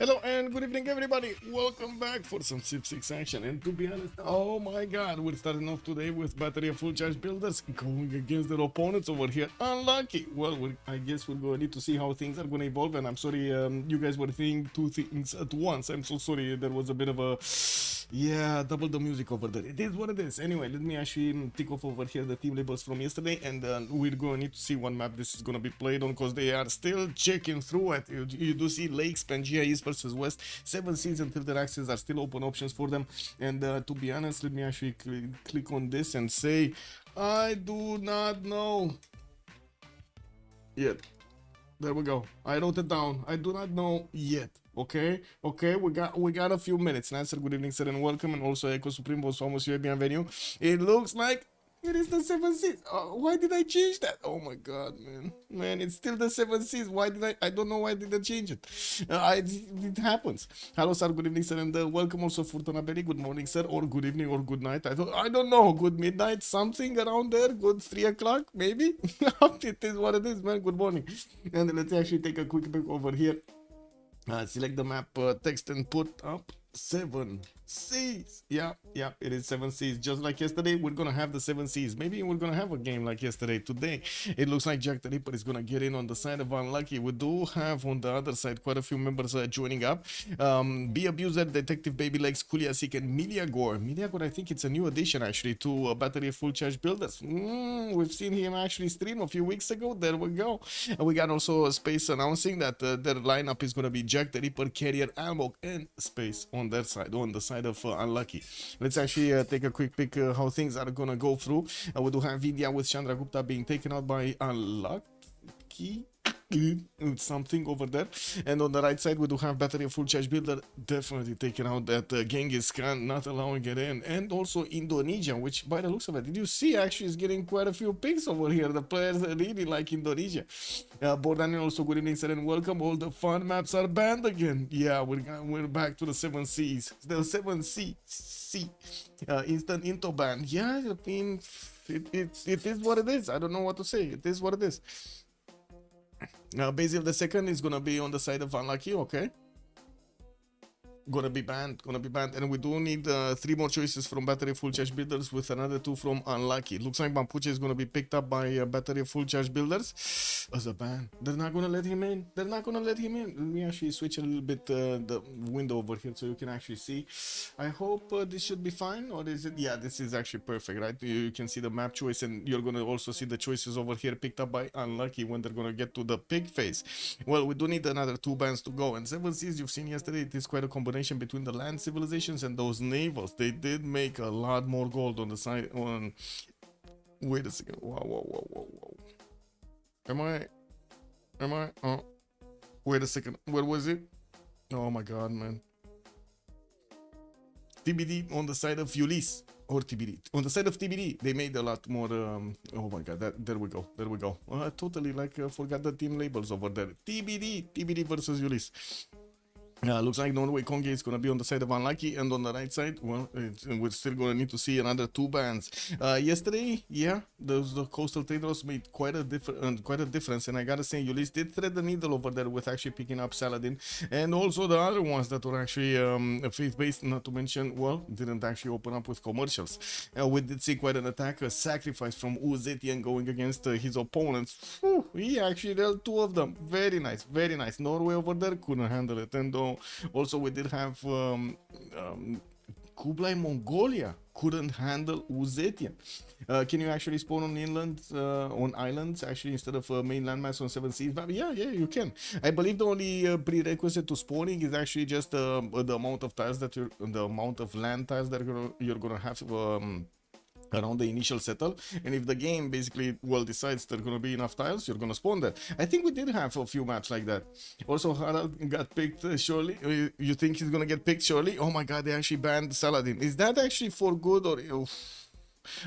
Hello and good evening, everybody. Welcome back for some Civ6 action. And to be honest, oh my god, we're starting off today with battery of full charge builders going against their opponents over here. Unlucky. Well, I guess we're going to need to see how things are going to evolve. And I'm sorry, you guys were seeing two things at once. I'm so sorry. There was a bit of a, yeah, double the music over there. It is what it is. Anyway, let me actually tick off over here the team labels from yesterday, and we're going to need to see what map this is going to be played on, because they are still checking through it. You do see Lakes, Pangea, East versus West, 7 seas until their access are still open options for them. And to be honest, let me actually click on this and say, I do not know yet. There we go. I wrote it down. I do not know yet. Okay, we got a few minutes. Nancer, good evening, sir, and welcome. And also Echo Supreme, boss famous bienvenue. It looks like it is the 7 seas. Why did I change that? Oh my god, man, it's still the 7 seas. Why did I don't know why did I change it. It happens. Hello, sir, good evening, sir, and welcome also Fortuna Belly. Good morning, sir, or good evening, or good night. I don't know, good midnight, something around there, good 3 o'clock maybe. It is what it is, man. Good morning. And let's actually take a quick look over here. Select the map text and put up 7 seas. Yeah, it is 7 seas. Just like yesterday, we're gonna have the 7 seas. Maybe we're gonna have a game like yesterday. Today, it looks like Jack the Ripper is gonna get in on the side of Unlucky. We do have on the other side quite a few members joining up. Be Abuser, Detective Baby Legs, Kuliasik, and Miliagor. Miliagor, I think it's a new addition actually to Battery of Full Charge Builders. We've seen him actually stream a few weeks ago. There we go. And we got also Space announcing that their lineup is gonna be Jack the Ripper, Carrier, Almog, and Space on their side, on the side of Unlucky. Let's actually take a quick peek how things are gonna go through. We do have India with Chandra Gupta being taken out by Unlucky. Something over there, and on the right side we do have Battery of Full Charge Builder definitely taking out that Genghis Khan, not allowing it in, and also Indonesia, which by the looks of it, did you see, actually is getting quite a few picks over here. The players really like Indonesia. Bordanian also, good evening, sir, and welcome. All the fun maps are banned again. Yeah, we're back to the 7 seas, the 7 C instant into ban. Yeah, I mean, it is what it is. I don't know what to say. It is what it is. Basil the second is gonna be on the side of Unlucky, okay? Gonna be banned, and we do need 3 more choices from Battery Full Charge Builders with another 2 from Unlucky. Looks like Mampuche is gonna be picked up by Battery Full Charge Builders as a ban. They're not gonna let him in. Let me actually switch a little bit the window over here so you can actually see. I hope this should be fine, or is it? Yeah, this is actually perfect, right? You can see the map choice, and you're gonna also see the choices over here picked up by Unlucky when they're gonna get to the pig phase. Well, we do need another 2 bans to go, and 7 seas, you've seen yesterday, it is quite a combination between the land civilizations and those navals. They did make a lot more gold on the side. Wait a second. Whoa. Am I? Oh, wait a second. Where was it? Oh my god, man. TBD on the side of Ulysse. Or TBD. On the side of TBD, they made a lot more. Oh my god, there we go. I totally forgot the team labels over there. TBD versus Ulysse. Looks like Norway Kongi is going to be on the side of Unlucky, and on the right side, well, we're still going to need to see another 2 bans. Yesterday, yeah, the coastal traders made quite a difference, and I gotta say, Ulysse did thread the needle over there with actually picking up Saladin, and also the other ones that were actually faith-based, not to mention, well, didn't actually open up with commercials. We did see quite an attack, a sacrifice from Uzetian going against his opponents. Whew, he actually dealt 2 of them. Very nice. Norway over there couldn't handle it, and also we did have Kublai Mongolia couldn't handle Uzetian. Can you actually spawn on inland, on islands, actually, instead of main landmass on 7 seas? But yeah, you can. I believe the only prerequisite to spawning is actually just the amount of tiles that the amount of land tiles that you're gonna have around the initial settle, and if the game basically decides there are going to be enough tiles, you're going to spawn there. I think we did have a few maps like that. Also, Harald got picked, surely. You think he's going to get picked, surely? Oh my god, they actually banned Saladin. Is that actually for good, or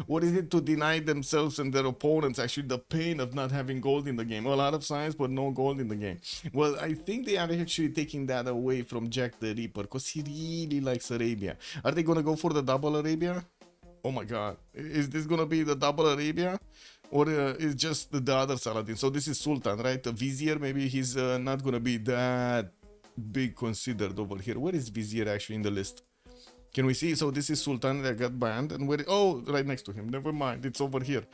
what is it to deny themselves and their opponents actually the pain of not having gold in the game? A lot of science, but no gold in the game. Well, I think they are actually taking that away from Jack the Ripper, because he really likes Arabia. Are they going to go for the double Arabia? Oh my god, is this gonna be the double Arabia, or is just the other Saladin? So this is Sultan, right? The Vizier, maybe he's not gonna be that be considered over here? Where is Vizier actually in the list? Can we see? So this is Sultan that got banned, and where? Oh, right next to him. Never mind, it's over here.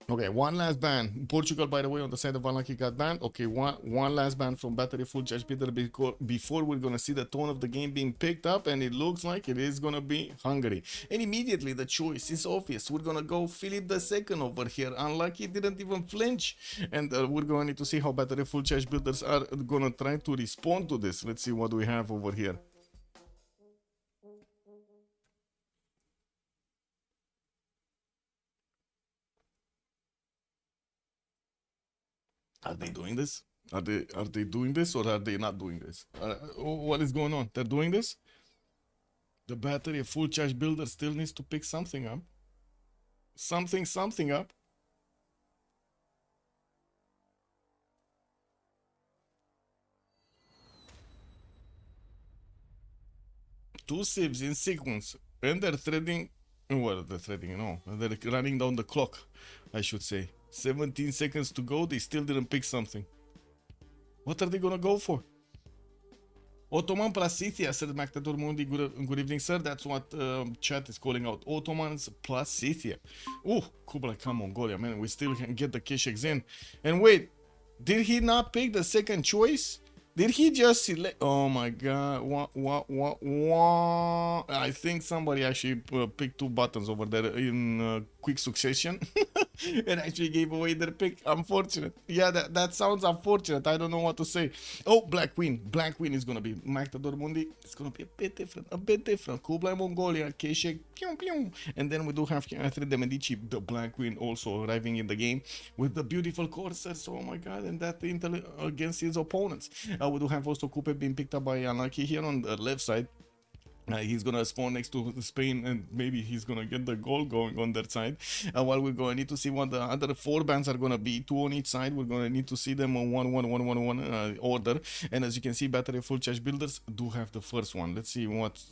Okay, one last ban. Portugal, by the way, on the side of Unlucky got banned. Okay, one last ban from Battery Full Charge Builder before we're gonna see the tone of the game being picked up, and it looks like it is gonna be Hungary. And immediately the choice is obvious. We're gonna go Philip II over here. Unlucky didn't even flinch, and we're going to need to see how Battery Full Charge Builders are gonna try to respond to this. Let's see what we have over here. Are they doing this? Are they doing this, or are they not doing this? What is going on? They're doing this? The Battery Full Charge Builder still needs to pick something up. Something up. Two civs in sequence, and they're threading. Well, they're threading, no. They're running down the clock, I should say. 17 seconds to go, they still didn't pick something. What are they gonna go for? Ottoman plus Scythia, said Mactator Mundi. Good evening, sir. That's what chat is calling out. Ottomans plus Scythia. Oh, Kublai Khan Mongolia, man. We still can get the Kesheks in. And wait, did he not pick the second choice? Did he just select? Oh my god. What? I think somebody actually picked two buttons over there in quick succession. And actually gave away their pick. Unfortunate. Yeah, that sounds unfortunate. I don't know what to say. Oh, Black Queen. Black Queen is gonna be Mactador Mundi. It's gonna be a bit different. Kublai Mongolia, Keshek, pew pew. And then we do have Catherine de Medici, the Black Queen, also arriving in the game with the beautiful corsairs. Oh my god, and that intel against his opponents. We do have also Coupe being picked up by Unlucky here on the left side. He's gonna spawn next to Spain, and maybe he's gonna get the goal going on their side. While we're gonna need to see what the other four bands are gonna be, two on each side. We're gonna need to see them on 1-1-1-1-1 order. And as you can see, Battery Full Charge Builders do have the first one. Let's see what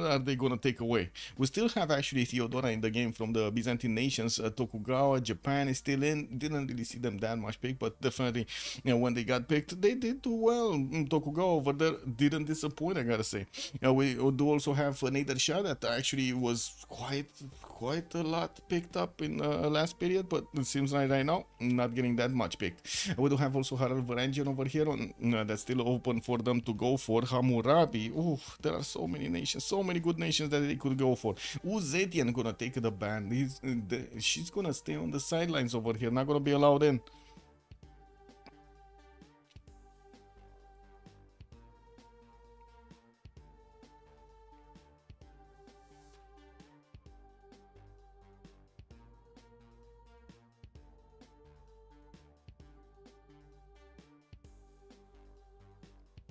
are they gonna take away. We still have actually Theodora in the game from the Byzantine nations. Tokugawa, Japan is still in. Didn't really see them that much picked, but definitely, when they got picked, they did do well. Tokugawa over there didn't disappoint, I gotta say. We do also have Nader Shah that actually was quite a lot picked up in last period, but it seems like right now not getting that much picked. We do have also Harald Varangian over here on that's still open for them to go for. Hammurabi. Oh, there are so many nations, so many good nations that they could go for. Uzetian gonna take the ban. She's gonna stay on the sidelines over here, not gonna be allowed in.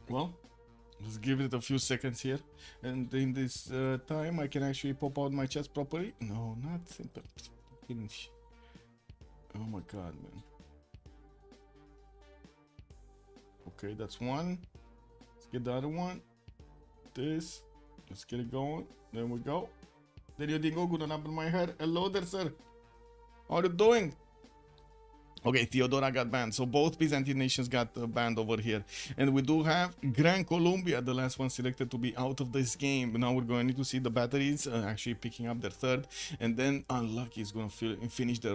Well, let's give it a few seconds here, and in this time I can actually pop out my chest properly. No, not simple. Finish. Oh my god, man. Okay, that's one. Let's get the other one. This. Let's get it going. There we go. There you go. Good on up in my head. Hello there, sir. How are you doing? Okay, Theodora got banned, so both Byzantine nations got banned over here. And we do have Gran Colombia, the last one selected to be out of this game. Now we're going to need to see the batteries actually picking up their third, and then Unlucky is going to finish the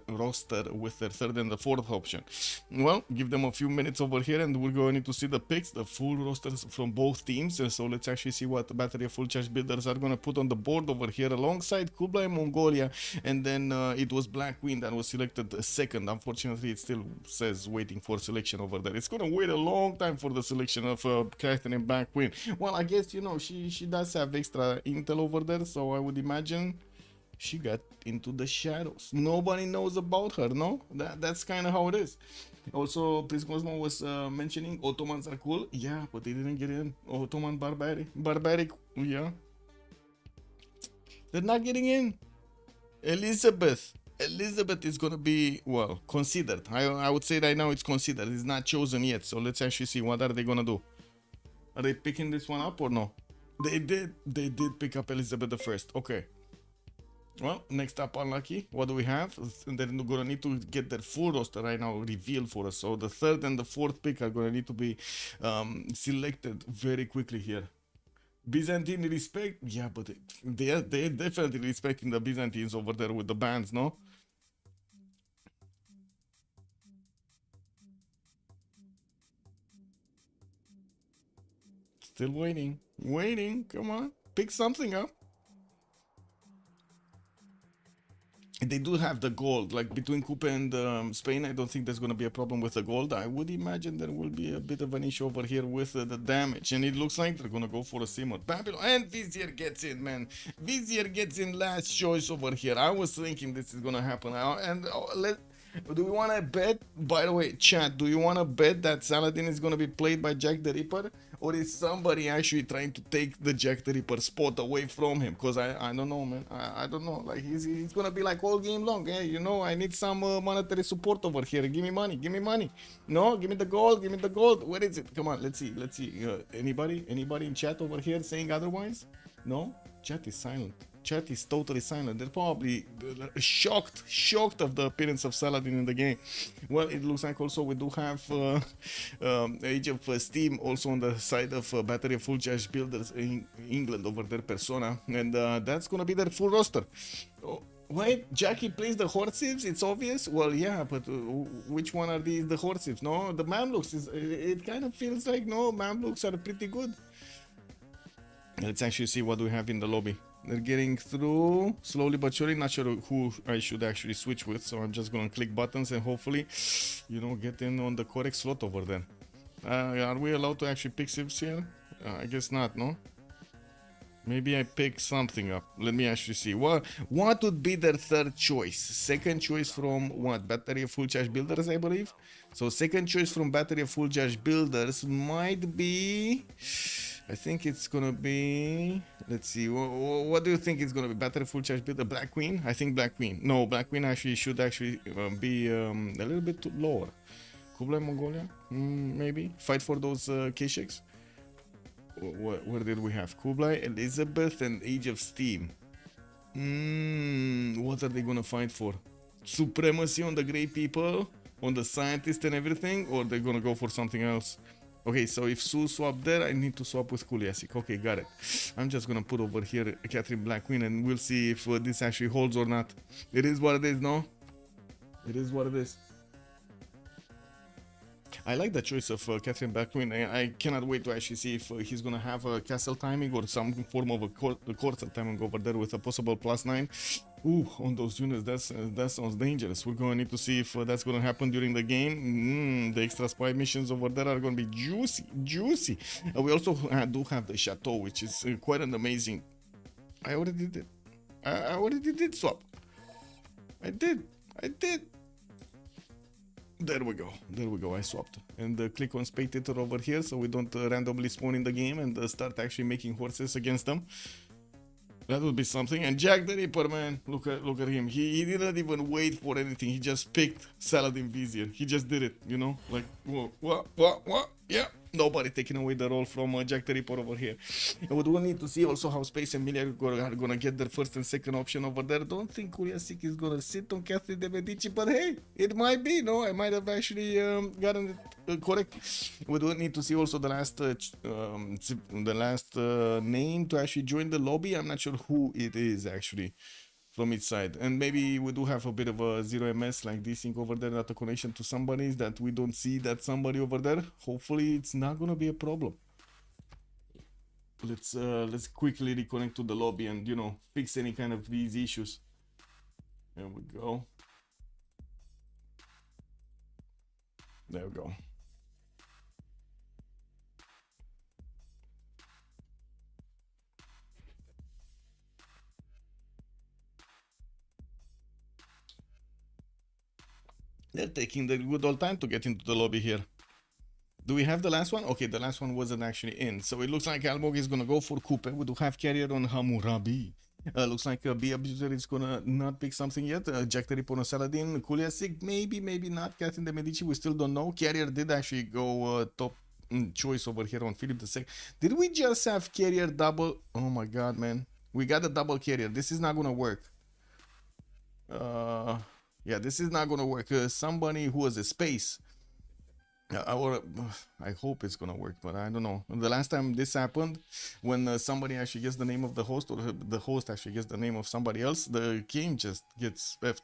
roster with their third and the fourth option. Well, give them a few minutes over here, and we're going to need to see the picks, the full rosters from both teams. So let's actually see what the Battery of Full Charge Builders are going to put on the board over here alongside Kublai Mongolia, and then it was Black Queen that was selected second. Unfortunately, it still says waiting for selection over there. It's gonna wait a long time for the selection of Catherine and Black Queen. Well, I guess, she does have extra intel over there, so I would imagine she got into the shadows. Nobody knows about her, no? That's kind of how it is. Also, Prince Cosmo was mentioning Ottomans are cool. Yeah, but they didn't get in. Ottoman barbaric, yeah. They're not getting in. Elizabeth is gonna be, well, considered. I would say right now it's considered. It's not chosen yet. So let's actually see what are they gonna do. Are they picking this one up or no? They did pick up Elizabeth the First. Okay. Well, next up, unlucky. What do we have? They're gonna need to get their full roster right now revealed for us. So the third and the fourth pick are gonna need to be selected very quickly here. Byzantine respect, yeah, but they're definitely respecting the Byzantines over there with the bands, no? Still waiting, waiting. Come on, pick something up. They do have the gold, like between Coupe and Spain. I don't think there's going to be a problem with the gold. I would imagine there will be a bit of an issue over here with the damage, and it looks like they're going to go for a Simon. Babylon and Vizier gets in, man. Vizier gets in last choice over here. I was thinking this is going to happen. And do we want to bet? By the way, chat, do you want to bet that Saladin is going to be played by Jack the Ripper? Or is somebody actually trying to take the Jack the Ripper spot away from him? Because I don't know, man. I don't know. Like, he's going to be like all game long. Hey, you know, I need some monetary support over here. Give me money. Give me money. No, give me the gold. Give me the gold. Where is it? Come on, let's see. Let's see. Anybody in chat over here saying otherwise? No? Chat is silent. Chat is totally silent. They're probably shocked of the appearance of Saladin in the game. Well, it looks like also we do have Age of Steam also on the side of Battery of Full Charge Builders in England over their persona, and that's gonna be their full roster. Oh, wait, Jackie plays the horses? It's obvious. Well, yeah, but which one are these the horses? No, the Mamluks. It kind of feels like no, Mamluks are pretty good. Let's actually see what we have in the lobby. They're getting through slowly but surely. Not sure who I should actually switch with, so I'm just gonna click buttons and hopefully, you know, get in on the correct slot over there. Are we allowed to actually pick Civs here? I guess not, no? Maybe I pick something up. Let me actually see. What would be their third choice? Second choice from what? Battery of Full Charge Builders, I believe. So second choice from Battery of Full Charge Builders might be... I think it's gonna be... Let's see. What do you think it's gonna be? Battery Full Charge Builder? Black Queen? I think Black Queen. No, Black Queen actually should actually be a little bit lower. Kublai Mongolia? Maybe. Fight for those K-Shakes? Where did we have? Kublai, Elizabeth, and Age of Steam. What are they gonna fight for? Supremacy on the Grey People? On the scientists and everything? Or they're gonna go for something else? Okay, so if Sue swapped there, I need to swap with Kuliasik. Okay, got it. I'm just gonna put over here Catherine Black Queen and we'll see if this actually holds or not. It is what it is, no? It is what it is. I like the choice of Catherine Black Queen. I cannot wait to actually see if he's gonna have a castle timing or some form of a quarter timing over there with a possible +9. Ooh, on those units, that sounds dangerous. We're gonna need to see if that's gonna happen during the game. The extra spy missions over there are gonna be juicy. We also do have the chateau, which is quite an amazing. I already did. I already did swap. I did. There we go, I swapped. And click on spectator over here so we don't randomly spawn in the game and start actually making horses against them. That would be something. And Jack the Ripper, man, look at him. He didn't even wait for anything. He just picked Saladin Vizier. He just did it, you know? Like, what? Yeah. Nobody taking away the role from Jack the Ripper over here. And we do need to see also how Space and Milia are gonna get their first and second option over there. Don't think Kuliasik is gonna sit on Catherine de Medici, but hey, it might be, no? I might have actually gotten it correct. We do need to see also the last name to actually join the lobby. I'm not sure who it is actually from each side, and maybe we do have a bit of a 0ms like this thing over there, not a connection to somebody that we don't see that somebody over there. Hopefully it's not gonna be a problem. Let's quickly reconnect to the lobby and, you know, fix any kind of these issues. There we go. There we go. They're taking the good old time to get into the lobby here. Do we have the last one? Okay, the last one wasn't actually in. So it looks like Almog is gonna go for Coupe. We do have carrier on Hammurabi. Looks like B Abuser is gonna not pick something yet. Jack the Ripper on Saladin. Kuliasik, maybe not. Catherine de Medici, we still don't know. Carrier did actually go top choice over here on Philip II. Did we just have carrier double? Oh my god, man. We got a double carrier. This is not gonna work. Yeah, this is not gonna work. Somebody who has a space. Or I hope it's gonna work, but I don't know. The last time this happened, when somebody actually gets the name of the host, or the host actually gets the name of somebody else, the game just gets left.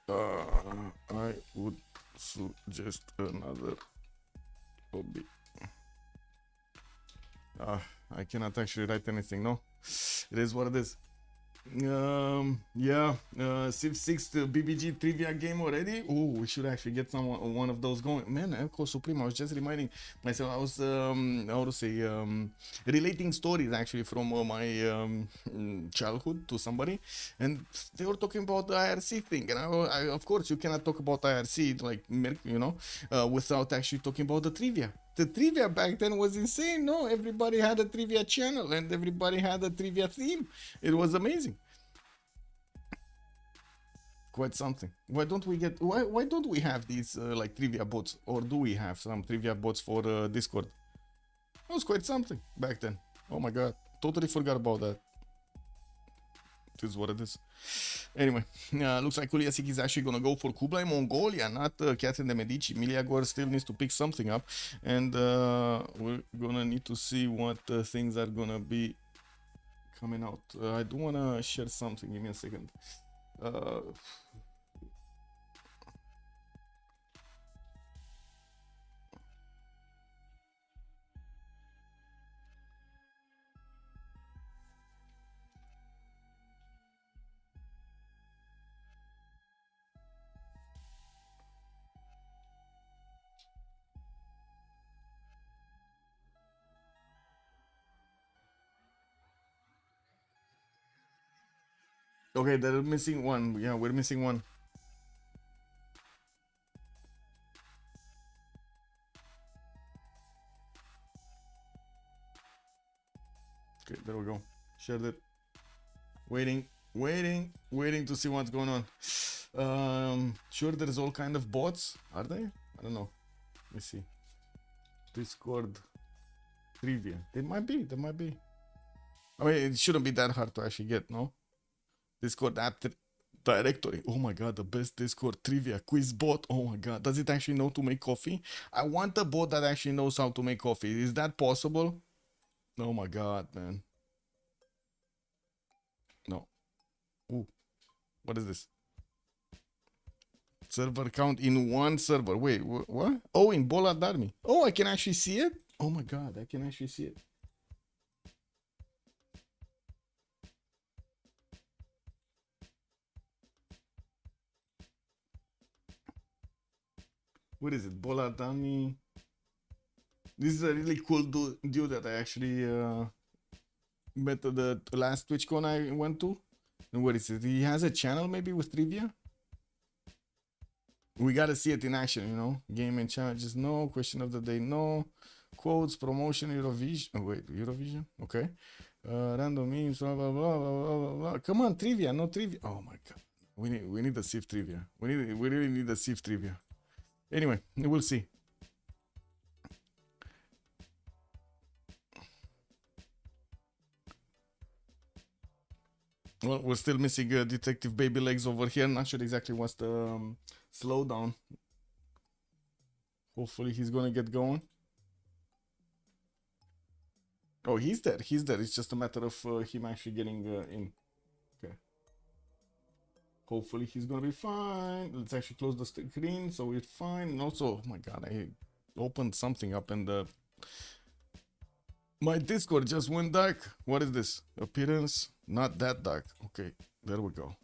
I would suggest another hobby. I cannot actually write anything. No, it is what it is. Yeah, Civ6 BBG trivia game already. Oh, we should actually get one of those going. Man, Echo Supreme, I was just reminding myself, I was how to say, relating stories actually from my childhood to somebody, and they were talking about the IRC thing, and I of course you cannot talk about IRC like, you know, without actually talking about the trivia. The trivia back then was insane. No, everybody had a trivia channel and everybody had a trivia theme. It was amazing. Quite something. Why don't we have these like trivia bots, or do we have some trivia bots for Discord? It was quite something back then. Oh my god, totally forgot about that. It is what it is. Anyway, looks like Kuliasik is actually gonna go for Kublai Mongolia, not Catherine de Medici. Miliagor still needs to pick something up, and we're gonna need to see what things are gonna be coming out. I do wanna share something. Give me a second. Okay, they're missing one. Yeah, we're missing one. Okay, there we go. Shared it. Waiting to see what's going on. Sure, there's all kind of bots. Are they? I don't know. Let me see. Discord trivia. They might be. They might be. I mean, it shouldn't be that hard to actually get, no? Discord app directory. Oh my god, the best Discord trivia quiz bot. Oh my god, does it actually know to make coffee? I want a bot that actually knows how to make coffee. Is that possible? Oh my god, man. No. Ooh, what is this? Server count in one server. Wait, what? Oh, in Bollard Army. Oh, I can actually see it? Oh my god, I can actually see it. What is it? Bollard Army. This is a really cool dude that I actually met at the last TwitchCon I went to. And what is it? He has a channel maybe with trivia? We gotta see it in action, you know? Game and challenges, no. Question of the day, no. Quotes, promotion, Eurovision. Oh, wait, Eurovision? Okay. Random memes, blah, blah, blah, blah, blah, blah. Come on, trivia, no trivia. Oh my god. We need the Civ trivia. We really need the Civ trivia. Anyway, we'll see. Well, we're still missing Detective Baby Legs over here. Not sure exactly what's the slowdown. Hopefully he's gonna get going. Oh, he's there. He's there. It's just a matter of him actually getting in. Okay. Hopefully he's gonna be fine. Let's actually close the screen so we're fine. And also, oh my god, I opened something up and my Discord just went dark. What is this? Appearance? Not that dark. Okay, there we go.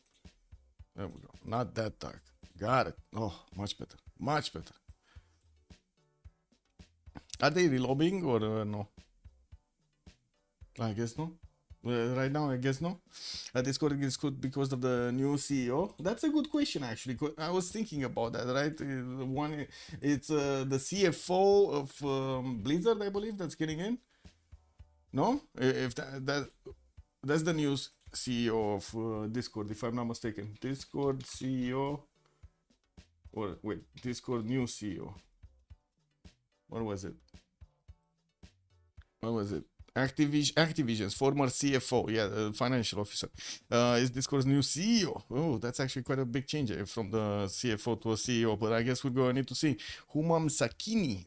There we go. Not that dark. Got it. Oh, much better. Much better. Are they relobbying or no? I guess no. Right now, I guess no. Discord is good because of the new CEO. That's a good question, actually. I was thinking about that, right? One, it's the CFO of Blizzard, I believe, that's getting in. No, if that's the new CEO of Discord, if I'm not mistaken. Discord CEO, or wait, Discord new CEO. What was it? What was it? Activision's former CFO, financial officer, is Discord's new CEO. Oh, that's actually quite a big change from the CFO to a CEO. But I guess we're going to need to see Humam Sagnini,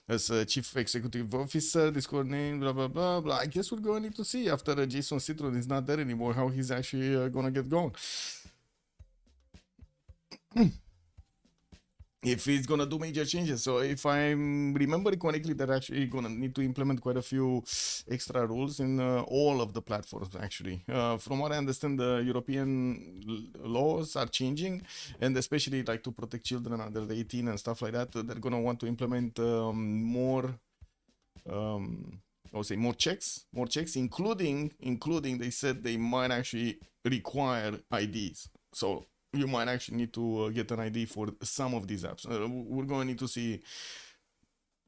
as Chief Executive Officer. Discord name, blah blah blah blah. I guess we're going to need to see after Jason Citron is not there anymore how he's actually going to get going. If he's gonna do major changes. So if I'm remembering correctly, they're actually gonna need to implement quite a few extra rules in all of the platforms actually. From what I understand, the European laws are changing, and especially like to protect children under the 18 and stuff like that, they're gonna want to implement more more checks, including they said they might actually require IDs. So you might actually need to get an ID for some of these apps. We're going to need to see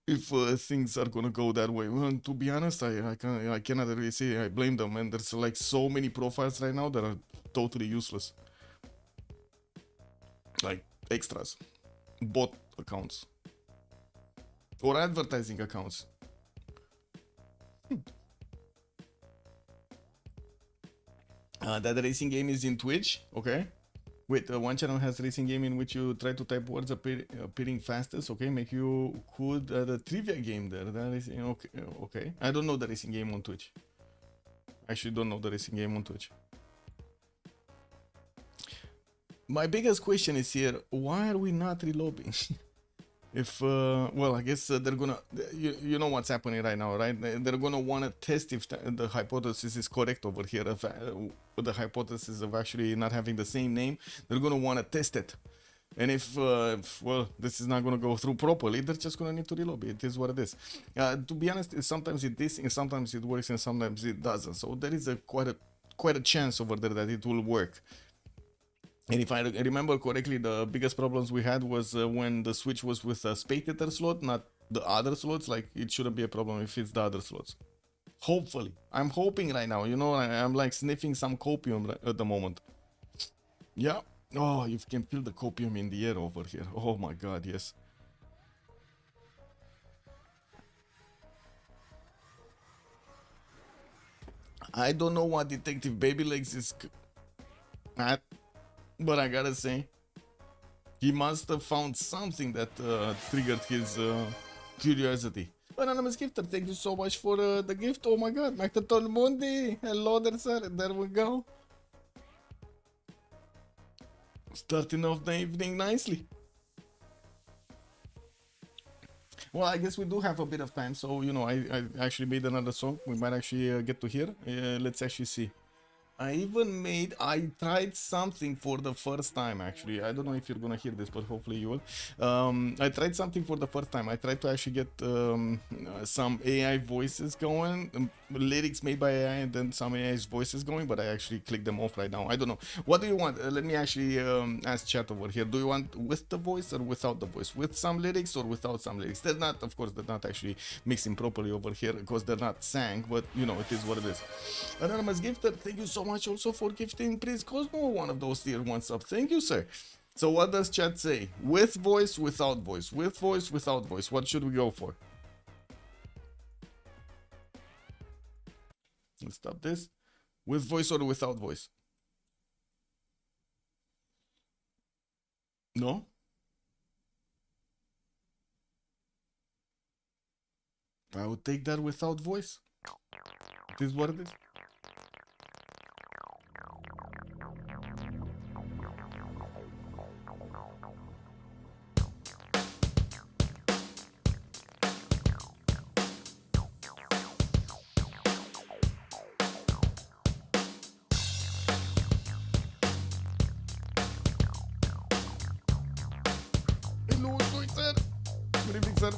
if things are going to go that way. Well, to be honest, I cannot really say I blame them. And there's like so many profiles right now that are totally useless. Like extras, bot accounts, or advertising accounts. That the racing game is in Twitch, okay? Wait, one channel has racing game in which you try to type words appearing fastest, okay? Make you could the trivia game there. That is okay. I don't know the racing game on Twitch. Actually, don't know the racing game on Twitch. My biggest question is here: why are we not relobbying? If well, I guess they're gonna, you know what's happening right now, right? They're gonna want to test if the hypothesis is correct over here. If the hypothesis of actually not having the same name, they're gonna want to test it. And if well, this is not gonna go through properly, they're just gonna need to relobby. It is what it is. To be honest, sometimes it is, and sometimes it works, and sometimes it doesn't. So there is quite a chance over there that it will work. And if I remember correctly, the biggest problems we had was when the switch was with a spectator slot, not the other slots. Like, it shouldn't be a problem if it's the other slots. Hopefully. I'm hoping right now. You know, I'm like sniffing some copium at the moment. Yeah. Oh, you can feel the copium in the air over here. Oh my god, yes. I don't know what Detective Babylegs is at, but I gotta say, he must have found something that triggered his curiosity. Anonymous Gifter, thank you so much for the gift. Oh my god, Mactaton Mundi. Hello there, sir. There we go. Starting off the evening nicely. Well, I guess we do have a bit of time, so, you know, I actually made another song. We might actually get to hear. Let's actually see. I tried something for the first time, actually. I don't know if you're gonna hear this, but hopefully you will. I tried something for the first time. I tried to actually get some AI voices going, lyrics made by AI, and then some AI's voices going, but I actually clicked them off right now. I don't know. What do you want? Let me actually ask chat over here. Do you want with the voice or without the voice? With some lyrics or without some lyrics? They're not, of course, they're not actually mixing properly over here because they're not sang, but, you know, it is what it is. Anonymous Gifter, thank you so much also for gifting Prince Cosmo one of those tier 1 subs. Thank you, sir. So what does chat say? With voice, without voice? With voice, without voice? What should we go for? Let's stop this. With voice or without voice? No? I would take that without voice. It is what it is. Hello, sir. Good evening, sir.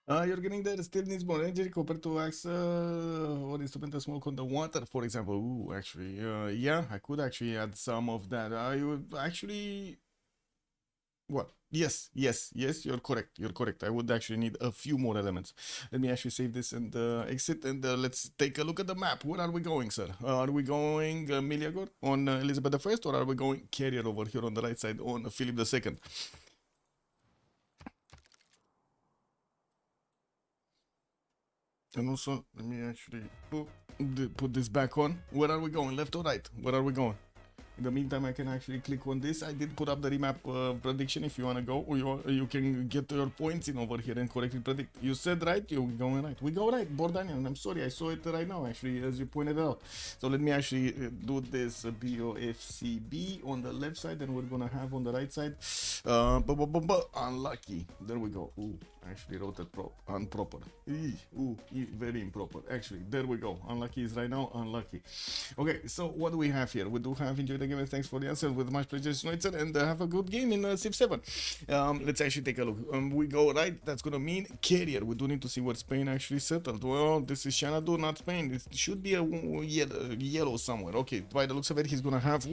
You're getting there still needs more energy compared to axe or instrumental smoke on the water, for example. Ooh, actually, yeah, I could actually add some of that. I would actually, well, yes, you're correct. You're correct. I would actually need a few more elements. Let me actually save this and exit, and let's take a look at the map. Where are we going, sir? Are we going Miliagor on Elizabeth I, or are we going Carrier over here on the right side on Philip II? And also, let me actually put this back on. Where are we going? Left or right? Where are we going? In the meantime, I can actually click on this. I did put up the remap prediction if you want to go, or you can get your points in over here and correctly predict. You said right, you're going right. We go right, Bordanian. I'm sorry, I saw it right now, actually, as you pointed out. So let me actually do this BOFCB on the left side, and we're going to have on the right side. Unlucky. There we go. Ooh, I actually wrote it unproper. Very improper. Actually, there we go. Unlucky is right now, unlucky. Okay, so what do we have here? We do have enjoy the game and thanks for the answer with much pleasure, Schneitzer, and have a good game in Civ7. Let's actually take a look. We go right, that's gonna mean Carrier. We do need to see what Spain actually settled. Well, this is Xanadu, not Spain. It should be a yellow somewhere. Okay, by the looks of it, he's gonna have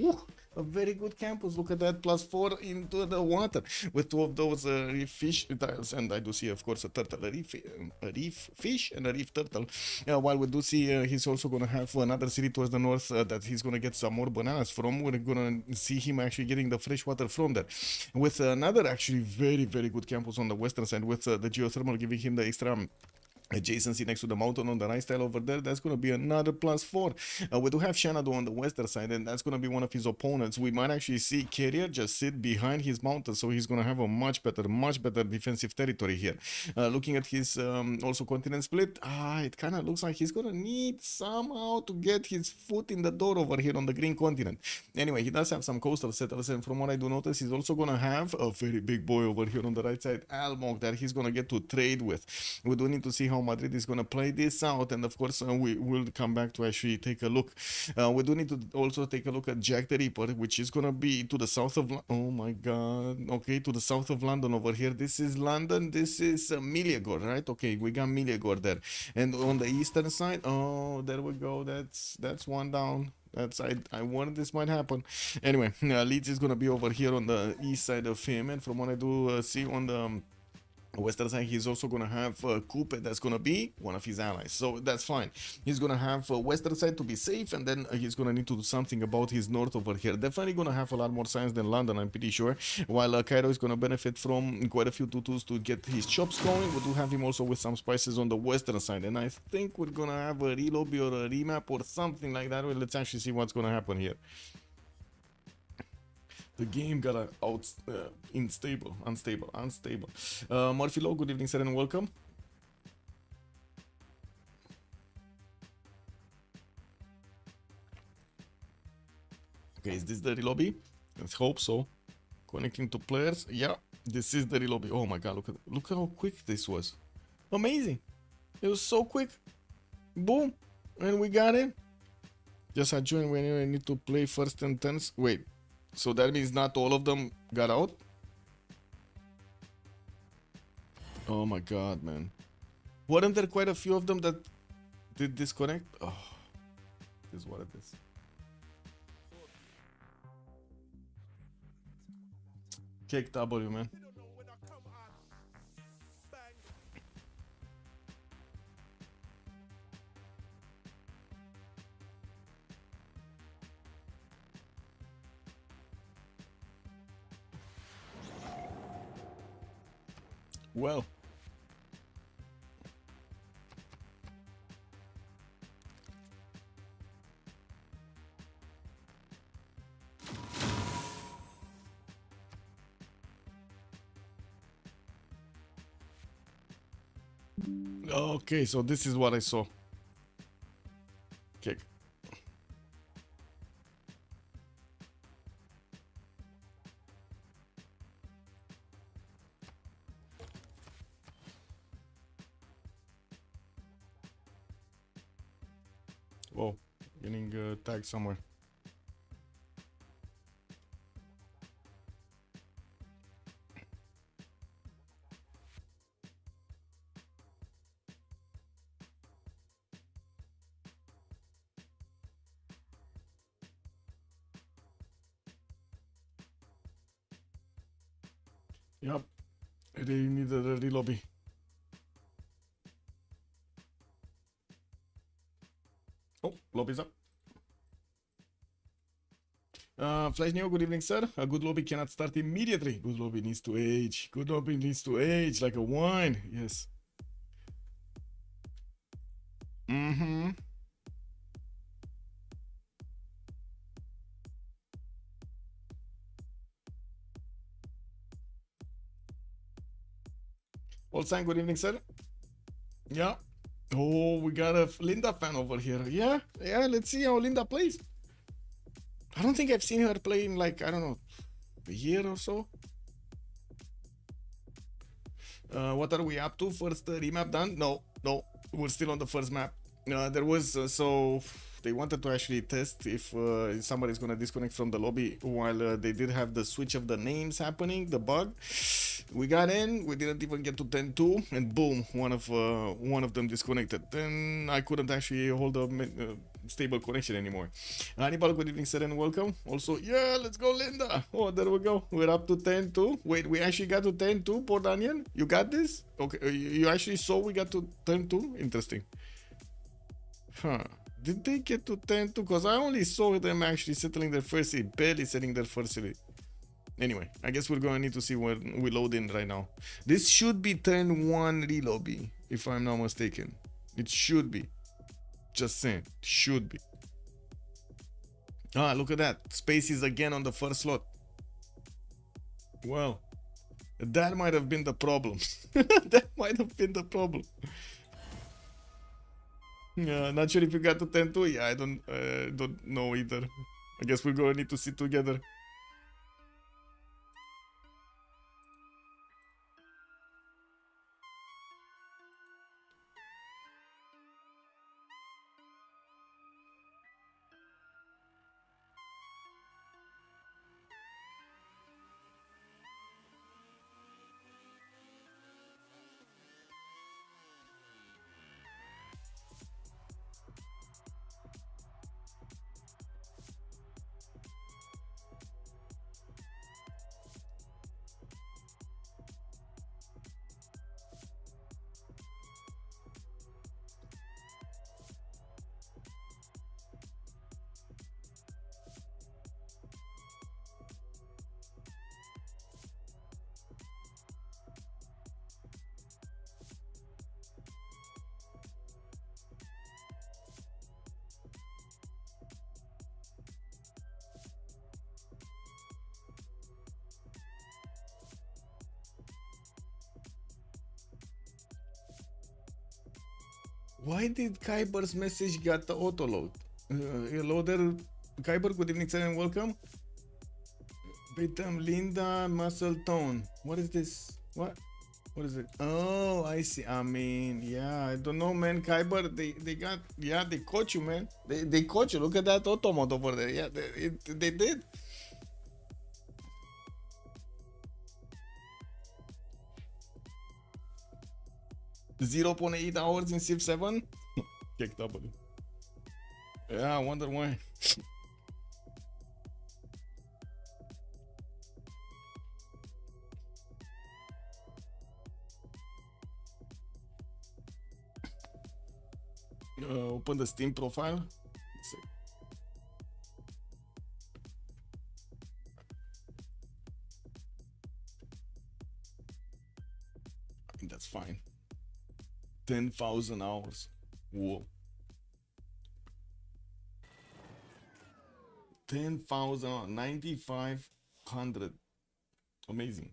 a very good campus. Look at that, +4 into the water with 2 of those reef fish tiles, and I do see, of course, a turtle, a reef fish, and a reef turtle. While we do see he's also gonna have another city towards the north that he's gonna get some more bananas from. We're gonna see him actually getting the fresh water from there, with another actually very good campus on the western side, with the geothermal giving him the extra adjacency next to the mountain on the right style over there. That's going to be another +4. We do have Xanadu on the western side, and that's going to be one of his opponents. We might actually see Carrier just sit behind his mountain, so he's going to have a much better defensive territory here. Looking at his also continent split, it kind of looks like he's going to need somehow to get his foot in the door over here on the green continent. Anyway, he does have some coastal settlers, and from what I do notice, he's also going to have a very big boy over here on the right side, Almog, that he's going to get to trade with. We do need to see how Madrid is going to play this out, and of course we will come back to actually take a look. We do need to also take a look at Jack the Ripper, which is going to be to the south of oh my god, okay, to the south of London over here. This is London, this is Miliagor, right? Okay, we got Miliagor there, and on the eastern side, oh, there we go, that's one down. That's I warned this might happen. Anyway, Leeds is gonna be over here on the east side of him, and from what I do see on the western side, he's also gonna have Coupe, that's gonna be one of his allies, so that's fine. He's gonna have western side to be safe, and then he's gonna need to do something about his north over here. Definitely gonna have a lot more science than London, I'm pretty sure, while Cairo is gonna benefit from quite a few tutus to get his chops going. We do have him also with some spices on the western side, and I think we're gonna have a relobby or a remap or something like that. Well, let's actually see what's gonna happen here. The game got unstable. Murphy Law, good evening, sir, and welcome. Okay, is this the relobby? Let's hope so. Connecting to players. Yeah, this is the relobby. Oh my god, look how quick this was. Amazing. It was so quick. Boom. And we got it. Just adjoin when you need to play first and tens. Wait. So that means not all of them got out? Oh my god, man. Weren't there quite a few of them that did disconnect? Oh, this is what it is. Cake W, man. Well. Okay, so this is what I saw. Okay. Whoa, getting tagged somewhere. Yep. I really need a re-lobby. Oh, lobby's up. Flash Neo, good evening, sir. A good lobby cannot start immediately. Good lobby needs to age. Good lobby needs to age like a wine. Yes. Mm-hmm. Olsan, good evening, sir. Yeah. Oh, we got a Linda fan over here. Yeah, yeah. Let's see how Linda plays. I don't think I've seen her play in like, I don't know, a year or so. What are we up to? First remap done? No, no. We're still on the first map. There was so they wanted to actually test if somebody's gonna disconnect from the lobby while they did have the switch of the names happening, the bug. We got in, we didn't even get to 10-2, and boom, one of them disconnected. Then I couldn't actually hold a stable connection anymore. Hannibal, good evening, sir, and welcome. Also, yeah, let's go, Linda. Oh, there we go. We're up to 10-2. Wait, we actually got to 10-2, Port Onion? You got this? Okay, you actually saw we got to 10-2? Interesting. Huh. Did they get to 10-2? Because I only saw them actually settling their first city, barely setting their first city. Anyway, I guess we're gonna need to see when we load in right now. This should be turn 1 relobby, if I'm not mistaken. It should be. Just saying, should be. Ah, look at that. Space is again on the first slot. Well, that might have been the problem. That might have been the problem. Not sure if you got to 10-2. Yeah, I don't know either. I guess we're gonna need to sit together. Why did Kyber's message got the auto load? Hello there, Kyber. Good evening, sir, and welcome. Bitam Linda Muscle Tone. What is this? What? What is it? Oh, I see. I mean, yeah, I don't know, man. Kyber, they got, yeah, they caught you, man. They caught you. Look at that automod over there. Yeah, they did. .8 hours in Civ7. Check W. Yeah, I wonder why. Open the Steam profile. Let's see. I think that's fine. 10,000 hours. Whoa. 10,000, 9,500. Amazing.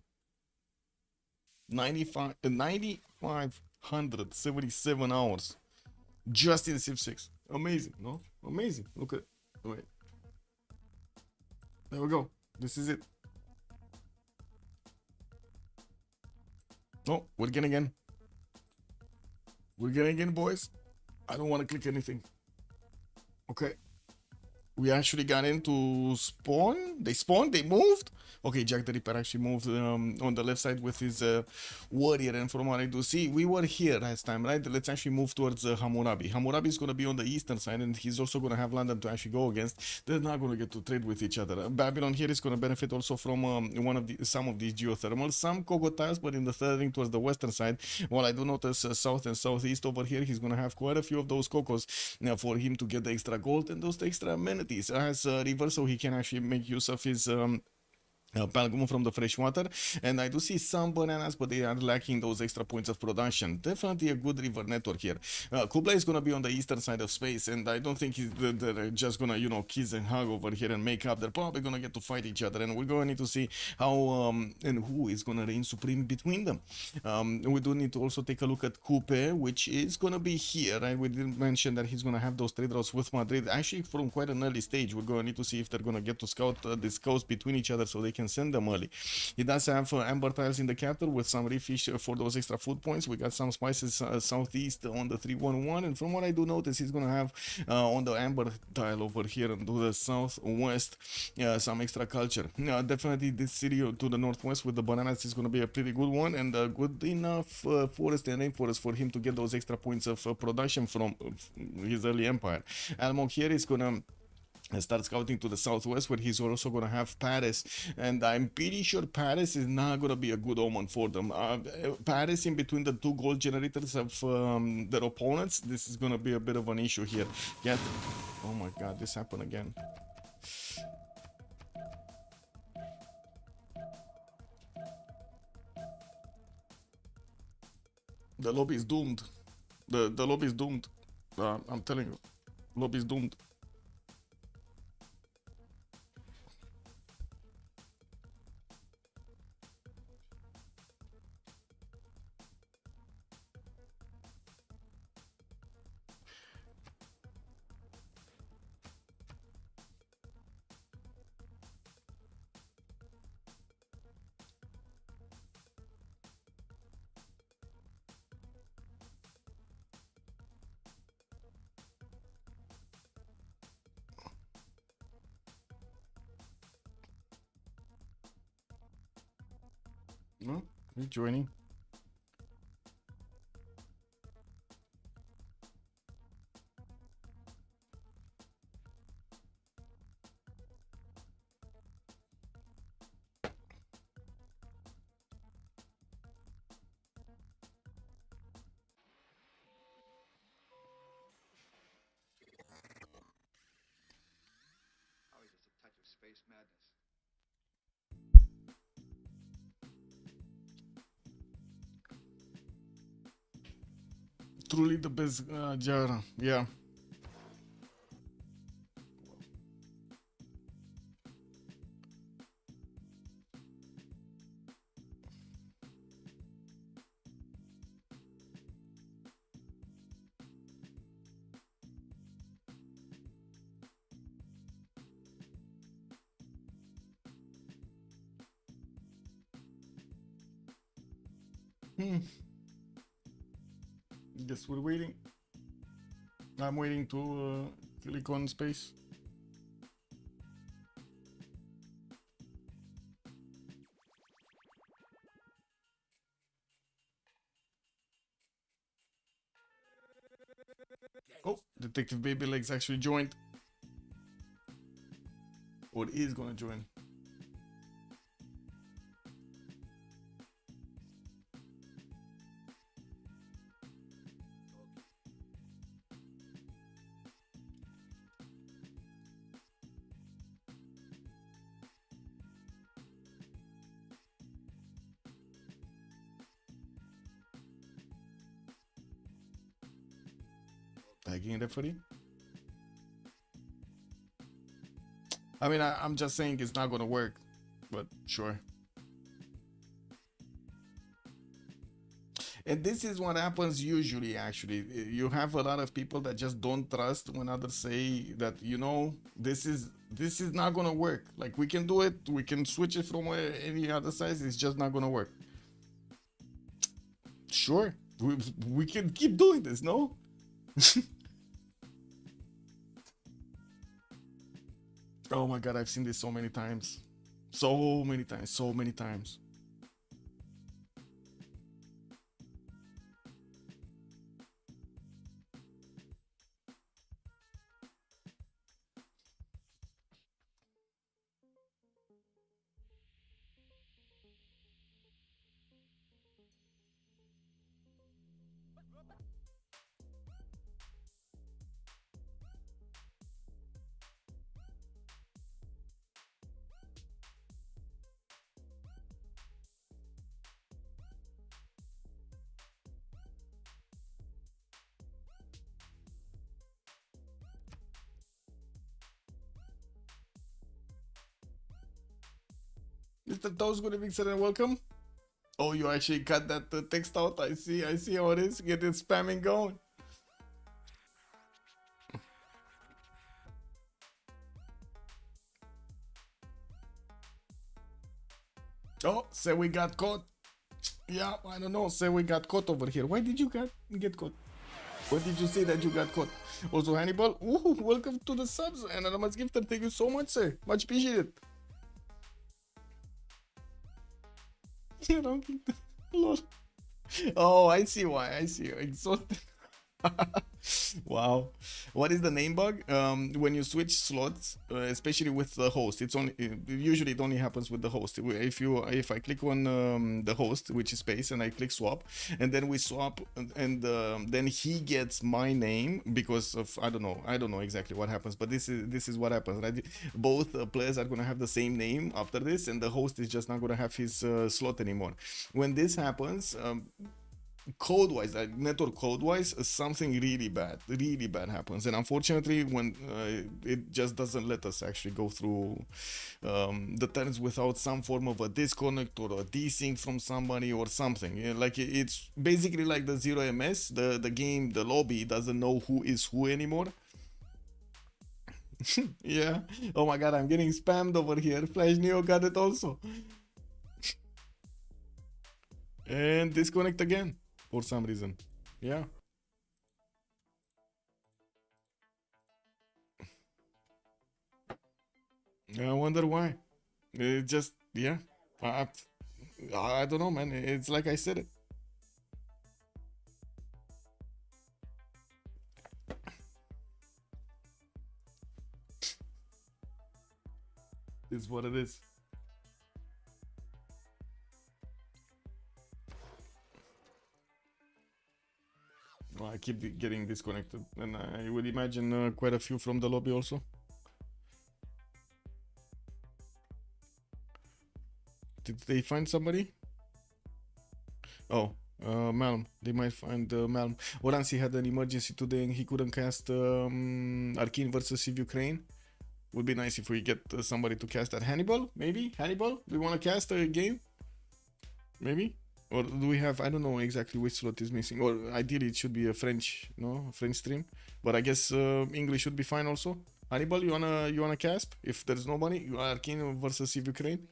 9,577 hours. Just in Civ6. Amazing, no? Amazing. Look at, wait. There we go. This is it. Oh, we're getting in. We're getting in, boys. I don't want to click anything. Okay. We actually got into spawn. They spawned. They moved. Okay, Jack the Ripper actually moved on the left side with his warrior. And from what I do see, we were here last time, right? Let's actually move towards Hammurabi. Hammurabi is going to be on the eastern side, and he's also going to have London to actually go against. They're not going to get to trade with each other. Babylon here is going to benefit also from some of these geothermals, some cocotiles, but in the third ring towards the western side. While I do notice south and southeast over here, he's going to have quite a few of those cocos for him to get the extra gold and those extra amenities as a river, so he can actually make use of his Palgum from the fresh water. And I do see some bananas, but they are lacking those extra points of production. Definitely a good river network here. Kublai is going to be on the eastern side of space, and I don't think they're just going to, you know, kiss and hug over here and make up. They're probably going to get to fight each other, and we're going to need to see how and who is going to reign supreme between them. We do need to also take a look at Coupe, which is going to be here, right? We didn't mention that he's going to have those trade routes with Madrid. Actually, from quite an early stage, we're going to need to see if they're going to get to scout this coast between each other so they can send them early. He does have amber tiles in the capital with some refish for those extra food points. We got some spices southeast on the 311, and from what I do notice, he's gonna have on the amber tile over here and to the southwest some extra culture. Definitely this city to the northwest with the bananas is gonna be a pretty good one, and a good enough forest and rainforest for him to get those extra points of production from his early empire. Almog here is gonna start scouting to the southwest, where he's also going to have Paris, and I'm pretty sure Paris is not going to be a good omen for them. Paris in between the two gold generators of their opponents, this is going to be a bit of an issue here. Oh my god, this happened again. The lobby is doomed. The lobby is doomed. I'm telling you, lobby is doomed. No, he's joining. Always just a touch of space madness. Truly the best Jara, yeah. Guess we're waiting. I'm waiting to click on space. Oh, Detective Baby Legs actually joined. Or is gonna join. Tagging referee. I mean, I'm just saying it's not gonna work, but sure. And this is what happens usually, actually. You have a lot of people that just don't trust when others say that, you know, this is not gonna work. Like, we can do it, we can switch it from any other size, it's just not gonna work. Sure, we can keep doing this, no? Oh my god, I've seen this so many times. So many times, so many times. Mr. Toast, good evening, sir, and welcome. Oh, you actually cut that text out. I see how it is. Get it spamming going. Oh, say we got caught. Yeah, I don't know. Say we got caught over here. Why did you get caught? What did you say that you got caught? Also, Hannibal, ooh, welcome to the subs. And Anonymous Gifter, thank you so much, sir. Much appreciated. You don't get the lol. Oh, I see why. I see. Exhausted. Wow. What is the name bug? When you switch slots, especially with the host, it's only usually it only happens with the host. If I click on the host, which is space, and I click swap, and then we swap, and then he gets my name because of I don't know exactly what happens, but this is what happens. Right? Both players are gonna have the same name after this, and the host is just not gonna have his slot anymore. When this happens. Code-wise, like network code-wise, something really bad happens, and unfortunately, when it just doesn't let us actually go through the turns without some form of a disconnect or a desync from somebody or something. Yeah, like it's basically like the 0ms, the game, the lobby doesn't know who is who anymore. Yeah. Oh my god, I'm getting spammed over here. Flash Neo got it also. And disconnect again. For some reason. Yeah. I wonder why. It just, yeah. I don't know, man. It's like I said it. It's what it is. Well, I keep getting disconnected, and I would imagine quite a few from the lobby also. Did they find somebody? Oh, Malm. They might find Malm. Oransi had an emergency today and he couldn't cast Arcane versus Ukraine. Would be nice if we get somebody to cast that. Hannibal, maybe? Hannibal? Do you want to cast a game? Maybe? Or do we have, I don't know exactly which slot is missing. Or ideally it should be a French, no? French stream. But I guess English should be fine also. Hannibal, you wanna cast? If there's nobody, you are Arcane versus Ukraine.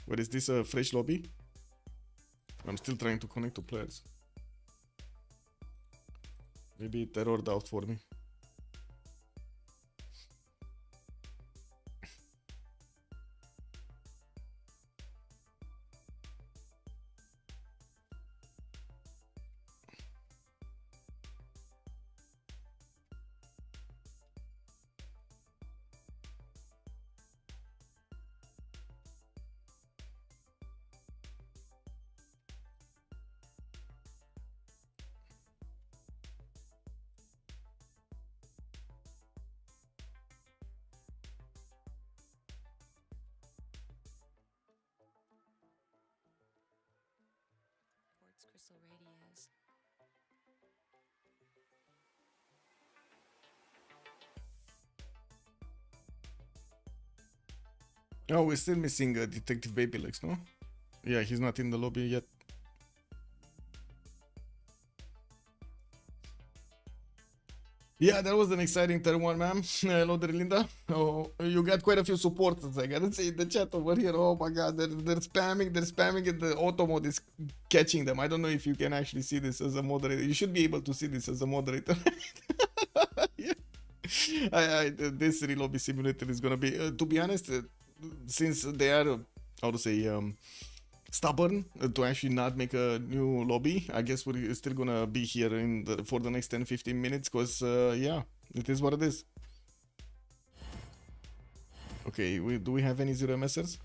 What is this, a fresh lobby? I'm still trying to connect to players. Maybe it errored out for me. Crystal radios. Oh, we're still missing Detective Babylegs, no? Yeah, he's not in the lobby yet. Yeah, that was an exciting turn one, ma'am. Hello there, Linda. Oh, you got quite a few supporters. I gotta say in the chat over here. Oh my god, they're spamming, and the auto mode is catching them. I don't know if you can actually see this as a moderator. You should be able to see this as a moderator. Yeah. This reload simulator is gonna be, to be honest, since they are, how to say, stubborn to actually not make a new lobby. I guess we're still gonna be here for the next 10-15 minutes because yeah, it is what it is. Okay, do we have any zero MSers?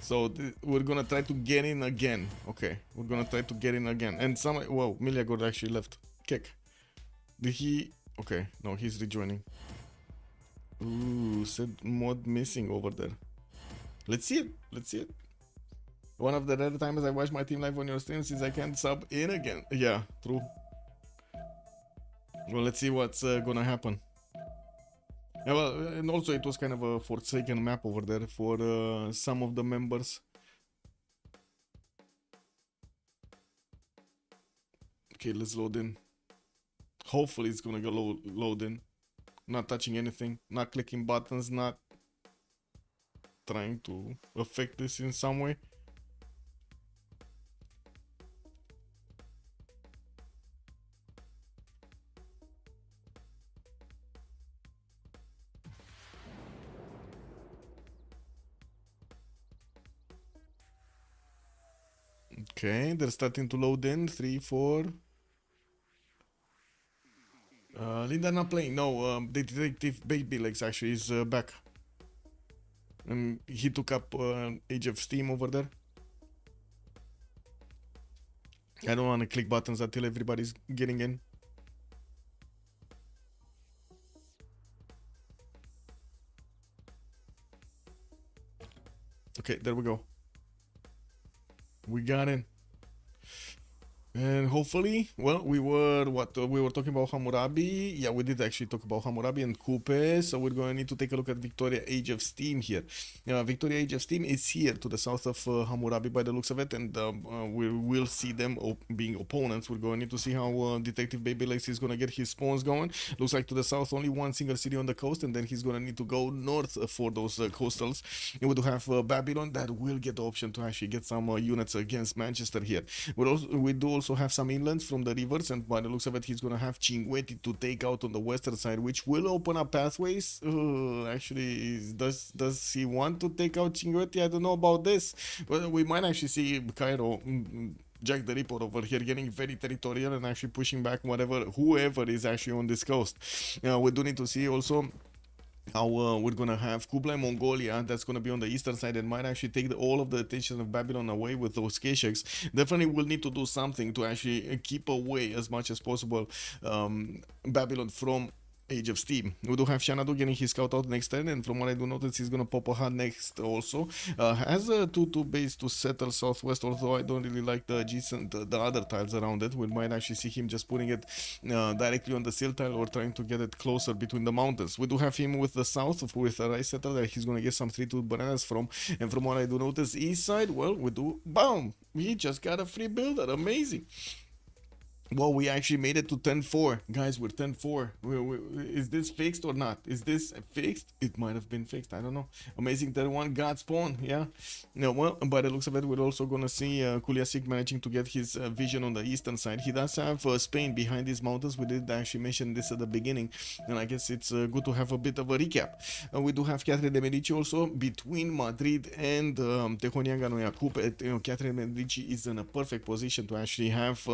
So we're gonna try to get in again. Okay, we're gonna try to get in again. And whoa, Miliagor actually left. Kick. Did he? Okay, no, he's rejoining. Ooh, said mod missing over there. Let's see it. Let's see it. One of the rare times I watch my team live on your stream since I can't sub in again. Yeah, true. Well, let's see what's gonna happen. Yeah, well, and also it was kind of a forsaken map over there for some of the members. Okay, let's load in. Hopefully it's gonna go load in. Not touching anything, not clicking buttons, not trying to affect this in some way. Okay, they're starting to load in. 3, 4. Linda not playing. No, the detective Baby Legs actually is back. And he took up Age of Steam over there. I don't want to click buttons until everybody's getting in. Okay, there we go. We got in. And hopefully, well, we were talking about Hammurabi. Yeah, we did actually talk about Hammurabi and Coupe. So we're going to need to take a look at Victoria Age of Steam here. Victoria Age of Steam is here to the south of Hammurabi by the looks of it, and we will see them being opponents. We're going to need to see how Detective Baby Legs is going to get his spawns going. Looks like to the south only one single city on the coast, and then he's going to need to go north for those coastals. And we do have Babylon that will get the option to actually get some units against Manchester here. We do also have some inlands from the rivers, and by the looks of it, he's gonna have Cinguetti to take out on the western side, which will open up pathways. Actually, does he want to take out Cinguetti? I don't know about this. Well, we might actually see Cairo, Jack the Ripper over here getting very territorial and actually pushing back whoever is actually on this coast. We do need to see also how we're gonna have Kublai Mongolia that's gonna be on the eastern side and might actually take all of the attention of Babylon away with those Keshaks. Definitely will need to do something to actually keep away as much as possible Babylon from Age of Steam. We do have Shanadu getting his scout out next turn, and from what I do notice, he's gonna pop a hut next also. Has a 2-2 base to settle southwest, although I don't really like the adjacent, the other tiles around it. We might actually see him just putting it directly on the sill tile or trying to get it closer between the mountains. We do have him with the south, with a rice setter that he's gonna get some 3-2 bananas from, and from what I do notice, east side, well, we do, boom! We just got a free builder, amazing! Well, we actually made it to 10-4. Guys, we're 10-4. Is this fixed or not? Is this fixed? It might have been fixed. I don't know. Amazing 31 God spawn. Yeah. No, well, by the looks of it, we're also going to see Kuliasik managing to get his vision on the eastern side. He does have Spain behind these mountains. We did actually mention this at the beginning. And I guess it's good to have a bit of a recap. We do have Catherine de Medici also between Madrid and Tehonianga Noyacup. Catherine de Medici is in a perfect position to actually have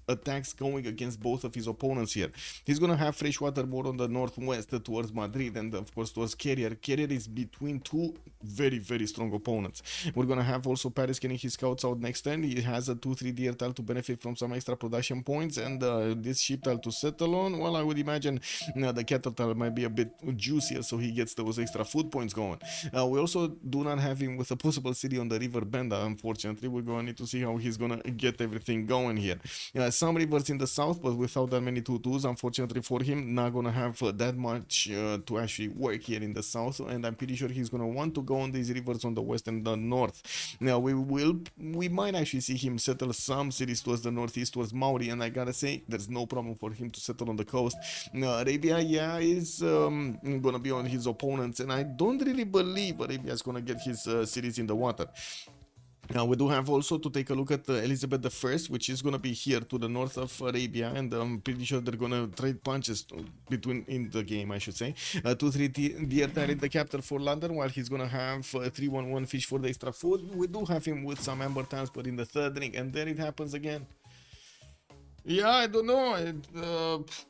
attacks going against both of his opponents here. He's gonna have Freshwater more on the northwest towards Madrid and of course towards Carrier. Carrier is between two very, very strong opponents. We're gonna have also Paris getting his scouts out next turn. He has a 2-3 DR tile to benefit from some extra production points, and this ship tile to settle on. Well, I would imagine the cattle tile might be a bit juicier, so he gets those extra food points going. We also do not have him with a possible city on the river Benda, unfortunately. We're gonna need to see how he's gonna get everything going here. Some river rivers in the south, but without that many 2-2s, unfortunately for him, not gonna have that much to actually work here in the south, and I'm pretty sure he's gonna want to go on these rivers on the west and the north. Now we might actually see him settle some cities towards the northeast, towards Mauri, and I gotta say, there's no problem for him to settle on the coast. Now, Arabia, yeah, is gonna be on his opponents, and I don't really believe Arabia is gonna get his cities in the water. Now we do have also to take a look at Elizabeth I, which is gonna be here to the north of Arabia, and I'm pretty sure they're gonna trade punches between in the game, I should say. 2-3 deer target the captor for London, while he's gonna have 3-1-1 fish for the extra food. We do have him with some amber times, but in the third ring, and then it happens again. Yeah, I don't know. It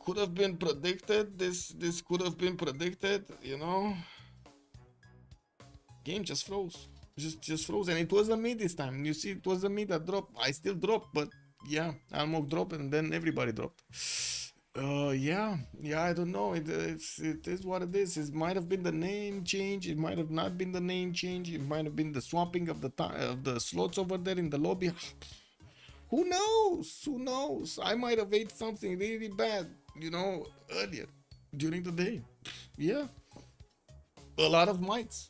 could have been predicted. This could have been predicted. You know, game just froze. Just froze, and it was a mid this time. You see, it was a mid that dropped. I still dropped, but yeah, Almog dropped, and then everybody dropped. Yeah, I don't know. It is what it is. It might have been the name change. It might have not been the name change. It might have been the swapping of the slots over there in the lobby. Who knows? Who knows? I might have ate something really bad, you know, earlier during the day. Yeah, a lot of mites.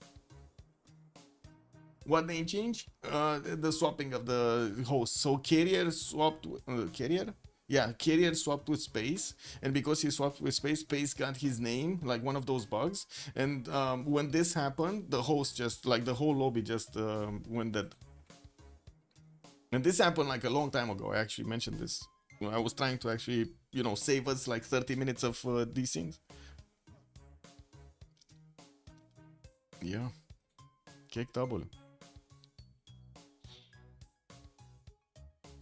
What name change? The swapping of the host. So carrier swapped carrier. Yeah, carrier swapped with space, and because he swapped with space, space got his name, like one of those bugs. And when this happened, the host just like the whole lobby just went dead. And this happened like a long time ago. I actually mentioned this. I was trying to actually, you know, save us like 30 minutes of these things. Yeah, cake double.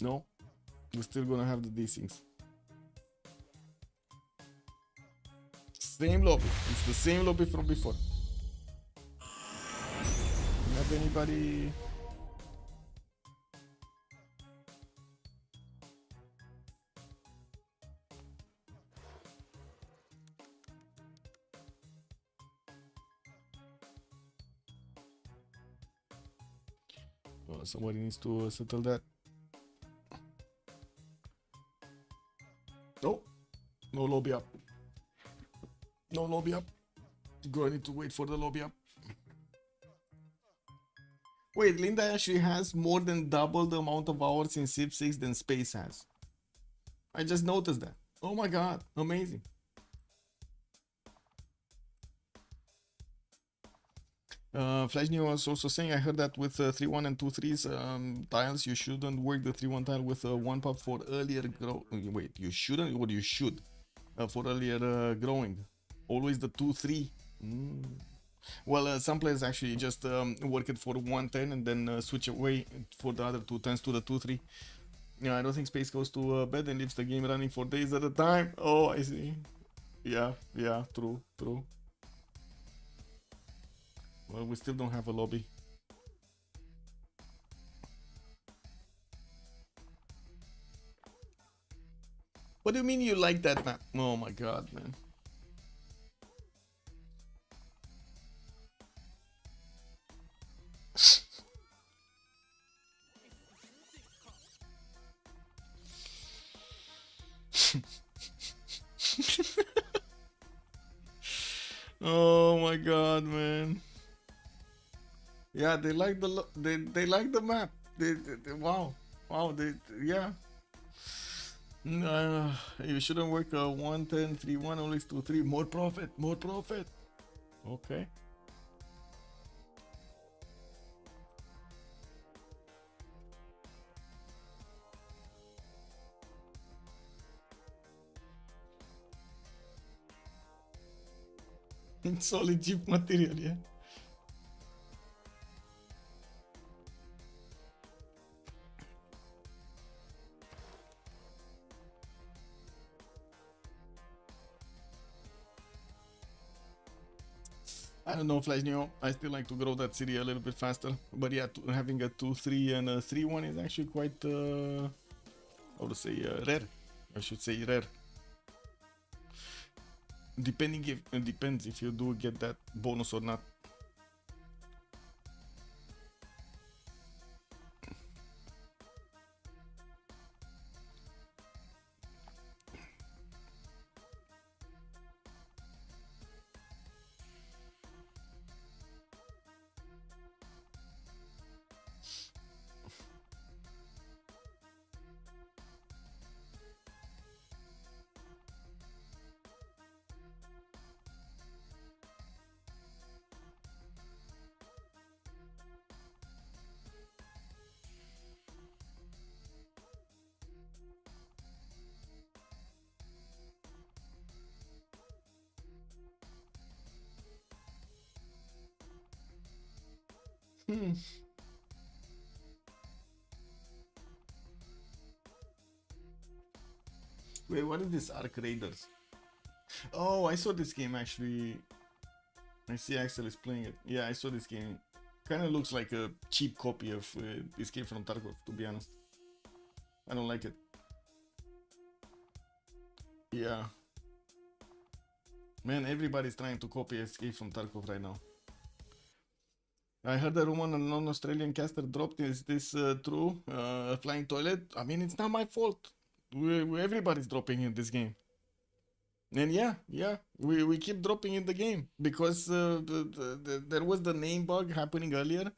No, we're still gonna have the D-Things. Same lobby. It's the same lobby from before. You have anybody? Well, somebody needs to settle that. No, no lobby up. No lobby up. Gonna need to wait for the lobby up. Wait, Linda actually has more than double the amount of hours in Civ6 than Space has. I just noticed that. Oh my god, amazing. Flash New was also saying, I heard that with 3-1 and 2-3s tiles, you shouldn't work the 3-1 tile with 1 pop for earlier grow. Wait, you shouldn't or you should for earlier growing. Always the 2-3. Well, some players actually just work it for 1 turn and then switch away for the other 2 turns to the 2-3. Yeah, I don't think Space goes to bed and leaves the game running for days at a time. Oh, I see. Yeah, true. Well, we still don't have a lobby. What do you mean you like that map? Oh my god, man. Oh my god, man. Yeah, they like they like the map. Wow, yeah. You shouldn't work a 1-10 3-1, always 2-3. More profit. Okay. Solid cheap material, yeah. I don't know, Flash Neo. I still like to grow that city a little bit faster. But yeah, having a 2-3 and a 3-1 is actually quite, how to say, rare. I should say rare. Depends if you do get that bonus or not. Wait, what is this Arc Raiders? Oh, I saw this game actually. I see Axel is playing it. Yeah, I saw this game. Kind of looks like a cheap copy of Escape from Tarkov, to be honest. I don't like it. Yeah. Man, everybody's trying to copy Escape from Tarkov right now. I heard a rumor a non-Australian caster dropped. Is this true? Flying toilet? I mean, it's not my fault. Everybody's dropping in this game. And yeah, we keep dropping in the game because there was the name bug happening earlier.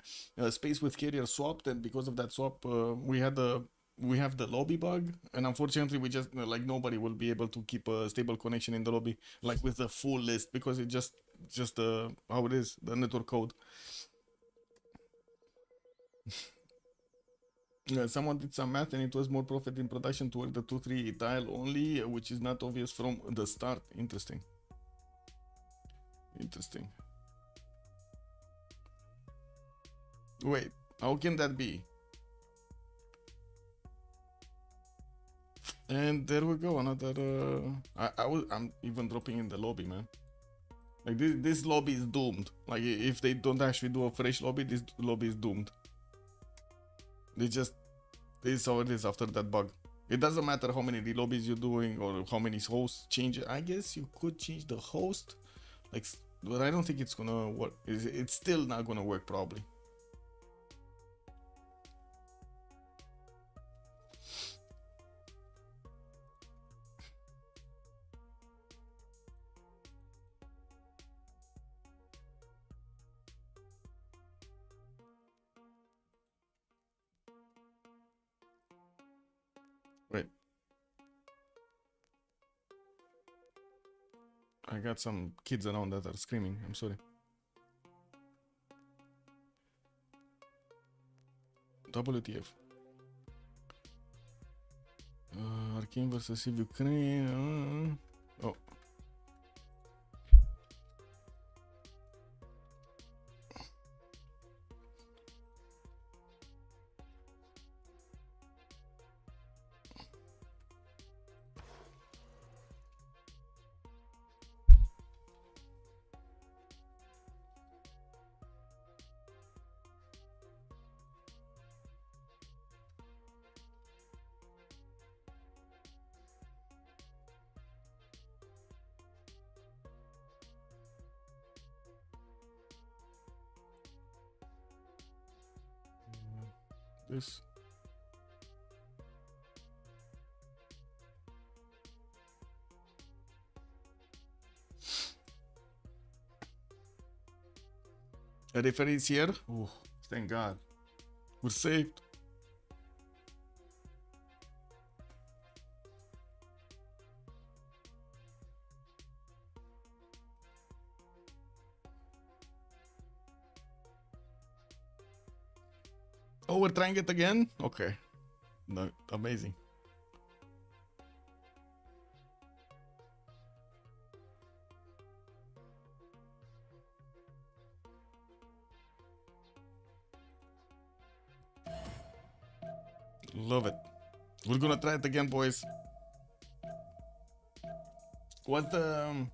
Space with carrier swapped, and because of that swap, we have the lobby bug, and unfortunately, we just like nobody will be able to keep a stable connection in the lobby, like with the full list, because it just how it is, the network code. Someone did some math and it was more profit in production to work the 2-3 tile only, which is not obvious from the start. Interesting. Wait, how can that be? And there we go, another I'm even dropping in the lobby, man. Like this lobby is doomed. Like if they don't actually do a fresh lobby, this lobby is doomed. This is how it is after that bug. It doesn't matter how many relobbies you're doing or how many hosts change. I guess you could change the host, like, but I don't think it's gonna work. It's still not gonna work probably. Wait. I got some kids around that are screaming. I'm sorry. WTF. Arcane versus Civ6. Oh. This. A referee is here. Oh, thank God. We're saved. Oh, we're trying it again? Okay. No, amazing. Love it. We're gonna try it again, boys. What the...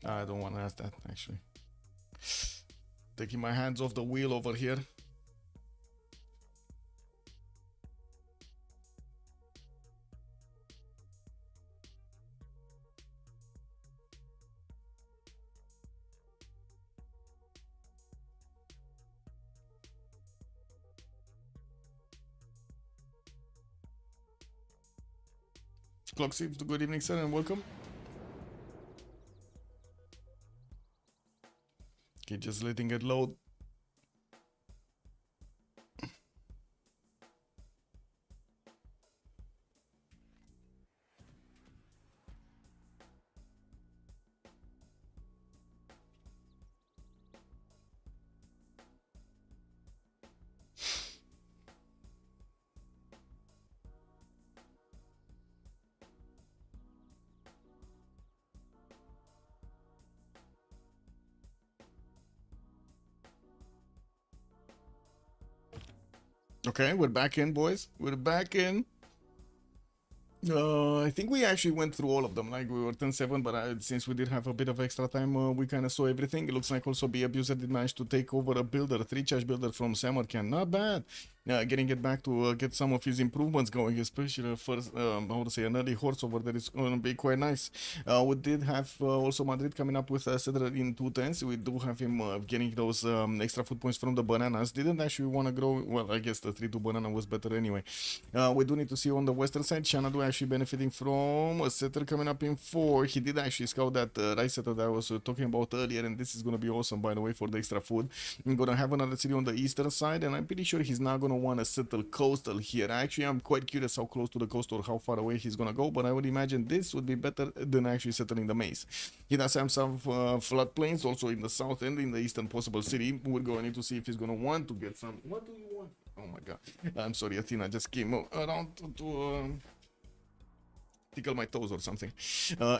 I don't want to ask that, actually. Taking my hands off the wheel over here. Clock seems to good evening, sir, and welcome. Okay, just letting it load. Okay, we're back in, boys. We're back in. I think we actually went through all of them. Like we were 10-7, but since we did have a bit of extra time, we kind of saw everything. It looks like also B Abuser did manage to take over a builder, a 3-charge builder from Samarkand. Not bad. Getting it back to get some of his improvements going, especially the first, I would say, an early horse over there is going to be quite nice. We did have also Madrid coming up with a settler in 210s. We do have him getting those extra food points from the bananas. Didn't actually want to grow. Well, I guess the 3-2 banana was better anyway. We do need to see on the western side, Shanadu actually benefiting from a setter coming up in 4. He did actually scout that rice setter that I was talking about earlier, and this is going to be awesome, by the way, for the extra food. I'm going to have another city on the eastern side, and I'm pretty sure he's not going to want to settle coastal here. Actually, I'm quite curious how close to the coast or how far away he's going to go, but I would imagine this would be better than actually settling the maze. He does have some floodplains also in the south and in the eastern possible city. We're going to need to see if he's going to want to get some. What do you want? Oh my god. I'm sorry, Athena just came around to tickle my toes or something.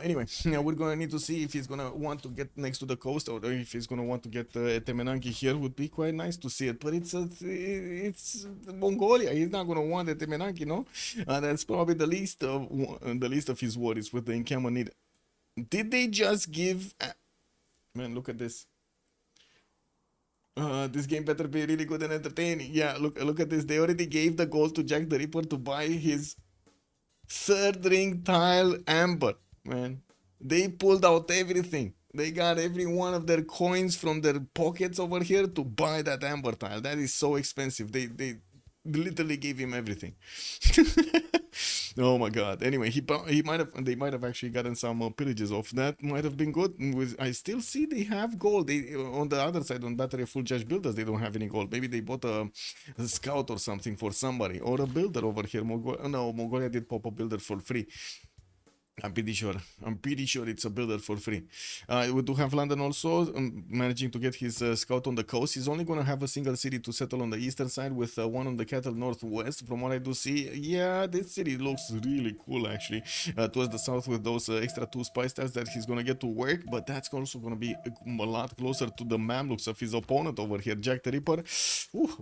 Anyway, we're gonna need to see if he's gonna want to get next to the coast or if he's gonna want to get Temenanki here. Would be quite nice to see it, but it's Mongolia. He's not gonna want Temenanki, no? That's probably the least of his worries with the encampment need. Did they just give? Man, look at this. This game better be really good and entertaining. Yeah, look at this. They already gave the gold to Jack the Ripper to buy his third ring tile amber. Man, they pulled out everything. They got every one of their coins from their pockets over here to buy that amber tile. That is so expensive. They literally gave him everything. Oh my god. Anyway, they might have actually gotten some pillages off. That might have been good. I still see they have gold. They on the other side, on battery full judge builders, they don't have any gold. Maybe they bought a scout or something for somebody, or a builder over here. Mongolia did pop a builder for free. I'm pretty sure it's a builder for free. We do have London also managing to get his scout on the coast. He's only going to have a single city to settle on the eastern side with one on the cattle northwest. From what I do see, yeah, this city looks really cool actually. Towards the south with those extra 2 spy stats that he's going to get to work, but that's also going to be a lot closer to the Mamluks of his opponent over here. Jack the Ripper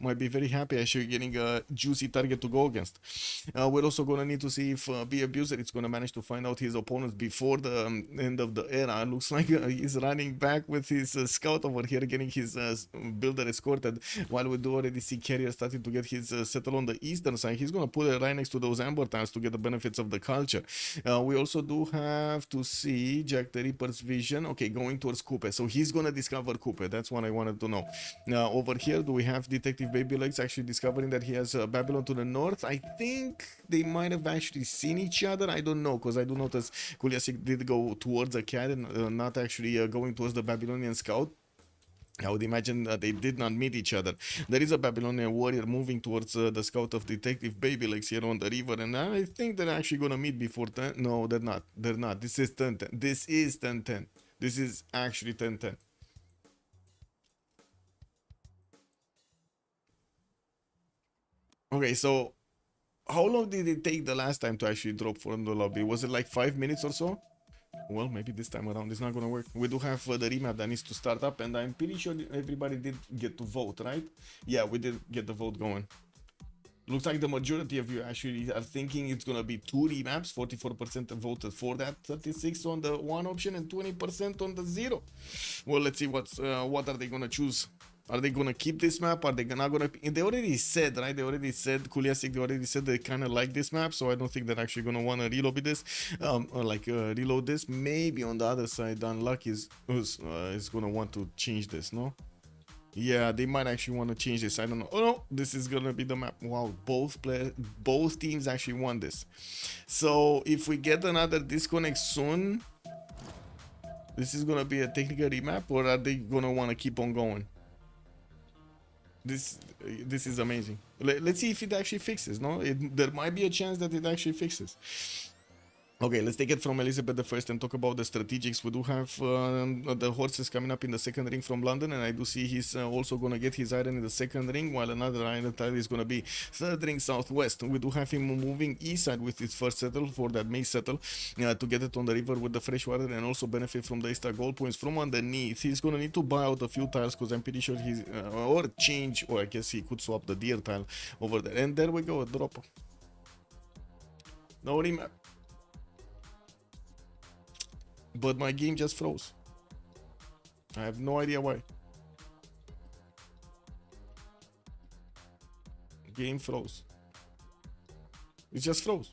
might be very happy actually getting a juicy target to go against. We're also going to need to see if Be Abuser is going to manage to find out his opponents before the end of the era. Looks like he's running back with his scout over here, getting his builder escorted, while we do already see Carrier starting to get his settle on the eastern side. He's gonna put it right next to those amber tiles to get the benefits of the culture. We also do have to see Jack the Ripper's vision. Okay, going towards Kupe, so he's gonna discover Kupe. That's what I wanted to know. Now over here, do we have Detective Baby Legs actually discovering that he has Babylon to the north? I think they might have actually seen each other. I don't know, because I do notice Kuliasik did go towards the cat and not actually going towards the Babylonian scout. I would imagine that they did not meet each other. There is a Babylonian warrior moving towards the scout of Detective Baby Legs here on the river, and I think they're actually gonna meet before 10. No, they're not. They're not. This is 10-10. This is 10-10. This is actually 10-10. Okay, so how long did it take the last time to actually drop from the lobby? Was it like 5 minutes or so? Well, maybe this time around it's not gonna work. We do have the remap that needs to start up, and I'm pretty sure everybody did get to vote, right? Yeah, we did get the vote going. Looks like the majority of you actually are thinking it's gonna be 2 remaps. 44% voted for that, 36 on the 1 option, and 20% on the 0. Well, let's see what are they gonna choose. Are they gonna keep this map? Are they not gonna? They already said, right? They already said, Kuliasik, they already said they kind of like this map, so I don't think they're actually gonna want to reload this, reload this. Maybe on the other side, Unlucky is gonna want to change this, no? Yeah, they might actually want to change this. I don't know. Oh no, this is gonna be the map. Wow, both teams actually won this. So if we get another disconnect soon, this is gonna be a technical remap, or are they gonna want to keep on going? This is amazing. Let's see if it actually fixes. No, there might be a chance that it actually fixes. Okay, let's take it from Elizabeth the First and talk about the strategics. We do have the horses coming up in the second ring from London, and I do see he's also gonna get his iron in the second ring, while another iron tile is gonna be third ring southwest. We do have him moving east side with his first settle for that May settle to get it on the river with the fresh water and also benefit from the extra gold points from underneath. He's gonna need to buy out a few tiles because I'm pretty sure he's or change, or I guess he could swap the deer tile over there. And there we go, a drop. No remap. But my game just froze. I have no idea why. Game froze. It just froze.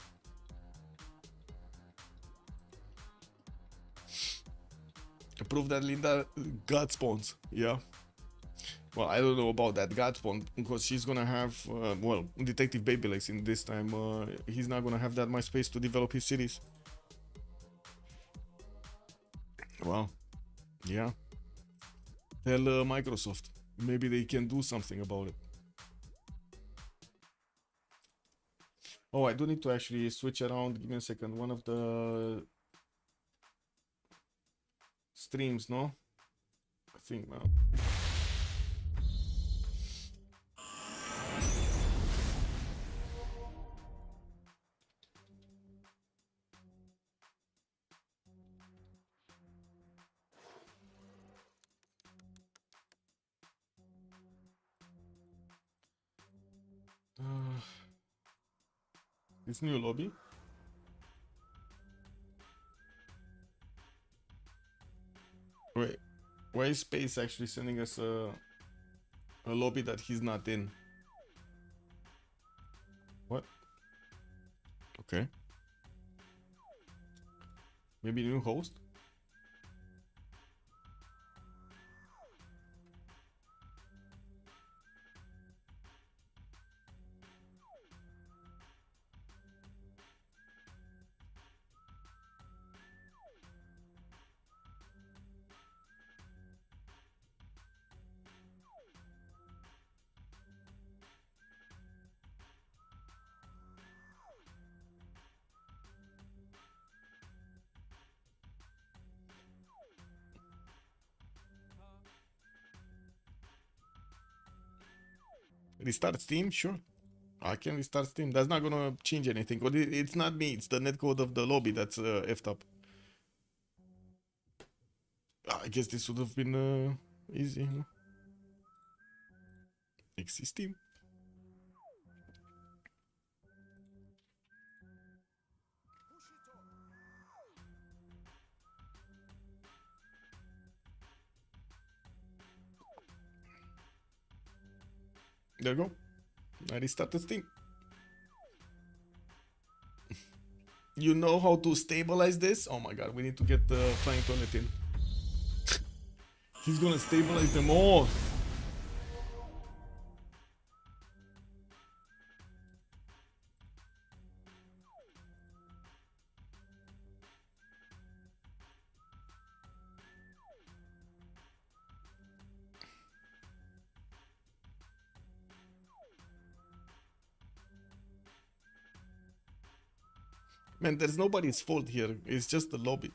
Prove that Linda God spawns. Yeah. Well, I don't know about that God spawn because she's gonna have, well, Detective Baby Legs in this time. He's not gonna have that much space to develop his series. Wow. Yeah. Tell Microsoft. Maybe they can do something about it. Oh, I do need to actually switch around. Give me a second. One of the streams, no? I think now. This new lobby. Wait, why is Space actually sending us a lobby that he's not in? What? Okay. Maybe new host? Restart Steam? Sure. I can restart Steam. That's not gonna change anything. But it's not me. It's the netcode of the lobby that's effed up. I guess this would have been easy. No? Exit Steam. There you go. I restarted Steam. You know how to stabilize this? Oh my god, we need to get the flying toilet in. He's gonna stabilize them all. Man, there's nobody's fault here. It's just the lobby.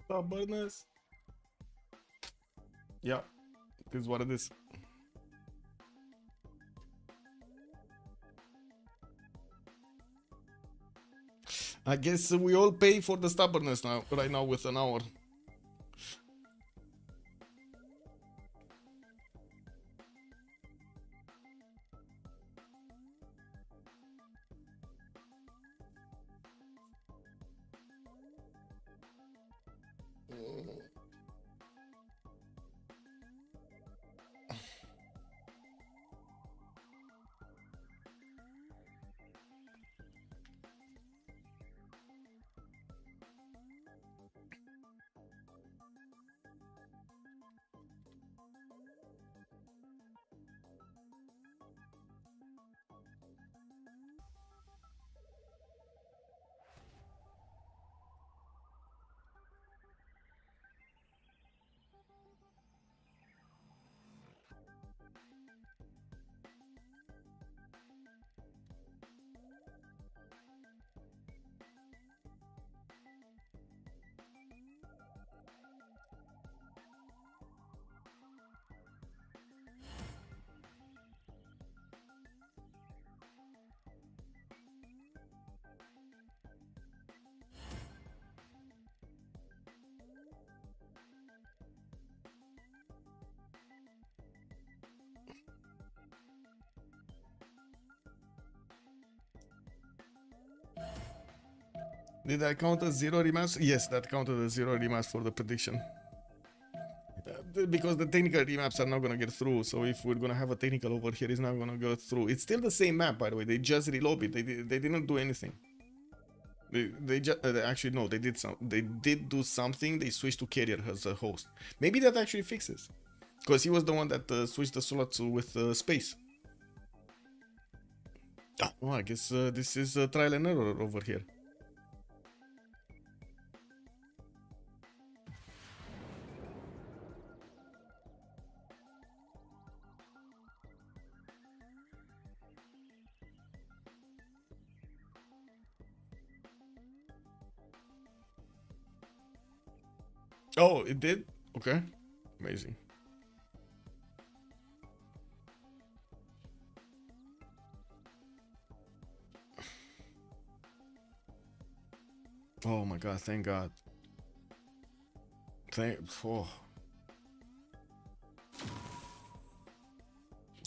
Stubbornness. Yeah, this is what it is. I guess we all pay for the stubbornness now, right now with an hour. Did I count as 0 remaps? Yes, that counted as 0 remaps for the prediction. Because the technical remaps are not gonna get through, so if we're gonna have a technical over here, it's not gonna go through. It's still the same map, by the way. They just relobbied. They didn't do anything. They just actually no, they did some. They did do something. They switched to carrier as a host. Maybe that actually fixes, because he was the one that switched the slots with space. Oh, I guess this is trial and error over here. Oh, it did? Okay. Amazing. Oh my god, thank god. Oh.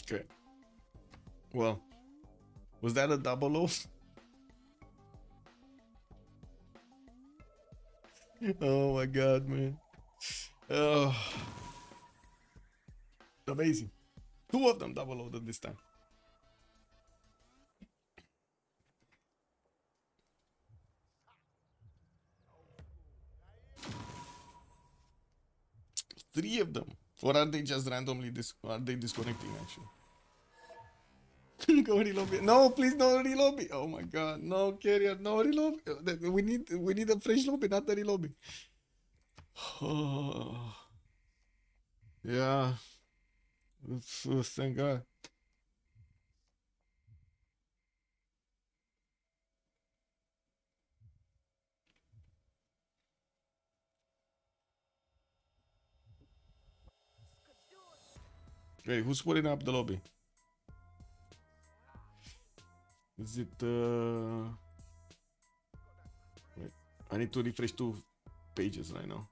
Okay. Well, was that a double O? Oh my god, man. Oh. Amazing. 2 of them double loaded this time. Three of them. Or are they just randomly are they disconnecting actually? Go relobby. No, please no relobby. Oh my god. No carrier. No relobby. We need a fresh lobby, not a relobby. Oh. Yeah. Thank god. Wait, who's putting up the lobby? Is it wait, I need to refresh 2 pages right now.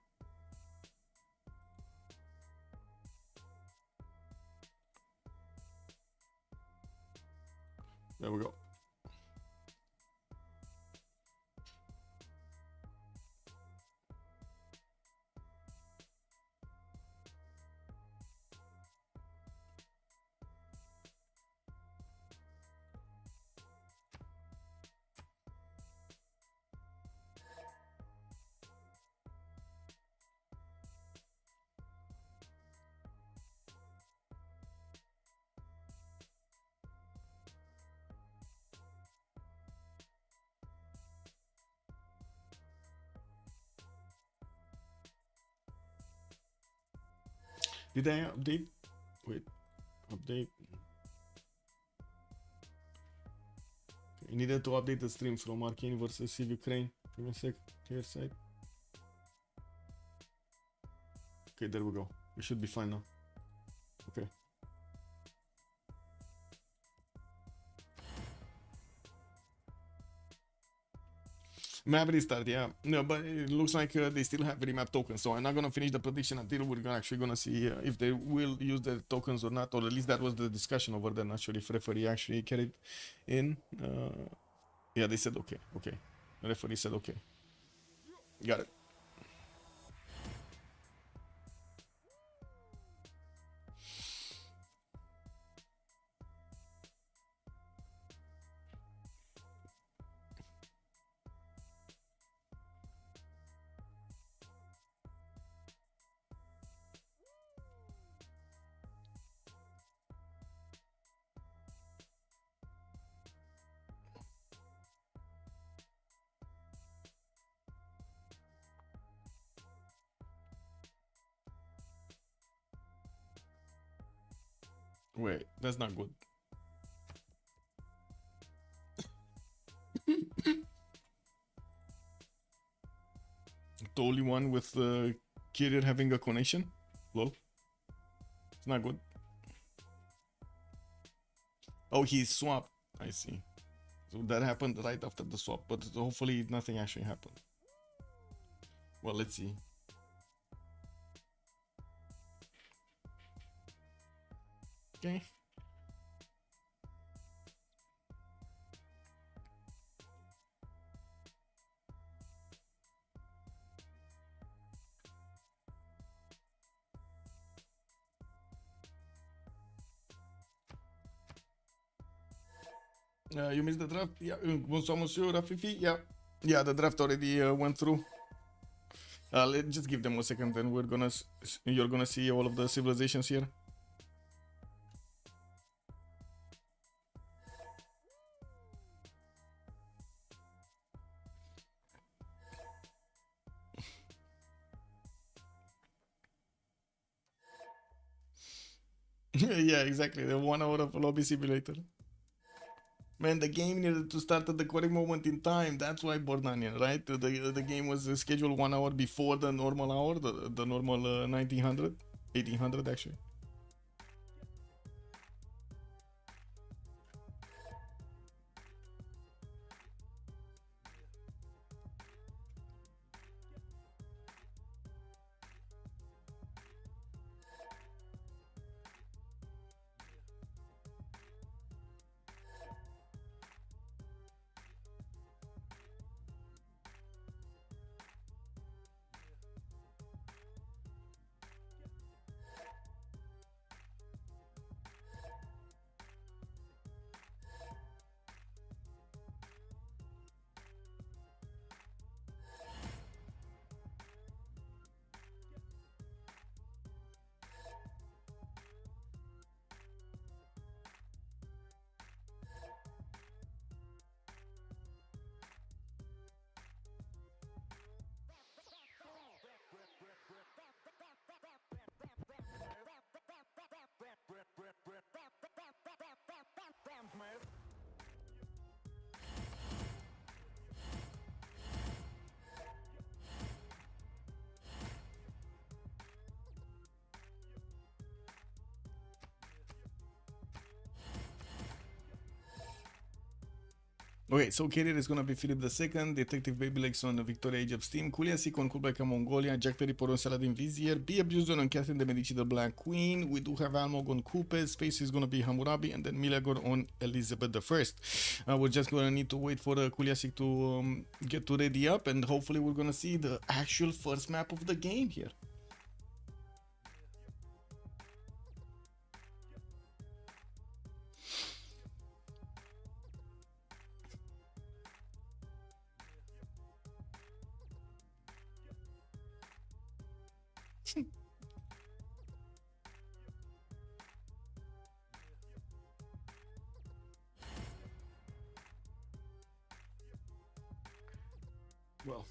There we go. Did I update? Wait, update. I needed to update the stream from Arcane versus Civ Ukraine. Give me a sec. Clear site. Okay, there we go. We should be fine now. Okay. Map restart, yeah. No, but it looks like they still have remap tokens, so I'm not gonna finish the prediction until we're actually gonna see if they will use the tokens or not, or at least that was the discussion over there. Not sure if referee actually carried in. Yeah, they said okay, okay. The referee said okay. Got it. Wait, that's not good. The only one with the carrier having a connection? Lol. It's not good. Oh, he swapped. I see. So that happened right after the swap, but hopefully nothing actually happened. Well, let's see. Okay. You missed the draft? Yeah, was almost sure, Rafifi? Yeah. Yeah, the draft already went through. Let's just give them a second, then you're gonna see all of the civilizations here. Yeah, exactly. The 1 hour of lobby simulator. Man, the game needed to start at the correct moment in time. That's why Bordanian, right? The game was scheduled 1 hour before the normal hour, the normal 1900, 1800 actually. Okay, so carrier is gonna be Philip II, Detective Babylegs on the Victoria Age of Steam, Kuliasik on Coolback Mongolia, Jack the Ripper on Saladin Vizier, Be Abuser on Catherine de Medici the Black Queen, we do have Almog on Kupes, Space is gonna be Hammurabi, and then Milagor on Elizabeth I. We're just gonna need to wait for Kuliasik to get to ready up, and hopefully we're gonna see the actual first map of the game here. Well,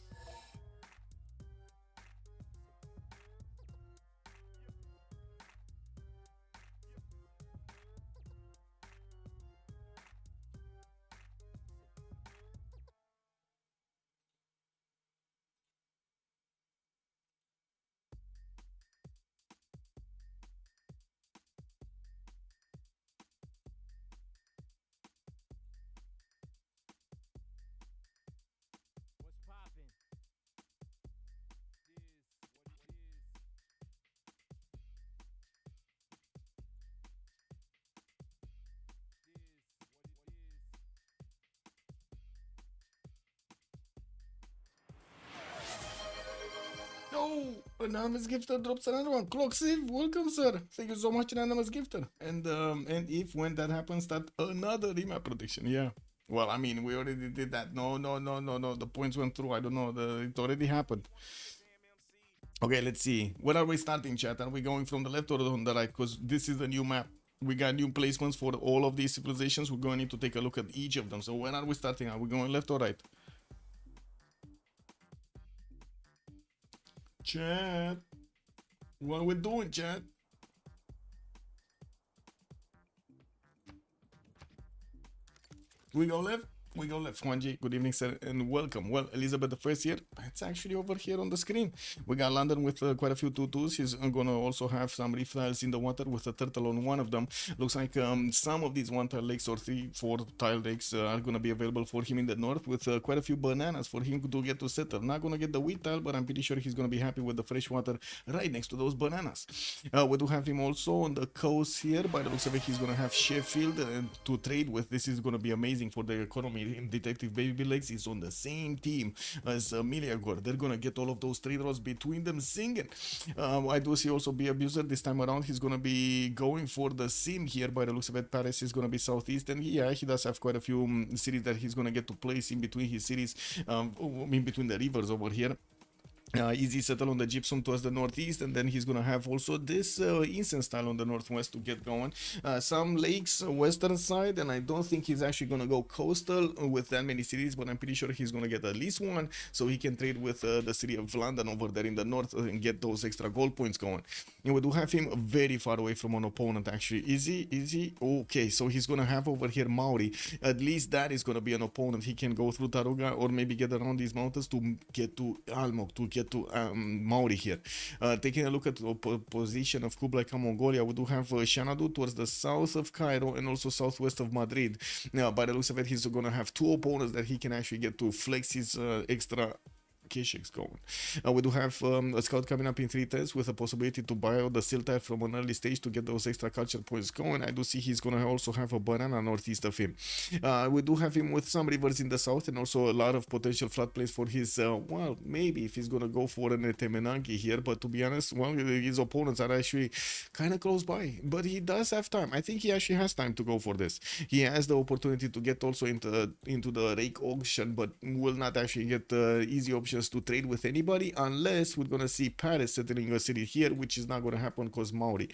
anonymous gifter drops another one. Clock Civ, welcome, sir. Thank you so much, anonymous gifter. And if when that happens, start another remap prediction. Yeah. Well, I mean, we already did that. No. The points went through. I don't know. It already happened. Okay, let's see. Where are we starting, chat? Are we going from the left or on the right? Because this is a new map. We got new placements for all of these civilizations. We're going to need to take a look at each of them. So when are we starting? Are we going left or right? Chat. What are we doing, chat? We go left. We go left. Juanji, good evening, sir, and welcome. Well, Elizabeth the first here, it's actually over here on the screen. We got London with quite a few tutus. He's gonna also have some reef tiles in the water with a turtle on one of them. Looks like some of these one tile lakes or 3-4 tile lakes are gonna be available for him in the north with quite a few bananas for him to get to settle. Not gonna get the wheat tile, but I'm pretty sure he's gonna be happy with the fresh water right next to those bananas. We do have him also on the coast here. By the looks of it, he's gonna have Sheffield to trade with. This is gonna be amazing for the economy. Detective Baby Legs is on the same team as Miliagor. They're gonna get all of those trade routes between them singing. I do see also Be Abuser this time around. He's gonna be going for the sim here. By the looks of it, Paris is gonna be southeast, and yeah, he does have quite a few cities that he's gonna get to place in between his cities, in between the rivers over here. Easy settle on the gypsum towards the northeast, and then he's gonna have also this incense style on the northwest to get going. Some lakes western side, and I don't think he's actually gonna go coastal with that many cities, but I'm pretty sure he's gonna get at least one so he can trade with the city of London over there in the north and get those extra gold points going. And we do have him very far away from an opponent actually. Easy. Okay, so he's gonna have over here Maori. At least that is gonna be an opponent. He can go through Taruga or maybe get around these mountains to get to Almok, to get to Maori here. Taking a look at the position of Kublai Khan Mongolia, we do have Xanadu towards the south of Cairo and also southwest of Madrid. Now, by the looks of it, he's going to have two opponents that he can actually get to flex his extra Kishik's going. We do have a scout coming up in 3 turns with a possibility to buy out the seal type from an early stage to get those extra culture points going. I do see he's gonna also have a banana northeast of him. We do have him with some rivers in the south and also a lot of potential floodplains for his well, maybe if he's gonna go for an Temenangi here, but to be honest, well, his opponents are actually kind of close by, but he does have time. I think he actually has time to go for this. He has the opportunity to get also into the rake auction, but will not actually get easy options to trade with anybody unless we're gonna see Paris settling a city here, which is not gonna happen because Maori.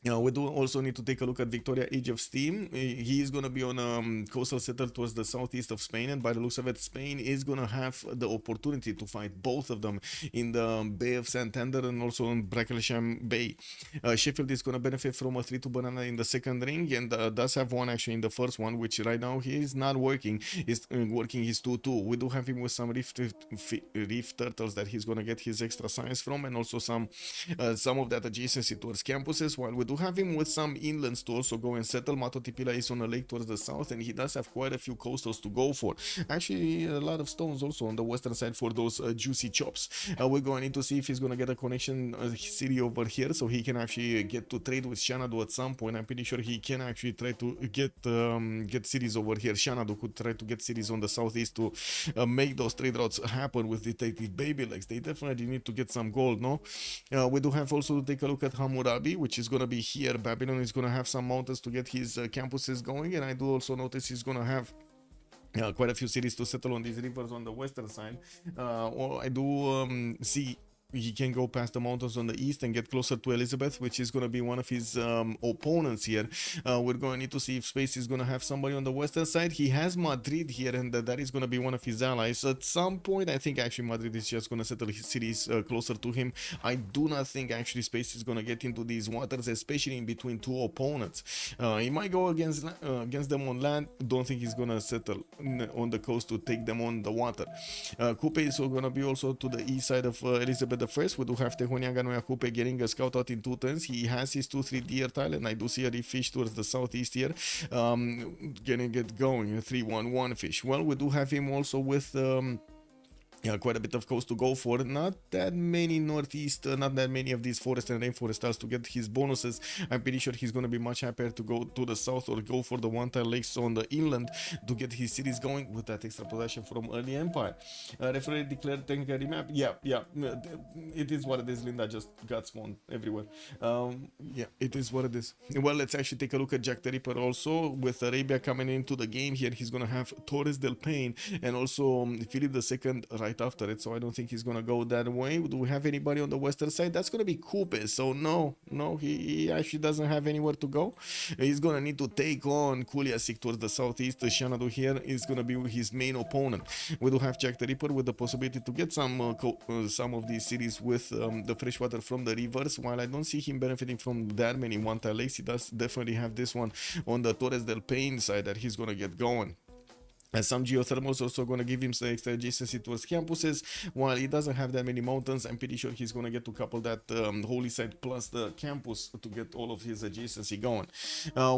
We do also need to take a look at Victoria Age of Steam. He is going to be on coastal settle towards the southeast of Spain, and by the looks of it, Spain is going to have the opportunity to fight both of them in the Bay of Santander and also in Bracklesham Bay. Sheffield is going to benefit from a 3-2 banana in the second ring, and does have one actually in the first one, which right now he is not working. He's working his 2-2. We do have him with some reef turtles that he's going to get his extra science from, and also some of that adjacency towards campuses, while we do have him with some inlands to also go and settle. Matotipila is on a lake towards the south, and he does have quite a few coastals to go for. Actually, a lot of stones also on the western side for those juicy chops. We're going to need to see if he's going to get a connection city over here, so he can actually get to trade with Xanadu at some point. I'm pretty sure he can actually try to get cities over here. Xanadu could try to get cities on the southeast to make those trade routes happen with Detective Baby Legs. They definitely need to get some gold, no? We do have also to take a look at Hammurabi, which is going to be here. Babylon is going to have some mountains to get his campuses going, and I do also notice he's going to have quite a few cities to settle on these rivers on the western side. Or I do see he can go past the mountains on the east and get closer to Elizabeth, which is going to be one of his opponents here. We're going to need to see if Space is going to have somebody on the western side. He has Madrid here, and that is going to be one of his allies. At some point, I think actually Madrid is just going to settle his cities closer to him. I do not think actually Space is going to get into these waters, especially in between two opponents. He might go against them on land. Don't think he's going to settle on the coast to take them on the water. Coupe is going to be also to the east side of Elizabeth the First. We do have Tehonianga Noia Coupe getting a scout out in 2 turns. He has his 2-3 deer tile, and I do see a reef fish towards the southeast here. Getting it going, a 3-1-1 fish. Well, we do have him also with Yeah, quite a bit of coast to go for. Not that many northeast, not that many of these forest and rainforest tiles to get his bonuses. I'm pretty sure he's going to be much happier to go to the south or go for the one tile lakes on the inland to get his cities going with that extra possession from early empire. Referee declared technical remap. Yeah, it is what it is. Linda just got spawned everywhere. Yeah, it is what it is. Well, let's actually take a look at Jack the Ripper also with Arabia coming into the game here. He's going to have Torres del Paine and also Philip II right after it, so I don't think he's gonna go that way. Do we have anybody on the western side? That's gonna be Coupe, so no, he actually doesn't have anywhere to go. He's gonna need to take on Kuliasik towards the southeast. Shanadu here is gonna be his main opponent. We do have Jack the Ripper with the possibility to get some of these cities with the fresh water from the rivers. While I don't see him benefiting from that many one-tile lakes, he does definitely have this one on the Torres del Paine side that he's gonna get going. And some geothermals also going to give him some extra adjacency towards campuses. While he doesn't have that many mountains, I'm pretty sure he's going to get to couple that holy site plus the campus to get all of his adjacency going.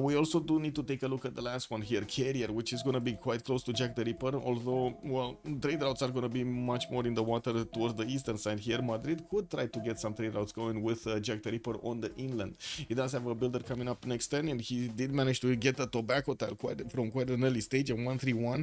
We also do need to take a look at the last one here, Carrier, which is going to be quite close to Jack the Ripper. Although, well, trade routes are going to be much more in the water towards the eastern side here. Madrid could try to get some trade routes going with Jack the Ripper on the inland. He does have a builder coming up next turn, and he did manage to get a tobacco tile from quite an early stage, a 131.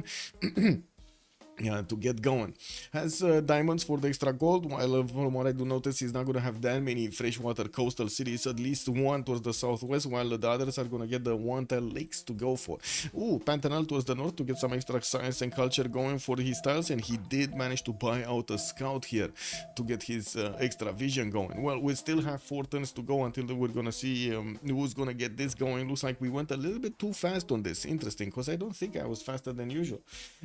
Yeah, to get going. Has diamonds for the extra gold, while from what I do notice, he's not going to have that many freshwater coastal cities, at least one towards the southwest, while the others are going to get the one-tile lakes to go for. Ooh, Pantanal towards the north to get some extra science and culture going for his tiles, and he did manage to buy out a scout here to get his extra vision going. Well, we still have 4 turns to go until we're going to see who's going to get this going. Looks like we went a little bit too fast on this. Interesting, because I don't think I was faster than usual.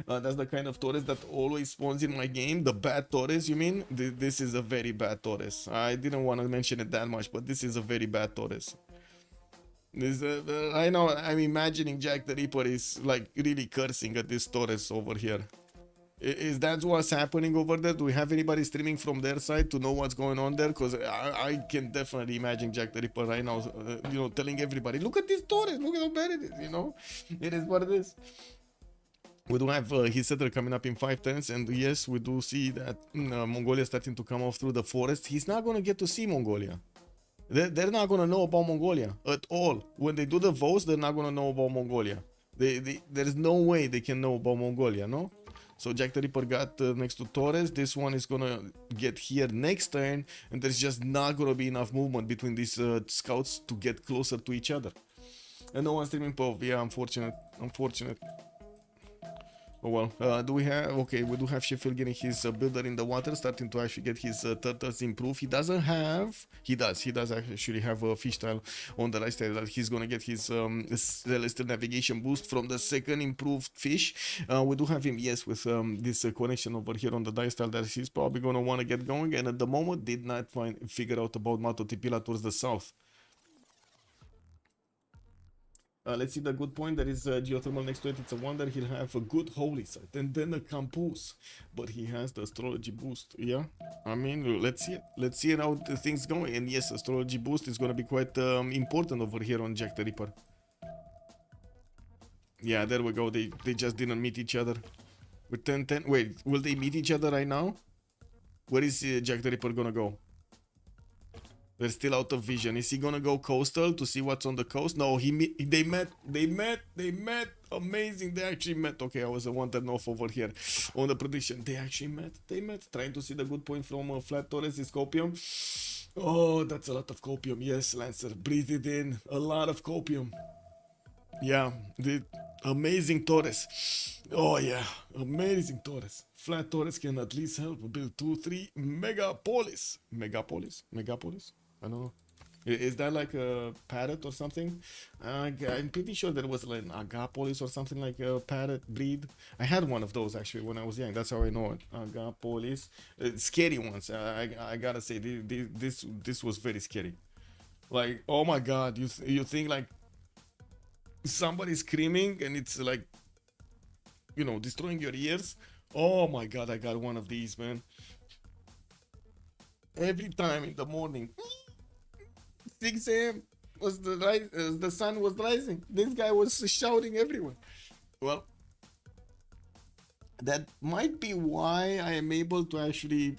That's the kind of Torres that always spawns in my game. The bad Torres, you mean? This is a very bad Torres. I didn't want to mention it that much, but this is a very bad Torres. I know, I'm imagining Jack the Ripper is like really cursing at this Torres over here. Is that what's happening over there? Do we have anybody streaming from their side to know what's going on there? Because I can definitely imagine Jack the Ripper right now, telling everybody, look at this Torres, look at how bad it is, It is what it is. We do have his settler coming up in 5 turns, and yes, we do see that Mongolia starting to come off through the forest. He's not going to get to see Mongolia. They're not going to know about Mongolia at all. When they do the votes, they're not going to know about Mongolia. There's no way they can know about Mongolia, no? So Jack the Ripper got next to Torres. This one is going to get here next turn, and there's just not going to be enough movement between these scouts to get closer to each other. And no one's streaming POV. Yeah, unfortunate. Oh well, do we have, okay, we do have Sheffield getting his builder in the water, starting to actually get his turtles improved. He does actually have a fish tile on the right side that he's gonna get his celestial navigation boost from the second improved fish. We do have him, yes, with this connection over here on the dice tile that he's probably gonna want to get going, and at the moment did not figure out about Mato Tipila towards the south. Let's see the good point. There is geothermal next to it. It's a wonder he'll have a good holy site and then a campus, but he has the astrology boost. Yeah, I mean, let's see it. Let's see how the things going. And yes, astrology boost is going to be quite important over here on Jack the Ripper. Yeah, there we go. They just didn't meet each other. With 10-10. Wait, will they meet each other right now? Where is Jack the Ripper gonna go? They're still out of vision. Is he gonna go coastal to see what's on the coast? No, they met. Amazing, they actually met. Okay, I was a 1-10 off over here on the prediction. They actually met. Trying to see the good point from Flat Torres is copium. Oh, that's a lot of copium. Yes, Lancer, breathe it in. A lot of copium. Yeah, the amazing Torres. Oh yeah, amazing Torres. Flat Torres can at least help build 2-3 megapolis. Megapolis? I don't know. Is that like a parrot or something? I'm pretty sure there was like an agapolis or something like a parrot breed. I had one of those actually when I was young. That's how I know it. Agapolis. Scary ones. I gotta say, this was very scary. Like, oh my god, you think like somebody screaming and it's like, destroying your ears. Oh my god, I got one of these, man. Every time in the morning, 6 a.m. was the sun was rising. This guy was shouting everywhere. Well, That might be why I am able to actually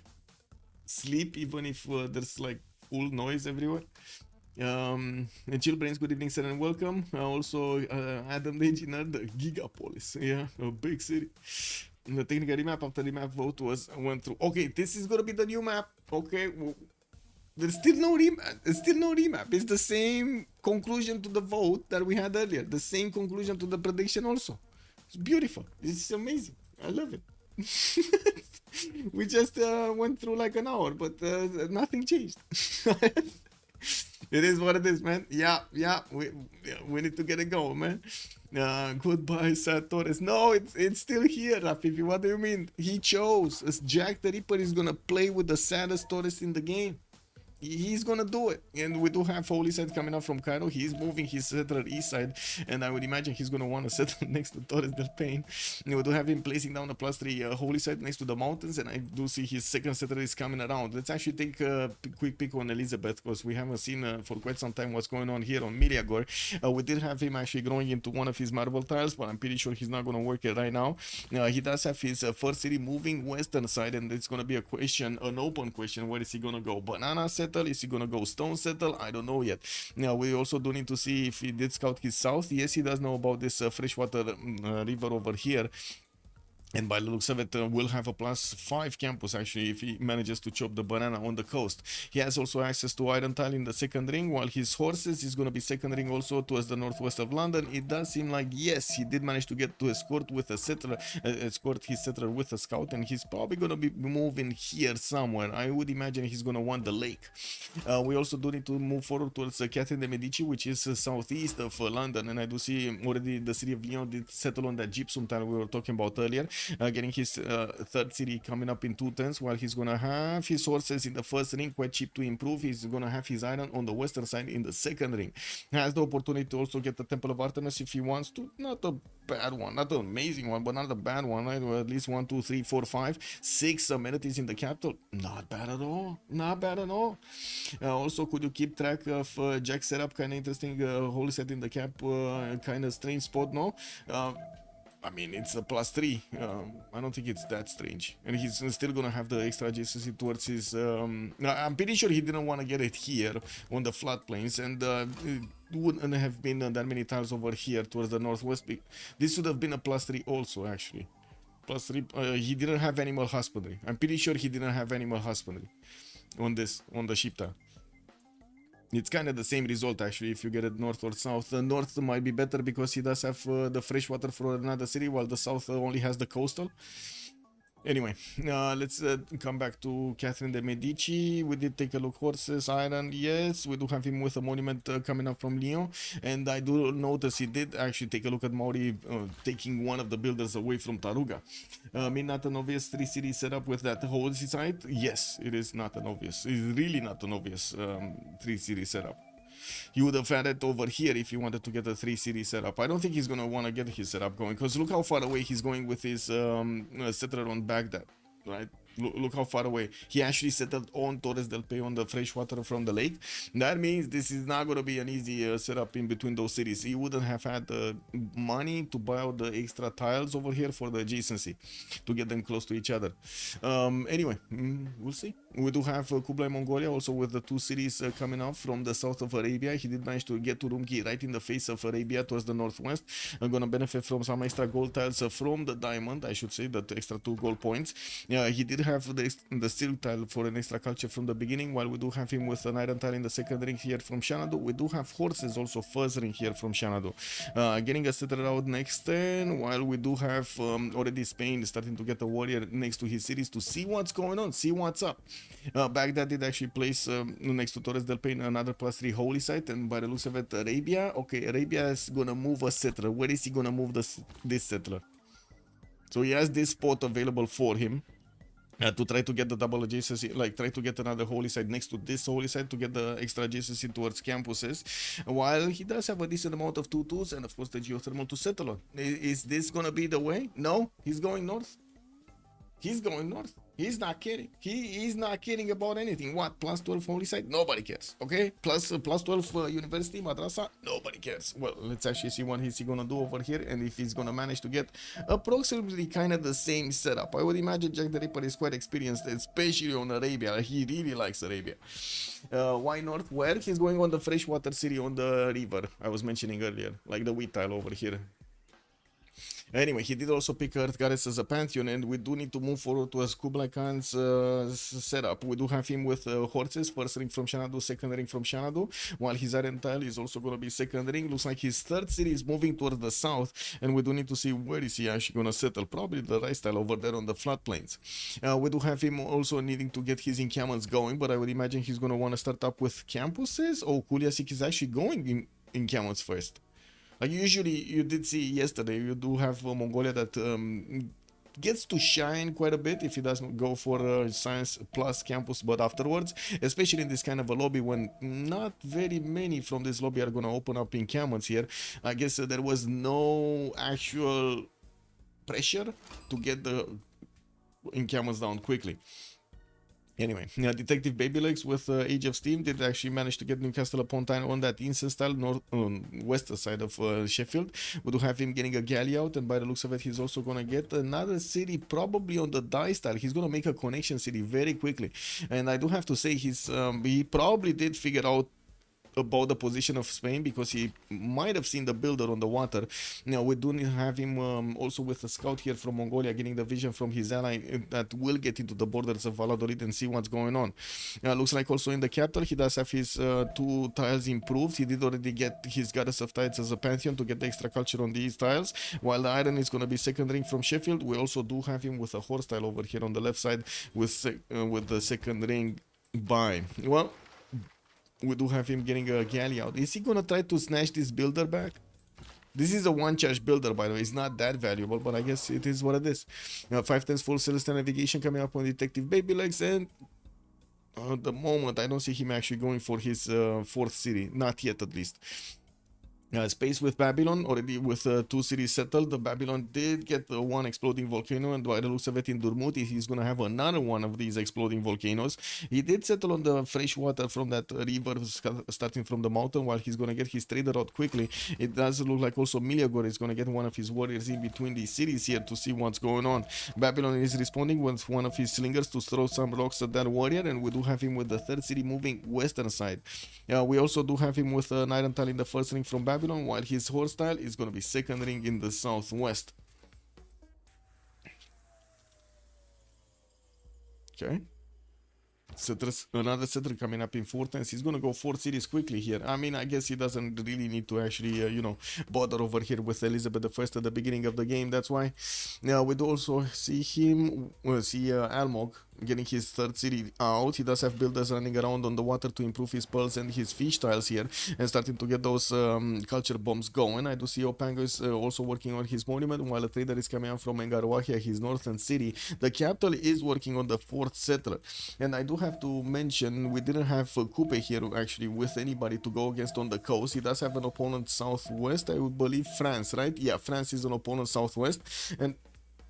sleep even if there's like full noise everywhere. And Chill Brains, good evening, sir, and welcome. Also, Adam the Engineer, the Gigapolis, yeah, a big city. The technical remap after the map vote went through. Okay, this is gonna be the new map. Okay, well, there's still no remap. It's still no remap. It's the same conclusion to the vote that we had earlier. The same conclusion to the prediction also. It's beautiful. It's amazing. I love it. We just went through like an hour, but nothing changed. It is what it is, man. Yeah. We need to get it going, man. Goodbye, Sad Torres. No, it's still here, Rafifi. What do you mean? He chose. As Jack the Ripper is gonna play with the saddest Torres in the game. He's gonna do it, and we do have Holy Side coming up from Cairo. He's moving his settler east side, and I would imagine he's gonna want to settle next to Torres del Paine. And we do have him placing down a +3 Holy Side next to the mountains, and I do see his second settler is coming around. Let's actually take a quick pick on Elizabeth, because we haven't seen for quite some time what's going on here on Miliagor. We did have him actually growing into one of his marble tiles, but I'm pretty sure he's not gonna work it right now. He does have his first city moving western side, and it's gonna be a question, an open question, where is he gonna go? Banana settle? Is he gonna go stone settle? I don't know yet. Now we also do need to see if he did scout his south. Yes, he does know about this freshwater river over here. And by the looks of it, will have a +5 campus actually if he manages to chop the banana on the coast. He has also access to iron tile in the second ring, while his horses is going to be second ring also towards the northwest of London. It does seem like, yes, he did manage to get to escort with a settler, escort his settler with a scout, and he's probably going to be moving here somewhere. I would imagine he's going to want the lake. We also do need to move forward towards Catherine de Medici, which is southeast of London, and I do see already the city of Lyon did settle on that gypsum tile we were talking about earlier. Getting his third city coming up in 2 turns, while he's gonna have his horses in the first ring, quite cheap to improve. He's gonna have his iron on the western side in the second ring. Has the opportunity to also get the Temple of Artemis if he wants to. Not a bad one, not an amazing one, but not a bad one, right? Well, at least 1, 2, 3, 4, 5, 6 amenities in the capital. Not bad at all. Not bad at all. Also, could you keep track of Jack's setup? Kind of interesting. Holy set in the cap, kind of strange spot, no? I mean, it's a +3. I don't think it's that strange. And he's still gonna have the extra adjacency towards his... I'm pretty sure he didn't want to get it here on the floodplains, and it wouldn't have been that many tiles over here towards the northwest. This would have been a +3 also, actually. +3. He didn't have animal husbandry. I'm pretty sure he didn't have animal husbandry on the sheep tile. It's kind of the same result actually if you get it north or south. The north might be better because he does have the fresh water for another city, while the south only has the coastal. Anyway, let's come back to Catherine de Medici. We did take a look. Horses, iron, yes. We do have him with a monument coming up from Lyon. And I do notice he did actually take a look at Maori taking one of the builders away from Taruga. I mean, not an obvious 3-city setup with that whole site? Yes, it is not an obvious. It's really not an obvious 3-city setup. He would have had it over here if he wanted to get a 3-city setup. I don't think he's going to want to get his setup going, because look how far away he's going with his settler on Baghdad, right? Look how far away. He actually settled on Torres del Paine on the fresh water from the lake. That means this is not going to be an easy setup in between those cities. He wouldn't have had the money to buy out the extra tiles over here for the adjacency to get them close to each other. Anyway, we'll see. We do have Kublai Mongolia also with the 2 cities coming out from the south of Arabia. He did manage to get to Urumqi right in the face of Arabia towards the northwest. I'm going to benefit from some extra gold tiles from the diamond, I should say, that extra 2 gold points. He did have the steel tile for an extra culture from the beginning, while we do have him with an iron tile in the second ring here from Xanadu. We do have horses also first ring here from Xanadu. Getting a settler out next turn, while we do have already Spain starting to get a warrior next to his cities to see what's going on, see what's up. Baghdad did actually place next to Torres del Paine another +3 holy site, and by the looks of it, Arabia. Okay, Arabia is gonna move a settler. Where is he gonna move this settler? So he has this spot available for him. To try to get the double adjacency, like try to get another holy site next to this holy site to get the extra adjacency towards campuses, while he does have a decent amount of 2-2s and of course the geothermal to settle on. Is this gonna be the way? No, he's going north. He's going north. He's not kidding. He's not kidding about anything. What? Plus 12 holy site? Nobody cares. Okay? Plus 12 university madrasa? Nobody cares. Well, let's actually see what he's gonna do over here and if he's gonna manage to get approximately kind of the same setup. I would imagine Jack the Ripper is quite experienced, especially on Arabia. He really likes Arabia. Why north? Where? He's going on the freshwater city on the river I was mentioning earlier, like the wheat tile over here. Anyway, he did also pick Earth Goddess as a pantheon, and we do need to move forward to a Kublai Khan's setup. We do have him with horses, first ring from Xanadu, second ring from Xanadu, while his iron tile is also going to be second ring. Looks like his third city is moving towards the south, and we do need to see where is he actually going to settle. Probably the rice tile over there on the floodplains. We do have him also needing to get his encampments going, but I would imagine he's going to want to start up with campuses. Oh, Kuliasik is actually going in encampments first. Usually, you did see yesterday, you do have Mongolia that gets to shine quite a bit if he doesn't go for science plus campus, but afterwards, especially in this kind of a lobby when not very many from this lobby are going to open up encampments here, I guess there was no actual pressure to get the encampments down quickly. Anyway, Detective Baby Legs with Age of Steam did actually manage to get Newcastle upon Tyne on that instant style north western side of Sheffield. We do have him getting a galley out, and by the looks of it, he's also gonna get another city probably on the die style. He's gonna make a connection city very quickly, and I do have to say he probably did figure out about the position of Spain because he might have seen the builder on the water. Now we do have him also with a scout here from Mongolia getting the vision from his ally that will get into the borders of Valladolid and see what's going on. Looks like also in the capital he does have his two tiles improved. He did already get his Goddess of Tides as a pantheon to get the extra culture on these tiles, while the iron is going to be second ring from Sheffield. We also do have him with a horse tile over here on the left side with the second ring by, well, we do have him getting a galley out. Is he gonna try to snatch this builder back? This is a one charge builder, by the way. It's not that valuable, but I guess it is what it is. 5 times full Celestial Navigation coming up on Detective Baby Legs, and at the moment I don't see him actually going for his fourth city, not yet at least. Space with Babylon, already with 2 cities settled. The Babylon did get one exploding volcano, and by the looks of it in Durmuti, he's going to have another one of these exploding volcanoes. He did settle on the fresh water from that river starting from the mountain, while he's going to get his trader out quickly. It does look like also Miliagor is going to get one of his warriors in between these cities here to see what's going on. Babylon is responding with one of his slingers to throw some rocks at that warrior, and we do have him with the third city moving western side. We also do have him with an iron tile in the first ring from Babylon, while his horse tile is going to be second ring in the southwest. Okay. Another settler coming up in 4 times. He's going to go 4 cities quickly here. I mean, I guess he doesn't really need to actually, bother over here with Elizabeth I at the beginning of the game. That's why. Now, we do also see him, Almog getting his third city out. He does have builders running around on the water to improve his pearls and his fish tiles here and starting to get those culture bombs going. I do see Opango is also working on his monument, while a trader is coming out from Engaruahia, his northern city. The capital is working on the 4th settler, and I do have to mention we didn't have Coupe here actually with anybody to go against on the coast. He does have an opponent southwest, I would believe France, right? Yeah, France is an opponent southwest, and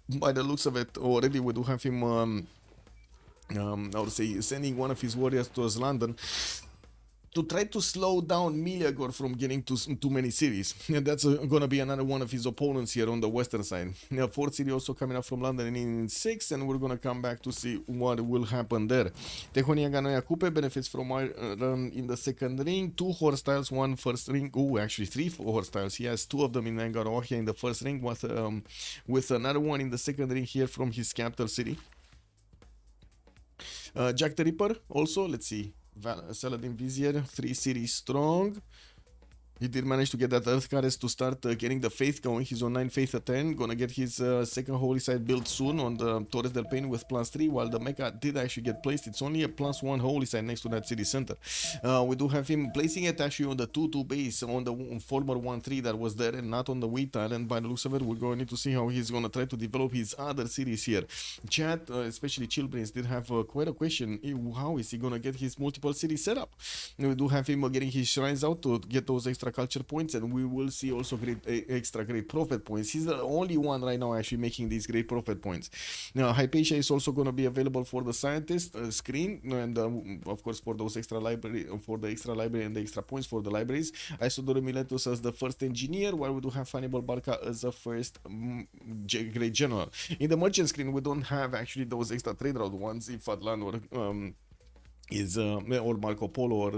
by the looks of it already we do have him I would say sending one of his warriors towards London to try to slow down Miliagor from getting to too many cities. And that's gonna be another one of his opponents here on the western side. Now, 4th city also coming up from London in 6, and we're gonna come back to see what will happen there. Tehonia Ganoia Coupe benefits from run in the second ring, 2 horse tiles, 1 first ring. Oh, actually 3 horse tiles. He has 2 of them in Engaroahia in the first ring, with another one in the second ring here from his capital city. Jack the Ripper also, let's see. Saladin Vizier, 3 cities strong. He did manage to get that Earth Goddess to start getting the faith going. He's on 9 faith at 10. Gonna get his second holy site built soon on the Torres del Paine with +3, while the Mecha did actually get placed. It's only a +1 holy site next to that city center. We do have him placing it actually on the 2-2 base on the former 1-3 that was there and not on the wheat tile. And by the looks of it, we're going to need to see how he's gonna try to develop his other cities here. Chat, especially Chillbrains, did have quite a question. How is he gonna get his multiple cities set up? We do have him getting his shrines out to get those extra extra culture points, and we will see also extra great profit points. He's the only one right now actually making these great profit points. Now Hypatia is also going to be available for the scientist screen, and of course for those extra library, for the extra library and the extra points for the libraries. Isodoro Miletus as the first engineer, while we do have Hannibal Barca as the first great general. In the merchant screen we don't have actually those extra trade route ones, if Fadlan or or Marco Polo or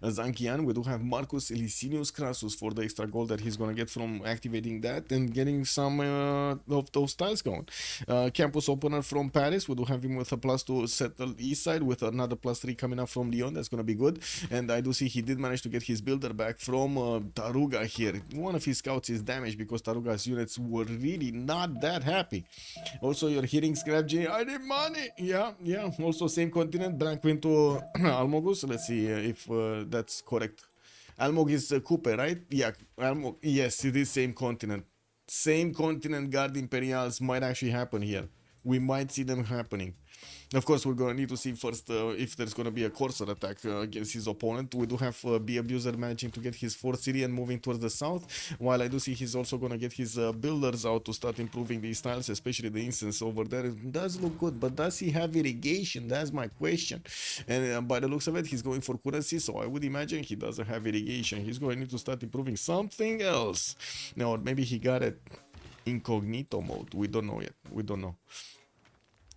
Zankian. We do have Marcus Licinius Crassus for the extra gold that he's gonna get from activating that and getting some of those tiles going. Campus opener from Paris, we do have him with a +2 settled east side with another +3 coming up from Lyon. That's gonna be good. And I do see he did manage to get his builder back from Taruga here. One of his scouts is damaged because Taruga's units were really not that happy. Also, you're hearing Scrap J, I need money. Yeah. Also, same continent, Blank into Almogus. Let's see if that's correct. Almog is Cooper, right? Yeah, Almog. Yes, it is same continent. Same continent guard Imperials might actually happen here. We might see them happening. Of course, we're going to need to see first if there's going to be a Corsair attack against his opponent. We do have B Abuser managing to get his 4th city and moving towards the south, while I do see he's also going to get his builders out to start improving these tiles, especially the instance over there. It does look good, but does he have irrigation? That's my question. And by the looks of it, he's going for currency, so I would imagine he doesn't have irrigation. He's going to need to start improving something else. Now, or maybe he got it incognito mode. We don't know yet. We don't know.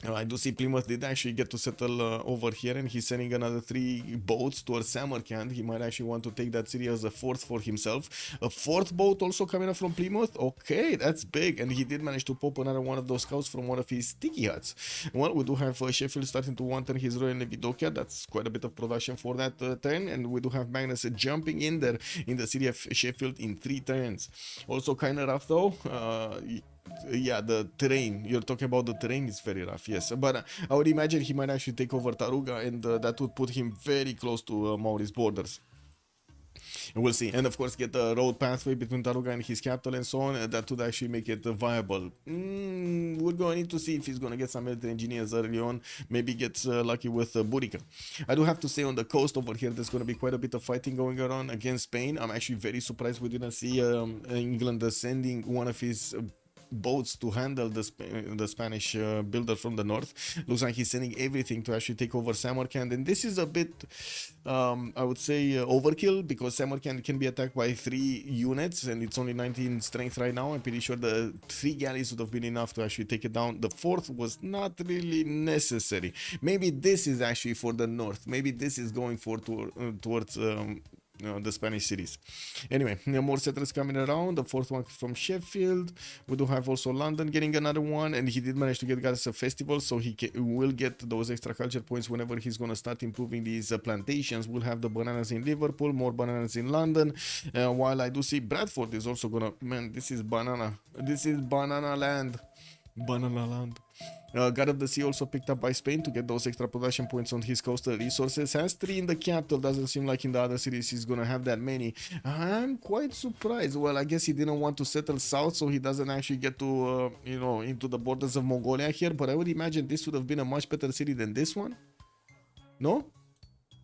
I do see Plymouth did actually get to settle over here, and he's sending another 3 boats towards Samarkand. He might actually want to take that city as a 4th for himself. A 4th boat also coming up from Plymouth. Okay, that's big. And he did manage to pop another one of those scouts from one of his sticky huts. Well, we do have Sheffield starting to one turn his Royal Navy dockyard. That's quite a bit of production for that turn. And we do have Magnus jumping in there in the city of Sheffield in 3 turns. Also kind of rough though. Yeah, the terrain, you're talking about the terrain is very rough, yes, but I would imagine he might actually take over Taruga, and that would put him very close to Mauri's borders. We'll see. And of course get the road pathway between Taruga and his capital and so on. That would actually make it viable. We're going to need to see if he's going to get some military engineers early on. Maybe get lucky with Burica. I do have to say on the coast over here there's going to be quite a bit of fighting going on against Spain. I'm actually very surprised we didn't see England sending one of his boats to handle the Spanish builder from the north. Looks like he's sending everything to actually take over Samarkand, and this is a bit I would say overkill, because Samarkand can be attacked by 3 units and it's only 19 strength right now. I'm pretty sure the 3 galleys would have been enough to actually take it down. The 4th was not really necessary. Maybe this is actually for the north. Maybe this is going for towards the Spanish cities. Anyway, more settlers coming around. The 4th one from Sheffield. We do have also London getting another one, and he did manage to get Garza Festival, so he will get those extra culture points whenever he's going to start improving these plantations. We'll have the bananas in Liverpool, more bananas in London, while I do see Bradford is also gonna, man, this is banana land. Banana land. God of the Sea also picked up by Spain to get those extra production points on his coastal resources. Has 3 in the capital. Doesn't seem like in the other cities he's gonna have that many. I'm quite surprised. Well, I guess he didn't want to settle south, so he doesn't actually get to into the borders of Mongolia here. But I would imagine this would have been a much better city than this one. No?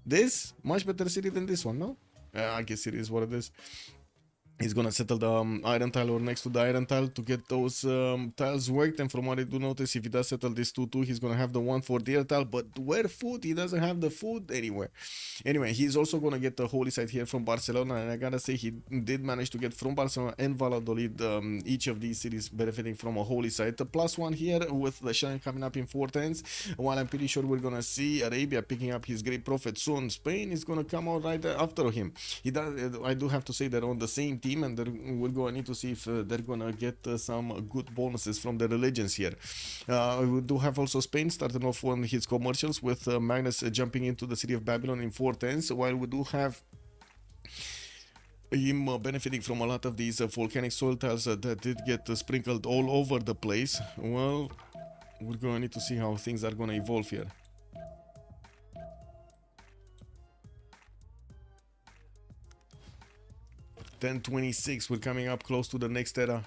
This much better city than this one, no? I guess it is what it is. He's gonna settle the iron tile or next to the iron tile to get those tiles worked. And from what I do notice, if he does settle this 2-2, he's gonna have the one for the air tile. But where food? He doesn't have the food anywhere. Anyway, he's also gonna get the holy site here from Barcelona, and I gotta say he did manage to get from Barcelona and Valladolid, each of these cities benefiting from a holy site. The +1 here with the shrine coming up in 4 turns. While I'm pretty sure we're gonna see Arabia picking up his great prophet soon. Spain is gonna come out right after him. He does. I do have to say that on the same team, and we're going to need to see if they're going to get some good bonuses from the religions here. We do have also Spain starting off on his commercials with Magnus jumping into the city of Babylon in 4 turns, while we do have him benefiting from a lot of these volcanic soil tiles that did get sprinkled all over the place. Well, we're going to need to see how things are going to evolve here. 10:26, we're coming up close to the next era.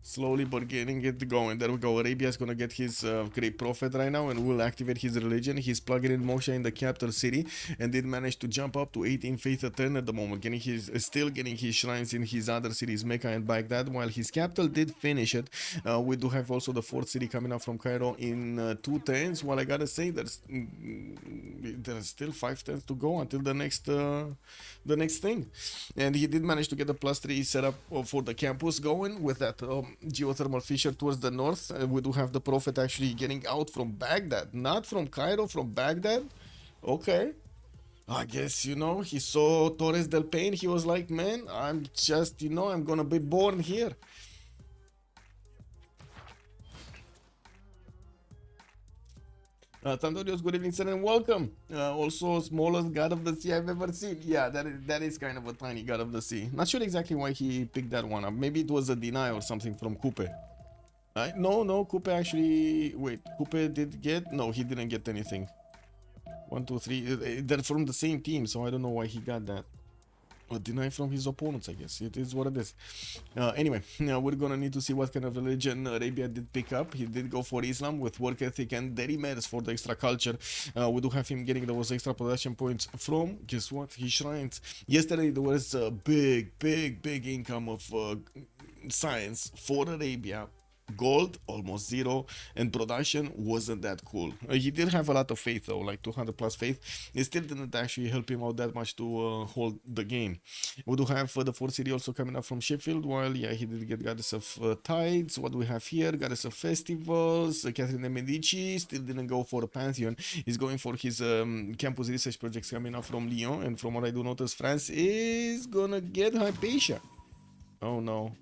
Slowly but getting it going. There we go. Arabia is gonna get his great prophet right now and will activate his religion. He's plugging in Moshe in the capital city and did manage to jump up to 18 faith a turn at the moment, getting his still getting his shrines in his other cities, Mecca and Baghdad. While his capital did finish it, we do have also the fourth city coming up from Cairo in 2 turns. Well, I gotta say there's still 5 turns to go until the next thing, and he did manage to get the +3 setup for the campus going with that geothermal fissure towards the north. We do have the prophet actually getting out from Baghdad, not from Cairo, from Baghdad. Okay, I guess, he saw Torres del Paine. He was like, man, I'm just, I'm gonna be born here. Tandorios, good evening, sir, and welcome. Also, smallest god of the sea I've ever seen. Yeah, that is kind of a tiny god of the sea. Not sure exactly why he picked that one up. Maybe it was a deny or something from Coupe. No, Coupe actually... Wait, Coupe did get... No, he didn't get anything. 1, 2, 3... They're from the same team, so I don't know why he got that. A deny from his opponents, I guess. It is what it is. Anyway, we're gonna need to see what kind of religion Arabia did pick up. He did go for Islam with work ethic and derimes for the extra culture. We do have him getting those extra production points from, guess what, his shrines. Yesterday there was a big income of science for Arabia. Gold almost zero, and production wasn't that cool. He did have a lot of faith though, like 200 plus faith. It still didn't actually help him out that much to hold the game. We do have the fourth city also coming up from Sheffield. While yeah, he did get Goddess of Tides. What do we have here? Goddess of Festivals. Catherine de Medici still didn't go for a Pantheon. He's going for his campus research projects coming up from Lyon, and from what I do notice, France is gonna get Hypatia. Oh no.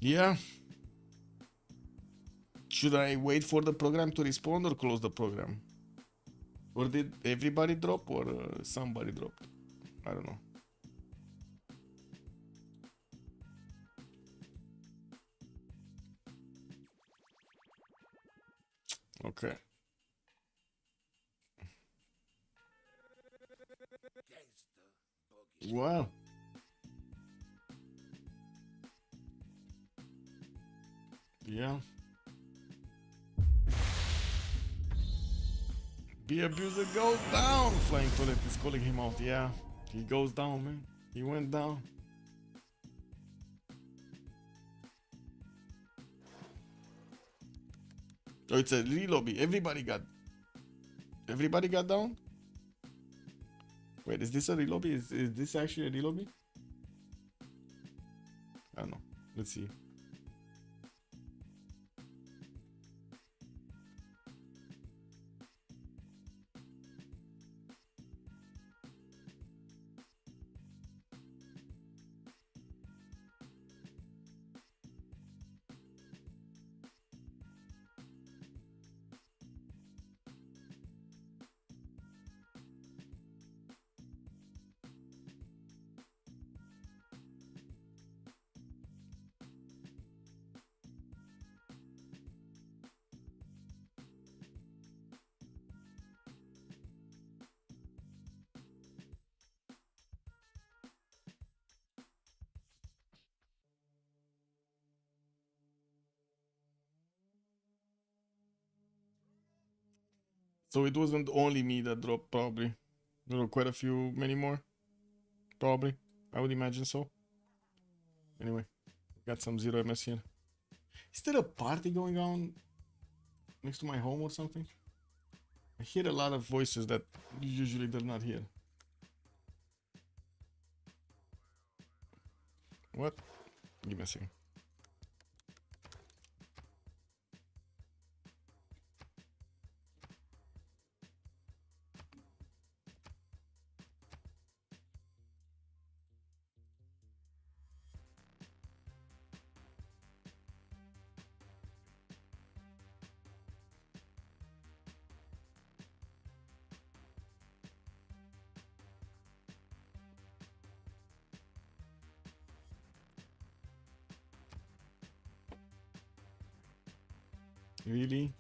Yeah. Should I wait for the program to respond or close the program? Or did everybody drop or somebody dropped? I don't know. Okay. Wow. Yeah. Be abuser goes down. Flying toilet is calling him out. Yeah. He goes down, man. He went down. Oh, it's a re-lobby. Everybody got down? Wait, is this a re-lobby? Is this actually a re-lobby? I don't know. Let's see. So it wasn't only me that dropped, probably. There were quite a few, many more. Probably. I would imagine so. Anyway, got some 0 MS here. Is there a party going on next to my home or something? I hear a lot of voices that usually they're not here. What? Give me a second. Really?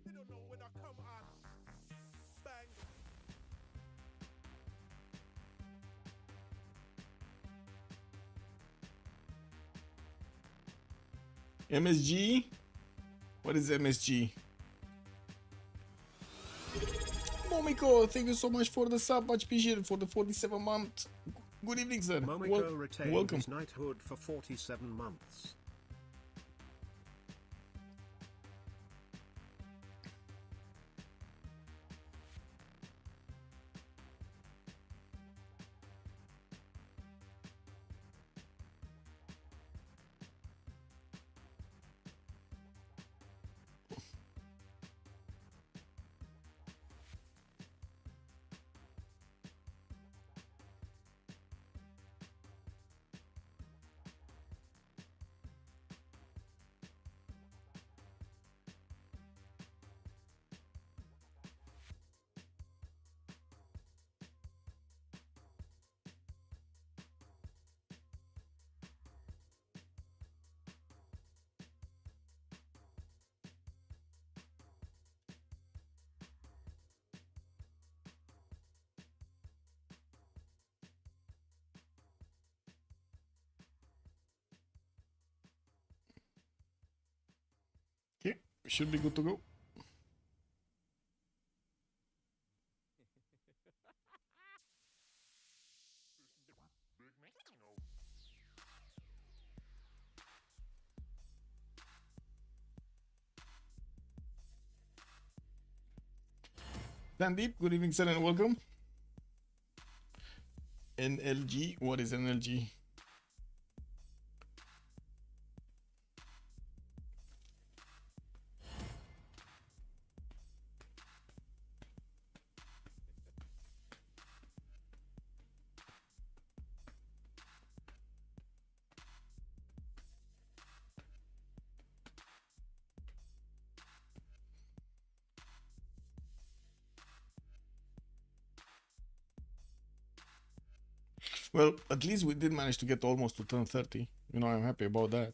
You don't know when I come on. Bang. MSG? What is MSG? Momiko, thank you so much for the sub, much appreciated for the 47 months. Good evening, sir. Momiko retained welcome. his knighthood for 47 months. Okay, should be good to go. Sandeep, good evening, sir, and welcome. NLG, what is NLG? Well, at least we did manage to get almost to turn 30. You know, I'm happy about that.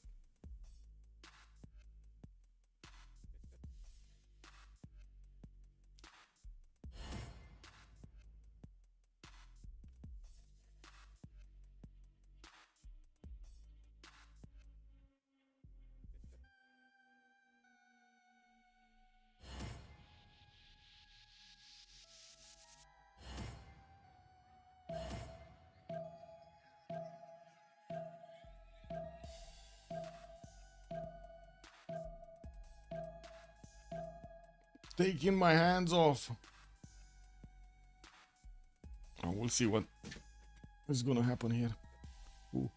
Taking my hands off. Oh, we'll see what is gonna happen here. Ooh.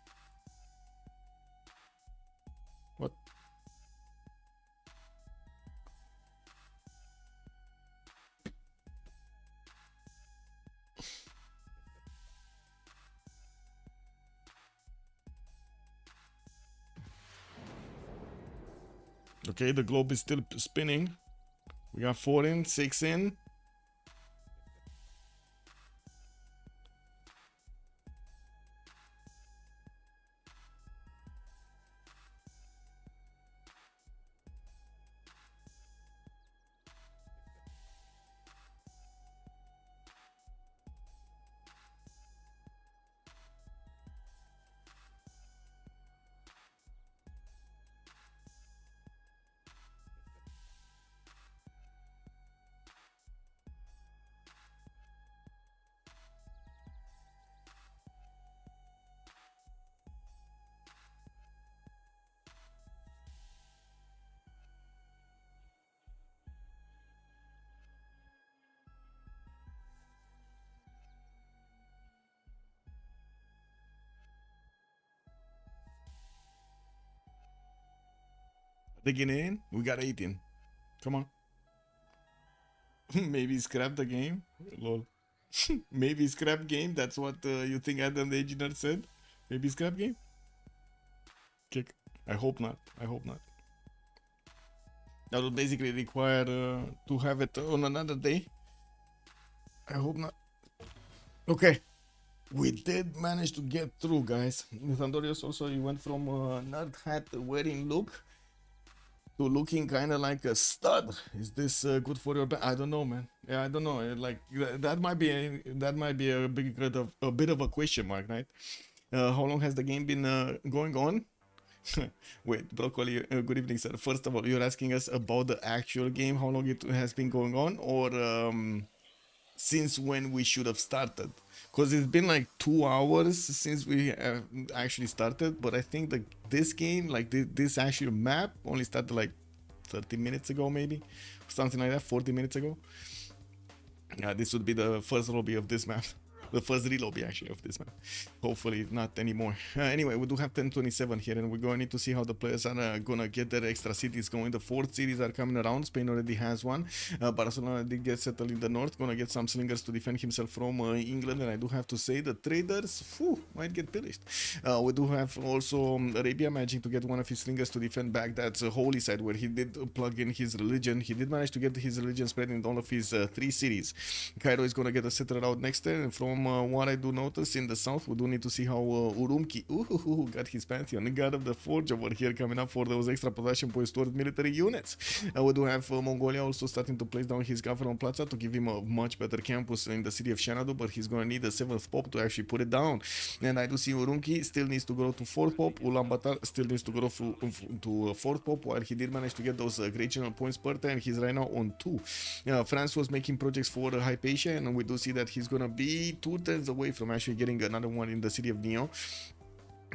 What? Okay, the globe is still spinning. We got 4 in, 6 in. Taking it in? We got 18. Come on. Maybe scrap the game? Lol. Maybe scrap game? That's what you think Adam the engineer said? Maybe scrap game? Kick. I hope not. I hope not. That would basically require to have it on another day. I hope not. Okay. We did manage to get through, guys. Thandorius also, you went from nerd hat wearing look to looking kind of like a stud. Is this good for your I don't know, man. Yeah, I don't know. Like that might be a bit of a question mark, right? How long has the game been going on? Wait, Broccoli, good evening, sir. First of all, you're asking us about the actual game, how long it has been going on, or since when we should have started? Because it's been like 2 hours since we actually started, but I think that this game, like this actual map, only started like 30 minutes ago, maybe something like that, 40 minutes ago. This would be the first lobby of this map. The first re-lobby actually of this map. Hopefully not anymore. Anyway, we do have 1027 here, and we're going to need to see how the players are gonna get their extra cities going. The 4th cities are coming around. Spain already has one. Barcelona did get settled in the north. Gonna get some slingers to defend himself from England, and I do have to say the traders might get pillaged. We do have also Arabia managing to get one of his slingers to defend back that holy side where he did plug in his religion. He did manage to get his religion spread in all of his 3 cities. Cairo is gonna get a settler out next there, and from what I do notice in the south, we do need to see how Urumqi got his pantheon. The god of the forge over here coming up for those extra possession points towards military units. We do have Mongolia also starting to place down his governor Plaza to give him a much better campus in the city of Xanadu, but he's going to need the 7th Pope to actually put it down. And I do see Urumqi still needs to go to 4th Pope. Ulaanbaatar still needs to go to 4th Pope, while he did manage to get those great general points per turn. He's right now on 2. France was making projects for Hypatia, and we do see that he's going to be 2 turns away from actually getting another one in the city of Neo.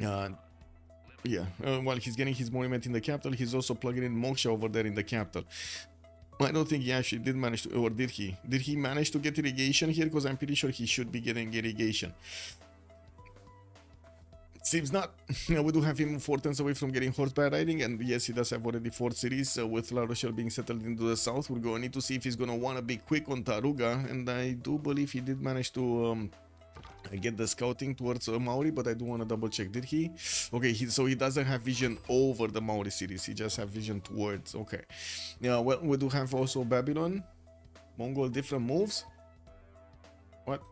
While he's getting his monument in the capital, he's also plugging in Moksha over there in the capital. I don't think he actually did manage to, or did he? Did he manage to get irrigation here? Because I'm pretty sure he should be getting irrigation. Seems not. We do have him 4 turns away from getting horseback riding, and yes, he does have already 4 cities with La Rochelle being settled into the south. We're going to need to see if he's going to want to be quick on Taruga, and I do believe he did manage to get the scouting towards Maori, but I do want to double check. Did he? Okay, so he doesn't have vision over the Maori cities. He just have vision towards. Okay. Yeah, well, we do have also Babylon. Mongol different moves. What?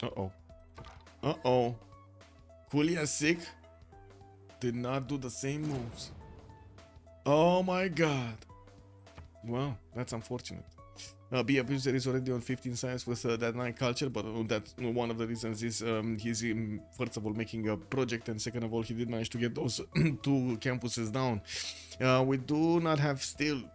Uh-oh. Kulia sick. Did not do the same moves. Oh my god. Wow, that's unfortunate. BF user is already on 15 science with that 9 culture, but that's one of the reasons is he's first of all making a project, and second of all he did manage to get those 2 campuses down. We do not have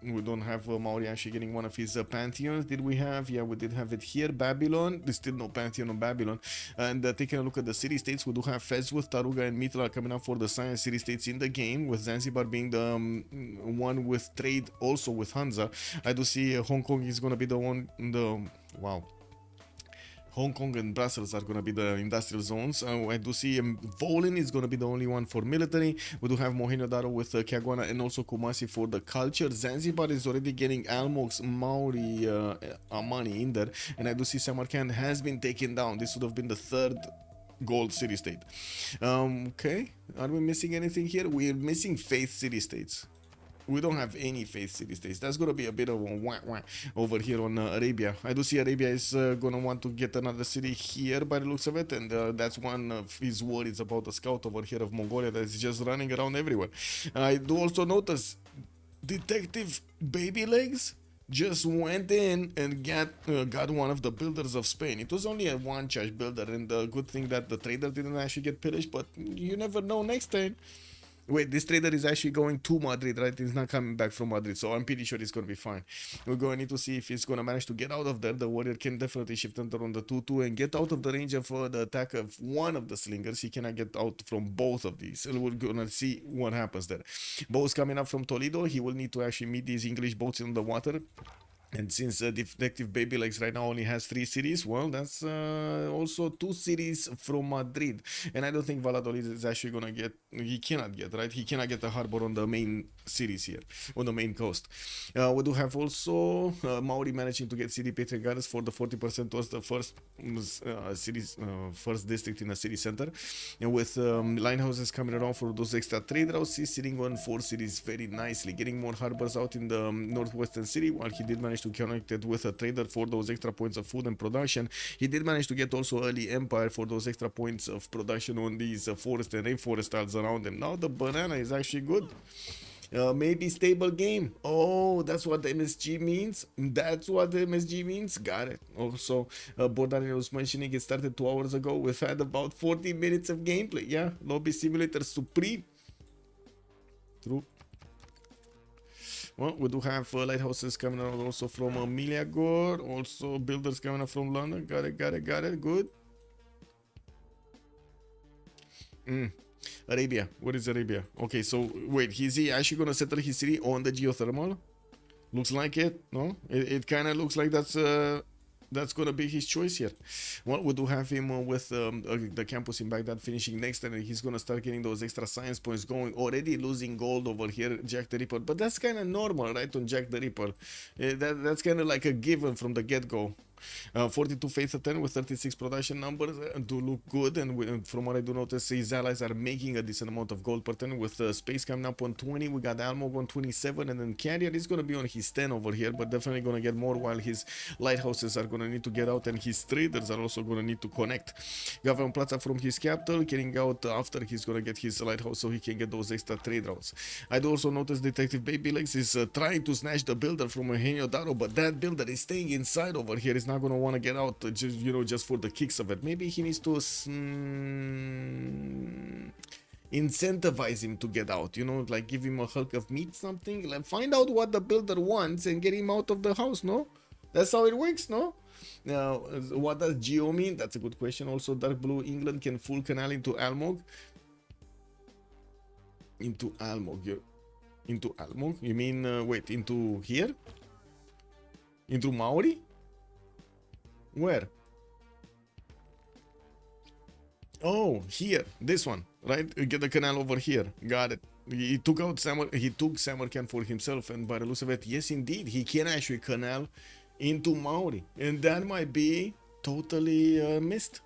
we don't have Maori actually getting one of his pantheons. Did we have? Yeah, we did have it here. Babylon, there's still no pantheon on Babylon. And taking a look at the city states, we do have Fez with Taruga and Mitra coming up for the science city states in the game, with Zanzibar being the one with trade also with Hansa. I do see Hong Kong is going to be the one, wow. Hong Kong and Brussels are going to be the industrial zones. I do see Volin is going to be the only one for military. We do have Mohenjo-Daro with Kiagwana and also Kumasi for the culture. Zanzibar is already getting Almox, Maori, Amani in there. And I do see Samarkand has been taken down. This would have been the 3rd gold city state. Okay, are we missing anything here? We're missing faith city states. We don't have any faith city states. That's going to be a bit of a wah over here on Arabia. I do see Arabia is going to want to get another city here by the looks of it, and that's one of his worries about the scout over here of Mongolia that is just running around everywhere. I do also notice Detective Baby Legs just went in and got one of the builders of Spain. It was only a 1-charge builder, and the good thing that the trader didn't actually get pillaged, but you never know next turn. Wait, this trader is actually going to Madrid, right? He's not coming back from Madrid, so I'm pretty sure he's going to be fine. We're going to need to see if he's going to manage to get out of there. The warrior can definitely shift enter on the 2-2 and get out of the range of the attack of one of the slingers. He cannot get out from both of these. We're going to see what happens there. Boats coming up from Toledo. He will need to actually meet these English boats in the water. And since Detective Baby Legs right now only has 3 cities, well, that's also 2 cities from Madrid. And I don't think Valladolid is actually gonna get, he cannot get, right? He cannot get a harbor on the main cities here, on the main coast. We do have also Maori managing to get city patron gardens for the 40% towards the first cities, first district in the city center. And with linehouses coming around for those extra trade routes, he's sitting on 4 cities very nicely, getting more harbors out in the northwestern city, while he did manage to connect it with a trader for those extra points of food and production. He did manage to get also early empire for those extra points of production on these forest and rainforest tiles around him. Now the banana is actually good. Maybe stable game. Oh, that's what the MSG means. That's what the MSG means. Got it. Also, Bordani was mentioning it started 2 hours ago. We've had about 40 minutes of gameplay. Yeah, Lobby Simulator Supreme. True. Well, we do have lighthouses coming out also from Miliagor. Also, builders coming out from London. Got it. Good. Arabia. What is Arabia? Okay, so wait, is he actually gonna settle his city on the geothermal? Looks like it, no? It kind of looks like that's gonna be his choice here. Well, we do have him with the campus in Baghdad finishing next, and he's gonna start getting those extra science points going. Already losing gold over here, Jack the Ripper, but that's kind of normal, right? On Jack the Ripper, that's kind of like a given from the get-go. 42 faith at 10 with 36 production numbers do look good, and from what I do notice, his allies are making a decent amount of gold per turn with space coming up on 20. We got Almog on 27, and then Carrier is going to be on his 10 over here, but definitely going to get more, while his lighthouses are going to need to get out, and his traders are also going to need to connect. Government Plaza from his capital getting out after he's going to get his lighthouse so he can get those extra trade routes. I do also notice Detective Baby Legs is trying to snatch the builder from Eugenio Daro, but that builder is staying inside over here. He's not going to want to get out just for the kicks of it. Maybe he needs to incentivize him to get out, like give him a hunk of meat, something, like find out what the builder wants and get him out of the house. No, that's how it works. No. Now, what does Geo mean? That's a good question. Also, Dark Blue England can full canal into Almog. Into Almog. You mean wait, into here? Into Maori? Where? Oh, here, this one, right? You get the canal over here. Got it. He took Samarkand for himself, and by the looks of it, yes, indeed, he can actually canal into Maori, and that might be totally missed.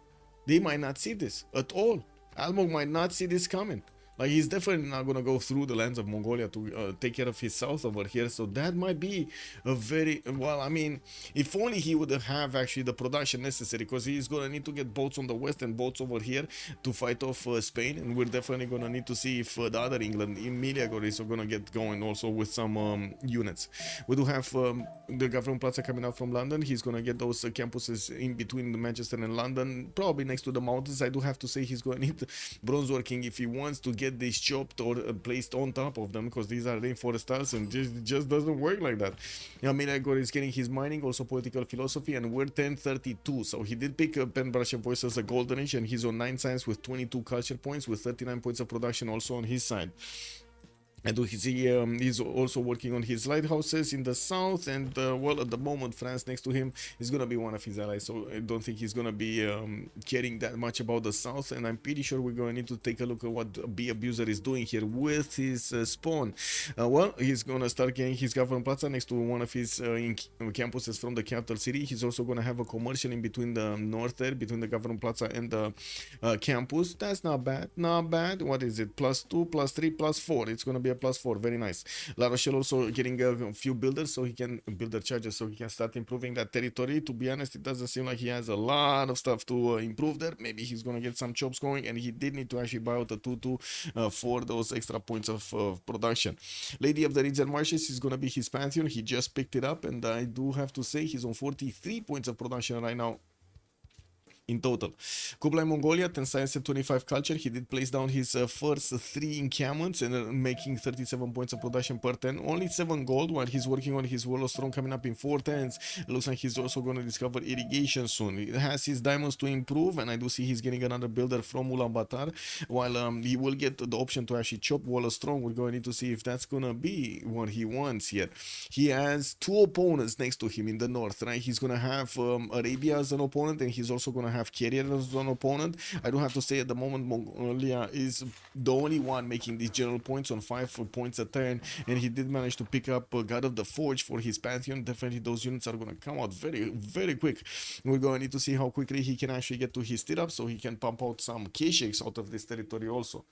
They might not see this at all. Almog might not see this coming. Like, he's definitely not going to go through the lands of Mongolia to take care of his south over here. So that might be a very, well, I mean, if only he would have actually the production necessary, because he's going to need to get boats on the west and boats over here to fight off Spain. And we're definitely going to need to see if the other England, in Miliagor, is going to get going also with some units. We do have the Government Plaza coming out from London. He's going to get those campuses in between Manchester and London, probably next to the mountains. I do have to say he's going to need bronze working if he wants to get these chopped or placed on top of them, because these are rainforest tiles and just doesn't work like that. Milagor is getting his mining, also political philosophy, and we're 1032. So he did pick up Pen Brush and Voice as a golden age, and he's on 9 science with 22 culture points with 39 points of production also on his side. And he's also working on his lighthouses in the south, and well, at the moment, France next to him is going to be one of his allies, so I don't think he's going to be caring that much about the south, and I'm pretty sure we're going to need to take a look at what B Abuser is doing here with his spawn. Well, he's going to start getting his Government Plaza next to one of his campuses from the capital city. He's also going to have a commercial in between the north there, between the Government Plaza and the campus. That's not bad, not bad. What is it? +2, +3, +4. It's going to be a +4. Very nice. La Rochelle also getting a few builders, so he can builder charges, so he can start improving that territory. To be honest, it doesn't seem like he has a lot of stuff to improve there. Maybe he's gonna get some chops going, and he did need to actually buy out a 2-2 for those extra points of production. Lady of the Reeds and Marshes is gonna be his pantheon. He just picked it up, and I do have to say he's on 43 points of production right now. in total. Kublai Mongolia, 10 science and 25 culture. He did place down his first 3 encampments and making 37 points of production per 10. Only 7 gold while he's working on his Wall of Strong coming up in 4 tens. Looks like he's also going to discover irrigation soon. He has his diamonds to improve, and I do see he's getting another builder from Ulaanbaatar. While he will get the option to actually chop Wall of Strong, we're going to need to see if that's going to be what he wants here. He has 2 opponents next to him in the north, right? He's going to have Arabia as an opponent, and he's also going to have Carrier as an opponent. I do have to say at the moment Mongolia is the only one making these general points on 5 points a turn, and he did manage to pick up God of the Forge for his Pantheon. Definitely those units are going to come out very, very quick. We're going to need to see how quickly he can actually get to his stirrup so he can pump out some K-Shakes out of this territory also.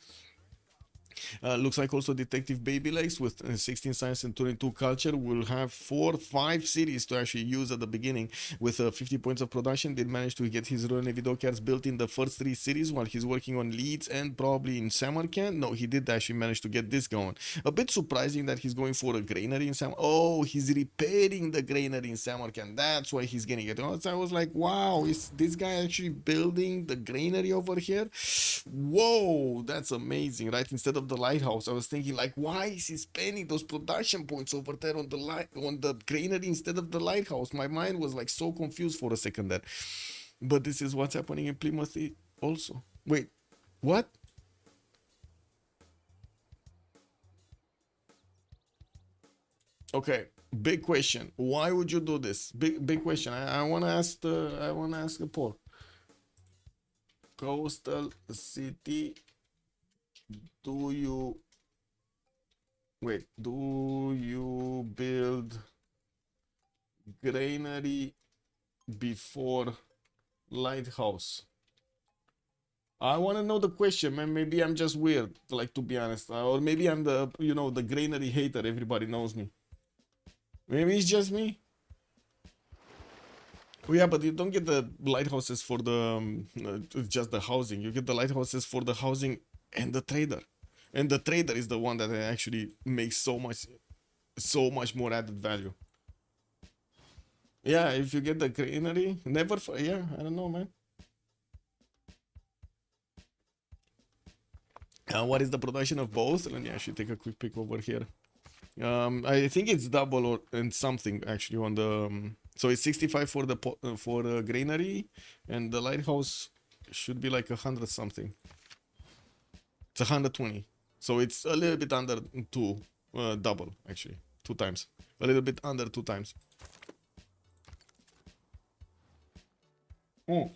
Looks like also Detective Baby Legs with 16 science and 22 culture will have 4-5 cities to actually use at the beginning with 50 points of production. Did manage to get his Royal Navy dockyards built in the first 3 cities while he's working on Leeds and probably in Samarkand. No, he did actually manage to get this going. A bit surprising that he's going for a granary in Samarkand. Oh, he's repairing the granary in Samarkand. That's why he's getting it. I was like, wow, is this guy actually building the granary over here? Whoa, that's amazing, right? Instead of the lighthouse, I was thinking like, why is he spending those production points over there on the granary instead of the lighthouse? My mind was like so confused for a second there. But this is what's happening in Plymouth also. Wait, what? Okay, big question. Why would you do this? Big question. I want to ask the poll. Coastal city, do you build granary before lighthouse? I want to know the question, man. Maybe I'm just weird, like, to be honest, or maybe I'm the the granary hater. Everybody knows me. Maybe it's just me. Oh, yeah, but you don't get the lighthouses for the just the housing. You get the lighthouses for the housing and the trader. And the trader is the one that actually makes so much more added value. Yeah, if you get the granary, yeah, I don't know, man. What is the production of both? Let me actually take a quick pick over here. I think it's double or and something actually on the. So it's 65 for the granary, and the lighthouse should be like 100 something. It's 120. So it's a little bit under 2, double actually, 2 times. A little bit under 2 times. Oh.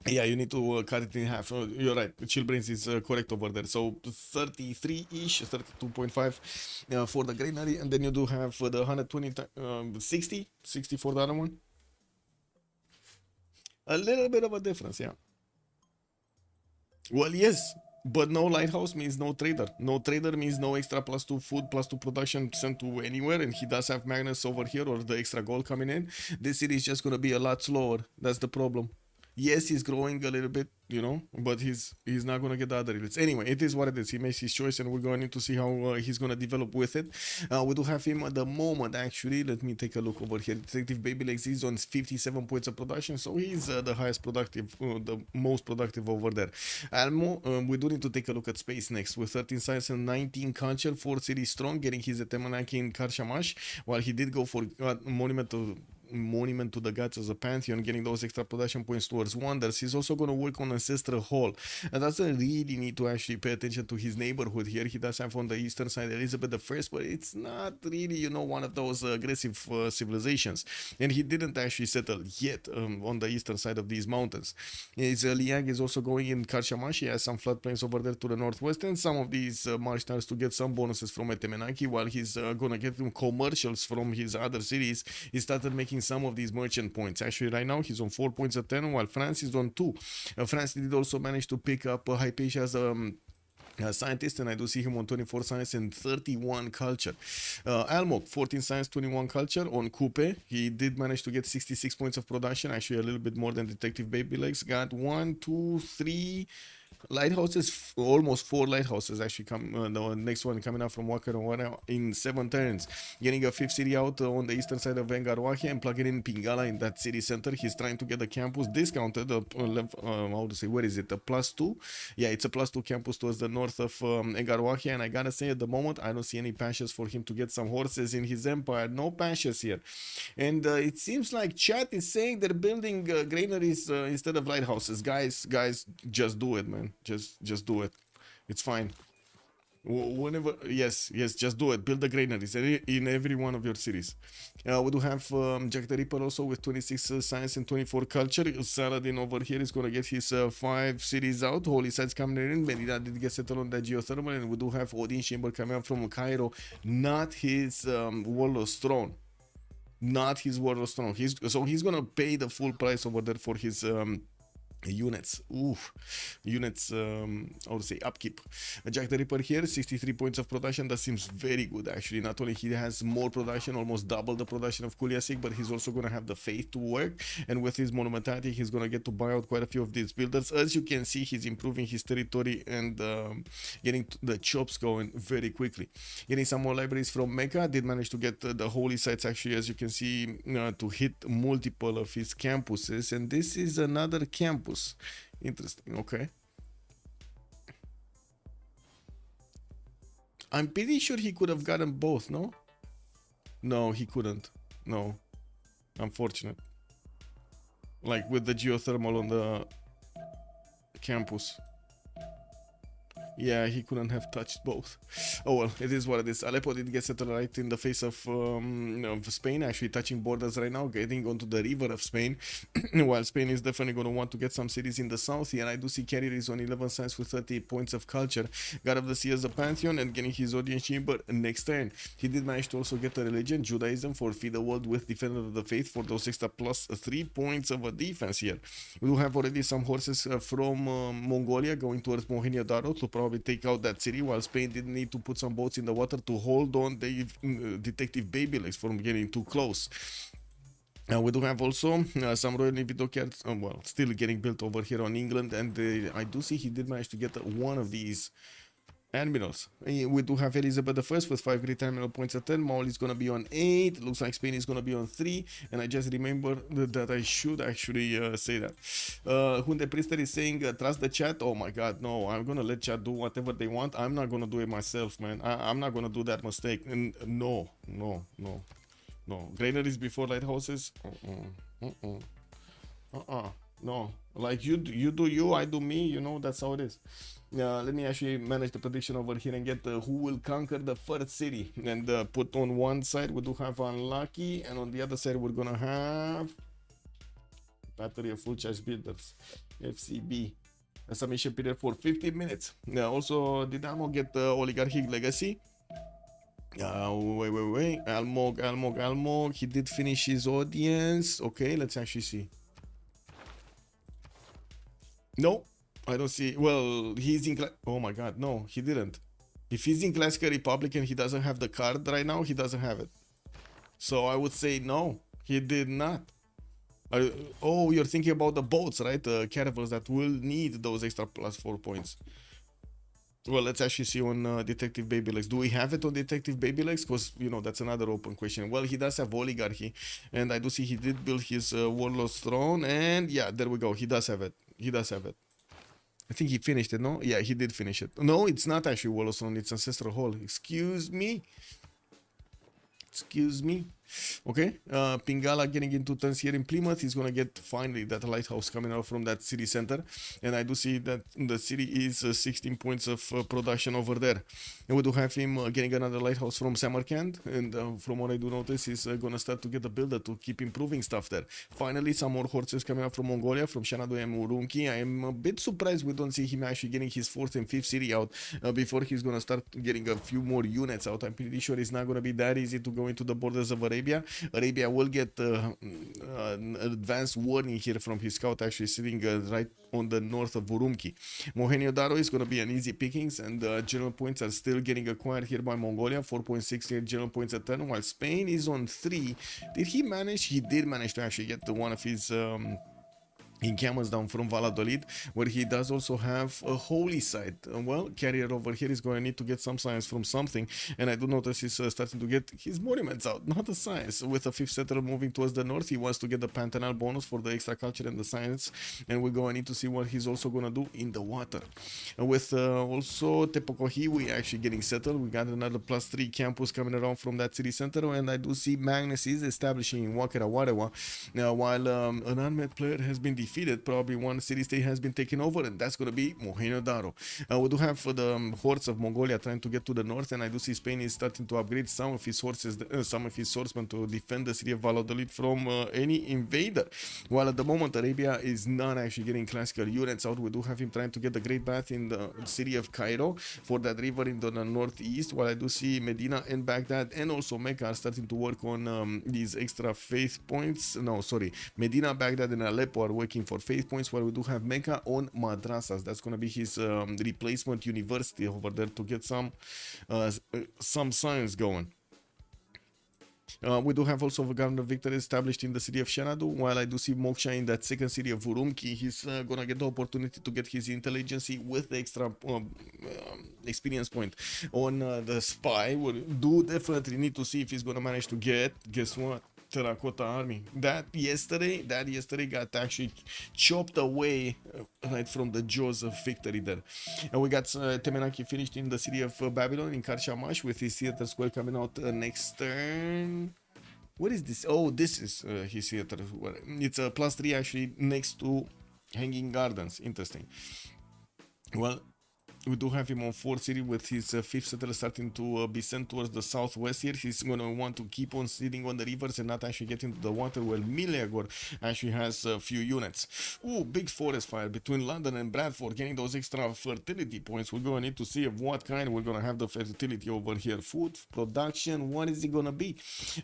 Yeah, you need to cut it in half. You're right. Chillbrains is correct over there. So 33-ish, 32.5 for the granary, and then you do have the 120, 60 for the other one. A little bit of a difference, yeah. Well, yes, but no lighthouse means no trader. No trader means no extra +2 food, +2 production sent to anywhere, and he does have Magnus over here or the extra gold coming in. This city is just going to be a lot slower. That's the problem. Yes, he's growing a little bit, but he's not going to get the other elites. Anyway, it is what it is. He makes his choice, and we're going to see how he's going to develop with it. We do have him at the moment, actually. Let me take a look over here. Detective Baby Legs is on 57 points of production, so he's the highest productive, the most productive over there. Almo, we do need to take a look at space next with 13 science and 19 culture, 4 cities strong, getting his Etemanaki in Karshamash, while he did go for monument to the gods as a pantheon, getting those extra production points towards wonders. He's also going to work on Ancestral Hall, and doesn't really need to actually pay attention to his neighborhood here. He does have on the eastern side Elizabeth I, but it's not really one of those aggressive civilizations, and he didn't actually settle yet on the eastern side of these mountains. His Liang is also going in Karshamash. He has some floodplains over there to the northwest, and some of these marsh tiles to get some bonuses from Etemenaki, while he's gonna get commercials from his other cities. He started making some of these merchant points. Actually, right now he's on 4 points a 10, while France is on 2. France did also manage to pick up Hypatia as a scientist, and I do see him on 24 science and 31 culture. Almok, 14 science, 21 culture on Coupe. He did manage to get 66 points of production, actually a little bit more than Detective Baby Legs. Got 1, 2, 3, lighthouses, almost 4 lighthouses actually come. The next one coming out from Waka in 7 turns, getting a 5th city out on the eastern side of Vengarwaki and plugging in Pingala in that city center. He's trying to get the campus discounted. How to say? Where is it? A +2? Yeah, it's a +2 campus towards the north of Engarwaki, and I gotta say at the moment I don't see any passions for him to get some horses in his empire. No passions here, and it seems like chat is saying they're building granaries instead of lighthouses. Guys, just do it, man. Just do it. It's fine. Whenever, yes, just do it. Build the granaries in every one of your cities. We do have Jack the Ripper also with 26 science and 24 culture. Saladin over here is gonna get his 5 cities out. Holy sites coming in. Medina did get settled on that geothermal, and we do have Odin Chamber coming up from Cairo. Not his warlord's throne. Not his warlord's throne. He's gonna pay the full price over there for his units. I would say upkeep. Jack the Ripper here, 63 points of production. That seems very good actually. Not only he has more production, almost double the production of Kuliasik, but he's also going to have the faith to work, and with his monumentality he's going to get to buy out quite a few of these builders. As you can see, he's improving his territory and getting the chops going very quickly. Getting some more libraries from Mecca. Did manage to get the holy sites actually, as you can see, to hit multiple of his campuses, and this is another campus. Interesting. Okay, I'm pretty sure he could have gotten both. No, he couldn't. No, unfortunate. Like with the geothermal on the campus, yeah, he couldn't have touched both. Oh well, it is what it is. Aleppo did get settled right in the face of Spain, actually touching borders right now, getting onto the river of Spain. While Spain is definitely going to want to get some cities in the south here. And I do see Carrier is on 11 science with 30 points of culture. God of the Sea as a pantheon and getting his audience chamber next turn. He did manage to also get a religion, Judaism, for Feed the World with Defender of the Faith for those extra +3 points of a defense here. We do have already some horses from Mongolia going towards Mohenjo-Daro to probably take out that city, while Spain did need to put some boats in the water to hold on the detective baby legs from getting too close. We do have also some Royal Navy dockyards, well, still getting built over here on England, and I do see he did manage to get one of these admirals. We do have Elizabeth I with 5 great admiral points at 10. Maul is going to be on 8. Looks like Spain is going to be on 3. And I just remember that I should actually say that. Hunde Priester is saying, trust the chat. Oh my god, no. I'm going to let chat do whatever they want. I'm not going to do it myself, man. I'm not going to do that mistake. And no. Granaries before lighthouses? No. Like you do you, I do me. You know, that's how it is. Let me actually manage the prediction over here and get who will conquer the first city, and put on one side we do have Unlucky, and on the other side we're gonna have Battery of Full Charge Builders, FCB. A submission period for 15 minutes. Also Didamo get the Oligarchic Legacy. Wait. Almog. He did finish his audience. Okay, let's actually see. No, I don't see. Well, he's in. Oh my god, no, he didn't. If he's in Classical Republic and he doesn't have the card right now, he doesn't have it. So I would say no, he did not. Oh, you're thinking about the boats, right? The caravels that will need those extra +4 points. Well, let's actually see on Detective Babylegs. Do we have it on Detective Babylegs? Because, you know, that's another open question. Well, he does have Oligarchy. And I do see he did build his Warlord's Throne. And yeah, there we go. He does have it. I think he finished it, no? Yeah, he did finish it. No, it's not actually Warlord's Throne. It's Ancestral Hall. Excuse me. Okay, Pingala getting into turns here in Plymouth. He's gonna get finally that lighthouse coming out from that city center, and I do see that the city is 16 points of production over there. And we do have him getting another lighthouse from Samarkand, and from what I do notice, he's gonna start to get the builder to keep improving stuff there. Finally, some more horses coming up from Mongolia, from Shanadu and Urumqi. I am a bit surprised we don't see him actually getting his 4th and 5th city out before he's gonna start getting a few more units out. I'm pretty sure it's not gonna be that easy to go into the borders of Arabia. Arabia will get an advanced warning here from his scout, actually sitting right on the north of Urumqi. Mohenjo-Daro is going to be an easy pickings, and general points are still getting acquired here by Mongolia. 4.6 here, general points at 10, while Spain is on 3. Did he manage? He did manage to actually get one of his encampments down from Valladolid, where he does also have a holy site. Well, carrier over here is going to need to get some science from something, and I do notice he's starting to get his monuments out, not the science. With the 5th settler moving towards the north, he wants to get the Pantanal bonus for the extra culture and the science, and we're going to need to see what he's also going to do in the water. With also Tepokohiwi actually getting settled, we got another +3 campus coming around from that city center, and I do see Magnus is establishing in Wakera Warewa, while an unmet player has been defeated. Probably one city-state has been taken over, and that's going to be Mohenjo-Daro. We do have the hordes of Mongolia trying to get to the north, and I do see Spain is starting to upgrade some of his horses, some of his swordsmen to defend the city of Valladolid from any invader. While at the moment Arabia is not actually getting classical units out, we do have him trying to get the Great Bath in the city of Cairo for that river in the northeast. While I do see Medina and Baghdad and also Mecca are starting to work on these extra faith points. No, sorry, Medina, Baghdad, and Aleppo are working for faith points, while we do have Mecca on madrasas. That's going to be his replacement university over there to get some science going. We do have also a governor victory established in the city of Shenadu, while I do see Moksha in that second city of Urumqi. He's gonna get the opportunity to get his intelligence with the extra experience point on the spy. We do definitely need to see if he's gonna manage to get, guess what, Terracotta Army. That yesterday got actually chopped away right from the jaws of victory there. And we got Temenaki finished in the city of Babylon in Karshamash with his theater square coming out next turn. What is this? Oh, this is his theater. It's a +3 actually next to Hanging Gardens. Interesting. Well, we do have him on 4th city with his 5th settler starting to be sent towards the southwest here. He's going to want to keep on sitting on the rivers and not actually get into the water, while Miliagor actually has a few units. Ooh, big forest fire between London and Bradford, getting those extra fertility points. We're going to need to see of what kind we're going to have the fertility over here. Food, production, what is it going to be?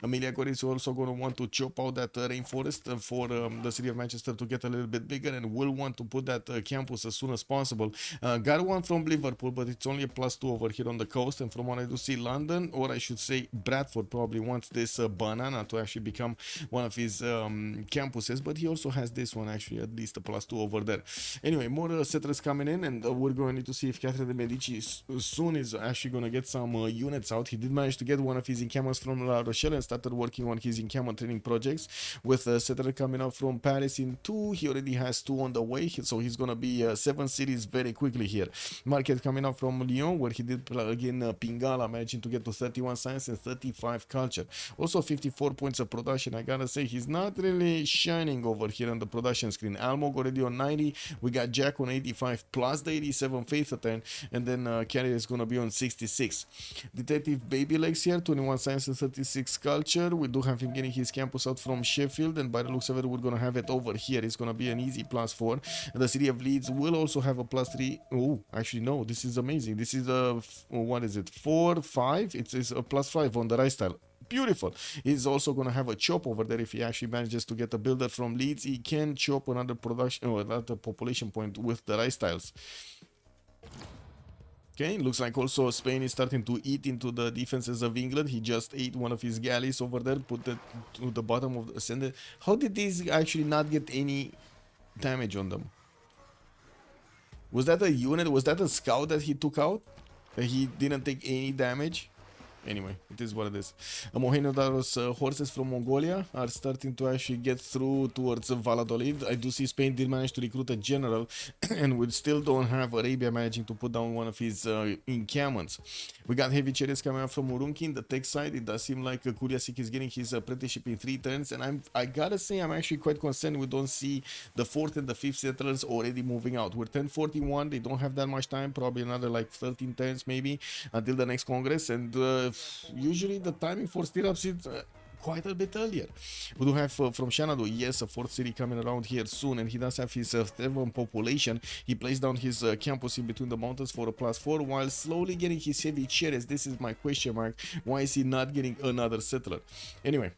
Miliagor is also going to want to chop out that rainforest for the city of Manchester to get a little bit bigger, and will want to put that campus as soon as possible. Got one from Liverpool, but it's only a +2 over here on the coast, and from what I do see, London, or I should say Bradford, probably wants this banana to actually become one of his campuses, but he also has this one actually, at least a +2 over there. Anyway, more settlers coming in, and we're going to need to see if Catherine de Medici soon is actually going to get some units out. He did manage to get one of his encampments from La Rochelle and started working on his encampment training projects, with a settler coming out from Paris in 2. He already has 2 on the way, so he's going to be 7 cities very quickly here. Market coming out from Lyon, where he did again Pingala, managing to get to 31 science and 35 culture. Also 54 points of production. I gotta say, he's not really shining over here on the production screen. Almog already on 90. We got Jack on 85 plus the 87 faith attain, and then Carrier is gonna be on 66. Detective Baby Legs here, 21 science and 36 culture. We do have him getting his campus out from Sheffield, and by the looks of it, we're gonna have it over here. It's gonna be an easy +4. And the city of Leeds will also have a +3. Oh, actually no, this is amazing. This is a, what is it, 4, 5? It's a +5 on the right style. Beautiful. He's also going to have a chop over there. If he actually manages to get a builder from Leeds, he can chop another production or another population point with the right styles. Okay, looks like also Spain is starting to eat into the defenses of England. He just ate one of his galleys over there, put it to the bottom of the ascendant. How did these actually not get any damage on them? Was that a unit? Was that a scout that he took out? That he didn't take any damage? Anyway, it is what it is. Mohenjo-Daro's horses from Mongolia are starting to actually get through towards Valladolid. I do see Spain did manage to recruit a general, and we still don't have Arabia managing to put down one of his encampments. We got heavy chariots coming out from Urumqi. In the tech side, it does seem like Kuryasik is getting his apprenticeship in 3 turns, and I gotta say, I'm actually quite concerned we don't see the 4th and the 5th settlers already moving out. We're 1041, they don't have that much time, probably another like 13 turns maybe until the next Congress, and usually the timing for stirrups is quite a bit earlier. We do have from Shenadu, yes, a 4th city coming around here soon, and he does have his 7 population. He placed down his campus in between the mountains for a +4 while slowly getting his heavy chariots. This is my question mark. Why is he not getting another settler? Anyway,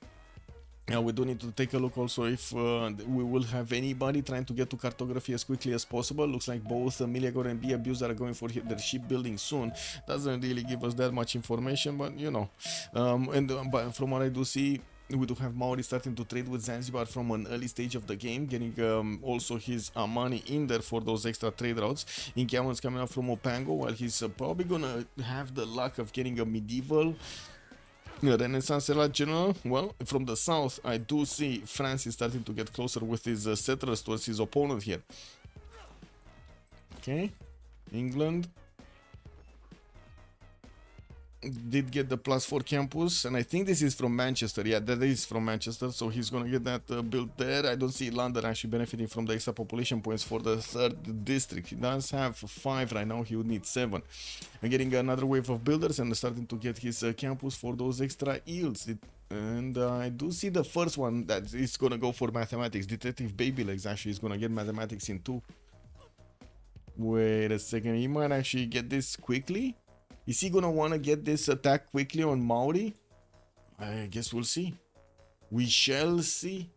we do need to take a look also if we will have anybody trying to get to cartography as quickly as possible. Looks like both Miliagor and Be Abused are going for their shipbuilding soon. Doesn't really give us that much information, but you know. But from what I do see, We do have Maori starting to trade with Zanzibar from an early stage of the game, getting also his money in there for those extra trade routes. Inkiamon's coming up from Opango, while he's probably gonna have the luck of getting a medieval Renaissance era general. Well, from the south, I do see Francis starting to get closer with his settlers towards his opponent here. Okay, England did get the +4 campus, and I think this is from Manchester. Yeah, that is from Manchester, so he's gonna get that built there. I don't see London actually benefiting from the extra population points for the 3rd district. He does have 5 right now, he would need 7. And getting another wave of builders and starting to get his campus for those extra yields. And I do see the first one that is gonna go for mathematics. Detective Babylegs actually is gonna get mathematics in 2. Wait a second, he might actually get this quickly. Is he gonna want to get this attack quickly on Maori? I guess we'll see. We shall see.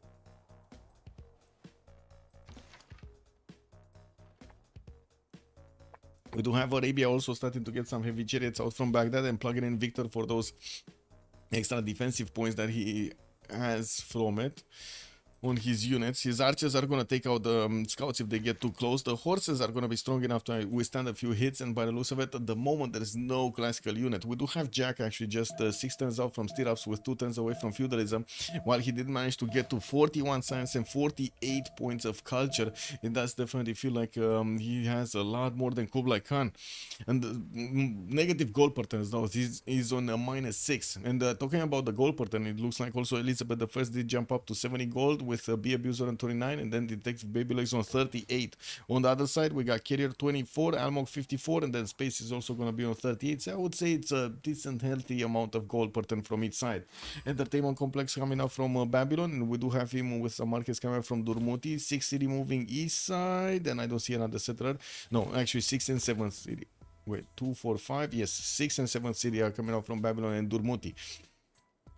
We do have Arabia also starting to get some heavy chariots out from Baghdad and plugging in Victor for those extra defensive points that he has from it. On his units, his archers are going to take out the scouts if they get too close. The horses are going to be strong enough to withstand a few hits, and by the looks of it, at the moment there is no classical unit. We do have Jack actually just 6 turns out from stirrups with 2 turns away from feudalism, while he did manage to get to 41 science and 48 points of culture. It does definitely feel like he has a lot more than Kublai Khan. And the negative goal patterns though, he's on a -6. And talking about the goal pattern, it looks like also Elizabeth I did jump up to 70 gold with Be Abuser on 29, and then Detective Babylegs on 38. On the other side, we got Carrier 24, Almog 54, and then Space is also going to be on 38. So I would say it's a decent, healthy amount of gold pattern from each side. Entertainment Complex coming up from Babylon, and we do have him with some markets coming from Durmuti. 6 city moving east side, and I don't see another settler. No, actually 6 and 7 city. Wait, 2, 4, 5. Yes, 6 and 7 city are coming out from Babylon and Durmuti.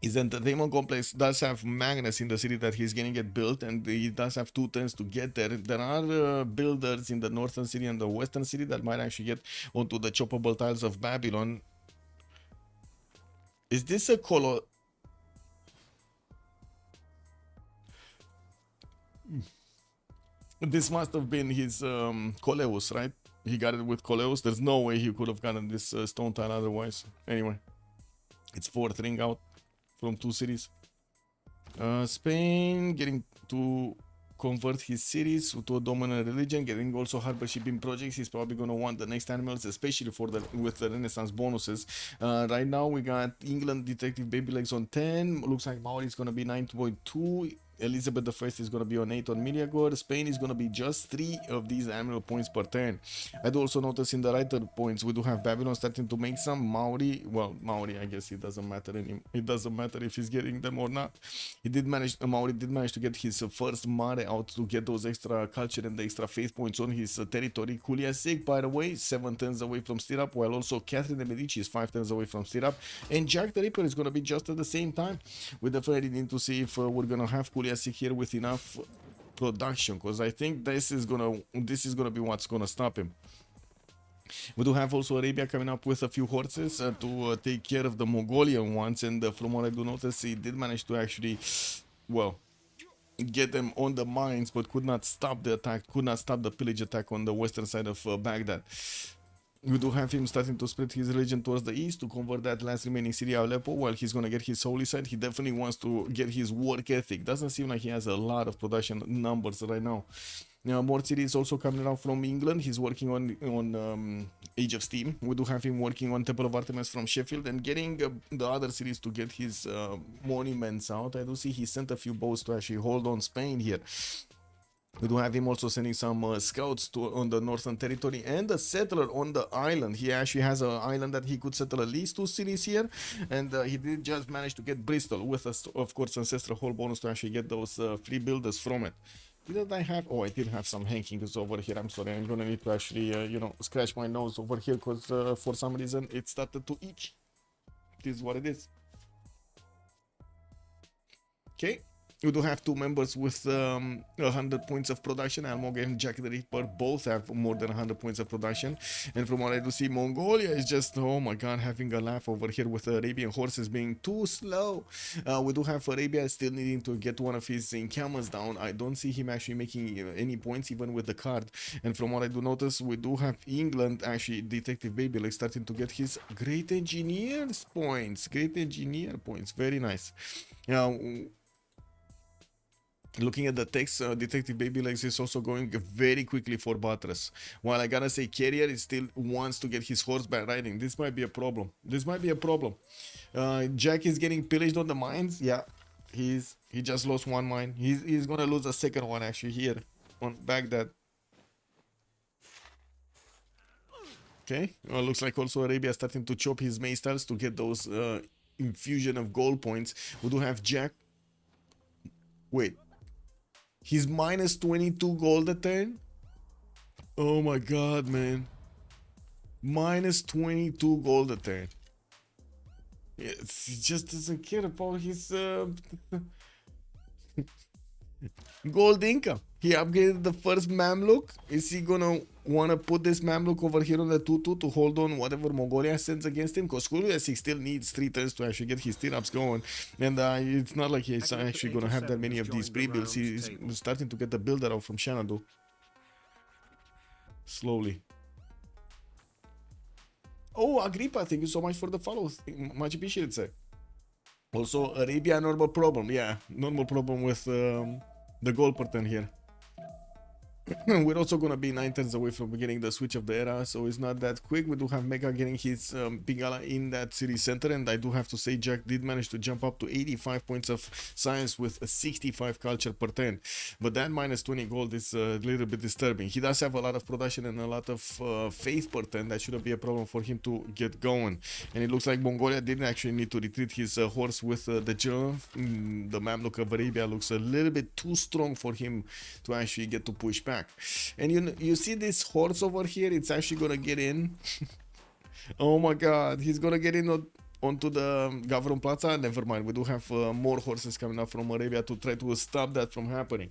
His entertainment complex does have Magnus in the city that he's getting it built, and he does have 2 turns to get there. There are builders in the northern city and the western city that might actually get onto the choppable tiles of Babylon. Is this a color? This must have been his Coleus, right? He got it with Coleus. There's no way he could have gotten this stone tile otherwise. Anyway, it's 4th ring out from 2 cities. Spain getting to convert his cities to a dominant religion, getting also harbor shipping projects. He's probably going to want the next animals, especially for with the Renaissance bonuses. Right now we got England Detective Babylegs on 10. Looks like Maori is going to be 9.2. Elizabeth I is going to be on 8 on Miriagor. Spain is going to be just 3 of these annual points per turn. I do also notice in the writer points we do have Babylon starting to make some. Maori, well, Maori, I guess it doesn't matter anymore. It doesn't matter if he's getting them or not. Maori did manage to get his first mare out to get those extra culture and the extra faith points on his territory. Kuliasek, by the way, 7 turns away from stirrup, while also Catherine de Medici is 5 turns away from stirrup, and Jack the Ripper is going to be just at the same time. We definitely need to see if we're going to have Kuliasek here with enough production, because I think this is gonna be what's gonna stop him. We do have also Arabia coming up with a few horses to take care of the Mongolian ones, and from what I do notice, he did manage to actually, well, get them on the mines, but could not stop the attack, could not stop the pillage attack on the western side of Baghdad. We do have him starting to spread his religion towards the east to convert that last remaining city of Aleppo, while he's going to get his holy side. He definitely wants to get his work ethic. Doesn't seem like he has a lot of production numbers right now. More cities also coming out from England. He's working on Age of Steam. We do have him working on Temple of Artemis from Sheffield and getting the other cities to get his monuments out. I do see he sent a few boats to actually hold on Spain here. We do have him also sending some scouts on the northern territory and a settler on the island. He actually has an island that he could settle at least 2 cities here, and he did just manage to get Bristol with, of course, ancestral whole bonus to actually get those free builders from it. Didn't I have? Oh, I did have some hankings over here. I'm sorry. I'm gonna need to actually, scratch my nose over here because for some reason it started to itch. It is what it is. Okay. We do have two members with 100 points of production. Almog and Jack the Ripper both have more than 100 points of production. And from what I do see, Mongolia is just, oh my god, having a laugh over here with the Arabian horses being too slow. We do have Arabia still needing to get one of his encampments down. I don't see him actually making any points even with the card. And from what I do notice, we do have England, actually Detective Baby, like starting to get his Great Engineers points. Great Engineer points. Very nice. Now, looking at the text, Detective Baby Legs is also going very quickly for Buttress. While I gotta say, Carrier is still wants to get his horseback riding. This might be a problem. This might be a problem. Jack is getting pillaged on the mines. Yeah, he just lost one mine. He's gonna lose a second one actually here on Baghdad. Okay, well, looks like also Arabia starting to chop his Maystyles to get those infusion of gold points. We do have Jack. Wait. He's minus 22 gold a turn? Oh my god, man. Minus 22 gold a turn. He just doesn't care about his gold income. He upgraded the first Mamluk. Is he gonna wanna put this Mamluk over here on the 2-2 to hold on whatever Mongolia sends against him? Because CWC still needs 3 turns to actually get his stirrups going. And it's not like he's actually gonna have that many of these pre-builds. He's starting to get the builder out from Xanadu. Slowly. Oh, Agrippa, thank you so much for the follow. Much appreciated, sir. Also, Arabia, normal problem. Yeah, normal problem with the gold per turn here. We're also gonna be 9 turns away from getting the switch of the era, so it's not that quick. We do have Mega getting his Pingala in that city center, and I do have to say Jack did manage to jump up to 85 points of science with a 65 culture per turn. But that minus 20 gold is a little bit disturbing. He does have a lot of production and a lot of faith per turn. That shouldn't be a problem for him to get going. And it looks like Mongolia didn't actually need to retreat his horse with the general. The Mamluk of Arabia looks a little bit too strong for him to actually get to push back. And you see this horse over here, it's actually gonna get in. Oh my god, he's gonna get in onto the Gavron Plaza. Never mind, we do have more horses coming up from Arabia to try to stop that from happening.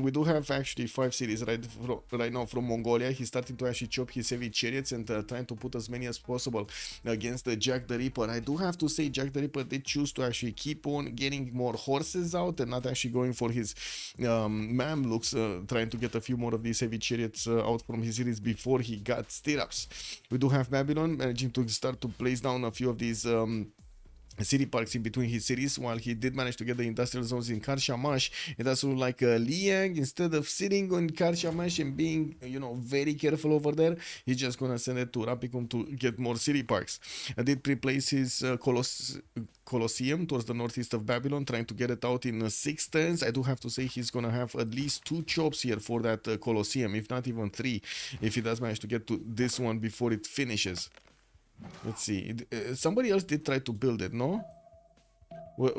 We do have actually 5 cities right now from Mongolia. He's starting to actually chop his heavy chariots and trying to put as many as possible against the Jack the Ripper. I do have to say Jack the Ripper did choose to actually keep on getting more horses out and not actually going for his Mamluks, trying to get a few more of these heavy chariots out from his cities before he got stirrups. We do have Babylon managing to start to place down a few of these city parks in between his cities. While he did manage to get the industrial zones in Karshamash, it does look like Liang, instead of sitting on Karshamash and being, you know, very careful over there, he's just gonna send it to Rapicum to get more city parks. I did pre-place his Colosseum towards the northeast of Babylon, trying to get it out in 6 turns. I do have to say he's gonna have at least 2 chops here for that Colosseum, if not even 3, if he does manage to get to this one before it finishes. Let's see. Somebody else did try to build it, no?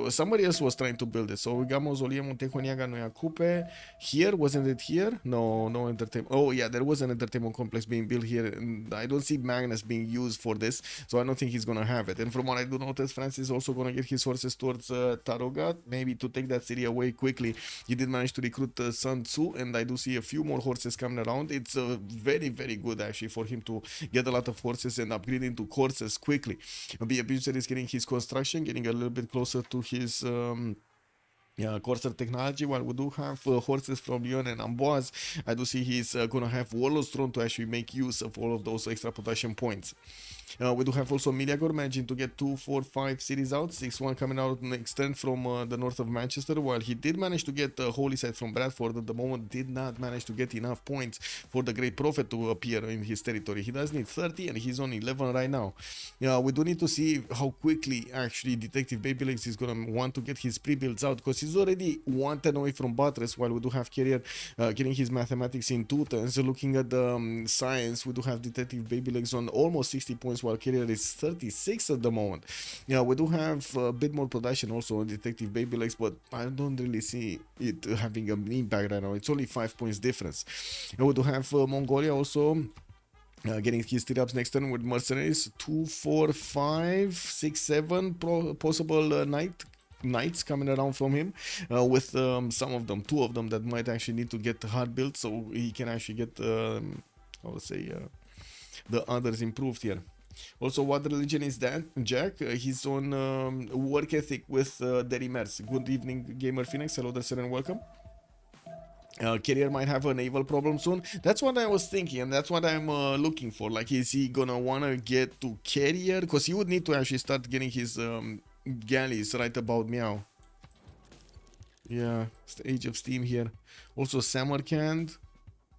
Somebody else was trying to build it. So we got Mausoleum Tehoniaga no Yakupe. Here, wasn't it here? No entertainment. Oh yeah, there was an entertainment complex being built here. And I don't see Magnus being used for this, so I don't think he's gonna have it. And from what I do notice, Francis is also gonna get his horses towards Tarogat, maybe to take that city away quickly. He did manage to recruit Sun Tzu, and I do see a few more horses coming around. It's very, very good actually for him to get a lot of horses and upgrade into courses quickly. The abuser is getting his construction, getting a little bit closer to his Corsair technology. While we do have horses from Lyon and Amboise, I do see he's gonna have Warlord's Throne to actually make use of all of those extra production points. We do have also Miliagor managing to get 2, 4, 5 cities out, 6-1 coming out next turn from the north of Manchester, while he did manage to get Holy Site from Bradford. At the moment did not manage to get enough points for the Great Prophet to appear in his territory. He does need 30 and he's on 11 right now. We do need to see how quickly actually Detective Babylegs is gonna want to get his pre-builds out, because he's already 1 turn away from Buttress, while we do have Carrier getting his mathematics in 2 turns. Looking at the science, we do have Detective Babylegs on almost 60 points, while Carrier is 36 at the moment. We do have a bit more production also on Detective Babylegs, but I don't really see it having an impact right now. It's only 5 points difference. We do have Mongolia also getting his stirrups next turn with mercenaries. 2, 4, 5, 6, 7 possible knight knights coming around from him, with some of them, two of them that might actually need to get hard built so he can actually get, how to say, the others improved here. Also, what religion is that, Jack? He's on work ethic with Derimers. Good evening, Gamer Phoenix. Hello there, sir, and welcome. Career might have a naval problem soon. That's what I was thinking, and that's what I'm looking for. Like, is he gonna wanna get to carrier? Because he would need to actually start getting his galleys right about meow. Yeah, it's the age of steam here. Also, Samarkand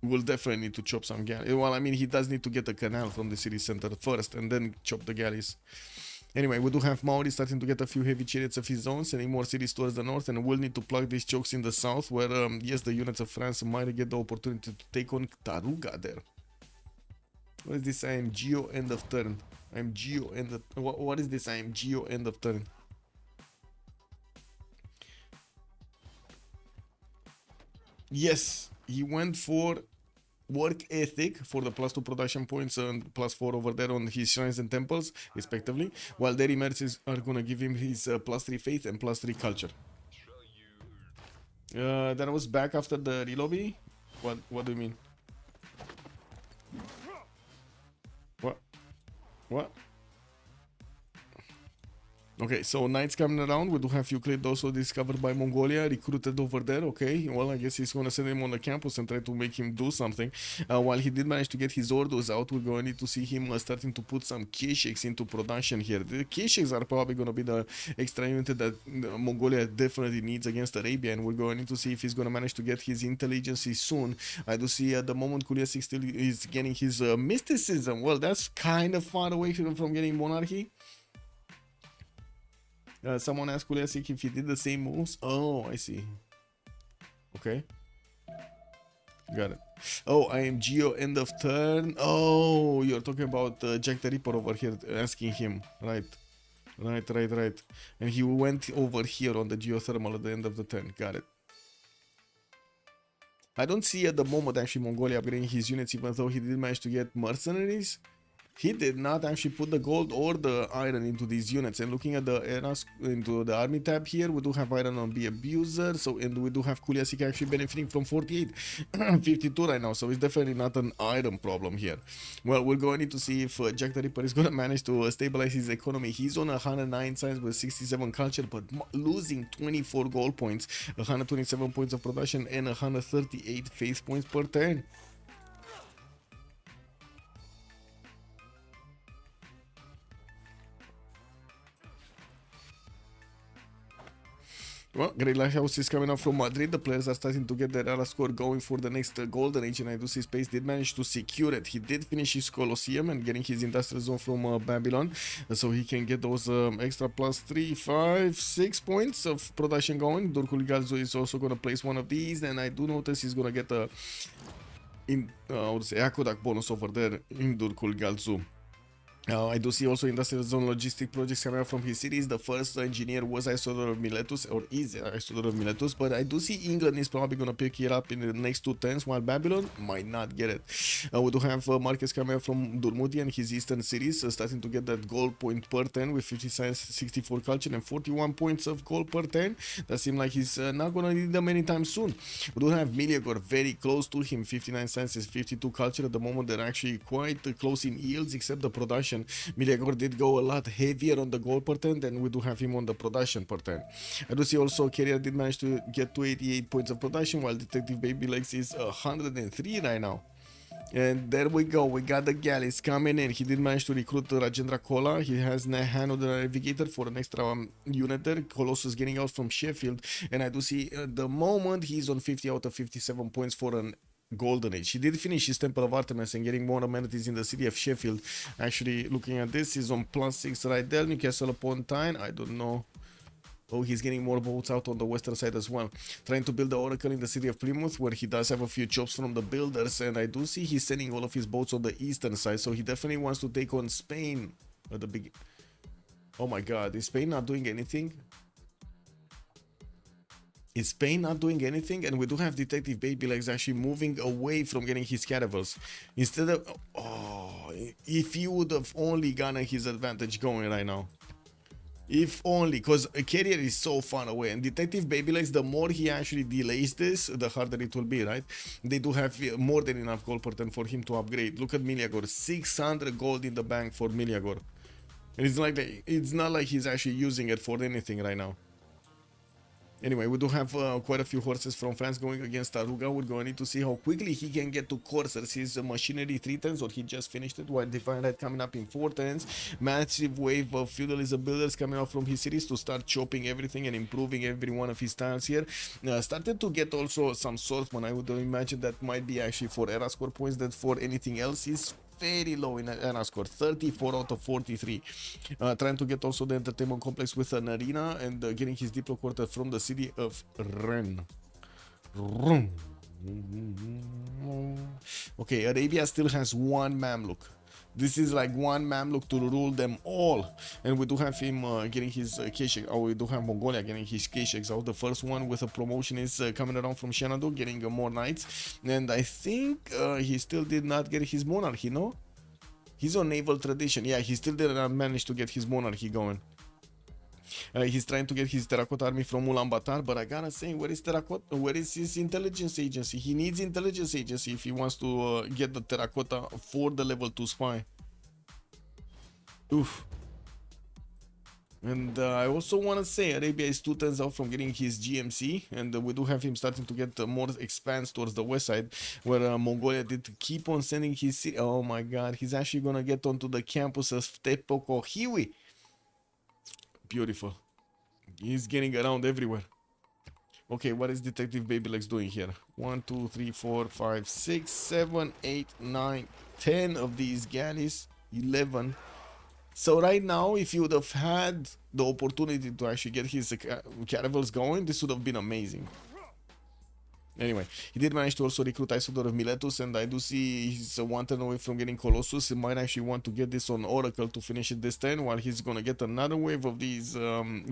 will definitely need to chop some galleys. Well, I mean, he does need to get a canal from the city center first, and then chop the galleys. Anyway, we do have Maori starting to get a few heavy chariots of his own, sending more cities towards the north, and we'll need to plug these chokes in the south, where, yes, the units of France might get the opportunity to take on Taruga there. What is this? I am Geo end of turn. I am Geo end of... What is this? I am Geo end of turn. Yes, he went for work ethic for the +2 production points and +4 over there on his shrines and temples, respectively, while Dairy Merchants are gonna give him his +3 faith and +3 culture. Then I was back after the relobby. What do you mean? What? Okay, so knights coming around. We do have Euclid also discovered by Mongolia, recruited over there. Okay, well, I guess he's gonna send him on the campus and try to make him do something. While he did manage to get his orders out, we're going to need to see him starting to put some K-shakes into production here. The K-shakes are probably gonna be the extra unit that Mongolia definitely needs against Arabia, and we're going to need to see if he's gonna manage to get his intelligence soon. I do see at the moment Kuliasik still is getting his mysticism. Well, that's kind of far away from getting monarchy. Someone asked Kuliasik if he did the same moves. Oh, I see. Okay. Got it. Oh, I am Geo end of turn. Oh, you're talking about Jack the Ripper over here asking him. Right. And he went over here on the geothermal at the end of the turn. Got it. I don't see at the moment actually Mongolia upgrading his units, even though he did manage to get mercenaries. He did not actually put the gold or the iron into these units. And looking at the eras into the army tab here, we do have iron on the abuser. So, and we do have Kuliasik actually benefiting from 48, 52 right now. So it's definitely not an iron problem here. Well, we're going to need to see if Jack the Ripper is going to manage to stabilize his economy. He's on 109 science with 67 culture, but losing 24 gold points, 127 points of production, and 138 faith points per turn. Well, Great Lighthouse is coming up from Madrid. The players are starting to get their era score going for the next golden age, and I do see Space did manage to secure it. He did finish his Colosseum and getting his industrial zone from Babylon, so he can get those extra +3, 5, 6 points of production going. Durkul Galzu is also going to place one of these, and I do notice he's going to get a aqueduct bonus over there in Durkul Galzu. I do see also industrial zone logistic projects coming out from his cities. The first engineer was Isodor of Miletus, or is Isodor of Miletus, but I do see England is probably going to pick it up in the next 2 turns, while Babylon might not get it. We do have Marcus coming out from Durmuti and his eastern cities, starting to get that gold point per turn with 50 science, 64 culture, and 41 points of gold per turn. That seems like he's not going to need them anytime soon. We do have Miliagor very close to him, 59 sciences, 52 culture. At the moment, they're actually quite close in yields, except the production. Miliagor did go a lot heavier on the gold per turn than we do have him on the production per turn. I do see also Carrier did manage to get to 88 points of production, while Detective Baby Legs is 103 right now. And there we go, we got the galleys coming in. He did manage to recruit Rajendra Kola. He has Nahano the Navigator for an extra unit there. Colossus getting out from Sheffield. And I do see at the moment he's on 50 out of 57 points for an golden age. He did finish his Temple of Artemis and getting more amenities in the city of Sheffield. Actually, looking at this, he's on +6 right there. Newcastle upon Tyne, I don't know. Oh, he's getting more boats out on the western side as well. Trying to build the Oracle in the city of Plymouth, where he does have a few jobs from the builders. And I do see he's sending all of his boats on the eastern side. So he definitely wants to take on Spain at the beginning. Oh my god, is Spain not doing anything? Is Spain not doing anything? And we do have Detective Baby Legs actually moving away from getting his caravels. Instead of... Oh, if he would have only gotten his advantage going right now. If only, because a carrier is so far away, and Detective Babylegs, the more he actually delays this, the harder it will be, right? They do have more than enough gold per turn for him to upgrade. Look at Miliagor, 600 gold in the bank for Miliagor. And it's not like he's actually using it for anything right now. Anyway, we do have quite a few horses from France going against Taruga. We're going to need to see how quickly he can get to coursers his machinery 3 turns, or he just finished it, while Divine Red coming up in 4 turns. Massive wave of feudalism builders coming out from his cities to start chopping everything and improving every one of his tiles here. Started to get also some swordsmen. I would imagine that might be actually for era score points, that for anything else is very low in era score, 34 out of 43. Trying to get also the entertainment complex with an arena, and getting his diplo quarter from the city of Rennes. Okay, Arabia still has 1 Mamluk. This is like 1 Mamluk to rule them all. And we do have him getting his Keshek. Oh, we do have Mongolia getting his Kesheks out. The first one with a promotion is coming around from Shenandoah, getting more knights. And I think he still did not get his monarchy, no? He's on naval tradition. Yeah, he still did not manage to get his monarchy going. He's trying to get his terracotta army from Ulaanbaatar, but I gotta say, where is terracotta? Where is his intelligence agency? He needs intelligence agency if he wants to get the terracotta for the level 2 spy. Oof. And I also want to say Arabia is 2 turns out from getting his GMC, and we do have him starting to get more expanse towards the west side, where Mongolia did keep on sending his city. Oh my god, he's actually gonna get onto the campus of Tepokohiwi. Beautiful. He's getting around everywhere. Okay, what is Detective Babylegs doing here? 1, 2, 3, 4, 5, 6, 7, 8, 9, 10 of these galleys. 11. So right now, if you would have had the opportunity to actually get his caravels going, this would have been amazing. Anyway, he did manage to also recruit Isodor of Miletus, and I do see he's 1 turn away from getting Colossus. He might actually want to get this on Oracle to finish it this turn, while he's gonna get another wave of these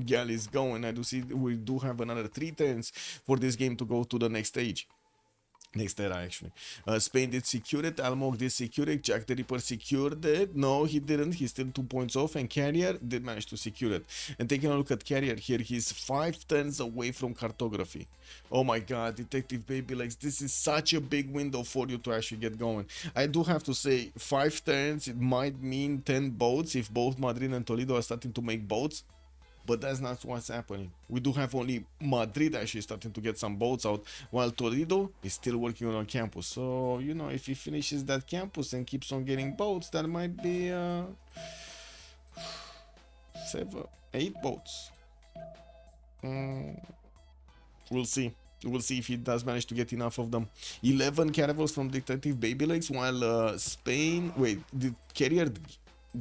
galleys going. I do see we do have another 3 turns for this game to go to the next stage. Next era, actually. Spain did secure it. Almog did secure it. Jack the Ripper secured it. No, he didn't. He's still 2 points off. And Carrier did manage to secure it. And taking a look at Carrier here, he's 5 turns away from cartography. Oh my god, Detective Babylegs, this is such a big window for you to actually get going. I do have to say, 5 turns, it might mean 10 boats if both Madrid and Toledo are starting to make boats. But that's not what's happening. We do have only Madrid actually starting to get some boats out, while Toledo is still working on a campus. So, you know, if he finishes that campus and keeps on getting boats, that might be 7, 8 boats. We'll see. We'll see if he does manage to get enough of them. 11 caravels from Detective Babylegs, while Spain... Wait, did Carrier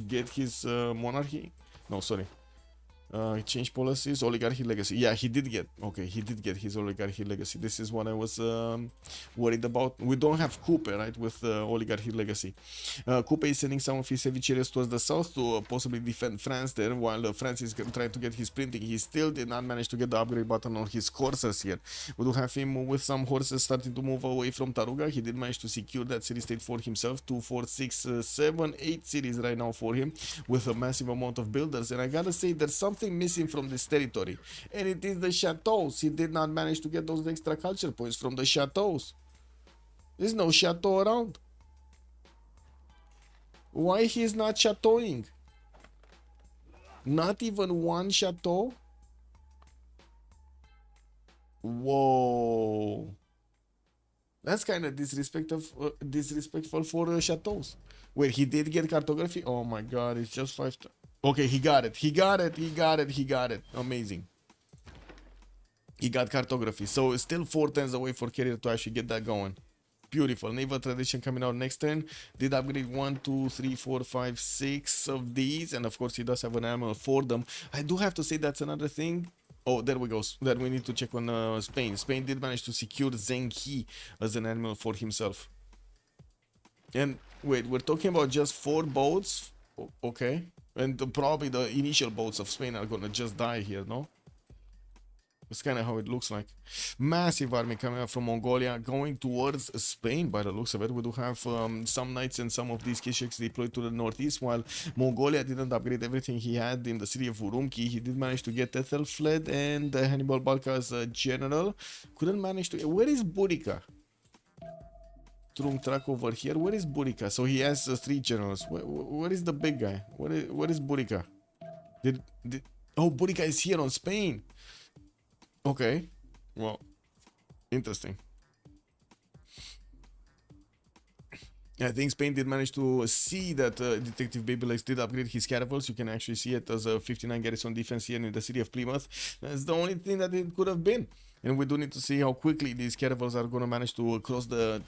get his monarchy? No, sorry. He changed policies, oligarchy legacy. Yeah, he did get. Okay, he did get his oligarchy legacy. This is what I was worried about. We don't have Coupe, right, with oligarchy legacy. Coupe is sending some of his heavy chariots towards the south to possibly defend France there, while France is trying to get his printing. He still did not manage to get the upgrade button on his coursers here. We do have him with some horses starting to move away from Taruga. He did manage to secure that city state for himself. 2, 4, 6, 7, 8 cities right now for him, with a massive amount of builders. And I gotta say, there's something missing from this territory, and it is the chateaus. He did not manage to get those extra culture points from the chateaus. There's no chateau around. Why he is not chateauing? Not even one chateau? Whoa. That's kind of disrespectful for chateaus. Wait, he did get cartography? Oh my god, it's just 5. Okay, he got it. He got it. Amazing. He got cartography. So it's still 4 turns away for Carrier to actually get that going. Beautiful. Naval tradition coming out next turn. Did upgrade 1, 2, 3, 4, 5, 6 of these. And of course, he does have an ammo for them. I do have to say that's another thing. Oh, there we go. That we need to check on Spain. Spain did manage to secure Zheng He as an animal for himself. And wait, we're talking about just 4 boats? Okay. And probably the initial boats of Spain are gonna just die here, no? That's kind of how it looks like. Massive army coming up from Mongolia, going towards Spain by the looks of it. We do have some knights and some of these Kishaks deployed to the northeast, while Mongolia didn't upgrade everything he had in the city of Urumqi. He did manage to get Ethelfled and Hannibal Barca as a general. Couldn't manage to... Where is Burica? Trumtrak over here. Where is Burica? So he has 3 generals. Where is the big guy? Where is Burica? Oh, Burica is here on Spain. Okay, well, interesting. I think Spain did manage to see that Detective Babylegs did upgrade his caravels. You can actually see it as a 59 garrison defense here in the city of Plymouth. That's the only thing that it could have been. And we do need to see how quickly these caravels are going to manage to cross the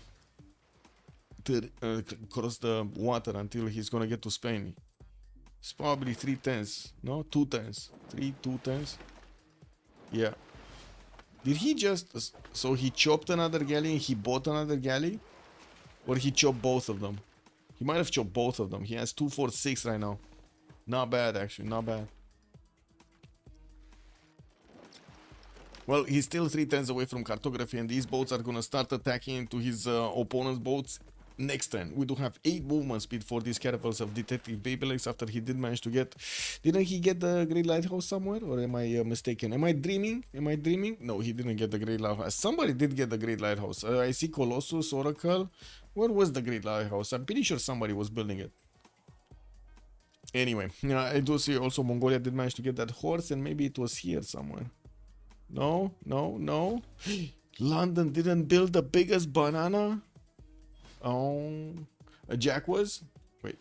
water until he's going to get to Spain. It's probably 3 turns, no? 2 turns. 2 turns. Yeah. Did he just... So he chopped another galley and he bought another galley? Or he chopped both of them? He might have chopped both of them. He has 246 right now. Not bad, actually. Not bad. Well, he's still 3 turns away from cartography, and these boats are going to start attacking into his opponent's boats next turn. We do have 8 movement speed for these caravels of Detective Babylegs after he did manage to get... Didn't he get the Great Lighthouse somewhere? Or am I mistaken? Am I dreaming? Am I dreaming? No, he didn't get the Great Lighthouse. Somebody did get the Great Lighthouse. I see Colossus, Oracle. Where was the Great Lighthouse? I'm pretty sure somebody was building it. Anyway, I do see also Mongolia did manage to get that horse, and maybe it was here somewhere. No, no, no. London didn't build the biggest banana? Oh, a Jack was? Wait,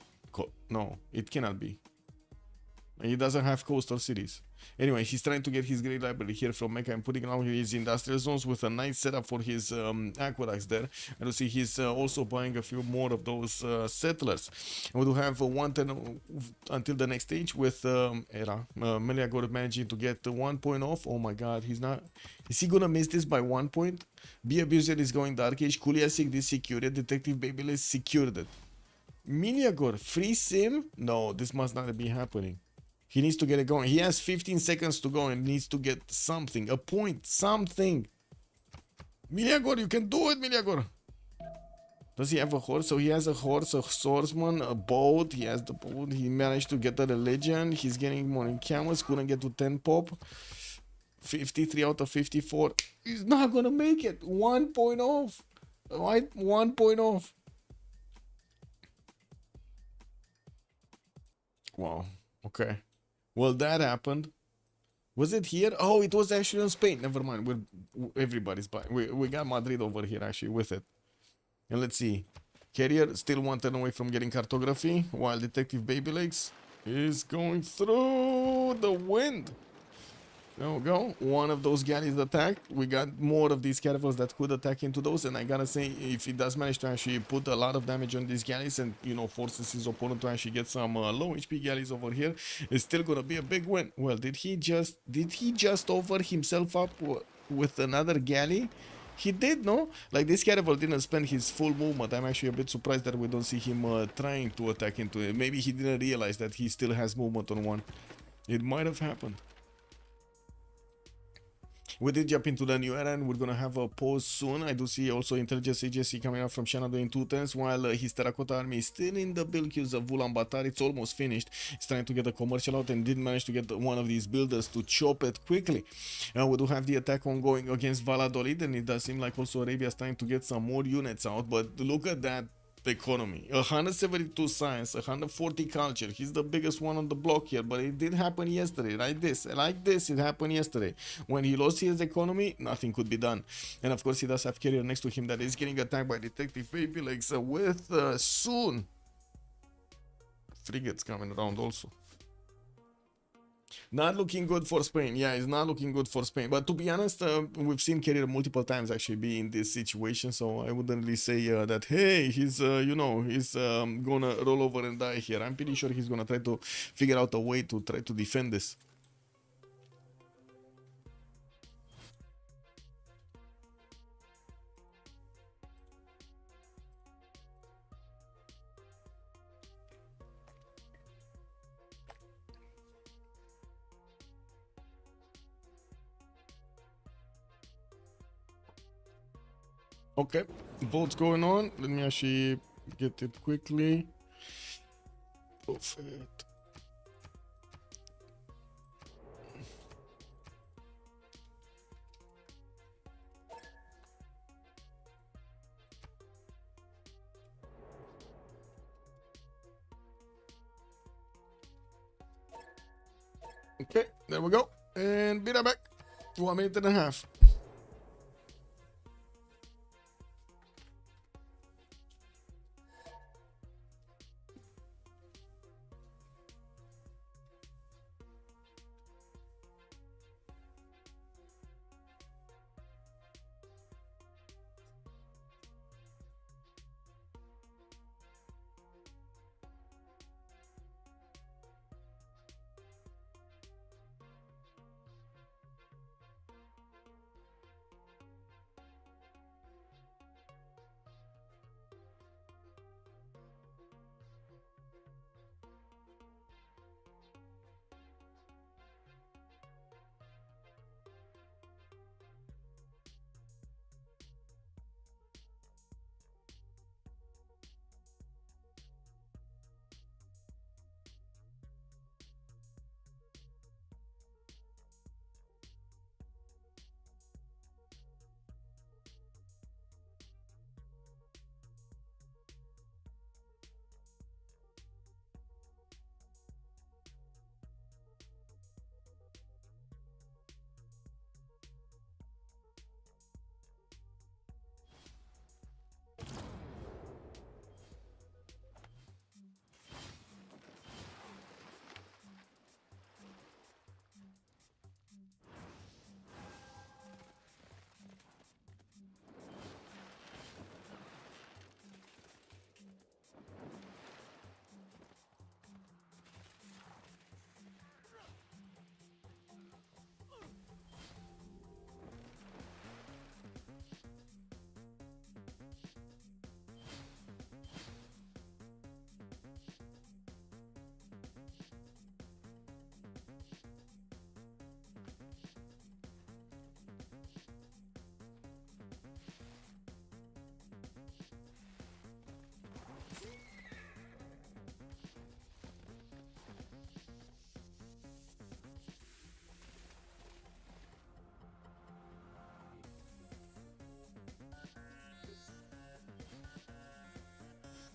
no, it cannot be. He doesn't have coastal cities. Anyway, he's trying to get his great library here from Mecca and putting out his industrial zones with a nice setup for his aqueducts there. And you see he's also buying a few more of those settlers. And we do have 1 turn until the next stage with Meliagor managing to get 1 point off. Oh my god, he's not... Is he gonna miss this by 1 point? Be Abuser is going Dark Age. Kuliasik this secured. Detective Babyliss secured it. Meliagor, free sim? No, this must not be happening. He needs to get it going. He has 15 seconds to go and needs to get something. A point. Something. Meliagor, you can do it, Meliagor. Does he have a horse? So he has a horse, a swordsman, a boat. He has the boat. He managed to get the religion. He's getting more in camels. Couldn't get to 10 pop. 53 out of 54. He's not going to make it. 1 point off. Right? 1 point off. Wow. Okay. Well, that happened. Was it here? Oh, it was actually in Spain. Never mind. Everybody's buying. We got Madrid over here actually with it. And let's see. Carrier still 1 turn away from getting cartography, while Detective Babylegs is going through the wind. There we go. One of those galleys attacked. We got more of these caravels that could attack into those, and I gotta say, if he does manage to actually put a lot of damage on these galleys and, you know, forces his opponent to actually get some low HP galleys over here, it's still gonna be a big win. Well, did he just over himself up with another galley? He did, no? Like, this caravel didn't spend his full movement. I'm actually a bit surprised that we don't see him trying to attack into it. Maybe he didn't realize that he still has movement on one. It might have happened. We did jump into the new era, and we're gonna have a pause soon. I do see also intelligence agency coming up from China doing 2 turns, while his terracotta army is still in the build queues of Ulaanbaatar. It's almost finished. He's trying to get a commercial out and did manage to get one of these builders to chop it quickly. We do have the attack ongoing against Valladolid, and it does seem like also Arabia is trying to get some more units out. But look at that economy. 172 science, 140 culture. He's the biggest one on the block here, but it did happen yesterday. Like this, it happened yesterday. When he lost his economy, nothing could be done. And of course, he does have carrier next to him that is getting attacked by Detective Babylegs with soon frigates coming around also. Not looking good for Spain. Yeah, it's not looking good for Spain. But to be honest, we've seen Carrier multiple times actually be in this situation. So I wouldn't really say that, hey, he's, you know, he's gonna roll over and die here. I'm pretty sure he's gonna try to figure out a way to try to defend this. Okay, votes going on. Let me actually get it quickly. Perfect. Okay, there we go. And be right back. 1 minute and a half.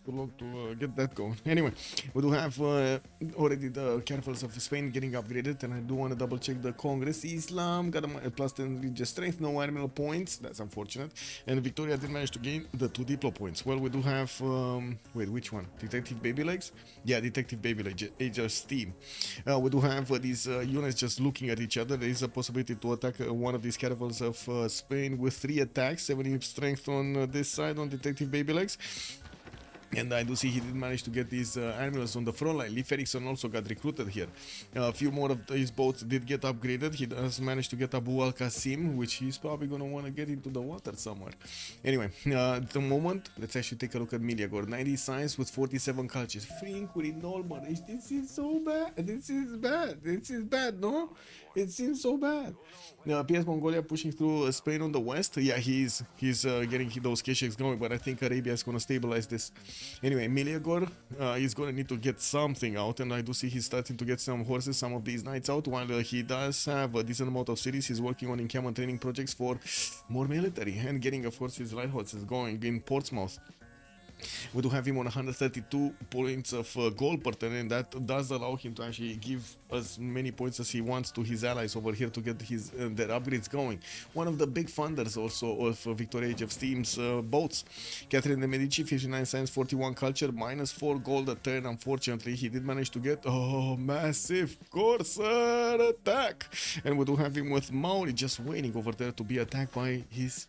Too long to get that going. Anyway, we do have already the carefulness of Spain getting upgraded, and I do want to double check the Congress. Islam got a plus 10 religious strength, no admiral points. That's unfortunate. And Victoria did manage to gain the 2 diplo points. Well, we do have wait, which one? Detective Baby Legs? Yeah, Detective Baby Legs, Ager's team. We do have these units just looking at each other. There is a possibility to attack one of these caravels of Spain with 3 attacks, 70 strength on this side on Detective Baby Legs. And I do see he did manage to get these admirals on the front line. Lee Ferrickson also got recruited here. A few more of his boats did get upgraded. He does manage to get Abu al-Qasim, which he's probably going to want to get into the water somewhere. Anyway, at the moment, let's actually take a look at Miliagor. 90 science with 47 cultures. Free inquiry, normal. This is so bad. This is bad. This is bad, no? It seems so bad. PS Mongolia pushing through Spain on the west. Yeah, he's getting those Kesheks going, but I think Arabia is going to stabilize this. Anyway, Miliagor is going to need to get something out, and I do see he's starting to get some horses, some of these knights out, while he does have a decent amount of cities. He's working on encampment training projects for more military and getting, of course, his light horses going in Portsmouth. We do have him on 132 points of gold per turn, and that does allow him to actually give as many points as he wants to his allies over here to get his their upgrades going. One of the big funders also of Victoria Age of Steam's boats. Catherine de Medici, 59 science, 41 culture, minus 4 gold a turn. Unfortunately, he did manage to get massive Corsair attack, and we do have him with Maori just waiting over there to be attacked by his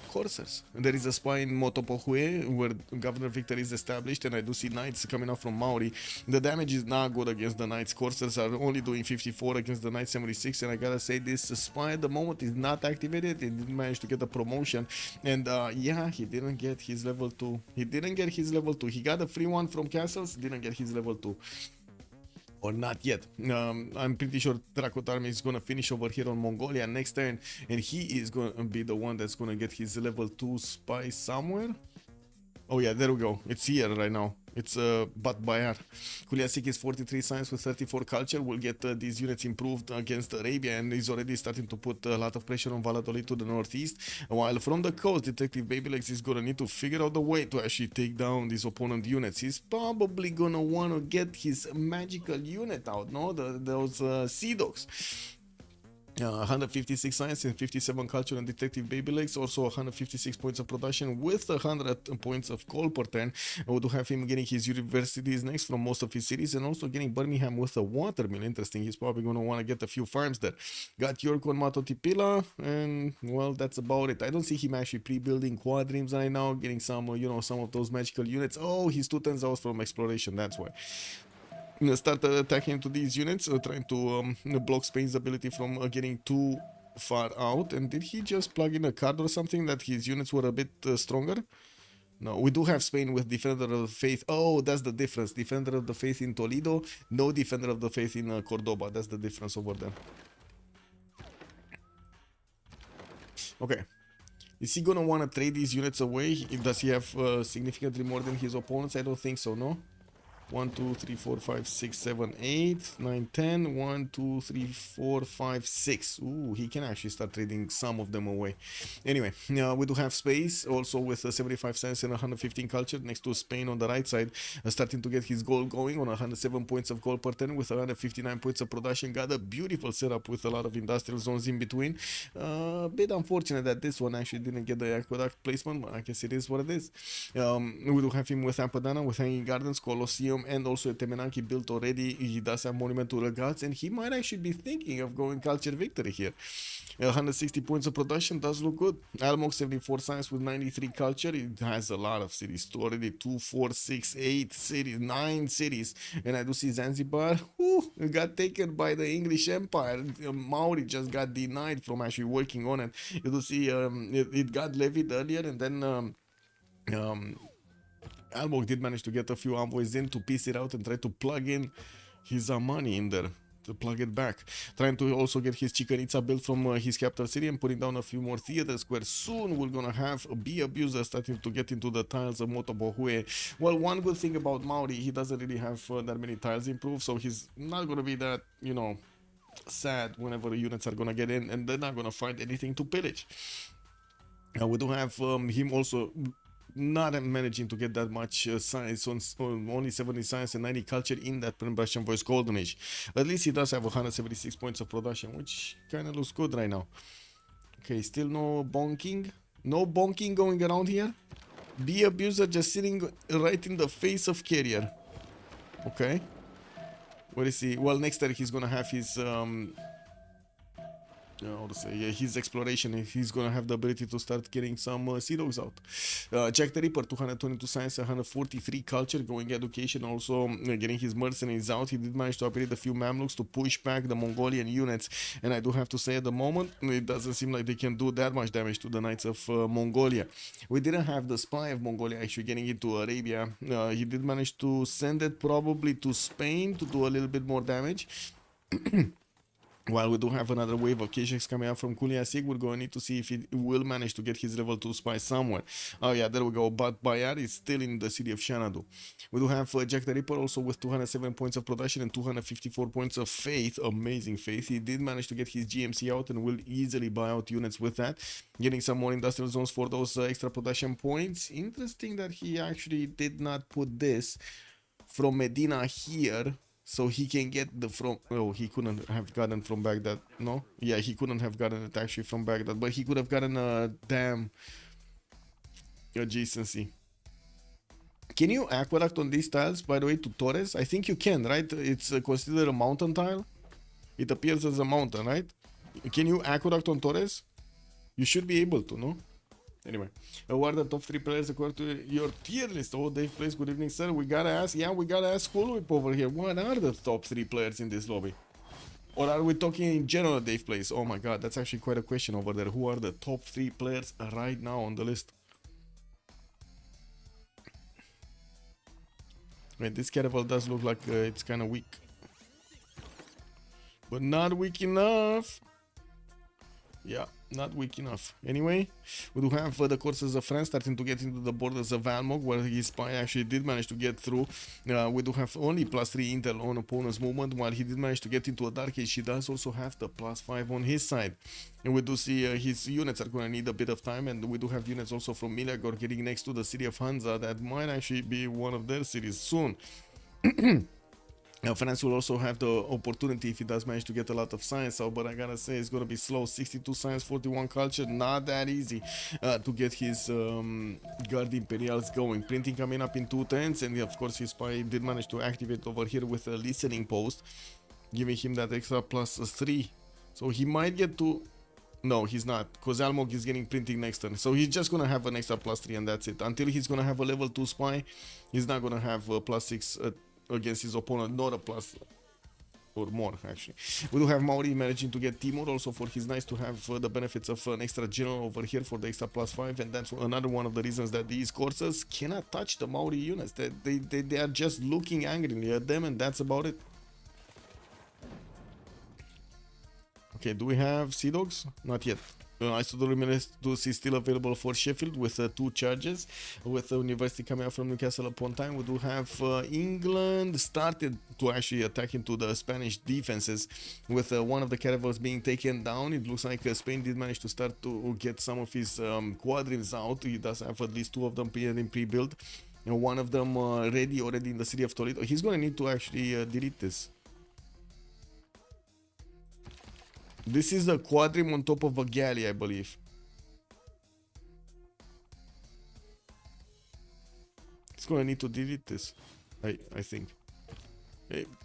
Corsairs. And there is a spy in Motopohue where Governor Victor is established, and I do see knights coming out from Maori. The damage is not good against the knights. Corsairs are only doing 54 against the knight 76, and I gotta say this spy at the moment is not activated. He didn't manage to get a promotion, and yeah, he didn't get his level 2. He got a free one from castles, didn't get his level 2. Or not yet. I'm pretty sure Drakot army is gonna finish over here on Mongolia next turn, and he is gonna be the one that's gonna get his level 2 spy somewhere. Oh yeah, there we go. It's here right now. It's Bat Bayar. Kuliasik is 43 science with 34 culture. Will get these units improved against Arabia, and is already starting to put a lot of pressure on Valladolid to the northeast. While from the coast, Detective Babylegs is gonna need to figure out the way to actually take down these opponent units. He's probably gonna wanna get his magical unit out, no? Those Sea Dogs. 156 science and 57 culture and detective Babylegs, also 156 points of production with 100 points of gold per turn. We do have him getting his universities next from most of his cities, and also getting Birmingham with a watermill. Interesting, he's probably going to want to get a few farms there. Got York on Matotipila, and well, that's about it. I don't see him actually pre-building quadrims right now, getting some, you know, some of those magical units. Oh, he's 2 turns out from exploration, that's why. Start attacking into these units, trying to block Spain's ability from getting too far out. And did he just plug in a card or something that his units were a bit stronger? No, we do have Spain with Defender of the Faith. Oh, that's the difference. Defender of the Faith in Toledo, no Defender of the Faith in Cordoba. That's the difference over there. Okay. Is he gonna want to trade these units away? Does he have significantly more than his opponents? I don't think so, no? 1, 2, 3, 4, 5, 6, 7, 8, 9, 10. 1, 2, 3, 4, 5, 6. Ooh, he can actually start trading some of them away. Anyway, we do have space also with 75 cents and 115 culture next to Spain on the right side, starting to get his gold going on 107 points of gold per turn with 159 points of production. Got a beautiful setup with a lot of industrial zones in between. A bit unfortunate that this one actually didn't get the aqueduct placement, but I guess it is what it is. We do have him with Ampadana, with Hanging Gardens, Colosseum, and also a Temenanki built already. He does have Monument to the Gods, and he might actually be thinking of going culture victory here. 160 points of production does look good. Almog 74 science with 93 culture. It has a lot of cities already. 2, 4, 6, 8 cities, 9 cities. And I do see Zanzibar got taken by the English Empire. Maori just got denied from actually working on it. You do see it got levied earlier, and then Almog did manage to get a few envoys in to piece it out and try to plug in his money in there, to plug it back. Trying to also get his Chichen Itza built from his capital city and putting down a few more theaters where soon we're gonna have a bee abuser starting to get into the tiles of Motobohue. Well, one good thing about Maori, he doesn't really have that many tiles improved, so he's not gonna be that, you know, sad whenever the units are gonna get in and they're not gonna find anything to pillage. We do have him also not managing to get that much science on only 70 science and 90 culture in that Russian Voice Golden Age. At least he does have 176 points of production, which kind of looks good right now. Okay, still no bonking. No bonking going around here. Bee abuser just sitting right in the face of carrier. Okay. Where is he? Well, next turn he's gonna have his how to say, his exploration. He's gonna have the ability to start getting some Sea Dogs out. Jack the Ripper, 222 science, 143 culture, going education, also getting his mercenaries out. He did manage to upgrade a few Mamluks to push back the Mongolian units, and I do have to say at the moment it doesn't seem like they can do that much damage to the Knights of Mongolia. We didn't have the spy of Mongolia actually getting into Arabia. He did manage to send it probably to Spain to do a little bit more damage. While we do have another wave of Kesheks coming out from Kuliasik, we're going to need to see if he will manage to get his level 2 spy somewhere. Oh yeah, there we go. But Bayar is still in the city of Xanadu. We do have Jack the Ripper also with 207 points of production and 254 points of faith. Amazing faith. He did manage to get his GMC out and will easily buy out units with that. Getting some more industrial zones for those extra production points. Interesting that he actually did not put this from Medina here, so he can get the from... Oh, he couldn't have gotten from Baghdad. No? Yeah, he couldn't have gotten it actually from Baghdad. But he could have gotten a damn adjacency. Can you aqueduct on these tiles, by the way, to Torres? I think you can, right? It's considered a mountain tile. It appears as a mountain, right? Can you aqueduct on Torres? You should be able to, no? Anyway, who are the top 3 players according to your tier list? Oh, Dave plays. Good evening, sir. We gotta ask. Yeah, we gotta ask Cool Whip over here. What are the top 3 players in this lobby? Or are we talking in general, Dave plays? Oh my god, that's actually quite a question over there. Who are the top 3 players right now on the list? Wait, this caravel does look like it's kind of weak. but not weak enough. Yeah, not weak enough. Anyway, we do have the courses of France starting to get into the borders of Almog, where his spy actually did manage to get through. We do have only +3 intel on opponent's movement, while he did manage to get into a dark age. He does also have the +5 on his side. And we do see his units are going to need a bit of time, and we do have units also from Milagor getting next to the city of Hansa that might actually be one of their cities soon. France will also have the opportunity if he does manage to get a lot of science out, but I gotta say it's gonna be slow. 62 science, 41 culture, not that easy to get his guard imperials going. Printing coming up in 210s, and of course his spy did manage to activate over here with a listening post, giving him that extra +3. So he might get to... No, he's not, because Almog is getting printing next turn. So he's just gonna have an extra +3 and that's it. Until he's gonna have a level 2 spy, he's not gonna have a +6 against his opponent, not a plus or more actually. We do have Maori managing to get Timur also for his nice to have the benefits of an extra general over here for the extra +5, and that's another one of the reasons that these courses cannot touch the Maori units. They are just looking angrily at them, and that's about it. Okay, do we have Sea Dogs? Not yet. Isodorimilis is still available for Sheffield with 2 charges. With the University coming out from Newcastle upon time, we do have England started to actually attack into the Spanish defenses with one of the caravels being taken down. It looks like Spain did manage to start to get some of his quadrants out. He does have at least 2 of them in pre-build, and one of them ready already in the city of Toledo. He's going to need to actually delete this. This is a quadrim on top of a galley, I believe. It's gonna need to delete this, I think.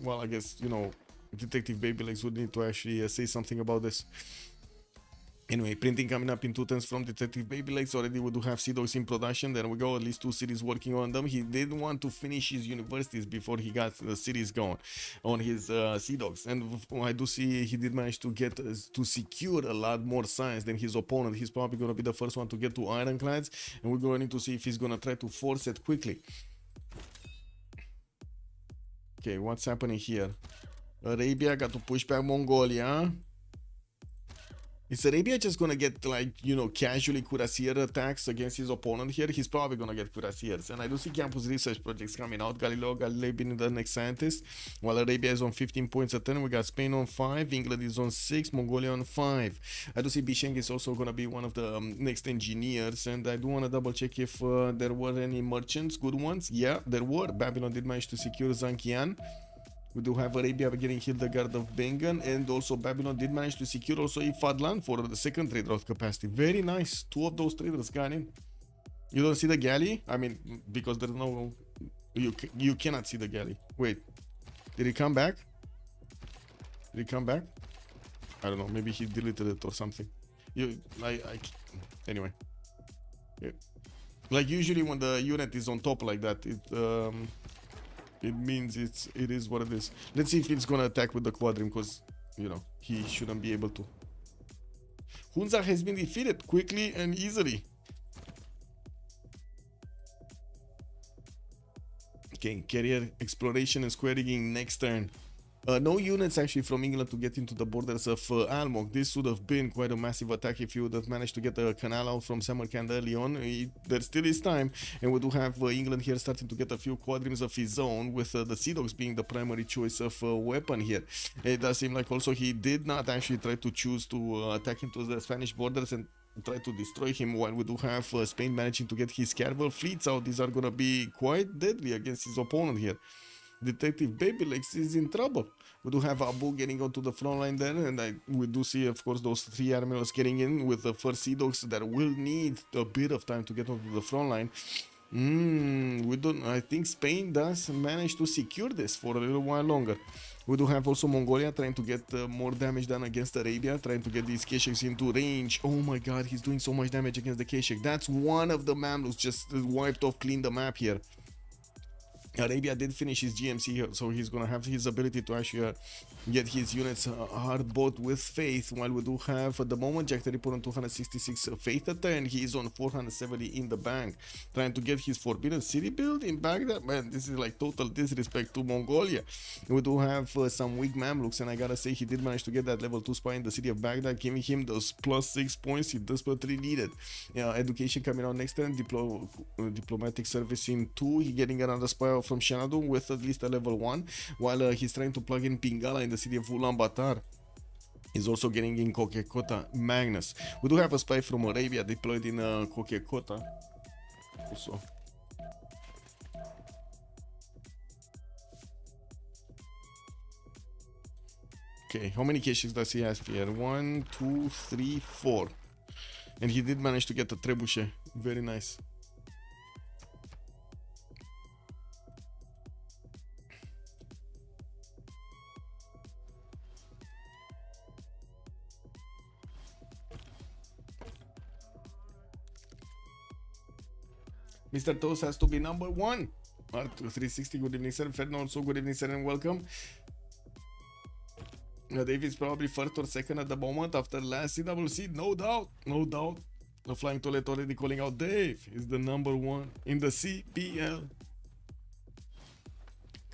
Well, I guess, you know, Detective Babylegs would need to actually say something about this. Anyway, printing coming up in 210s from Detective Babylegs. Already we do have Sea Dogs in production. There we go, at least 2 cities working on them. He did want to finish his universities before he got the cities going on his Sea Dogs. And I do see he did manage to get to secure a lot more science than his opponent. He's probably going to be the first one to get to Ironclads, and we're going to need to see if he's going to try to force it quickly. Okay, what's happening here? Arabia got to push back Mongolia. Is Arabia just gonna get, like, you know, casually cuirassier attacks against his opponent here? He's probably gonna get cuirassiers. And I do see campus research projects coming out. Galileo being the next scientist. While Arabia is on 15 points at 10, we got Spain on 5, England is on 6, Mongolia on 5. I do see Bisheng is also gonna be one of the next engineers. And I do wanna double check if there were any merchants, good ones. Yeah, there were. Babylon did manage to secure Zankian. We do have Arabia getting Hildegard of Bengan, and also Babylon did manage to secure also Ifadlan for the second trade route capacity. Very nice. 2 of those traders got in. You don't see the galley? I mean, because there's no... You cannot see the galley. Wait. Did he come back? Did he come back? I don't know. Maybe he deleted it or something. Anyway. Yeah. Like usually when the unit is on top like that, it means it is what it is. Let's see if it's gonna attack with the quadrim, because, you know, he shouldn't be able to. Hunza has been defeated quickly and easily. Okay, carrier exploration and square rigging next turn. No units actually from England to get into the borders of Almog. This would have been quite a massive attack if you would have managed to get a canal out from Samarkand early on. There still is time, and we do have England here starting to get a few quadrims of his own, with the Sea Dogs being the primary choice of weapon here. It does seem like also he did not actually try to choose to attack into the Spanish borders and try to destroy him, while we do have Spain managing to get his caravel fleets out. These are going to be quite deadly against his opponent here. Detective Babylegs is in trouble. We do have Abu getting onto the front line there, and we do see, of course, those 3 admirals getting in with the first Sea Dogs that will need a bit of time to get onto the front line. I think Spain does manage to secure this for a little while longer. We do have also Mongolia trying to get more damage done against Arabia, trying to get these Kesheks into range. Oh my god, he's doing so much damage against the Keshek. That's one of the Mamluks just wiped off clean the map here. Arabia did finish his GMC here, so he's gonna have his ability to actually get his units hard bought with faith. While we do have at the moment Jack the Ripper on 266 faith a turn, he is on 470 in the bank, trying to get his Forbidden City build in Baghdad. Man, this is like total disrespect to Mongolia. We do have some weak Mamluks, and I gotta say he did manage to get that level 2 spy in the city of Baghdad, giving him those +6 points he desperately needed. Education coming out next turn, diplomatic service in 2, he getting another spy from Shanadu with at least a level 1, while he's trying to plug in Pingala in the city of Ulaanbaatar. He's also getting in Kokekota Magnus. We do have a spy from Arabia deployed in Kokekota also. Okay, how many caches does he have here? 1, 2, 3, 4. And he did manage to get a trebuchet. Very nice. Mr. Toast has to be number 1. R360, good evening, sir. Ferdinand, also good evening, sir, and welcome. Dave is probably first or second at the moment after last CWC, no doubt, no doubt. The Flying Toilet already calling out Dave is the number 1 in the CPL.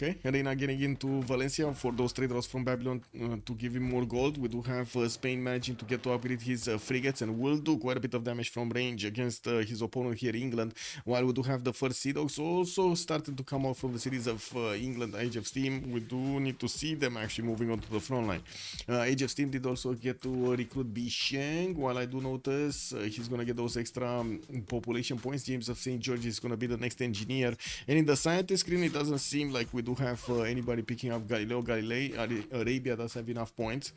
Okay, Reina getting into Valencia for those trade routes from Babylon to give him more gold. We do have Spain managing to get to upgrade his frigates and will do quite a bit of damage from range against his opponent here, England. While we do have the first Sea Dogs also starting to come out from the cities of England, Age of Steam. We do need to see them actually moving on to the front line. Age of Steam did also get to recruit Bisheng, while I do notice he's going to get those extra population points. James of St. George is going to be the next engineer. And in the scientist screen, it doesn't seem like we do have anybody picking up Galileo Galilei. Arabia does have enough points.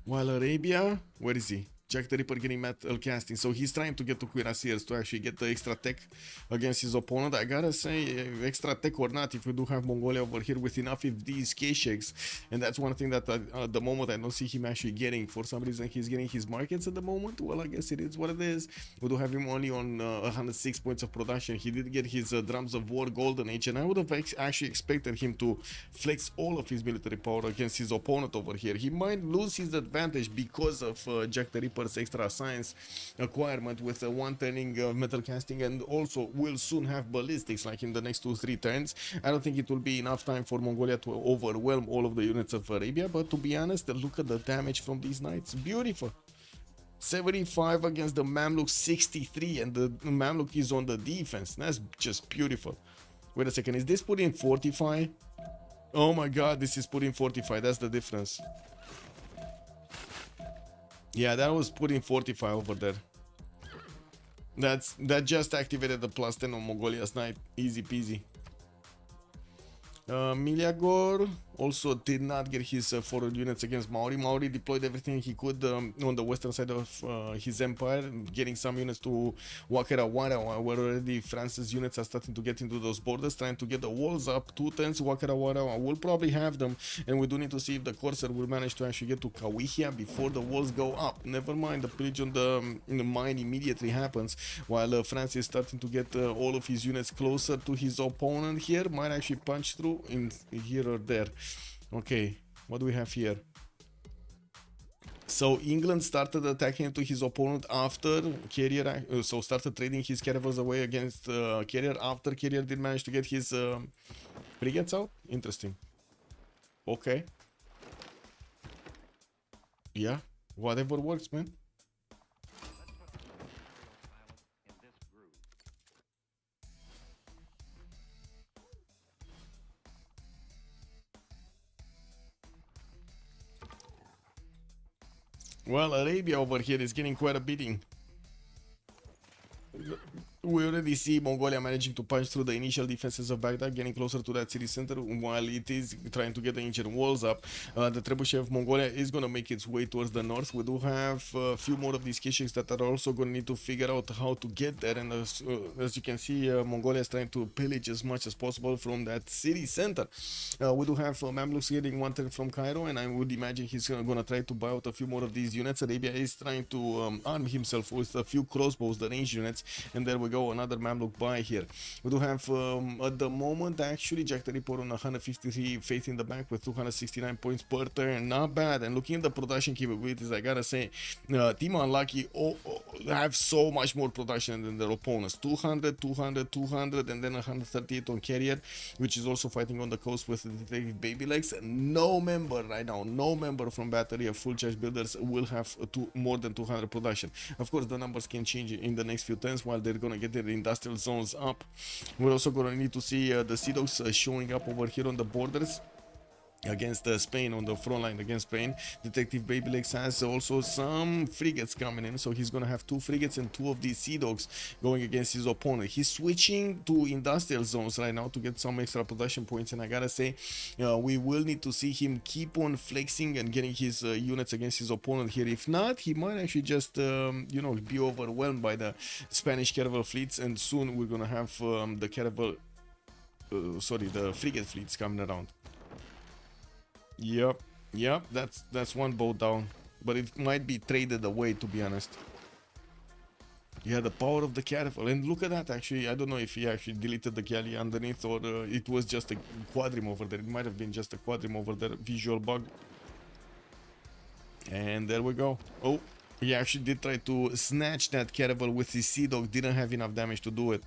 While Arabia, where is he? Jack the Ripper getting metal casting, so he's trying to get to Cuirassiers to actually get the extra tech against his opponent. I gotta say, extra tech or not, if we do have Mongolia over here with enough of these K-Shakes, and that's one thing that at the moment I don't see him actually getting. For some reason he's getting his markets at the moment. Well, I guess it is what it is. We do have him only on 106 points of production. He did get his Drums of War Golden Age, and I would have actually expected him to flex all of his military power against his opponent over here. He might lose his advantage because of Jack the Ripper extra science acquirement with one turning metal casting, and also will soon have ballistics like in the next 2-3 turns. I don't think it will be enough time for Mongolia to overwhelm all of the units of Arabia, but to be honest, look at the damage from these knights. Beautiful. 75 against the Mamluk 63, and the Mamluk is on the defense. That's just beautiful. Wait a second, is this put in Fortify? Oh my god, this is put in Fortify. That's the difference. Yeah, that was put in Fortify over there. That just activated the +10 on Mongolia's knight. Easy peasy. Miliagor also did not get his forward units against Maori. Maori deployed everything he could on the western side of his empire, getting some units to Wakarawara, where already France's units are starting to get into those borders, trying to get the walls up. 2 turns, Wakarawara will probably have them, and we do need to see if the Corsair will manage to actually get to Kawihia before the walls go up. Never mind, the pillage on the mine immediately happens, while France is starting to get all of his units closer to his opponent here. Might actually punch through in here or there. Okay, what do we have here? So England started attacking into his opponent after Carrier, so started trading his caravels away against Carrier after Carrier did manage to get his frigates out. Interesting. Okay. Yeah, whatever works, man. Well, Arabia over here is getting quite a beating. We already see Mongolia managing to punch through the initial defenses of Baghdad, getting closer to that city center while it is trying to get the ancient walls up. The trebuchet of Mongolia is going to make its way towards the north. We do have a few more of these Kishks that are also going to need to figure out how to get there. And as you can see, Mongolia is trying to pillage as much as possible from that city center. We do have Mamluks getting one turn from Cairo, and I would imagine he's going to try to buy out a few more of these units. Arabia is trying to arm himself with a few crossbows, the range units, and there we go. go. Another Mamluk buy here. We do have at the moment actually Jack the Ripper on 153 faith in the bank with 269 points per turn. Not bad. And looking at the production capabilities, I gotta say, Team Unlucky have so much more production than their opponents. 200, 200, 200, and then 138 on Carrier, which is also fighting on the coast with the Detective Baby Legs. No member right now, no member from Battery of Full Charge Builders will have more than 200 production. Of course, the numbers can change in the next few turns while they're gonna get their industrial zones up. We're also gonna need to see the Sea Dogs showing up over here on the borders against Spain, on the front line against Spain. Detective Babylegs has also some frigates coming in, so he's gonna have 2 frigates and 2 of these Sea Dogs going against his opponent. He's switching to industrial zones right now to get some extra production points, and I gotta say, we will need to see him keep on flexing and getting his units against his opponent here. If not, he might actually just you know, be overwhelmed by the Spanish caravel fleets, and soon we're gonna have the caravel the frigate fleets coming around. Yep, that's one boat down, but it might be traded away, to be honest. Yeah, the power of the caravel, and look at that. Actually, I don't know if he actually deleted the galley underneath, or it was just a quadrim over there. It might have been just a quadrim over there, visual bug. And there we go. Oh, he actually did try to snatch that caravel with his Sea Dog, didn't have enough damage to do it.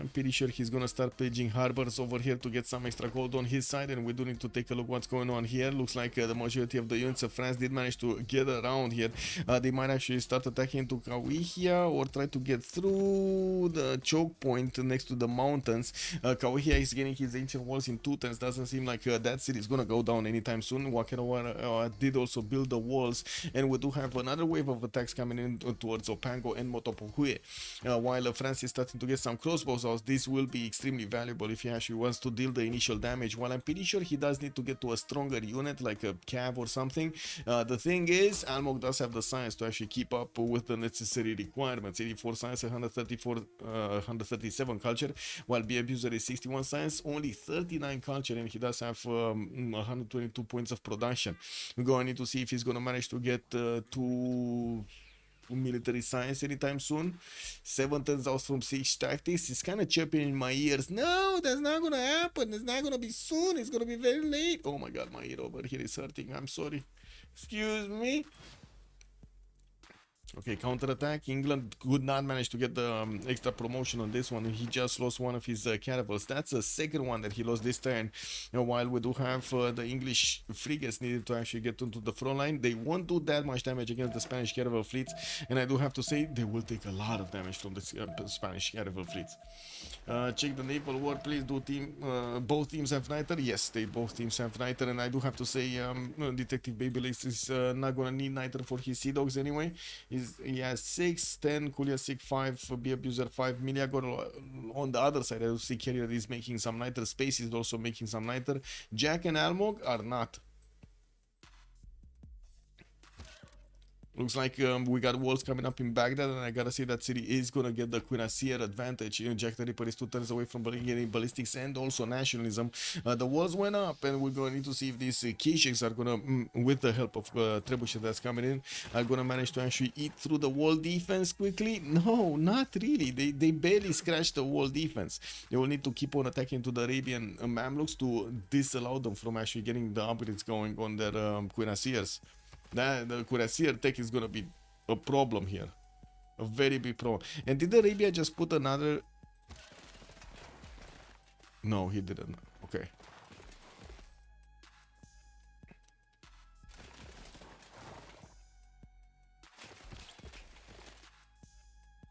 I'm pretty sure he's gonna start paging harbors over here to get some extra gold on his side, and we do need to take a look what's going on here. Looks like the majority of the units of France did manage to get around here. They might actually start attacking into Kawihia or try to get through the choke point next to the mountains. Kawihia is getting his ancient walls in 2 turns. Doesn't seem like that city is gonna go down anytime soon. Wakerawa did also build the walls, and we do have another wave of attacks coming in towards Opango and Motopohue. While France is starting to get some crossbows, this will be extremely valuable if he actually wants to deal the initial damage. While I'm pretty sure he does need to get to a stronger unit like a cav or something. The thing is, Almog does have the science to actually keep up with the necessary requirements. 84 science, 137 culture, while B Abuser is 61 science, only 39 culture, and he does have 122 points of production. We're going to need to see if he's going to manage to get to military science anytime soon. 7 turns out from 6 tactics. It's kind of chirping in my ears. No, that's not gonna happen. It's not gonna be soon. It's gonna be very late. Oh my god, my ear over here is hurting. I'm sorry. Excuse me. Okay, counterattack. England could not manage to get the extra promotion on this one. He just lost one of his caravels. That's the second one that he lost this turn. While we do have the English frigates needed to actually get into the front line, they won't do that much damage against the Spanish caravel fleets. And I do have to say, they will take a lot of damage from the Spanish caravel fleets. Check the naval war, please. Do both teams have niter? Yes, both teams have niter. And I do have to say, Detective Babylegs is not gonna need niter for his Sea Dogs anyway. He has 6, 10, Kuliasik 5, B Abuser 5, Miliagor on the other side. I see Carrier is making some niter, Space is also making some niter. Jack and Almog are not. Looks like we got walls coming up in Baghdad, and I gotta say that city is gonna get the Cuirassier advantage. Jack the Ripper is 2 turns away from getting ballistics and also nationalism. The walls went up, and we're gonna need to see if these Kishaks are gonna, with the help of Trebuchet that's coming in, are gonna manage to actually eat through the wall defense quickly. No, not really. They barely scratched the wall defense. They will need to keep on attacking to the Arabian Mamluks to disallow them from actually getting the upgrades going on their Cuirassiers. The Cuirassier tech is gonna be a problem here, a very big problem. And did Arabia just put another? No, he didn't. Okay.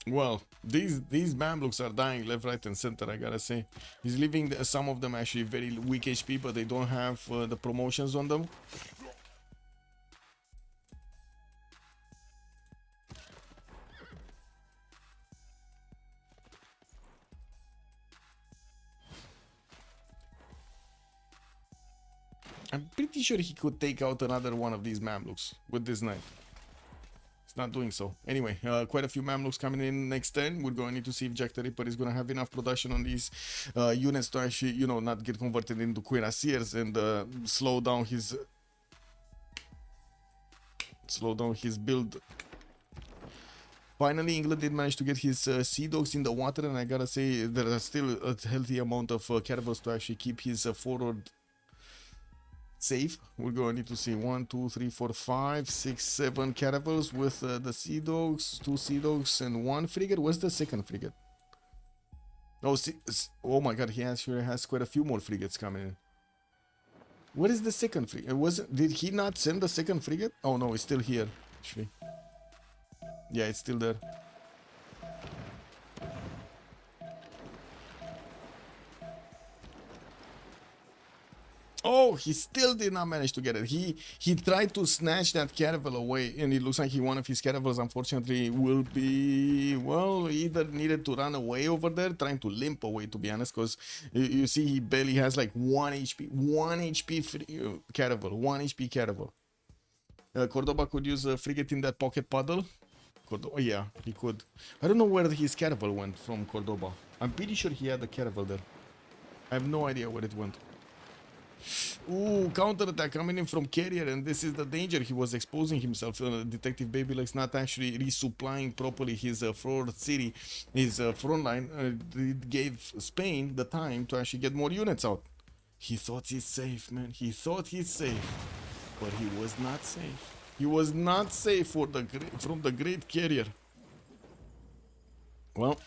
Well, these Mamluks are dying left, right, and center. I gotta say, he's leaving some of them actually very weak HP, but they don't have the promotions on them. I'm pretty sure he could take out another one of these Mamluks with this knight. It's not doing so. Anyway, quite a few Mamluks coming in next turn. We're going to need to see if Jack the Ripper is going to have enough production on these units to actually, you know, not get converted into Cuirassiers and slow down his build Finally, England did manage to get his sea dogs in the water, and I gotta say there are still a healthy amount of caravels to actually keep his forward safe. We're going to need to see 1, 2, 3, 4, 5, 6, 7 caravels with the sea dogs, 2 sea dogs, and 1 frigate. Where's the second frigate? Oh, oh my god, he actually has quite a few more frigates coming in. What is the second frigate? Did he not send the second frigate? Oh no, it's still here, actually. Yeah, it's still there. Oh, he still did not manage to get it. He tried to snatch that caravel away, and it looks like one of his caravels, unfortunately, will be, well, either needed to run away over there, trying to limp away, to be honest, because you see he barely has like 1 HP. 1 HP caravel. 1 HP caravel. Cordoba could use a frigate in that pocket puddle. Oh, yeah, he could. I don't know where his caravel went from Cordoba. I'm pretty sure he had a caravel there. I have no idea where it went. Ooh, counterattack coming in from carrier, and this is the danger. He was exposing himself. Detective Babylegs not actually resupplying properly his forward city, his front line. It gave Spain the time to actually get more units out. He thought he's safe, man. He thought he's safe, but he was not safe. He was not safe from the great carrier. Well,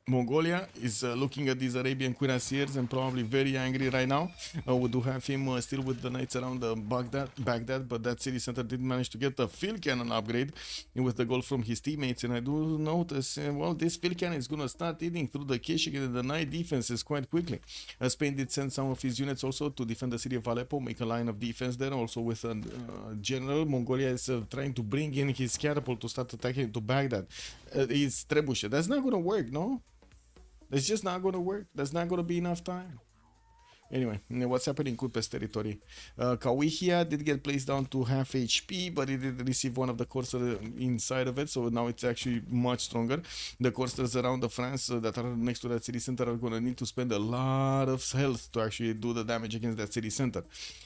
Mongolia is looking at these Arabian cuirassiers and probably very angry right now. We do have him still with the knights around Baghdad, but that city center did manage to get the field cannon upgrade with the goal from his teammates. And I do notice, well, this field cannon is going to start eating through the Keshik and the night defenses quite quickly. Spain did send some of his units also to defend the city of Aleppo, make a line of defense there. Also with a general, Mongolia is trying to bring in his catapult to start attacking to Baghdad. His trebuchet. That's not going to work, no? It's just not going to work. There's not going to be enough time. Anyway, what's happening in Kupes territory? Kawihia did get placed down to half HP, but it did receive one of the coursers inside of it, so now it's actually much stronger. The coursers around the France that are next to that city center are going to need to spend a lot of health to actually do the damage against that city center.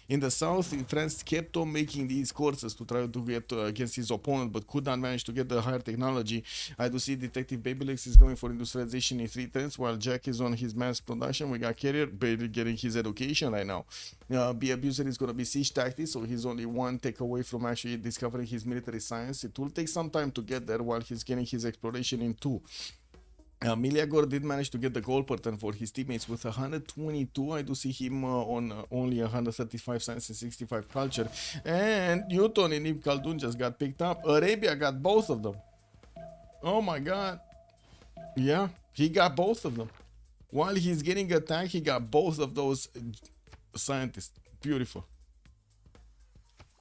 In the south, France kept on making these coursers to try to get against his opponent, but could not manage to get the higher technology. I do see Detective Babylegs is going for industrialization in 3 turns, while Jack is on his mass production. We got Carrier barely getting his education right now. B Abuser is going to be siege tactics, so he's only 1 take away from actually discovering his military science. It will take some time to get there while he's getting his exploration in 2. Miliagor did manage to get the goal pattern for his teammates with 122. I do see him on only 135 science and 65 culture. And Newton and Ibn Khaldun just got picked up. Arabia got both of them. Oh my god. Yeah, he got both of them. While he's getting attacked, he got both of those scientists. Beautiful.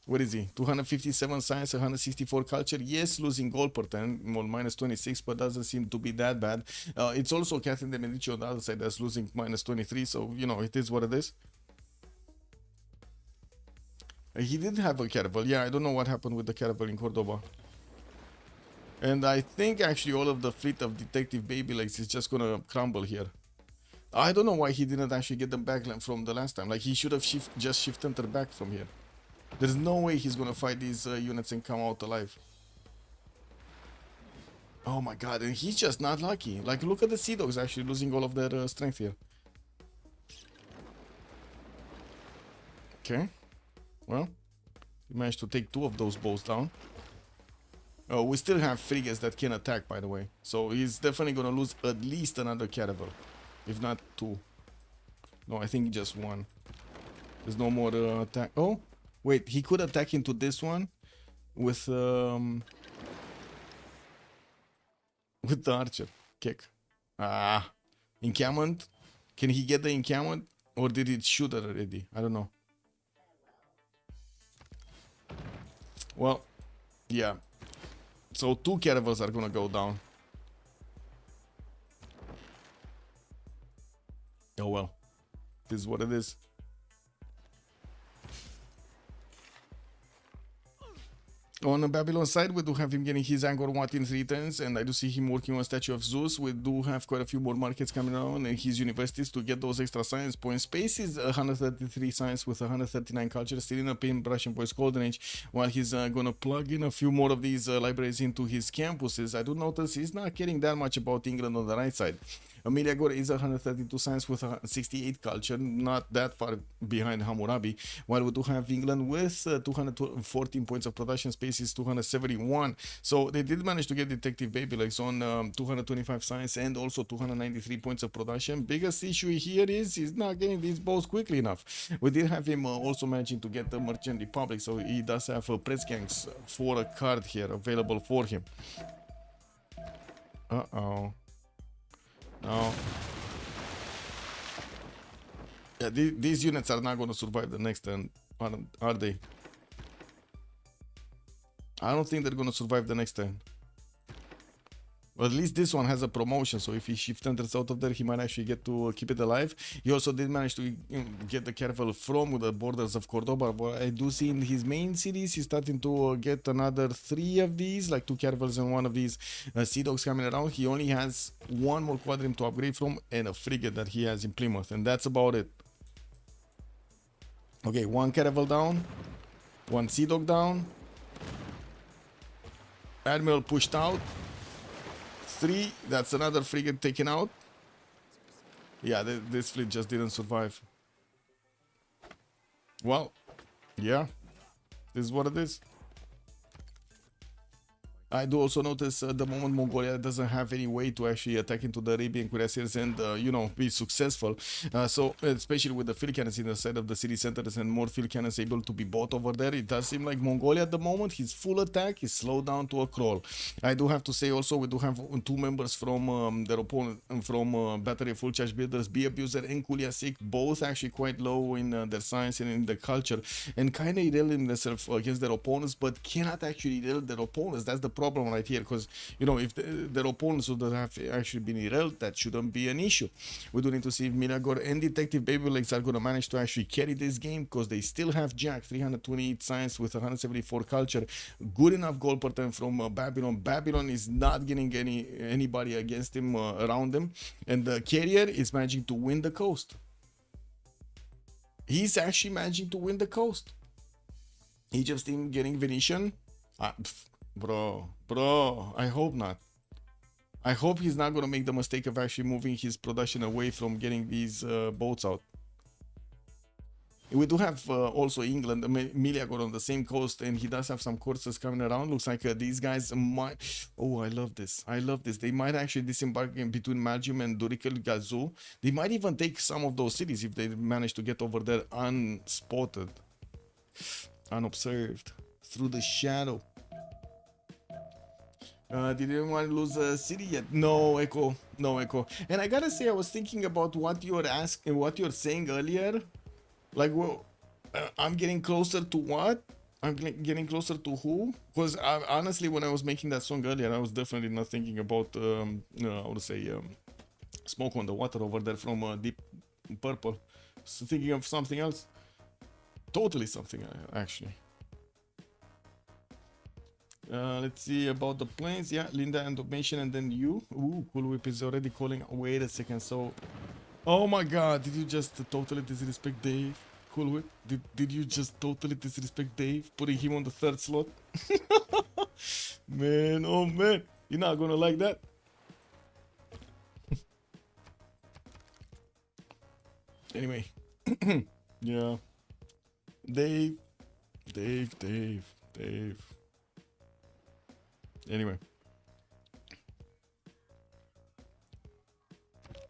What is he? 257 science, 164 culture. Yes, losing goal per 10, well, minus 26, but doesn't seem to be that bad. It's also Catherine de Medici on the other side that's losing minus 23, so, you know, it is what it is. He did have a caravel. Yeah, I don't know what happened with the caravel in Cordoba. And I think actually all of the fleet of Detective Babylegs is just gonna crumble here. I don't know why he didn't actually get them back from the last time. Like, he should have just shift enter back from here. There's no way he's gonna fight these units and come out alive. Oh my god, and he's just not lucky. Like, look at the Sea Dogs actually losing all of their strength here. Okay. Well, he managed to take 2 of those bows down. We still have frigates that can attack, by the way. So he's definitely gonna lose at least another caravel. If not 2. No, I think just 1. There's no more attack. Oh, wait, he could attack into this one with the archer kick. Ah, encampment. Can he get the encampment, or did it shoot it already? I don't know. Well, yeah. So 2 caravels are gonna go down. Oh well, this is what it is. On the Babylon side, we do have him getting his Angkor Wat in 3 turns, and I do see him working on Statue of Zeus. We do have quite a few more markets coming on in his universities to get those extra science points. Space is 133 science with 139 culture, still in a paintbrush and voice golden age, while he's gonna plug in a few more of these libraries into his campuses. I do notice he's not caring that much about England on the right side. Amelia Gore is 132 science with 68 culture, not that far behind Hammurabi, while we do have England with 214 points of production, Space is 271. So they did manage to get Detective Baby Legs on 225 science and also 293 points of production. Biggest issue here is he's not getting these bows quickly enough. We did have him also managing to get the Merchant Republic, so he does have press gangs for a card here available for him. Uh-oh. No. Yeah, these units are not going to survive the next turn, are they? I don't think they're going to survive the next turn. Well, at least this one has a promotion, so if he shift enters out of there, he might actually get to keep it alive. He also did manage to get the caravel from the borders of Cordoba, but I do see in his main cities he's starting to get another 3 of these, like 2 caravels and 1 of these sea dogs coming around. He only has 1 more quadrim to upgrade from and a frigate that he has in Plymouth, and that's about it. Okay, 1 caravel down, 1 sea dog down, Admiral pushed out. 3, that's another frigate taken out. Yeah, this fleet just didn't survive. Well, yeah, this is what it is. I do also notice at the moment Mongolia doesn't have any way to actually attack into the Arabian cuirassiers and, you know, be successful. So, especially with the field cannons in the side of the city centers and more field cannons able to be bought over there, it does seem like Mongolia at the moment, his full attack is slowed down to a crawl. I do have to say also, we do have 2 members from their opponent, from Battery of Full Charge Builders, B Abuser and Kuliasik, both actually quite low in their science and in the culture, and kind of irrelevant themselves against their opponents, but cannot actually irrelevant their opponents. That's the problem right here, because, you know, if their opponents would have actually been irrelevant, that shouldn't be an issue. We do need to see if Milagor and Detective Baby Legs are going to manage to actually carry this game, because they still have Jack, 328 science with 174 culture, good enough goal per turn from Babylon. Babylon is not getting anybody against him around him, and the carrier is managing to win the coast. He's actually managing to win the coast. He just isn't getting Venetian. Bro, I hope not. I hope he's not going to make the mistake of actually moving his production away from getting these boats out. We do have also England, Miliagor on the same coast, and he does have some courses coming around. Looks like these guys might... Oh, I love this. I love this. They might actually disembark in between Magium and Durikel Gazoo. They might even take some of those cities if they manage to get over there unspotted, unobserved, through the shadow. Did anyone lose a city yet? No, Echo. No, Echo. And I gotta say, I was thinking about what you're asking, what you're saying earlier. Like, well, I'm getting closer to what? I'm getting closer to who? Because honestly, when I was making that song earlier, I was definitely not thinking about, I would say, Smoke on the Water over there from Deep Purple. So thinking of something else. Totally something, actually. Let's see about the planes. Yeah, Linda and Domation, and then you. Ooh, Cool Whip is already calling. Wait a second. So, oh my God, did you just totally disrespect Dave? Cool Whip, did you just totally disrespect Dave, putting him on the 3rd slot? Man, oh man, you're not gonna like that. Anyway, yeah, Dave. Anyway,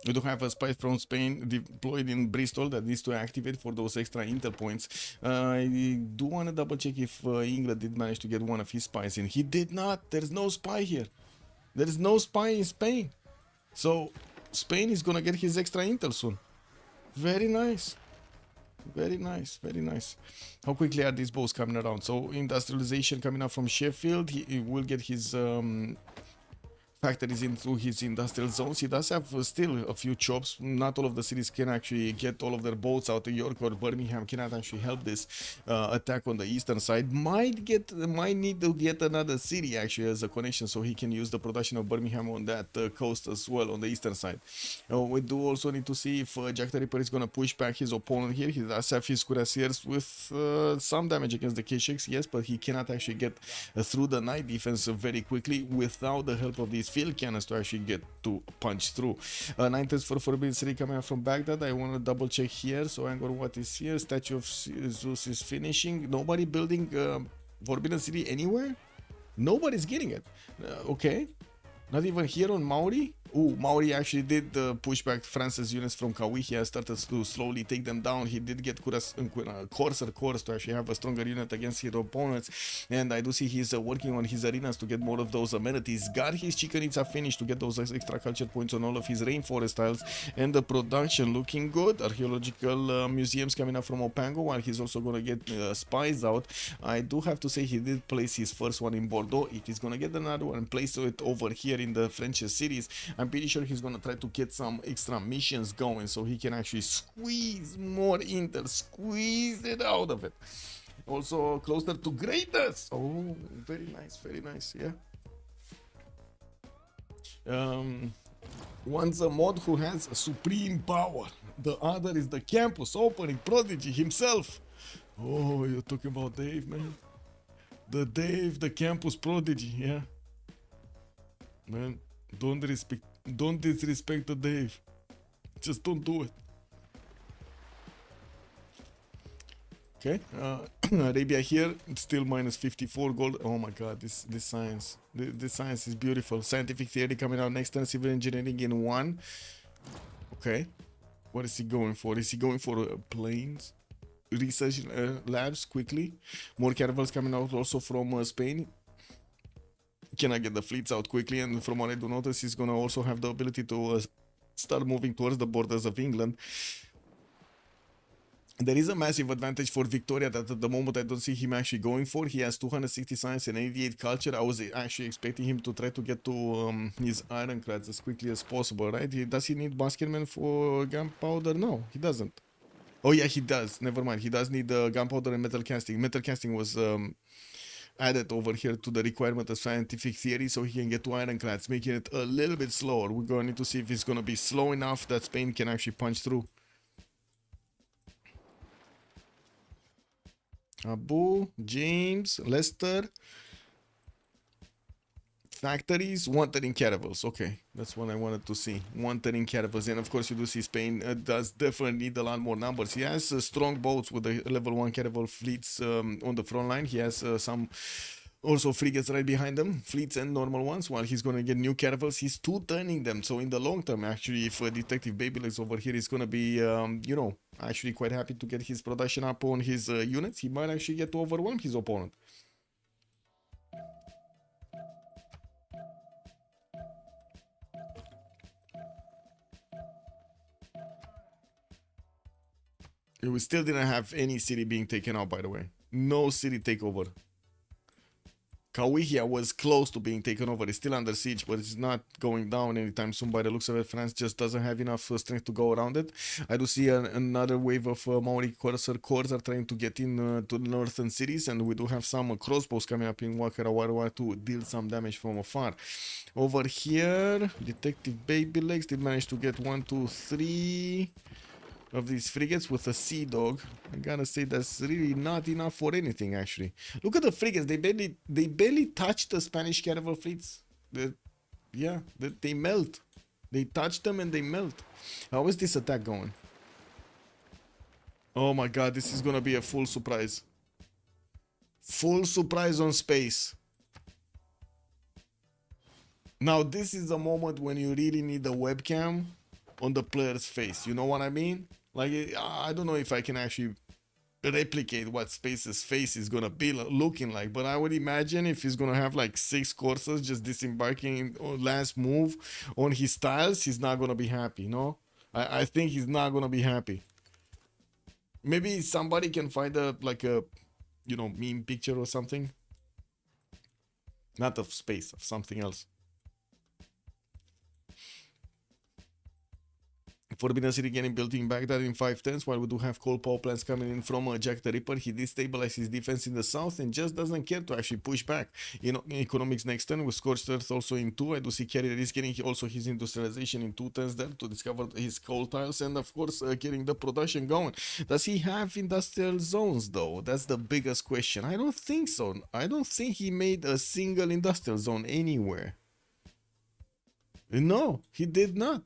we do have a spy from Spain deployed in Bristol that needs to activate for those extra intel points. I do want to double check if England did manage to get one of his spies in. He did not. There's no spy here. There is no spy in Spain. So Spain is gonna get his extra intel soon. Very nice. Very nice, very nice. How quickly are these boats coming around? So industrialization coming up from Sheffield. He will get his factories into his industrial zones. He does have still a few chops. Not all of the cities can actually get all of their boats out. York or Birmingham cannot actually help this attack on the eastern side. Might need to get another city actually as a connection, so he can use the production of Birmingham on that coast as well on the eastern side. We do also need to see if Jack the Ripper is going to push back his opponent here. He does have his cuirassiers with some damage against the K6, yes, but he cannot actually get through the night defense very quickly without the help of these field cannons to actually get to punch through. 9 tests for Forbidden City coming out from Baghdad. I want to double check here. So Angkor Wat is here. Statue of Zeus is finishing. Nobody building Forbidden City anywhere? Nobody's getting it. Okay. Not even here on Maori? Ooh, Maori actually did push back France's units from Kauai. He has started to slowly take them down. He did get Corsair Corps to actually have a stronger unit against his opponents. And I do see he's working on his arenas to get more of those amenities. Got his Chichen finished to get those extra culture points on all of his rainforest tiles. And the production looking good. Archaeological museums coming up from Opango, while he's also going to get spies out. I do have to say he did place his first one in Bordeaux. If he's going to get another one and place it over here in the French cities, I'm pretty sure he's gonna try to get some extra missions going so he can actually squeeze more intel, squeeze it out of it. Also closer to greatness. Oh, very nice, yeah. One's a mod who has a supreme power. The other is the campus opening prodigy himself. Oh, you're talking about Dave, man. The campus prodigy, yeah. Man, don't disrespect the Dave. Just don't do it. Okay, Arabia here, still minus 54 gold. Oh my god, this science. This science is beautiful. Scientific theory coming out next turn, civil engineering in 1. Okay. What is he going for? Is he going for planes? Research labs quickly. More caravels coming out also from Spain. Can I get the fleets out quickly? And from what I do notice, he's gonna also have the ability to start moving towards the borders of England. There is a massive advantage for Victoria that at the moment I don't see him actually going for. He has 260 science and 88 culture. I was actually expecting him to try to get to his ironclads as quickly as possible, right? Does he need basketmen for gunpowder? No, he doesn't. Oh yeah, he does. Never mind. He does need gunpowder and metal casting. Metal casting was added over here to the requirement of scientific theory so he can get to ironclads, making it a little bit slower. We're going to need to see if it's going to be slow enough that Spain can actually punch through. Abu, James, Leicester. Factories, 113 caravels. Okay, that's what I wanted to see. 113 caravels. And of course, you do see Spain does definitely need a lot more numbers. He has strong boats with the level 1 caravel fleets on the front line. He has some also frigates right behind them, fleets and normal ones, while he's going to get new caravels. He's two-turning them. So in the long term, actually, if Detective Babylegs over here is going to be, you know, actually quite happy to get his production up on his units, he might actually get to overwhelm his opponent. We still didn't have any city being taken out, by the way. No city takeover. Kauai was close to being taken over. It's still under siege, but it's not going down anytime soon by the looks of it. France just doesn't have enough strength to go around it. I do see another wave of Maori Corsair Corps are trying to get in to the northern cities, and we do have some crossbows coming up in Wakarawarwa to deal some damage from afar. Over here, Detective Babylegs did manage to get 1, 2, 3... of these frigates with a sea dog. I gotta say that's really not enough for anything actually. Look at the frigates, they barely touch the Spanish caravel fleets. They melt. They touch them and they melt. How is this attack going? Oh my god, this is gonna be a full surprise. Full surprise on space. Now this is a moment when you really need a webcam on the player's face. You know what I mean? Like, I don't know if I can actually replicate what Space's face is gonna be looking like, but I would imagine if he's gonna have like 6 courses just disembarking on last move on his tiles, he's not gonna be happy, no? I think he's not gonna be happy. Maybe somebody can find like a, you know, meme picture or something. Not of Space, of something else. Forbidden City getting built in Baghdad in 5 turns, while we do have coal power plants coming in from Jack the Ripper. He destabilizes his defense in the south and just doesn't care to actually push back. You know, economics next turn with Scorched Earth also in 2. I do see Carrier is getting also his industrialization in 2 turns there to discover his coal tiles and of course getting the production going. Does he have industrial zones though? That's the biggest question. I don't think so. I don't think he made a single industrial zone anywhere. No, he did not.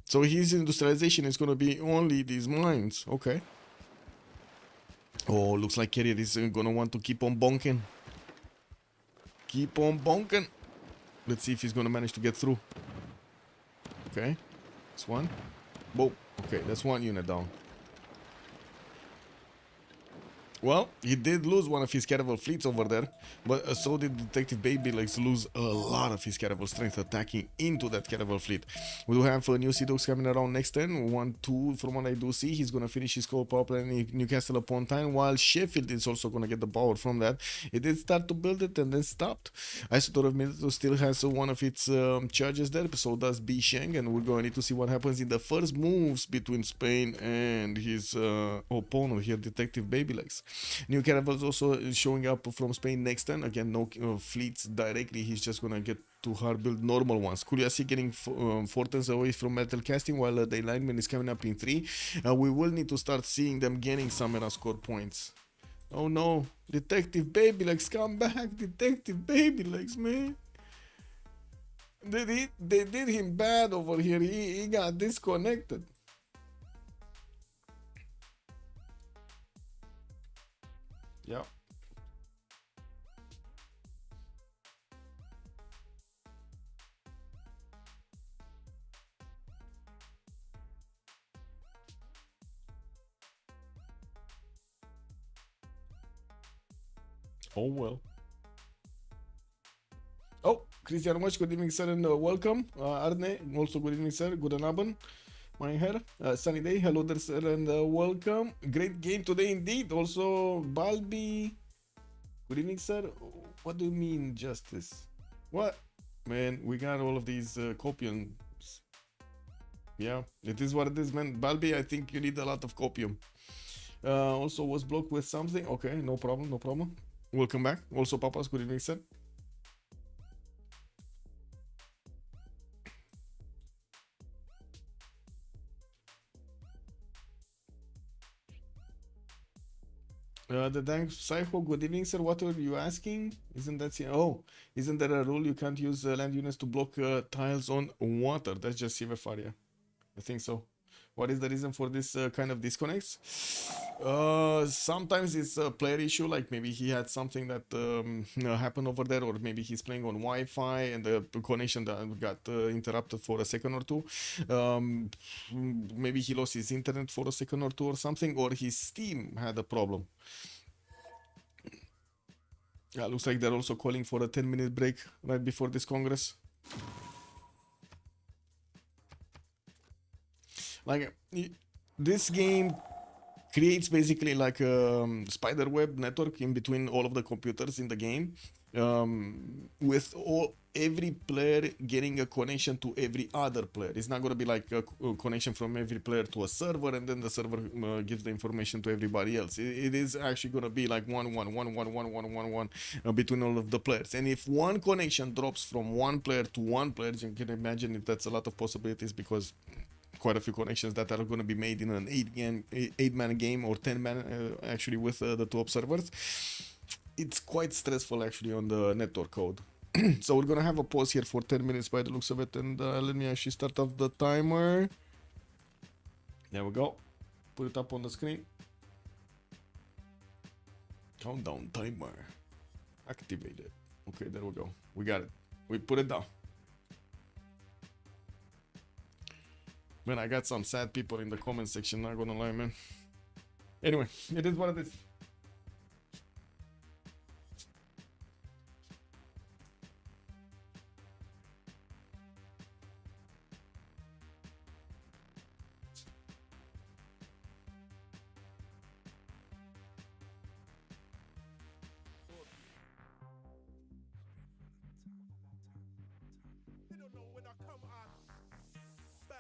So his industrialization is going to be only these mines. Okay. Oh, looks like Carrier is going to want to keep on bonking. Keep on bonking. Let's see if he's going to manage to get through. Okay. That's one. Boom. Okay, that's one unit down. Well, he did lose one of his caravel fleets over there, but so did Detective Baby Legs lose a lot of his caravel strength attacking into that caravel fleet. We do have new Sea Dogs coming around next turn. 1-2 from what I do see. He's going to finish his coal power plant in Newcastle upon time, while Sheffield is also going to get the power from that. It did start to build it and then stopped. Isotope of Milito still has one of its charges there, so does B Sheng, and we're going to need to see what happens in the first moves between Spain and his opponent here, Detective Baby Legs. New caravels also showing up from Spain next turn. Again, no fleets directly. He's just gonna get to hard build normal ones. CWC getting 4 turns away from metal casting, while the alignment is coming up in 3. We will need to start seeing them getting some era score points. Oh no, Detective Baby Legs, come back, Detective Baby Legs, man. They did him bad over here. He got disconnected. Yeah. Oh well. Oh, Christian Much, good evening, sir, and welcome. Arne, also good evening, sir. Good abend. My hair. Sunny day. Hello there, sir, and welcome. Great game today indeed. Also, Balbi. Good evening, sir. What do you mean, justice? What? Man, we got all of these copiums. Yeah, it is what it is, man. Balbi, I think you need a lot of copium. Also was blocked with something. Okay, no problem, no problem. Welcome back. Also, Papas, good evening, sir. The Dank Psycho, good evening, sir. What are you asking? Isn't that isn't there a rule you can't use land units to block tiles on water? That's just CWC, yeah. I think so. What is the reason for this kind of disconnects? Sometimes it's a player issue, like maybe he had something that happened over there, or maybe he's playing on Wi-Fi and the connection that got interrupted for a second or two. Maybe he lost his internet for a second or two or something, or his Steam had a problem. Yeah, looks like they're also calling for a 10-minute break right before this Congress. Like, this game creates basically like a spider web network in between all of the computers in the game, with every player getting a connection to every other player. It's not going to be like a connection from every player to a server and then the server gives the information to everybody else. It is actually going to be like one between all of the players. And if one connection drops from one player to one player, you can imagine that's a lot of possibilities, because quite a few connections that are going to be made in an 8-man game or 10-man actually with the two observers. It's quite stressful actually on the network code. So we're going to have a pause here for 10 minutes by the looks of it, and let me actually start off the timer. There we go. Put it up on the screen. Countdown timer activated. Okay, there we go. We got it. We put it down. Man, I got some sad people in the comment section, not gonna lie, man. Anyway, it is what it is. They don't know when I come on. Bang.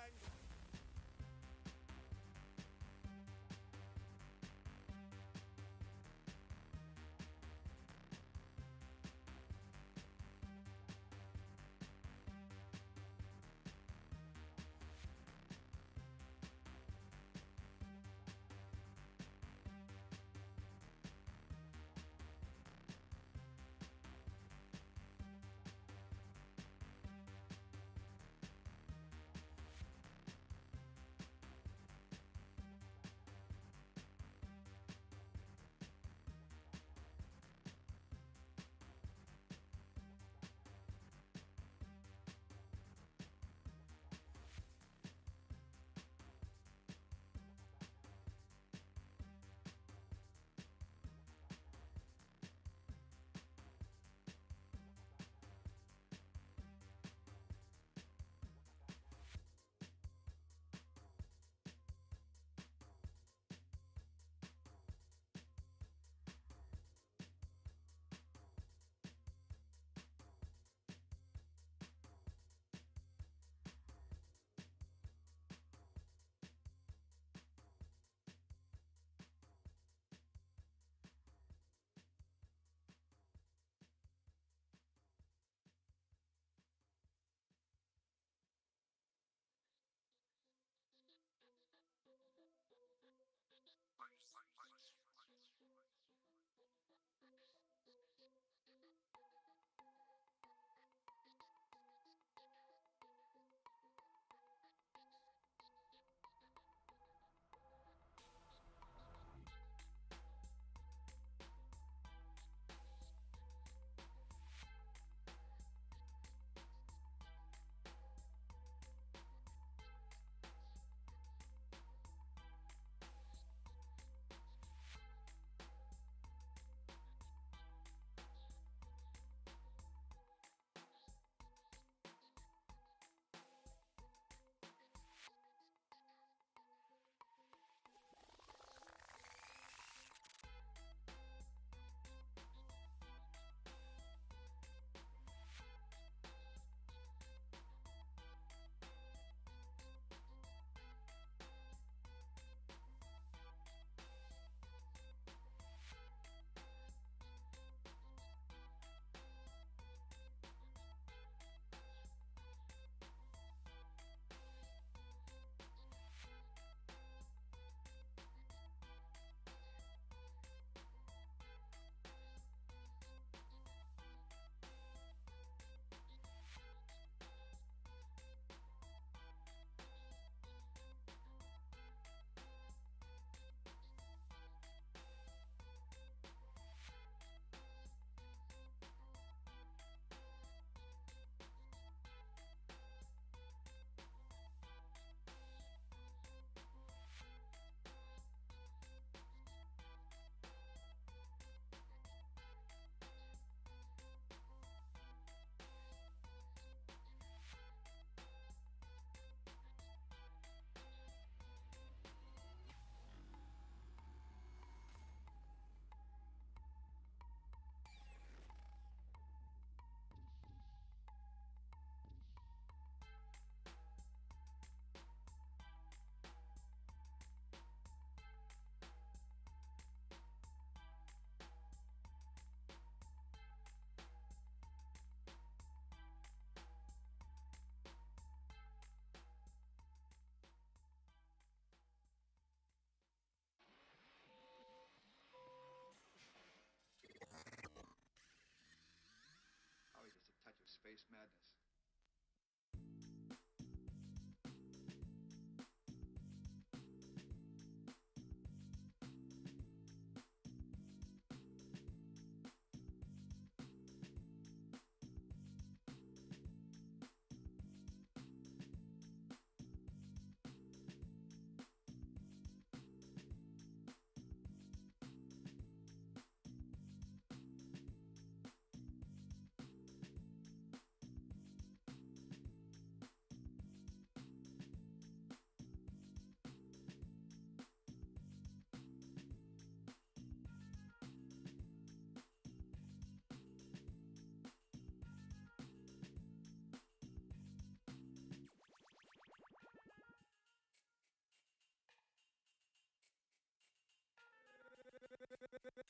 Probably just a touch of space madness.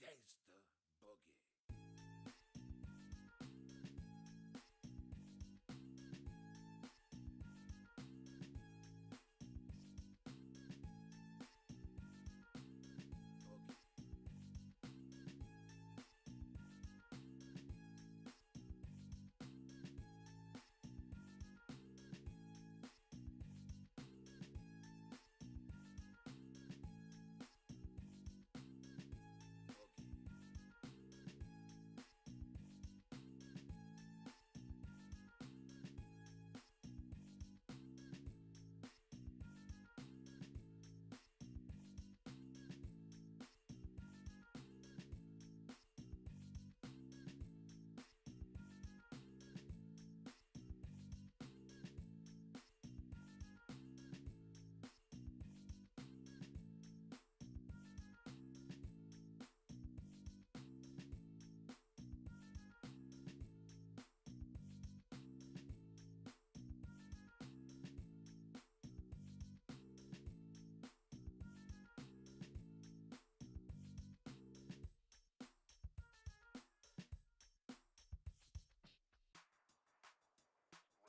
Gangster boogie.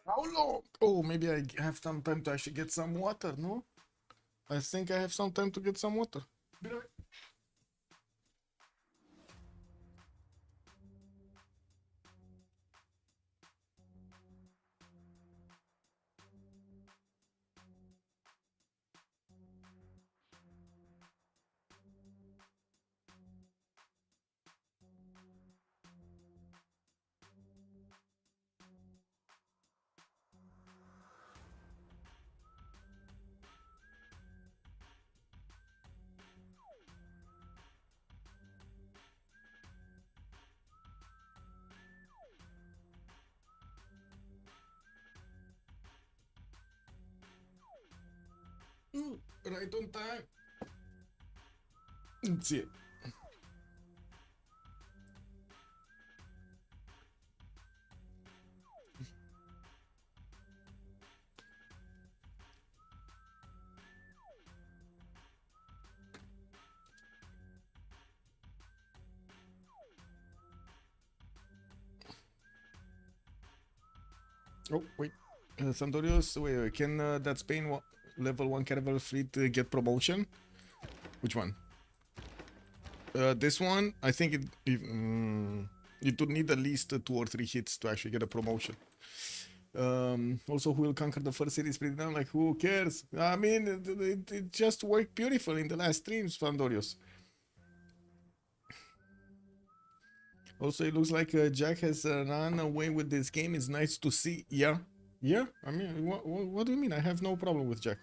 How long? Oh, maybe I have some time to actually get some water, no? I think I have some time to get some water. Be right. Right on time. That's it. Oh, wait. Sandorios, wait, can that Spain level 1 caravel fleet get promotion? Which one? This one, I think it would need at least 2 or 3 hits to actually get a promotion. Also, who will conquer the first city split down? Like, who cares? I mean, it just worked beautiful in the last streams, Fandorios. Also, it looks like Jack has run away with this game. It's nice to see. Yeah. Yeah? I mean, what do you mean? I have no problem with Jack.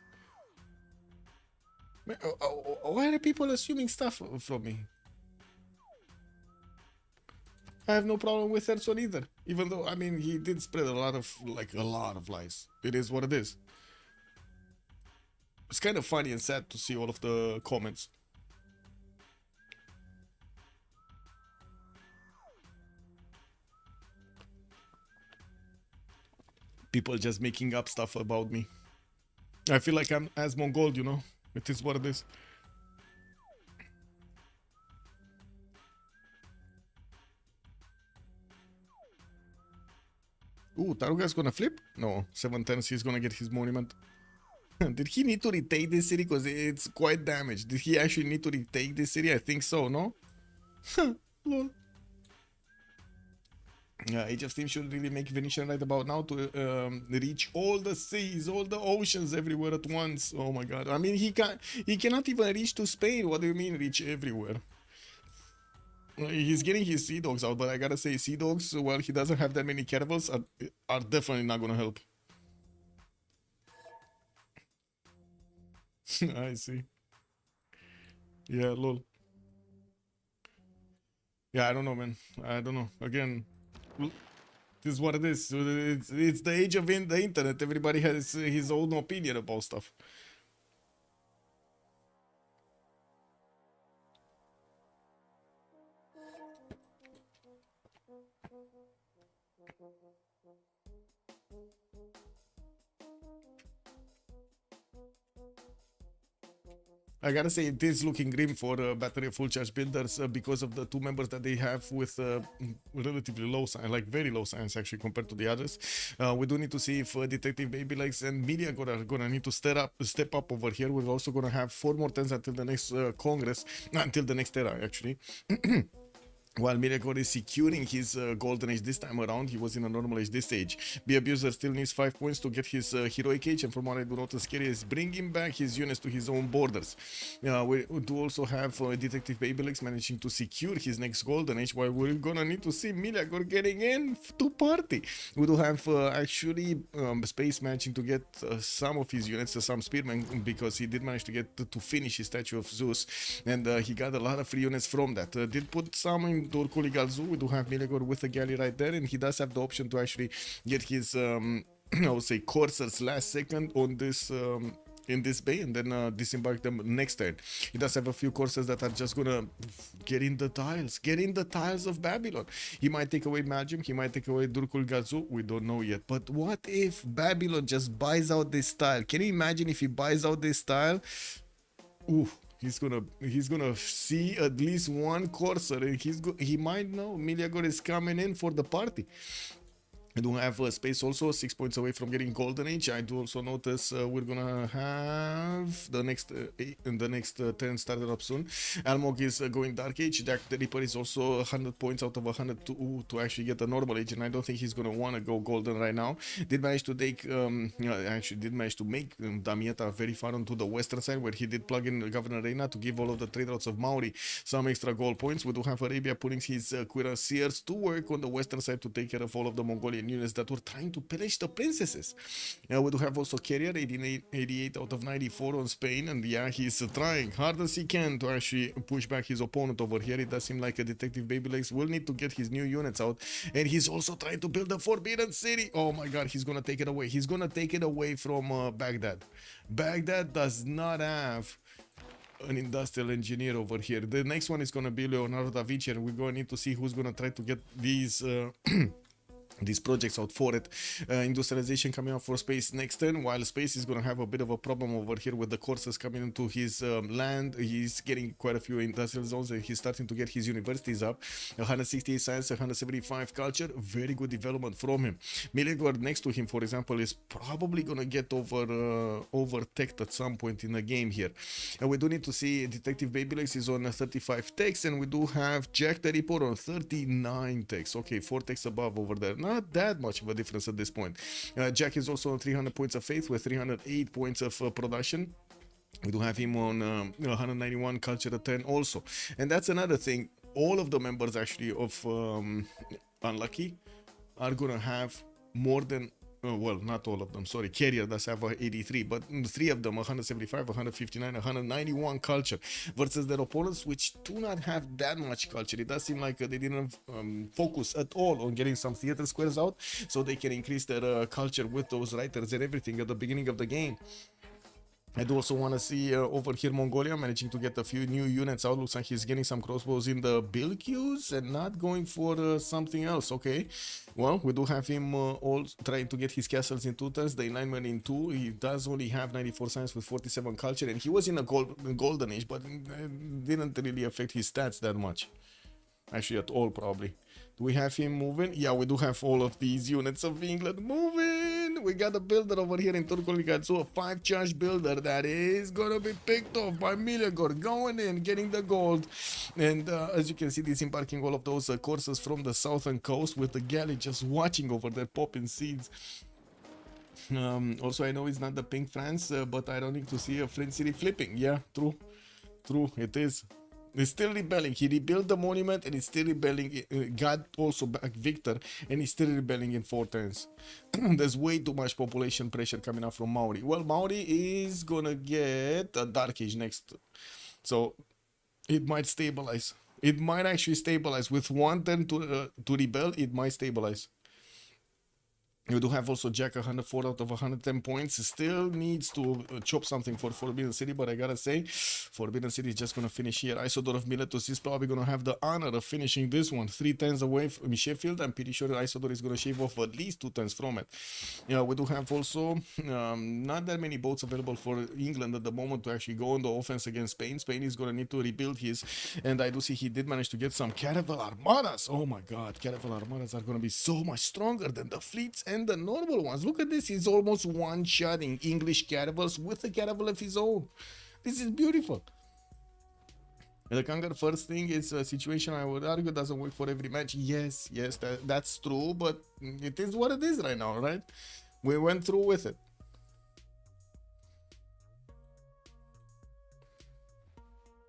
Why are people assuming stuff from me? I have no problem with Erson either. Even though, I mean, he did spread a lot of lies. It is what it is. It's kind of funny and sad to see all of the comments. People just making up stuff about me. I feel like I'm as Mongol, you know? It is what it is. Ooh, Taruga's gonna flip? No, 7 turns, he's gonna get his monument. Did he need to retake this city? Because it's quite damaged. Did he actually need to retake this city? I think so, no? Lol. Age of Steam should really make Venetian right about now to reach all the seas, all the oceans everywhere at once. Oh my god. I mean, he cannot even reach to Spain. What do you mean reach everywhere? He's getting his sea dogs out, but I gotta say, sea dogs, while he doesn't have that many caravels, are definitely not gonna help. I see. Yeah, lol. Yeah, I don't know, man. I don't know. Again, this is what it is. It's the age of the internet. Everybody has his own opinion about stuff. I gotta say, it is looking grim for battery full charge builders because of the 2 members that they have with relatively low science, like very low science actually compared to the others. We do need to see if Detective Baby Legs and Media are gonna need to step up over here. We're also gonna have 4 more turns until the next Congress, until the next era actually. While Miracle is securing his golden age this time around, he was in a normal age this age. The abuser still needs 5 points to get his heroic age, and from what I do notice here is bringing back his units to his own borders. We do also have Detective Babylegs managing to secure his next golden age, while we're gonna need to see Miliagor getting in to party. We do have actually Space managing to get some of his units, some spearmen, because he did manage to get to finish his statue of Zeus, and he got a lot of free units from that. Did put some in Dorkuli Galzu. We do have Milegor with a galley right there, and he does have the option to actually get his I would say coursers last second on this in this bay, and then disembark them next turn. He does have a few coursers that are just gonna get in the tiles of Babylon. He might take away Magium, he might take away Durkul Galzu, we don't know yet. But what if Babylon just buys out this tile? Can you imagine if he buys out this tile? Ooh, he's gonna see at least 1 Corsair, and he might know Miliagor is coming in for the party. I do have space also 6 points away from getting golden age. I do also notice we're gonna have the next turn started up soon. Almog is going dark age. Jack the Ripper is also 100 points out of 100 to actually get a normal age, and I don't think he's gonna want to go golden right now. Did manage to take actually did manage to make Damietta very far onto the western side, where he did plug in Governor Reina to give all of the trade routes of Maori some extra gold points. We do have Arabia putting his cuirassiers to work on the western side to take care of all of the Mongolian Mongolian units that were trying to pillage the princesses. We do have also carrier 88 out of 94 on Spain, and yeah, he's trying hard as he can to actually push back his opponent over here. It does seem like a Detective Babylegs will need to get his new units out, and he's also trying to build a Forbidden City. Oh my god, he's gonna take it away. He's gonna take it away from Baghdad. Baghdad does not have an industrial engineer over here. The next one is going to be Leonardo da Vinci, and we're going to need to see who's going to try to get these projects out for it. Industrialization coming up for space next turn, while space is going to have a bit of a problem over here with the courses coming into his land. He's getting quite a few industrial zones, and he's starting to get his universities up. 168 science, 175 culture, very good development from him. Miligor next to him, for example, is probably going to get overtech at some point in the game here. And we do need to see Detective Babylegs is on 35 techs, and we do have Jack the Ripper on 39 techs. Okay, 4 techs above over there. Not that much of a difference at this point. Jack is also on 300 points of faith with 308 points of production. We do have him on 191 culture at 10 also. And that's another thing. All of the members actually of Unlucky are gonna have more than well, not all of them, sorry. Carrier does have 83, but 3 of them 175, 159, 191 culture versus their opponents, which do not have that much culture. It does seem like they didn't focus at all on getting some theater squares out so they can increase their culture with those writers and everything at the beginning of the game. I do also want to see over here Mongolia managing to get a few new units out. Looks like he's getting some crossbows in the build queues and not going for something else. Okay, well, we do have him all trying to get his castles in 2 turns, the alignment in 2. He does only have 94 science with 47 culture, and he was in a golden age, but it didn't really affect his stats that much. Actually, at all, probably. Do we have him moving? Yeah, we do have all of these units of England moving. We got a builder over here in Turku Ligatsu, a 5-charge builder that is gonna be picked off by Miligor, going in, getting the gold. And as you can see, disembarking all of those courses from the southern coast with the galley just watching over there, popping seeds. Also, I know it's not the pink France, but ironic to see a French city flipping. Yeah, true, it is. He's still rebelling. He rebuilt the monument and he's still rebelling. Got also back Victor and he's still rebelling in 4 turns. There's way too much population pressure coming up from Maori. Well, Maori is gonna get a Dark Age next. So it might stabilize. It might actually stabilize. With 1 turn to rebel, it might stabilize. You do have also Jack 104 out of 110 points. Still needs to chop something for Forbidden City, but I gotta say, Forbidden City is just gonna finish here. Isodor of Miletus is probably gonna have the honor of finishing this one. 3 turns away from Sheffield. I'm pretty sure Isodor is gonna shave off at least 2 turns from it. Yeah, we do have also not that many boats available for England at the moment to actually go on the offense against Spain. Spain is gonna need to rebuild his, and I do see he did manage to get some Caravel Armadas. Oh my god, Caravel Armadas are gonna be so much stronger than the fleets and the normal ones. Look at this, he's almost one-shotting English caravels with a caravel of his own. This is beautiful. The Kangar first thing is a situation I would argue doesn't work for every match. Yes, that's true, but it is what it is right now, right? We went through with it.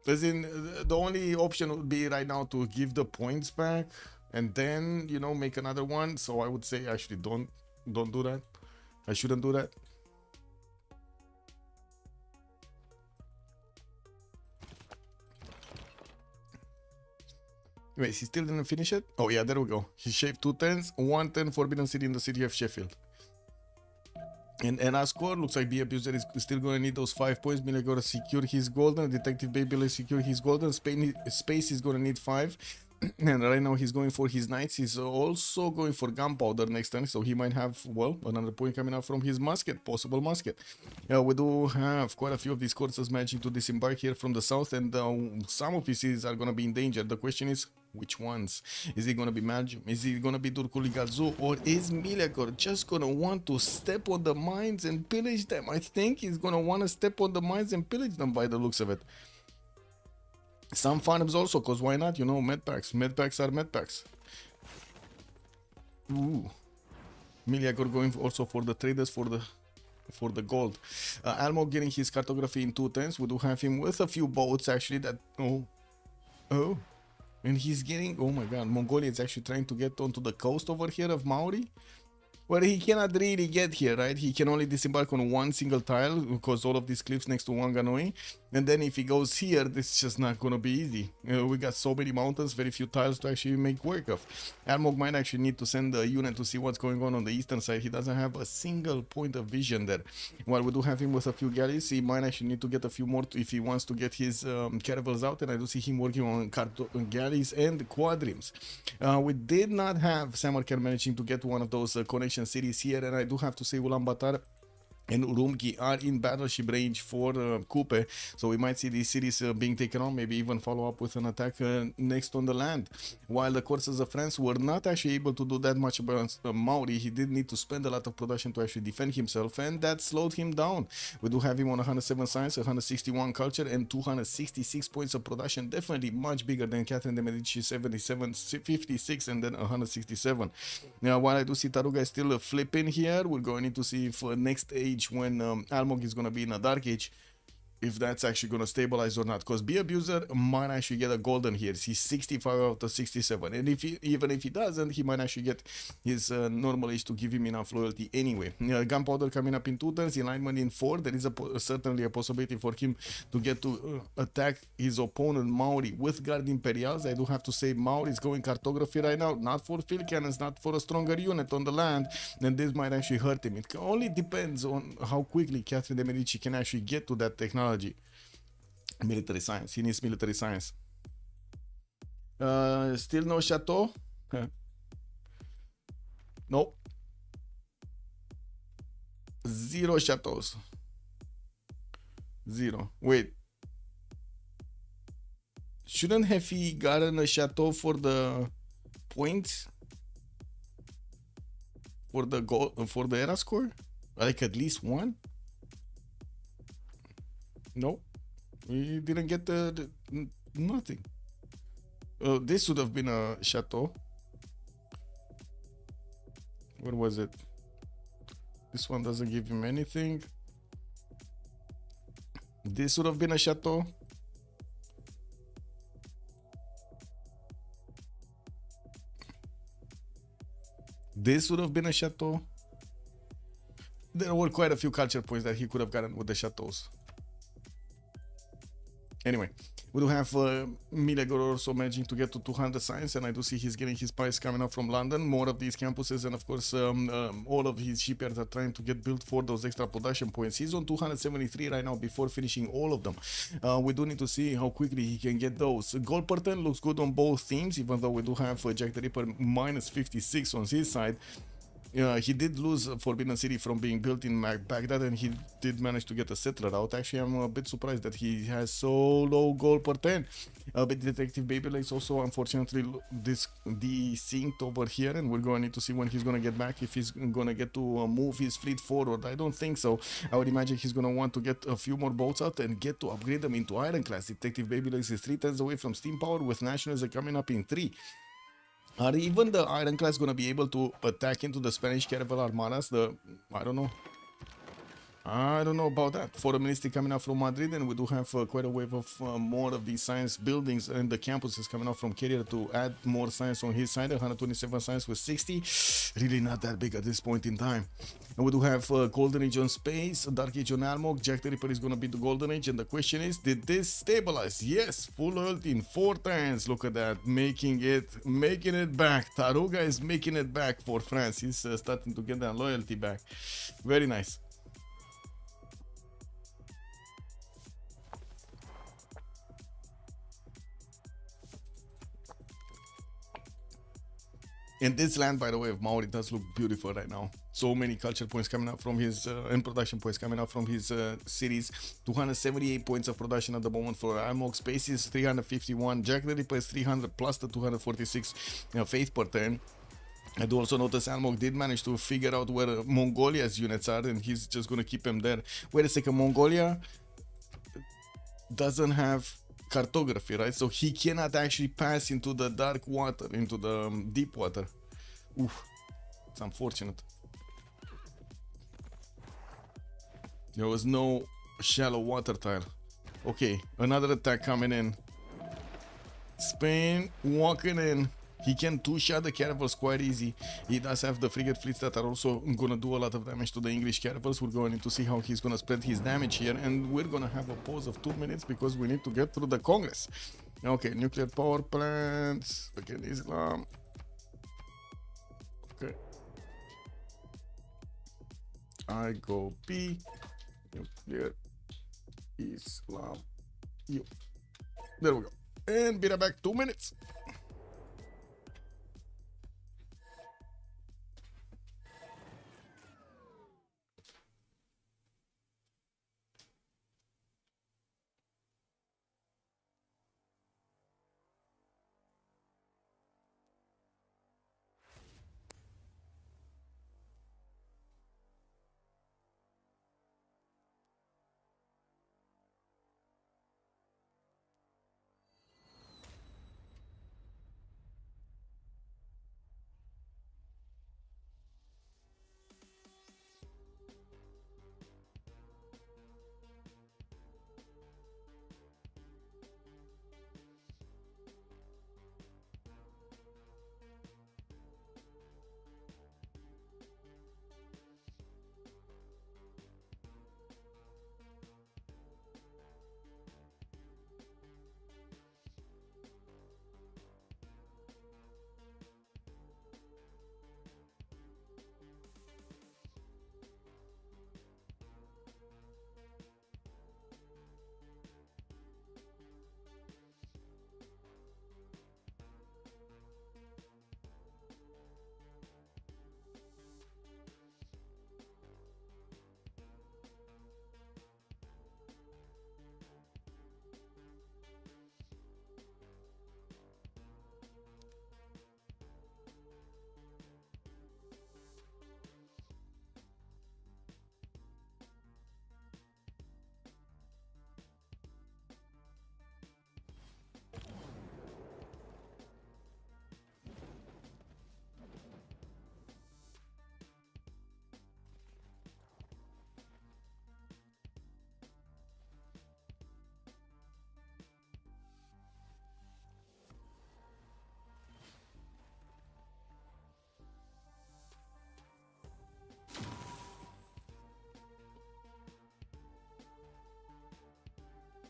As in, the only option would be right now to give the points back and then, you know, make another one. So I would say actually don't do that. I shouldn't do that. Wait, he still didn't finish it? Oh yeah, there we go. He shaved 2 turns, 1 turn Forbidden City in the city of Sheffield. And Ascor looks like the abuser is still going to need those 5 points. Miligor secure his golden. Detective Babyliss secure his golden. Space is going to need 5. And right now he's going for his knights. He's also going for gunpowder next turn, so he might have, well, another point coming out from his musket, possible musket. We do have quite a few of these courses managing to disembark here from the south, and some of his cities are going to be in danger. The question is, which ones? Is it going to be Belgium? Is it going to be Turkuligazu? Or is Miligor just going to want to step on the mines and pillage them? I think he's going to want to step on the mines and pillage them by the looks of it. Some farms also, because why not? You know, medpacks. Medpacks are medpacks. Ooh. Miligor going also for the traders for the gold. Almo getting his cartography in 2 turns. We do have him with a few boats actually that... Oh. And he's getting... Oh my god. Mongolia is actually trying to get onto the coast over here of Maori. Well, he cannot really get here, right? He can only disembark on one single tile because all of these cliffs next to Wanganui. And then if he goes here, this is just not gonna be easy. We got so many mountains, very few tiles to actually make work of. Almog might actually need to send a unit to see what's going on the eastern side. He doesn't have a single point of vision there. While we do have him with a few galleys, he might actually need to get a few more if he wants to get his caravels out. And I do see him working on galleys and quadrims. We did not have Samarkand managing to get one of those connection cities here, and I do have to say Ulaanbaatar and Urumqi are in battleship range for Kupe, so we might see these cities being taken on, maybe even follow up with an attack next on the land. While the courses of France were not actually able to do that much against Maori, he did need to spend a lot of production to actually defend himself, and that slowed him down. We do have him on 107 science, 161 culture, and 266 points of production, definitely much bigger than Catherine de Medici 77, 56, and then 167. Now, while I do see Taruga is still flipping here, we're going to see if next age when Almog is going to be in a dark age, if that's actually going to stabilize or not, because Bee Abuser might actually get a golden here. He's 65 out of 67, and even if he doesn't, he might actually get his normal age to give him enough loyalty anyway. Gunpowder coming up in 2 turns, alignment in 4. There is certainly a possibility for him to get to attack his opponent Maori with Guard Imperials. I do have to say Maori is going cartography right now, not for field cannons, not for a stronger unit on the land, and this might actually hurt him. It only depends on how quickly Catherine de Medici can actually get to that technology. Military science. He needs military science. Still no chateau? Nope. 0 chateaus. 0. Wait. Shouldn't have he gotten a chateau for the points? For the goal, for the era score? Like at least one? No. We didn't get nothing. This would have been a chateau. Where was it? This one doesn't give him anything. This would have been a chateau. This would have been a chateau. There were quite a few culture points that he could have gotten with the chateaus. Anyway, we do have Milegor also managing to get to 200 science, and I do see he's getting his spies coming up from London. More of these campuses, and of course all of his shipyards are trying to get built for those extra production points. He's on 273 right now before finishing all of them. We do need to see how quickly he can get those. Gold per turn looks good on both teams, even though we do have Jack the Ripper minus 56 on his side. He did lose Forbidden City from being built in Baghdad, and he did manage to get a settler out. Actually, I'm a bit surprised that he has so low gold per 10. But Detective Babylace also unfortunately desynced over here, and we're going to need to see when he's going to get back, if he's going to get to move his fleet forward. I don't think so. I would imagine he's going to want to get a few more boats out and get to upgrade them into Ironclads. Detective Babylace is 3 turns away from steam power, with Nationalism coming up in 3. Are even the Ironclads going to be able to attack into the Spanish Caravel Armadas? I don't know. I don't know about that. Foreign Ministry coming out from Madrid, and we do have quite a wave of more of these science buildings and the campuses coming out from Carrier to add more science on his side. 127 science with 60. Really not that big at this point in time. And we do have Golden Age on Space, Dark Age on Almog. Jack the Ripper is going to be the Golden Age, and the question is, did this stabilize? Yes, full loyalty in 4 turns. Look at that, making it back. Taruga is making it back for France. He's starting to get that loyalty back. Very nice. And this land, by the way, of Maori does look beautiful right now. So many culture points coming out from his, and production points coming out from his cities. 278 points of production at the moment for Almog. Space is 351. Jack the Ripper is 300 plus the 246 faith per turn. I do also notice Almog did manage to figure out where Mongolia's units are, and he's just going to keep them there. Wait a second, Mongolia doesn't have cartography, right? So he cannot actually pass into the dark water, into the deep water. Oof, it's unfortunate. There was no shallow water tile. Okay, another attack coming in. Spain walking in. He can two-shot the caravels quite easy. He does have the frigate fleets that are also gonna do a lot of damage to the English caravels. We're going to see how he's gonna spread his damage here, and we're gonna have a pause of 2 minutes because we need to get through the Congress. Okay, nuclear power plants. Okay, Islam. Okay. I go B. Nuclear Islam. You. There we go. And be right back. 2 minutes.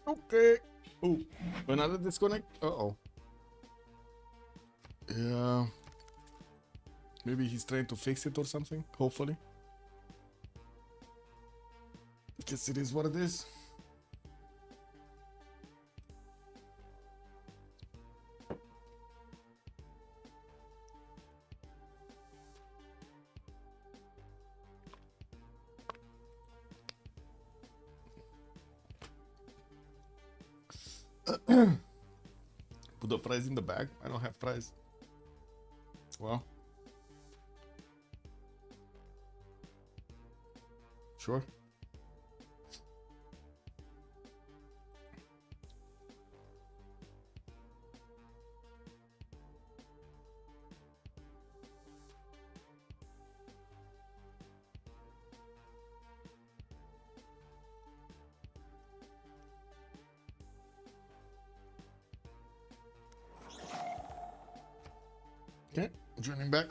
Okay. Oh, another disconnect. Uh-oh. Yeah. Maybe he's trying to fix it or something, hopefully. Guess it is what it is. Put the prize in the bag. I don't have prize. Well. Sure. Okay, joining back.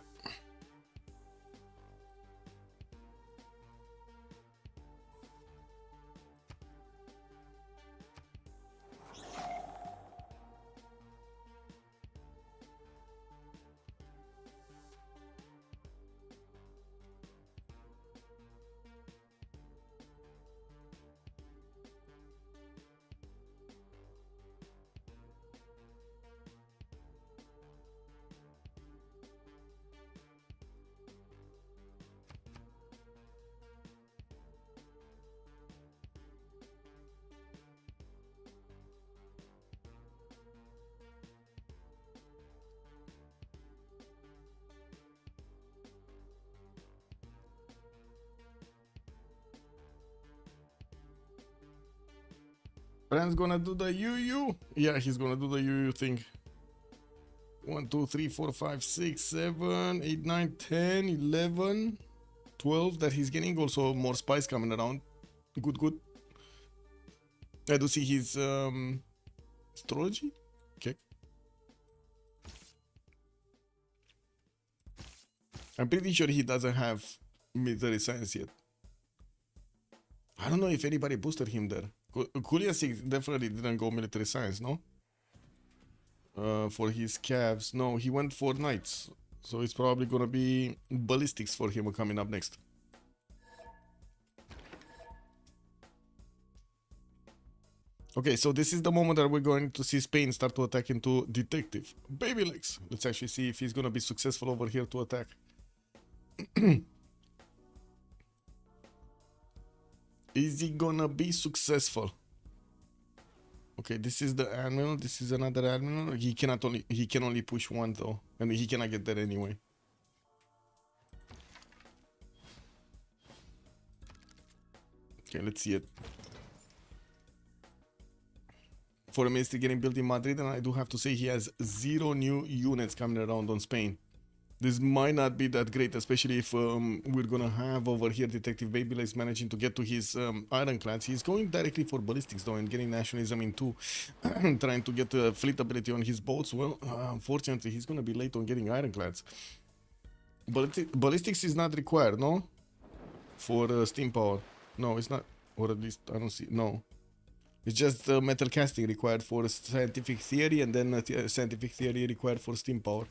Brand's gonna do the UU. Yeah, he's gonna do the UU thing. 1, 2, 3, 4, 5, 6, 7, 8, 9, 10, 11, 12 that he's getting. Also more spies coming around. Good, good. I do see his astrology. Okay. I'm pretty sure he doesn't have military science yet. I don't know if anybody boosted him there. Kulia 6 definitely didn't go military science, no? For his calves. No, he went for knights. So it's probably gonna be ballistics for him coming up next. Okay, so this is the moment that we're going to see Spain start to attack into detective. Baby legs. Let's actually see if he's gonna be successful over here to attack. Is he gonna be successful? Okay, this is the admiral. This is another admiral. He can only push one though, and he cannot get there anyway. Okay, let's see it. For a ministry getting built in Madrid, and I do have to say he has 0 new units coming around on Spain. This might not be that great, especially if we're gonna have over here Detective Babylegs managing to get to his ironclads. He's going directly for ballistics though and getting nationalism into trying to get fleet ability on his boats. Well, unfortunately, he's gonna be late on getting ironclads. Ballistics is not required, no? For steam power. No, it's not. Or at least, I don't see. No. It's just metal casting required for scientific theory, and then scientific theory required for steam power.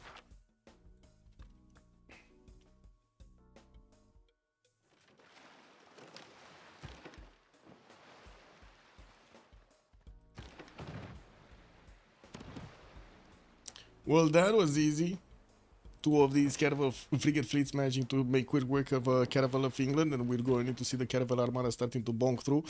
Well, that was easy. 2 of these caravel frigate fleets managing to make quick work of Caravel of England, and we're going to see the Caravel Armada starting to bonk through.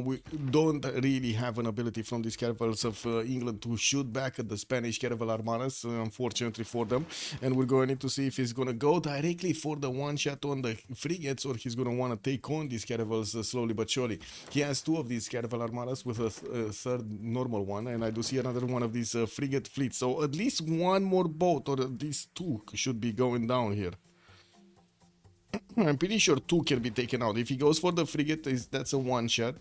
We don't really have an ability from these Caravels of England to shoot back at the Spanish Caravel Armadas, unfortunately for them. And we're going to see if he's going to go directly for the one shot on the frigates, or he's going to want to take on these Caravels slowly but surely. He has 2 of these Caravel Armadas with a third normal one, and I do see another one of these frigate fleets. So at least one more boat, or at least 2, should be going down here. I'm pretty sure 2 can be taken out. If he goes for the frigate, that's a one shot.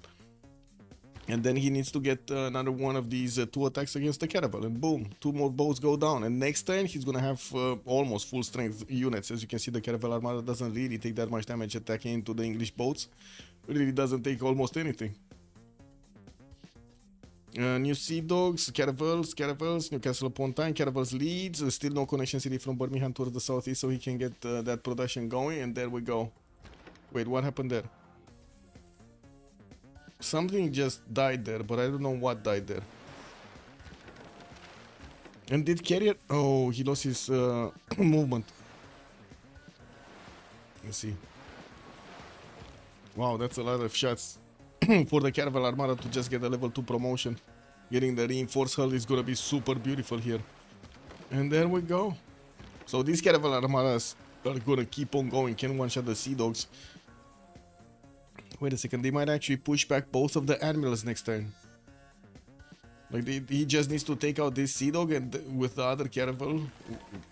And then he needs to get another one of these 2 attacks against the Caravel, and boom, 2 more boats go down. And next turn he's gonna have almost full strength units. As you can see, the Caravel Armada doesn't really take that much damage attacking into the English boats. It really doesn't take almost anything. New Sea Dogs, Caravels, Newcastle upon Tyne, Caravels leads. Still no connection city from Birmingham towards the southeast, so he can get that production going. And there we go. Wait, what happened there? Something just died there, but I don't know what died there. And did Carrier... Oh, he lost his movement. Let's see. Wow, that's a lot of shots. For the Caravel Armada to just get a level 2 promotion. Getting the reinforced hull is gonna be super beautiful here. And there we go. So these Caravel Armadas are gonna keep on going. Can one-shot the Sea Dogs. Wait a second, they might actually push back both of the Admirals next turn. Like, he just needs to take out this Sea Dog, and with the other Caravel...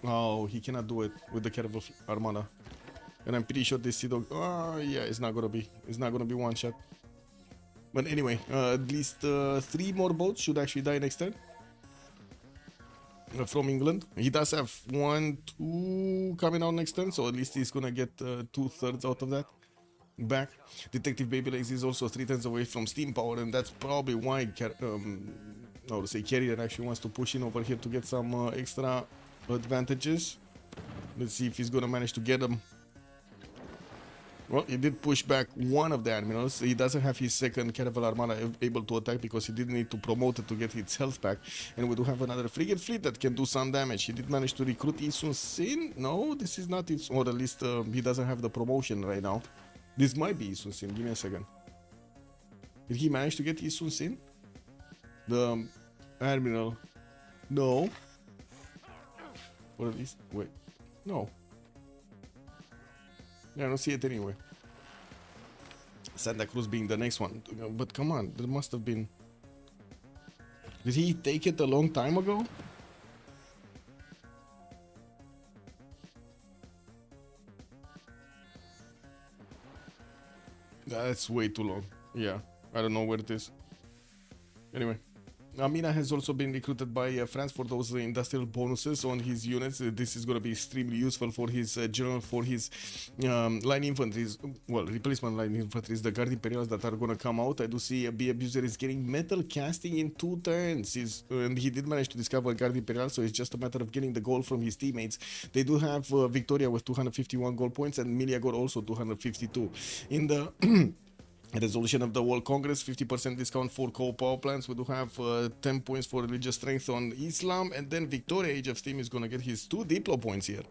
Oh, he cannot do it with the Caravel Armada. And I'm pretty sure this Sea Dog... Oh, yeah, it's not gonna be one-shot. But anyway, at least 3 more boats should actually die next turn. From England. He does have 1, 2 coming out next turn, so at least he's gonna get 2/3 out of that back. Detective Babylegs is also 3 turns away from steam power, and that's probably why Carrier actually wants to push in over here to get some extra advantages. Let's see if he's gonna manage to get them. Well, he did push back one of the admirals. He doesn't have his second Caravel Armada able to attack because he didn't need to promote it to get its health back. And we do have another frigate fleet that can do some damage. He did manage to recruit Isun Sin. No, this is not Isun, or at least he doesn't have the promotion right now. This might be Isun Sin. Give me a second. Did he manage to get Isun Sin? The admiral. No. Or at least, wait. No. Yeah, I don't see it anyway. Santa Cruz being the next one. But come on, there must have been... Did he take it a long time ago? That's way too long. Yeah, I don't know where it is. Anyway, Amina has also been recruited by France for those industrial bonuses on his units. This is going to be extremely useful for his general, for his line infantry, well, replacement line infantry, the Guard Imperials that are going to come out. I do see a B Abuser is getting metal casting in 2 turns, and he did manage to discover Guard Imperial, so it's just a matter of getting the gold from his teammates. They do have Victoria with 251 gold points, and Milia got also 252. In the resolution of the World Congress, 50% discount for coal power plants. We do have 10 points for religious strength on Islam, and then Victoria Age of Steam is going to get his 2 Diplo points here.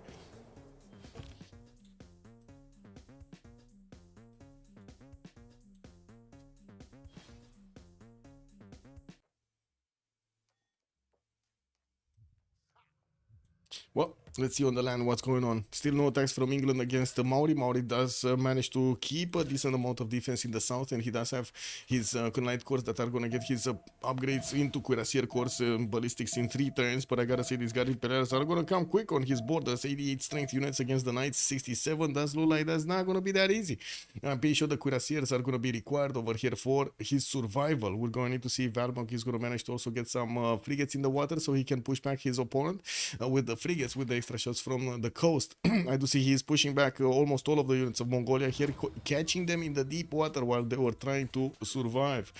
Well, let's see on the land what's going on. Still no attacks from England against the Maori. Maori does manage to keep a decent amount of defense in the south, and he does have his Knight cores that are going to get his upgrades into Cuirassier cores ballistics in 3 turns. But I gotta say, these Guard Imperials are going to come quick on his borders. 88 strength units against the Knights, 67. Does look like that's not going to be that easy. I'm pretty sure the Cuirassiers are going to be required over here for his survival. We're going to need to see if Valmont is going to manage to also get some frigates in the water so he can push back his opponent with the frigates, with the extra shots from the coast. I do see he is pushing back almost all of the units of Mongolia here, catching them in the deep water while they were trying to survive.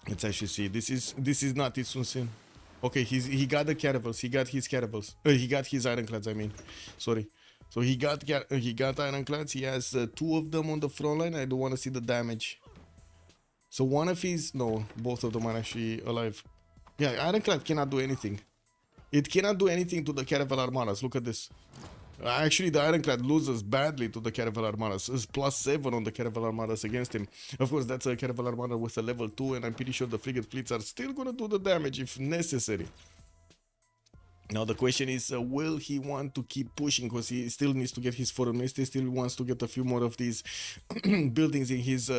Let's actually see. This is not Itsunsin. Okay, he got the caravels. He got his caravels. He got his ironclads. I mean, sorry. So he got ironclads. He has 2 of them on the front line. I don't want to see the damage. So one of his, no, both of them are actually alive. Yeah, ironclad cannot do anything. It cannot do anything to the Caravel Armadas. Look at this. Actually, the Ironclad loses badly to the Caravel Armadas. It's +7 on the Caravel Armadas against him. Of course, that's a Caravel Armada with a level 2, and I'm pretty sure the frigate fleets are still going to do the damage if necessary. Now the question is, will he want to keep pushing? Because he still needs to get his foreign ministry, still wants to get a few more of these buildings in his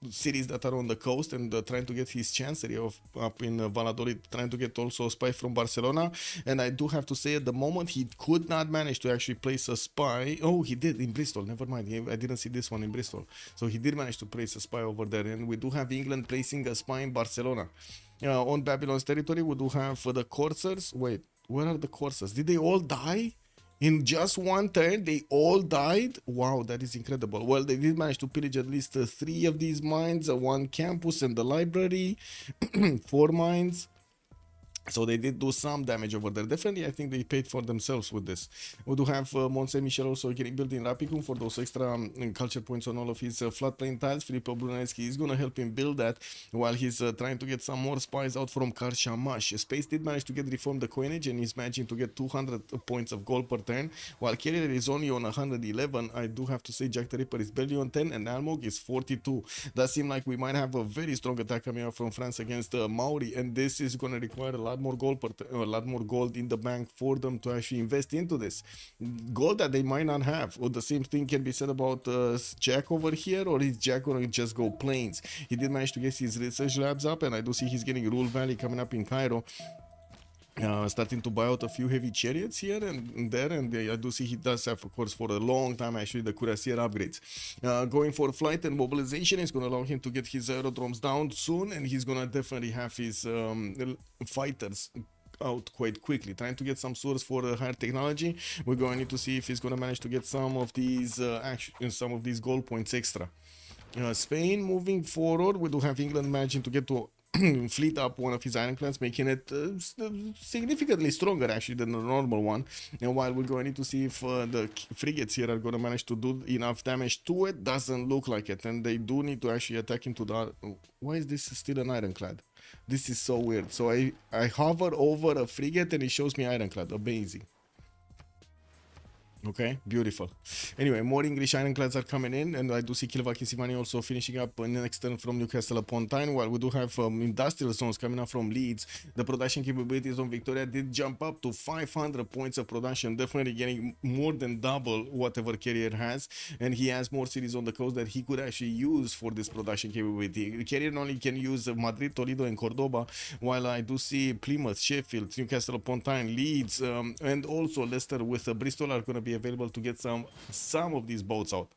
cities that are on the coast, and trying to get his chancery up in Valladolid, trying to get also a spy from Barcelona. And I do have to say, at the moment, he could not manage to actually place a spy. Oh, he did in Bristol, never mind, I didn't see this one in Bristol. So he did manage to place a spy over there, and we do have England placing a spy in Barcelona. On Babylon's territory, we do have the Corsairs. Wait, where are the Corsairs? Did they all die? In just 1 turn, they all died? Wow, that is incredible. Well, they did manage to pillage at least 3 of these mines, 1 campus and the library, 4 mines. So they did do some damage over there. Definitely, I think they paid for themselves with this. We do have Mont Saint-Michel also getting built in Rapicum for those extra culture points on all of his floodplain tiles. Filippo Brunelleschi is going to help him build that while he's trying to get some more spies out from Karshamash. Space did manage to get reformed the coinage and is managing to get 200 points of gold per turn, while Carrier is only on 111. I do have to say Jack the Ripper is barely on 10 and Almog is 42. Does seem like we might have a very strong attack coming out from France against Maori, and this is going to require a lot more gold in the bank for them to actually invest into this gold that they might not have. Or the same thing can be said about Jack over here, or is Jack gonna just go planes? He did manage to get his research labs up, and I do see he's getting Rule Valley coming up in Cairo. Starting to buy out a few heavy chariots here and there, and I do see he does have, of course, for a long time actually, the Cuirassier upgrades. Going for flight and mobilization is going to allow him to get his aerodromes down soon, and he's going to definitely have his fighters out quite quickly, trying to get some source for higher technology. We're going to need to see if he's going to manage to get some of these some of these gold points extra. Spain moving forward, we do have England managing to get to fleet up one of his ironclads, making it significantly stronger actually than the normal one. And while we're going to need to see if the frigates here are going to manage to do enough damage to it, doesn't look like it, and they do need to actually attack into the... Why is this still an ironclad? This is so weird. So I hover over a frigate and it shows me ironclad. Amazing. Okay, beautiful. Anyway, more English ironclads are coming in, and I do see Kilvaki also finishing up next turn from Newcastle upon Tyne, while we do have industrial zones coming up from Leeds. The production capabilities on Victoria did jump up to 500 points of production, definitely getting more than double whatever Carrier has, and he has more cities on the coast that he could actually use for this production capability. Carrier only can use Madrid, Toledo, and Cordoba, while I do see Plymouth, Sheffield, Newcastle upon Tyne, Leeds, and also Leicester with Bristol are going to be available to get some of these boats out.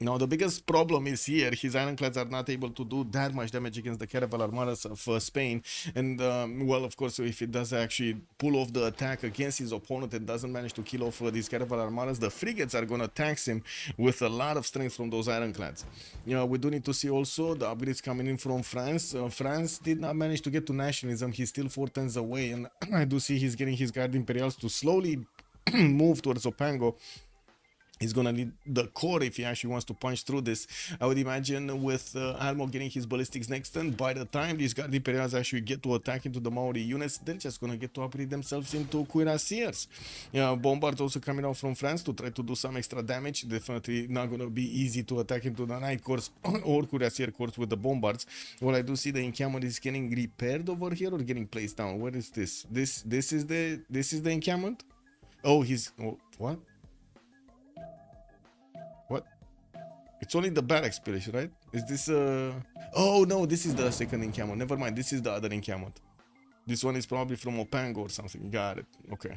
Now, the biggest problem is here, his ironclads are not able to do that much damage against the caravel armadas of Spain. And, well, of course, if it does actually pull off the attack against his opponent and doesn't manage to kill off these caravel armadas, the frigates are going to tax him with a lot of strength from those ironclads. You know, we do need to see also the upgrades coming in from France. France did not manage to get to nationalism. He's still 4 turns away. And I do see he's getting his Guard Imperials to slowly move towards Opango. He's gonna need the core if he actually wants to punch through this. I would imagine with Almo getting his ballistics next turn, by the time these Guard Imperials actually get to attack into the Maori units, they're just gonna get to upgrade themselves into cuirassiers. Bombards also coming out from France to try to do some extra damage. Definitely not gonna be easy to attack into the Night Corps or cuirassier corps with the bombards. Well, I do see the encampment is getting repaired over here or getting placed down. Where is this? This is the encampment? Oh, what? What? It's only the barracks pillage, right? Is this oh no, this is the second encampment. Never mind, this is the other encampment. This one is probably from Opango or something. Got it. Okay.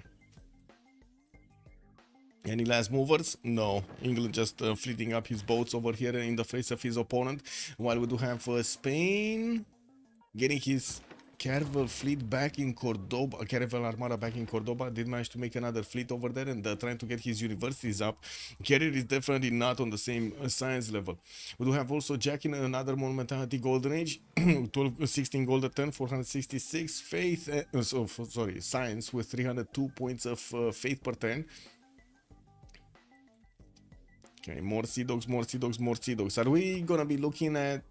Any last movers? No. England just fleeting up his boats over here in the face of his opponent. While we do have Spain getting his caravel fleet back in Cordoba, caravel armada back in Cordoba, did manage to make another fleet over there and trying to get his universities up. Carrier is definitely not on the same science level. We do have also Jack in another Monumentality Golden Age, 16 gold a turn, 466 faith, science with 302 points of faith per turn. Okay, more Sea Dogs, more Sea Dogs, more Sea Dogs. Are we gonna be looking at,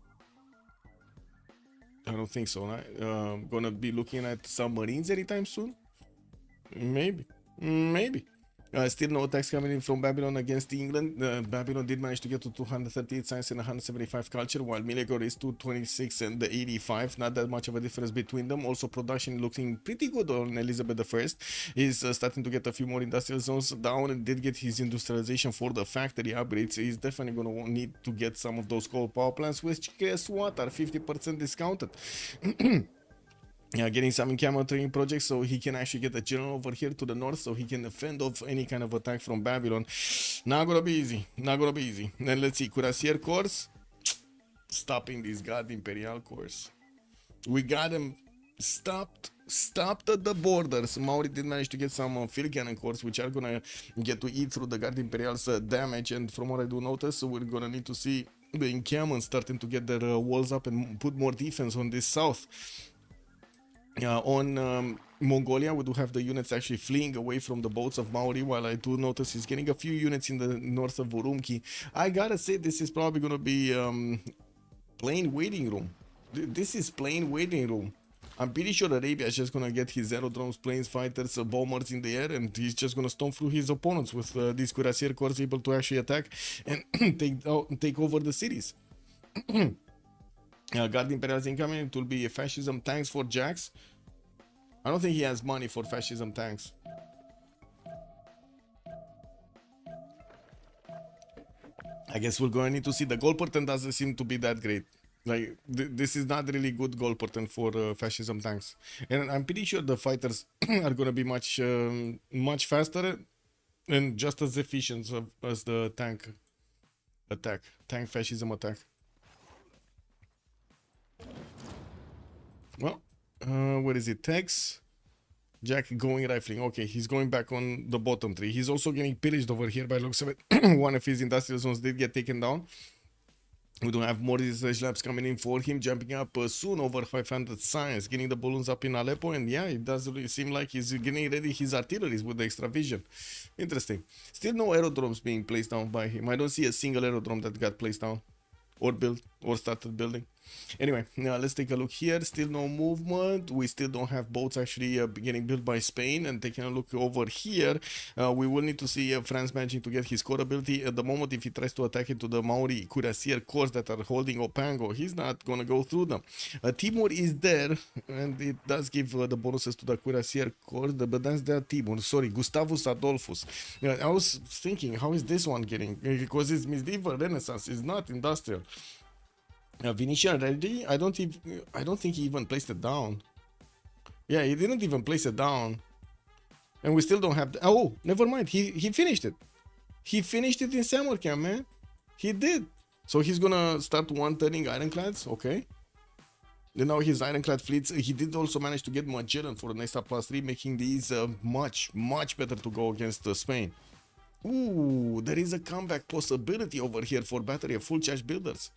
I don't think so, right? Gonna be looking at submarines anytime soon? Maybe. Still no attacks coming in from Babylon against England. Babylon did manage to get to 238 science and 175 culture, while Milegor is 226 and the 85. Not that much of a difference between them. Also, production looking pretty good on Elizabeth I. He's starting to get a few more industrial zones down and did get his industrialization for the factory upgrades. He's definitely going to need to get some of those coal power plants, which, guess what, are 50% discounted. Getting some encampment training projects so he can actually get a general over here to the north so he can fend off any kind of attack from Babylon. Not gonna be easy. Then let's see, cuirassier corps, stopping these Guard Imperial corps. We got them stopped at the borders. Maori did manage to get some field cannon corps, which are gonna get to eat through the Guard Imperial's damage, and from what I do notice, we're gonna need to see the encampment starting to get their walls up and put more defense on this south. On Mongolia, we do have the units actually fleeing away from the boats of Maori, while I do notice he's getting a few units in the north of Urumqi. I gotta say, this is probably gonna be plain waiting room. This is plain waiting room. I'm pretty sure Arabia is just gonna get his aerodromes, planes, fighters, bombers in the air, and he's just gonna storm through his opponents with these cuirassier corps able to actually attack and take over the cities. Guard Imperials incoming. It will be fascism tanks for Jax. I don't think he has money for fascism tanks. I guess we're going to need to see. The goal portent doesn't seem to be that great. Like, this is not really good goal portent for fascism tanks. And I'm pretty sure the fighters are going to be much faster and just as efficient as the tank fascism attack. Well, what is it? Tex, Jack going rifling. Okay, he's going back on the bottom tree. He's also getting pillaged over here by looks of it. One of his industrial zones did get taken down. We don't have more research labs coming in for him, jumping up soon over 500 science, getting the balloons up in Aleppo, and yeah, it does really seem like he's getting ready his artilleries with the extra vision. Interesting. Still no aerodromes being placed down by him. I don't see a single aerodrome that got placed down or built or started building. Anyway, now let's take a look here. Still no movement. We still don't have boats actually getting built by Spain. And taking a look over here, we will need to see France managing to get his core ability. At the moment, if he tries to attack into the Maori cuirassier corps that are holding Opango, he's not going to go through them. Timur is there, and it does give the bonuses to the cuirassier corps, but that's their Timur. Sorry, Gustavus Adolphus. I was thinking, how is this one getting? Because it's medieval Renaissance, it's not industrial. Venetian ready? I don't think he even placed it down. Yeah, he didn't even place it down. And we still don't have oh, never mind. He finished it. He finished it in Samarkand, man. He did. So he's gonna start one turning ironclads. Okay. And now his ironclad fleets. He did also manage to get Magellan for an extra +3, making these much better to go against Spain. Ooh, there is a comeback possibility over here for battery of full charge builders.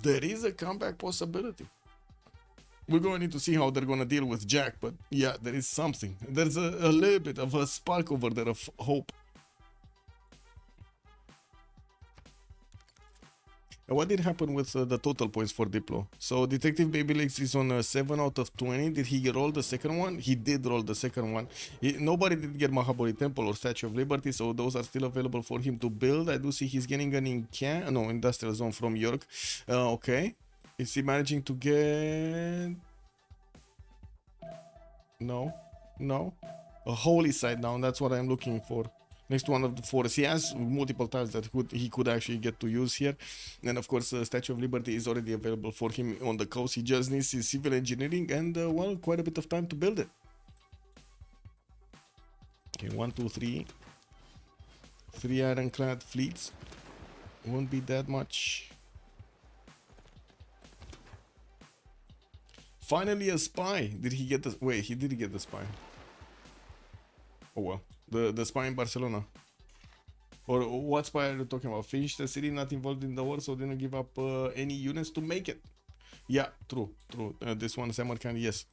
There is a comeback possibility. We're going to need to see how they're going to deal with Jack, but yeah, there is something. There's a little bit of a spark over there of hope. And what did happen with the total points for Diplo? So Detective Baby Legs is on 7 out of 20. Did he roll the second one? He did roll the second one. Nobody did get Mahabali Temple or Statue of Liberty, so those are still available for him to build. I do see he's getting an Industrial Zone from York. Okay. Is he managing to get... No. A holy side down, that's what I'm looking for. Next to one of the forests. He has multiple tiles that he could actually get to use here. And of course, Statue of Liberty is already available for him on the coast. He just needs his civil engineering and, well, quite a bit of time to build it. Okay, 1, 2, 3. 3 ironclad fleets. Won't be that much. Finally, a spy. Did he get the... Wait, he did get the spy. Oh well. The spy in Barcelona. Or what spy are you talking about? Finished the city, not involved in the war, so didn't give up any units to make it. Yeah, true. This one, Samarkand, yes.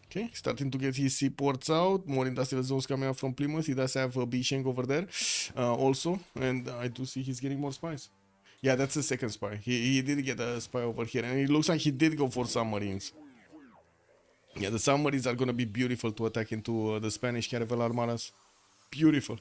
Okay, starting to get his seaports out. More industrial zones coming out from Plymouth. He does have Bisheng over there also. And I do see he's getting more spies. Yeah, that's the second spy. He did get a spy over here. And it looks like he did go for submarines. Yeah, the submarines are going to be beautiful to attack into the Spanish Caravel Armadas. Beautiful.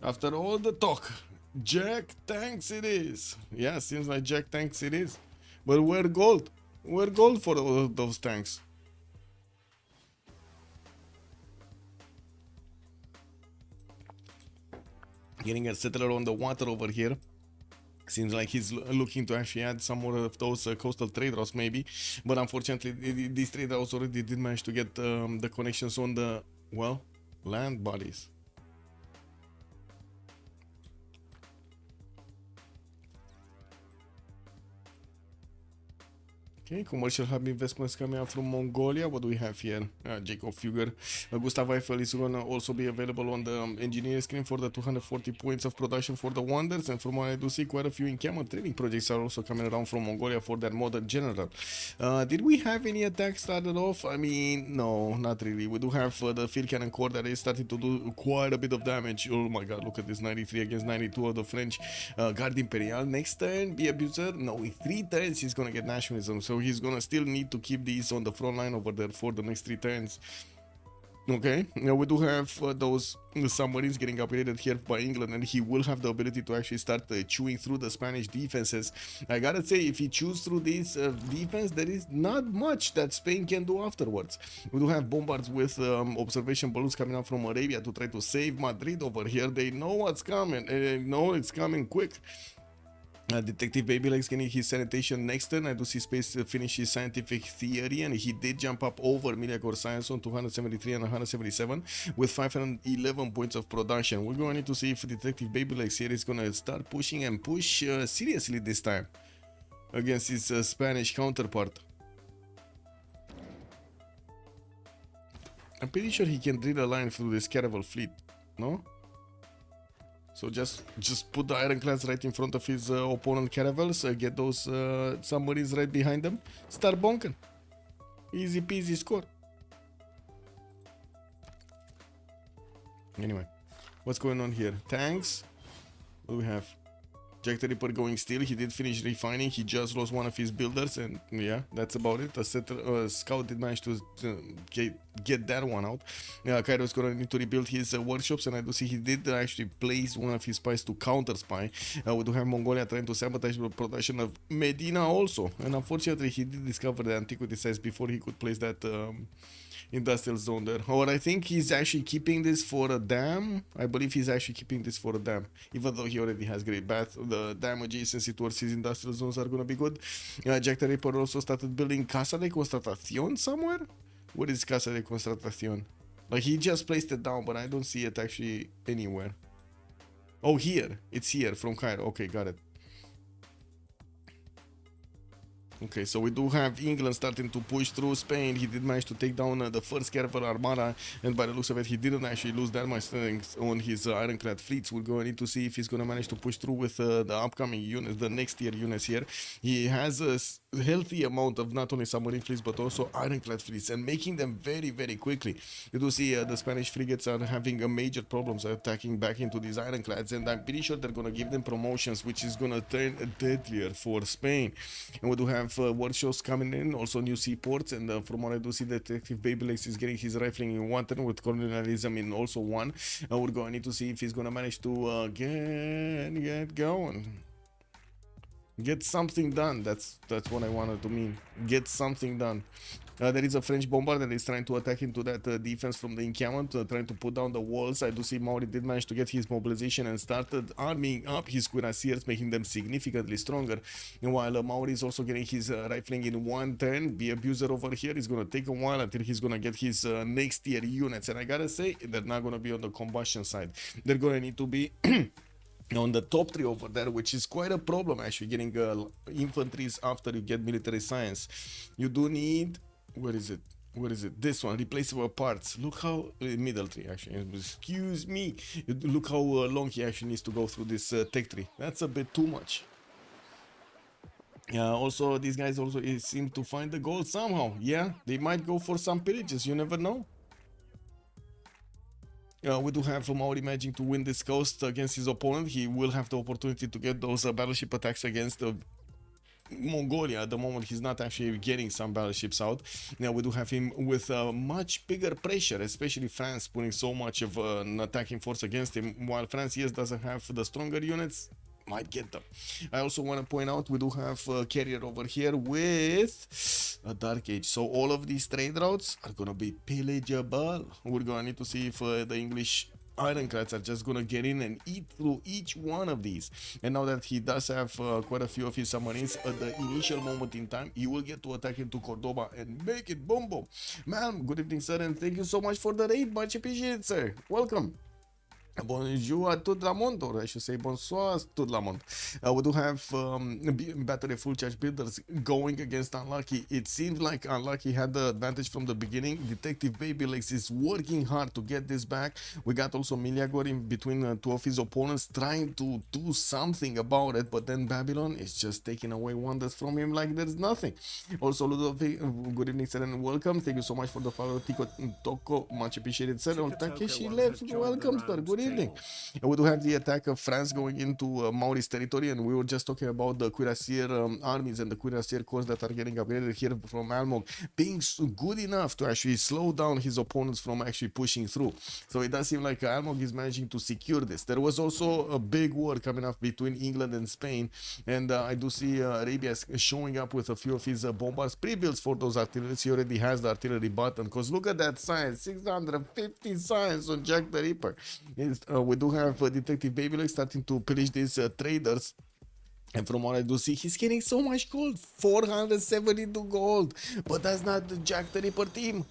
After all the talk, Jack tanks it is. Yeah, seems like Jack tanks it is. But where gold? Where gold for all of those tanks? Getting a settler on the water over here. Seems like he's looking to actually add some more of those coastal trade routes maybe. But unfortunately, these trade routes already did manage to get the connections on the, well, land bodies. Okay, commercial hub investments coming out from Mongolia. What do we have here? Jacob Fugger. Gustav Eiffel is going to also be available on the engineer screen for the 240 points of production for the Wonders. And from what I do see, quite a few encampment training projects are also coming around from Mongolia for their modern general. Did we have any attacks started off? I mean, no, not really. We do have the field cannon corps that is starting to do quite a bit of damage. Oh my god, look at this, 93 against 92 of the French Guard Imperial. Next turn, be abuser. No, in 3 turns he's going to get nationalism. So he's gonna still need to keep these on the front line over there for the next 3 turns. Okay, now we do have those submarines getting upgraded here by England, and he will have the ability to actually start chewing through the Spanish defenses. I gotta say, if he chews through this defense, there is not much that Spain can do afterwards. We do have bombards with observation balloons coming out from Arabia to try to save Madrid over here. They know what's coming, and they know it's coming quick. Detective Baby Legs getting his sanitation next turn. I do see Space finish his scientific theory, and he did jump up over Miliagor Science on 273 and 177 with 511 points of production. We're going to need to see if Detective Baby Legs here is going to start pushing and push seriously this time against his Spanish counterpart. I'm pretty sure he can drill a line through this Caravel fleet, no? So just put the ironclads right in front of his opponent caravels, get those submarines right behind them, start bonking. Easy peasy score. Anyway, what's going on here? Tanks. What do we have? Jack the Ripper going still. He did finish refining. He just lost one of his builders, and yeah, that's about it. A scout did manage to get that one out. Cairo's gonna need to rebuild his workshops, and I do see he did actually place one of his spies to counter spy. We do have Mongolia trying to sabotage the production of Medina also, and unfortunately he did discover the antiquity sites before he could place that industrial zone there. Or I think he's actually keeping this for a dam. I believe he's actually keeping this for a dam, even though he already has great bath. The dam adjacency towards his industrial zones are gonna be good. Jack the Ripper also started building Casa de Constatación somewhere. What is Casa de Constatación? Like, he just placed it down, but I don't see it actually anywhere. Oh, here. It's here from Cairo. Okay, got it. Okay, so we do have England starting to push through Spain. He did manage to take down the first Caravel Armada, and by the looks of it, he didn't actually lose that much strength on his ironclad fleets. We're going to need to see if he's going to manage to push through with the upcoming units, the next tier units here. He has a healthy amount of not only submarine fleets, but also ironclad fleets, and making them very, very quickly. You do see the Spanish frigates are having major problems attacking back into these ironclads, and I'm pretty sure they're going to give them promotions, which is going to turn deadlier for Spain. And we do have workshops coming in, also new seaports, and from what I do see, Detective Babylegs is getting his rifling in one turn with colonialism in also one. We're going to need to see if he's going to manage to get going. Get something done. That's what I wanted to mean. Get something done. There is a French bomber that is trying to attack into that defense from the encampment, trying to put down the walls. I do see Maori did manage to get his mobilization and started arming up his cuirassiers, making them significantly stronger. And while Maori is also getting his rifling in one turn, the abuser over here is going to take a while until he's going to get his next tier units. And I gotta say, they're not going to be on the combustion side. They're going to need to be on the top 3 over there, which is quite a problem actually, getting infantries after you get military science. You do need, where is it, this one, replaceable parts. Look how middle tree actually, excuse me, look how long he actually needs to go through this tech tree. That's a bit too much. Also these guys also seem to find the gold somehow. Yeah, they might go for some pillages, you never know. We do have Maori managing to win this coast against his opponent. He will have the opportunity to get those battleship attacks against Mongolia. At the moment, he's not actually getting some battleships out. Now we do have him with much bigger pressure, especially France putting so much of an attacking force against him, while France, yes, doesn't have the stronger units. Might get them. I also want to point out we do have a carrier over here with a Dark Age. So all of these trade routes are going to be pillageable. We're going to need to see if the English ironclads are just going to get in and eat through each one of these. And now that he does have quite a few of his submarines, at the initial moment in time, he will get to attack into Cordoba and make it boom boom. Man, good evening, sir, and thank you so much for the raid. Much appreciated, sir. Welcome. Bonjour à tout le monde, or I should say bonsoir tout le monde. We do have battery full charge builders going against Unlucky. It seems like Unlucky had the advantage from the beginning. Detective Babylegs is working hard to get this back. We got also Miliagor in between two of his opponents trying to do something about it, but then Babylon is just taking away wonders from him like there's nothing. Also, Ludovic, good evening, sir, and welcome. Thank you so much for the follow, Tico Toko. Much appreciated, sir. Takeshi left. Welcome, sir. Good evening. We do have the attack of France going into Mauri's territory, and we were just talking about the cuirassier armies and the cuirassier corps that are getting upgraded here from Almog being good enough to actually slow down his opponents from actually pushing through. So it does seem like Almog is managing to secure this. There was also a big war coming up between England and Spain, and I do see Arabia showing up with a few of his bombers pre-builds for those artillery. He already has the artillery button, because look at that science, 650 science on Jack the Ripper. We do have Detective Babylegs starting to pillage these traders. And from what I do see, he's getting so much gold, 472 gold. But that's not the Jack the Ripper team.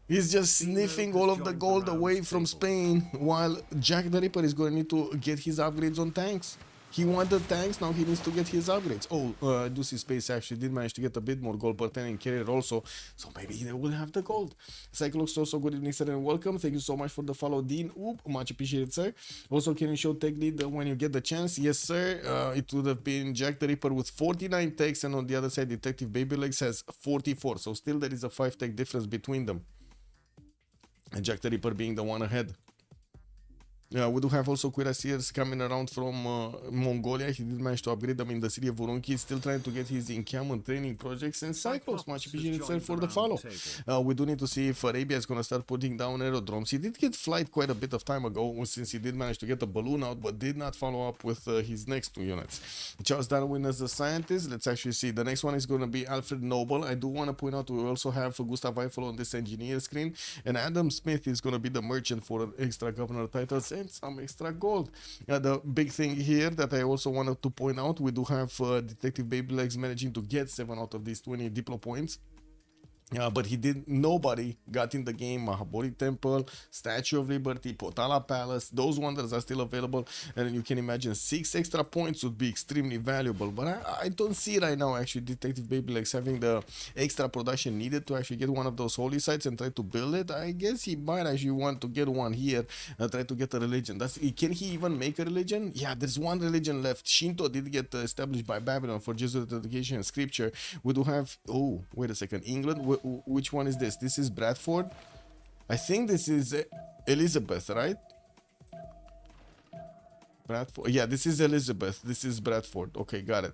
He's just sniffing all of the gold away from Spain, while Jack the Ripper is going to need to get his upgrades on tanks. He wanted tanks, now he needs to get his upgrades. Oh, I do see Space actually did manage to get a bit more gold per turn in carrier also, so maybe they will have the gold. Cyclox also, good evening, sir, and welcome. Thank you so much for the follow, Dean. Oop, much appreciated, sir. Also, can you show tech lead when you get the chance? Yes, sir. It would have been Jack the Ripper with 49 techs, and on the other side, Detective Babylegs has 44. So still there is a 5 tech difference between them. And Jack the Ripper being the one ahead. We do have also cuirassiers coming around from Mongolia. He did manage to upgrade them in the city of Urunki. He's still trying to get his encampment training projects, and Cyclops much appreciated itself for the follow. We do need to see if Arabia is going to start putting down aerodromes. He did get flight quite a bit of time ago, since he did manage to get a balloon out, but did not follow up with his next 2 units. Charles Darwin as a scientist. Let's actually see. The next one is going to be Alfred Noble. I do want to point out we also have Gustav Eiffel on this engineer screen, and Adam Smith is going to be the merchant for extra governor titles and some extra gold. The big thing here that I also wanted to point out, we do have Detective Babylegs managing to get 7 out of these 20 Diplo points. But nobody got in the game. Mahabodhi Temple, Statue of Liberty, Potala Palace, those wonders are still available, and you can imagine 6 extra points would be extremely valuable. But I don't see right now actually Detective Babylegs having the extra production needed to actually get one of those holy sites and try to build it. I guess he might actually want to get one here and try to get a religion. Can he even make a religion? Yeah, there's one religion left. Shinto did get established by Babylon for Jesuit education and scripture. We do have, oh, wait a second, England. Which one is this? This is Bradford. I think this is Elizabeth, right? Bradford. Yeah, this is Elizabeth. This is Bradford. Okay, got it.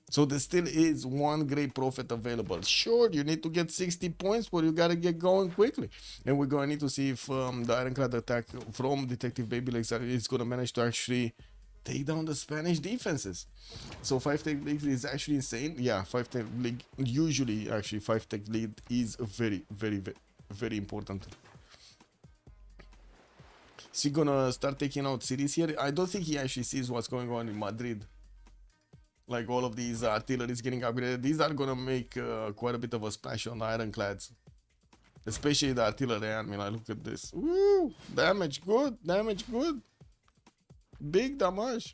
So there still is one great prophet available. Sure, you need to get 60 points, but you gotta get going quickly. And we're gonna need to see if the ironclad attack from Detective Babylegs is gonna manage to actually take down the Spanish defenses. So 5 tech lead is actually insane. Yeah, 5 tech lead, usually actually 5 tech lead is very, very, very, very important. Is he gonna start taking out cities here? I don't think he actually sees what's going on in Madrid. Like all of these artillery is getting upgraded. These are gonna make quite a bit of a splash on the ironclads. Especially the artillery. I mean, look at this. Woo! Damage good, damage good. Big damage.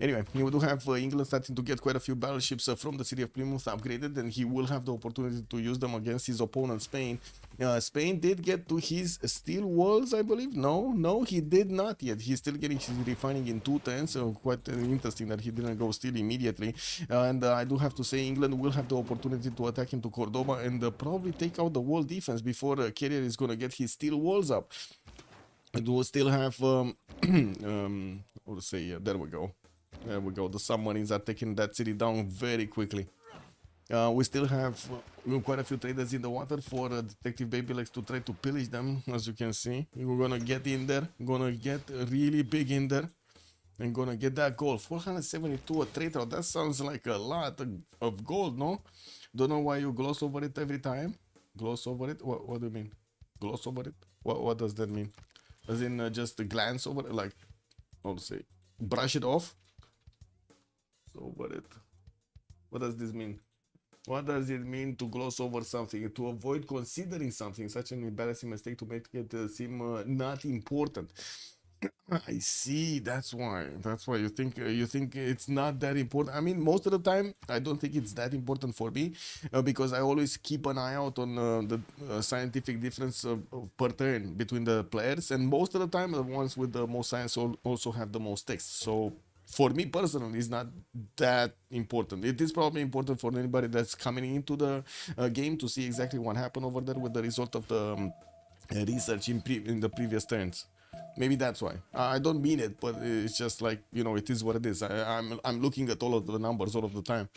Anyway, you do have England starting to get quite a few battleships from the city of Plymouth upgraded, and he will have the opportunity to use them against his opponent, Spain. Spain did get to his steel walls, I believe. No, he did not yet. He's still getting his refining in 2 turns, so quite interesting that he didn't go steel immediately. And I do have to say England will have the opportunity to attack into Cordoba and probably take out the wall defense before Carrier is going to get his steel walls up. And we'll still have, what to say, there we go. There we go. The submarines are taking that city down very quickly. We still have quite a few traders in the water for Detective Babylegs to try to pillage them, as you can see. We're gonna get in there, gonna get really big in there, and gonna get that gold. 472 a trader. That sounds like a lot of gold, no? Don't know why you gloss over it every time. Gloss over it? What do you mean? Gloss over it? What does that mean? As in just glance over it, like, how to say, brush it off? Over it. What does this mean? What does it mean to gloss over something? To avoid considering something, such an embarrassing mistake to make it seem not important. I see. That's why you think it's not that important. I mean, most of the time I don't think it's that important for me because I always keep an eye out on the scientific difference per turn between the players, and most of the time the ones with the most science also have the most text. So for me personally, it's not that important. It is probably important for anybody that's coming into the game to see exactly what happened over there with the result of the research in the previous turns. Maybe that's why. I don't mean it, but it's just like, you know, it is what it is. I'm looking at all of the numbers all of the time.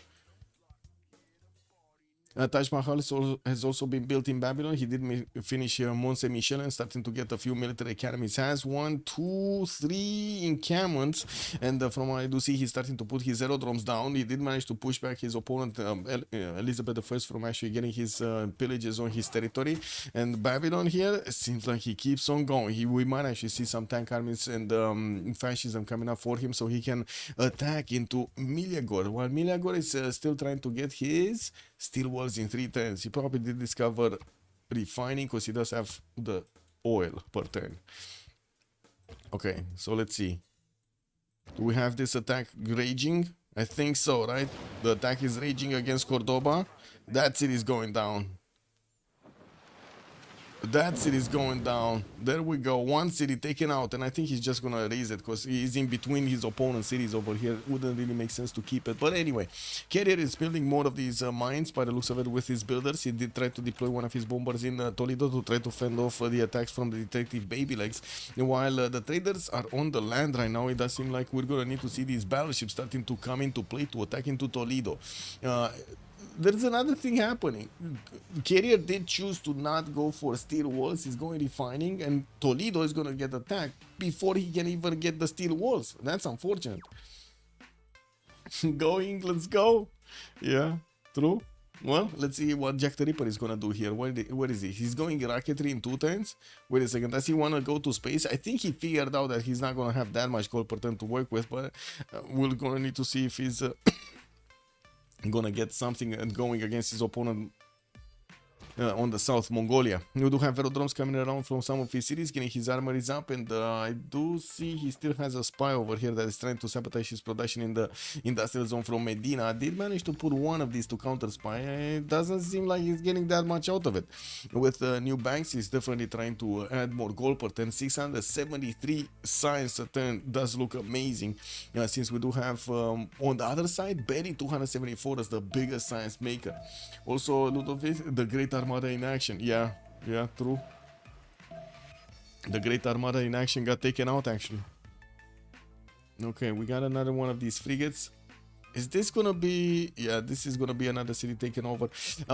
Taj Mahal has also been built in Babylon. He did finish Mont Saint Michel and starting to get a few military academies. Has 1, 2, 3 encampments, and from what I do see, he's starting to put his aerodromes down. He did manage to push back his opponent Elizabeth I from actually getting his pillages on his territory. And Babylon here, it seems like he keeps on going. We might actually see some tank armies and fascism coming up for him, so he can attack into Miliagor. While Miliagor is still trying to get his steel walls in 3 turns. He probably did discover refining because he does have the oil per turn. Okay, so let's see. Do we have this attack raging? I think so, right? The attack is raging against Cordoba. That city is going down. That city's going down. There we go. One city taken out, and I think he's just gonna raise it because he's in between his opponent cities over here. Wouldn't really make sense to keep it. But anyway, Carrier is building more of these mines by the looks of it with his builders. He did try to deploy one of his bombers in Toledo to try to fend off the attacks from the detective baby legs. While the traders are on the land right now, it does seem like we're gonna need to see these battleships starting to come into play to attack into Toledo. There's another thing happening. Carrier did choose to not go for steel walls. He's going refining, and Toledo is going to get attacked before he can even get the steel walls. That's unfortunate. Go England, go. Yeah, true. Well, let's see what Jack the Ripper is going to do here. Where is he? He's going rocketry in 2 turns. Wait a second. Does he want to go to space? I think he figured out that he's not going to have that much gold per turn to work with, but we're going to need to see if he's... gonna get something going against his opponent on the South Mongolia. We do have aerodromes coming around from some of his cities, getting his armories up, and I do see he still has a spy over here that is trying to sabotage his production in the industrial zone from Medina. I did manage to put one of these to counter spy. It doesn't seem like he's getting that much out of it. With new banks, he's definitely trying to add more gold per turn. 673 science a turn does look amazing, since we do have on the other side Berry 274 as the biggest science maker. Also, Ludovic, the Great Armada in action. Yeah, true. The Great Armada in action got taken out, actually. Okay, we got another one of these frigates. Is this gonna be... Yeah, this is gonna be another city taken over.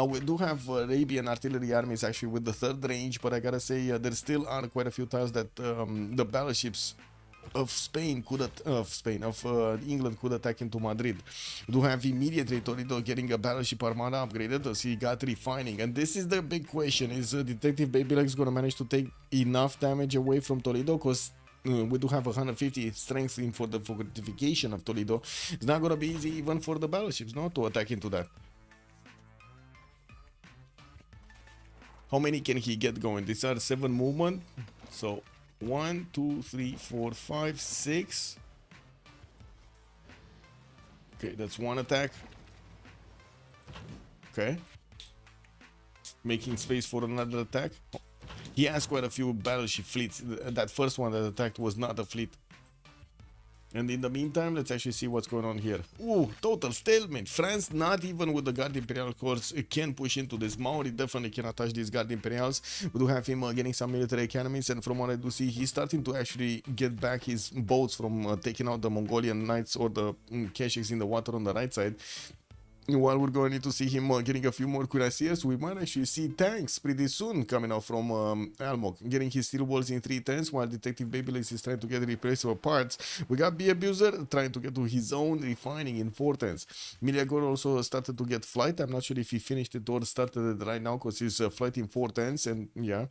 We do have Arabian artillery armies, actually, with the 3rd range, but I gotta say, there still are quite a few times that the battleships of Spain could England could attack into Madrid. We do have immediately Toledo getting a battleship armada upgraded as he got refining, and this is the big question: is Detective Babylegs gonna manage to take enough damage away from Toledo? Because we do have 150 strength in for the fortification of Toledo. It's not gonna be easy even for the battleships, no, to attack into that. How many can he get going? These are 7 movement, so 1, 2, 3, 4, 5, 6. Okay, that's 1 attack. Okay. Making space for another attack. He has quite a few battleship fleets. That first one that attacked was not a fleet. And in the meantime, let's actually see what's going on here. Ooh, total stalemate. France, not even with the Guard Imperial Corps, can push into this. Maori definitely cannot touch these Guard Imperials. We do have him getting some military academies, and from what I do see, he's starting to actually get back his boats from taking out the Mongolian knights or the Keshiks in the water on the right side. While we're going to need to see him getting a few more cuirassiers, we might actually see tanks pretty soon coming out from Almog, getting his steel walls in 3 turns, while Detective Babylegs is trying to get replaceable parts. We got B Abuser trying to get to his own refining in 4 turns. Miliagor also started to get flight. I'm not sure if he finished it or started it right now because he's flight in 4 turns, and yeah.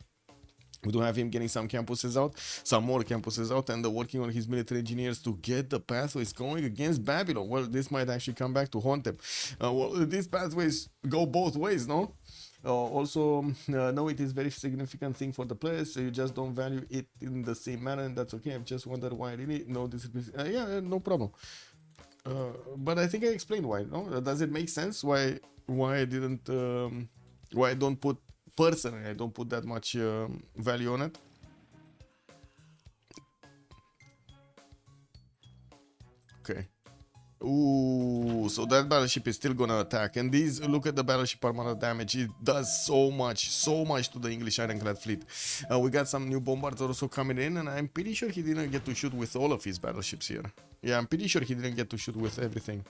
We do have him getting some campuses out, some more campuses out, and working on his military engineers to get the pathways going against Babylon. Well, this might actually come back to haunt them. Well, these pathways go both ways, no? Also, no, it is very significant thing for the players. So you just don't value it in the same manner, and that's okay. I've just wondered why really. No, this is yeah, no problem. But I think I explained why. No, does it make sense why I didn't why I don't put... Personally, I don't put that much value on it. Okay. Ooh, so that battleship is still gonna attack. And these, look at the battleship armada damage. It does so much to the English ironclad fleet. We got some new bombards also coming in, and I'm pretty sure he didn't get to shoot with all of his battleships here. Yeah, I'm pretty sure he didn't get to shoot with everything.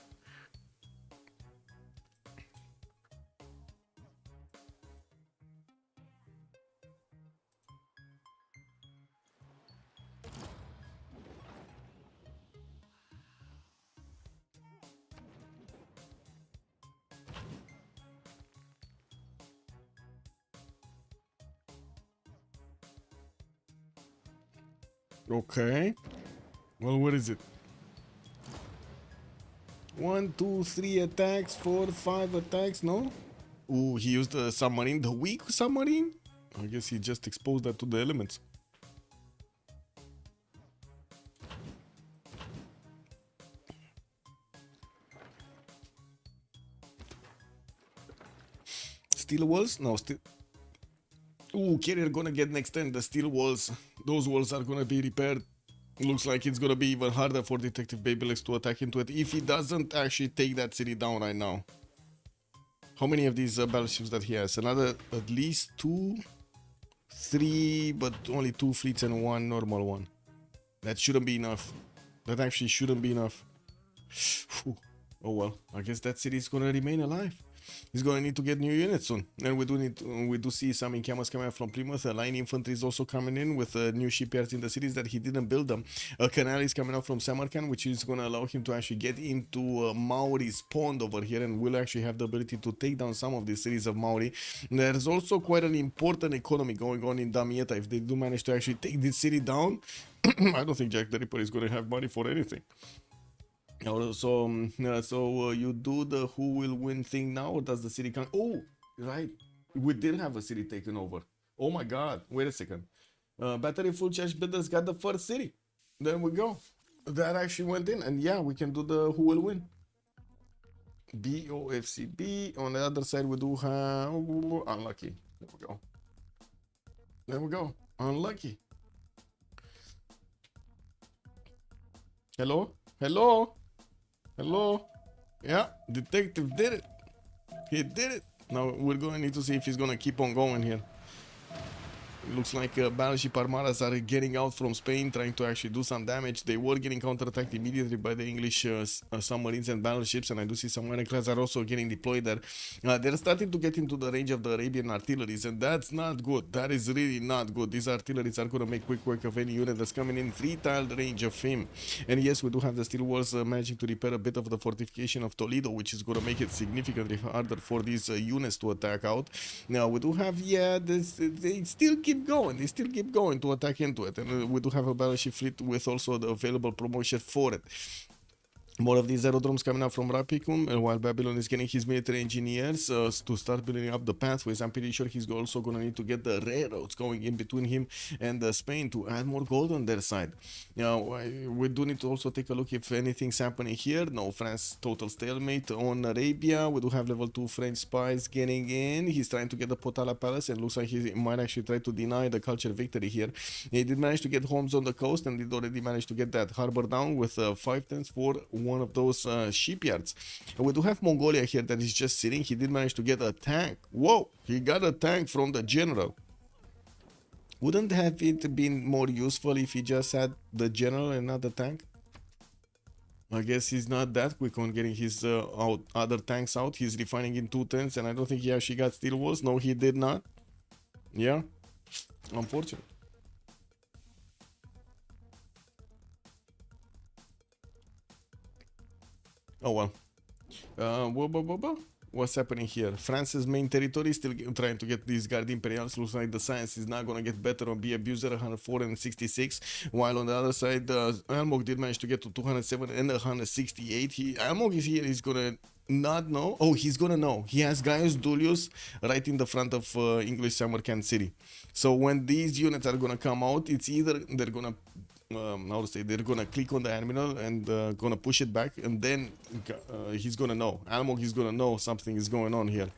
Okay. Well, what is it? 1, 2, 3 attacks, 4, 5 attacks, no? Ooh, he used the submarine, the weak submarine? I guess he just exposed that to the elements. Steel walls? No, Ooh, carrier gonna get next turn. The steel walls, those walls are gonna be repaired. Looks like it's gonna be even harder for Detective Babylex to attack into it if he doesn't actually take that city down right now. How many of these battleships that he has? Another at least 2, 3, but only 2 fleets and 1 normal one. That shouldn't be enough. That actually shouldn't be enough. Whew. Oh well, I guess that city is gonna remain alive. He's gonna need to get new units soon, and we do see some encampments coming out from Plymouth. Line infantry is also coming in with new shipyards in the cities that he didn't build them. A canal is coming out from Samarkand, which is gonna allow him to actually get into Maori's pond over here, and will actually have the ability to take down some of the cities of Maori. There's also quite an important economy going on in Damietta. If they do manage to actually take this city down, I don't think Jack the Ripper is gonna have money for anything. So you do the who will win thing now, or does the city come? Oh, right, we did have a city taken over. Oh my god, wait a second. Battery full charge builders got the first city. There we go. That actually went in, and yeah, we can do the who will win. BOFCB. On the other side, we do have unlucky. There we go. There we go. Unlucky. Hello? Hello? Hello? Yeah, detective did it. He did it. Now we're going to need to see if he's going to keep on going here. It looks like battleship armadas are getting out from Spain, trying to actually do some damage. They were getting counterattacked immediately by the English submarines and battleships, and I do see some ironclads are also getting deployed there. They're starting to get into the range of the Arabian artilleries, and that's not good. That is really not good. These artilleries are going to make quick work of any unit that's coming in 3-tiled range of him. And yes, we do have the steel walls managing to repair a bit of the fortification of Toledo, which is going to make it significantly harder for these units to attack out. Now we do have, yeah, they still keep going. They still keep going to attack into it, and we do have a battleship fleet with also the available promotion for it. More of these aerodromes coming out from Rapicum, and while Babylon is getting his military engineers to start building up the pathways, I'm pretty sure he's also going to need to get the railroads going in between him and Spain to add more gold on their side. Now, we do need to also take a look if anything's happening here. No, France total stalemate on Arabia. We do have level 2 French spies getting in. He's trying to get the Potala Palace, and looks like he might actually try to deny the culture victory here. He did manage to get homes on the coast, and did already manage to get that harbor down with 5 tens for one of those shipyards. We do have Mongolia here that is just sitting. He did manage to get a tank. Whoa, he got a tank from the general. Wouldn't have it been more useful if he just had the general and not the tank? I guess he's not that quick on getting his other tanks out. He's refining in 2 tens, and I don't think he actually got steel walls. No, he did not. Yeah, unfortunate. Oh well. What's happening here? France's main territory is still trying to get these Guard Imperials. Looks like the science is not going to get better on B Abuser 104 and 66. While on the other side, Almog did manage to get to 207 and 168. Almog is here. He's going to not know. Oh, he's going to know. He has Gaius Dulius right in the front of English Samarkand city. So when these units are going to come out, it's either they're going to they're gonna click on the admiral and gonna push it back, and then he's gonna know. Almog is gonna know something is going on here,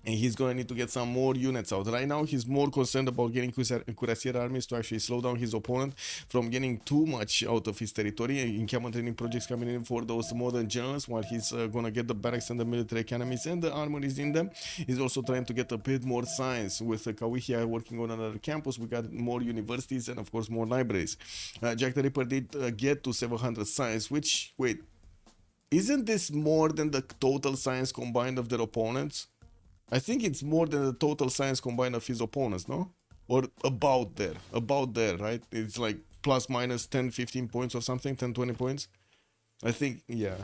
and he's gonna need to get some more units out. Right now he's more concerned about getting cuirassier armies to actually slow down his opponent from getting too much out of his territory. Encampment training projects coming in for those modern generals, while he's gonna get the barracks and the military academies and the armories in them. He's also trying to get a bit more science with Kawihia working on another campus. We got more universities and of course more libraries. Jack the Ripper did get to 700 science, which, wait, isn't this more than the total science combined of their opponents? I think it's more than the total science combined of his opponents, no? Or about there, right? It's like plus minus 10, 15 points or something, 10, 20 points. I think, yeah,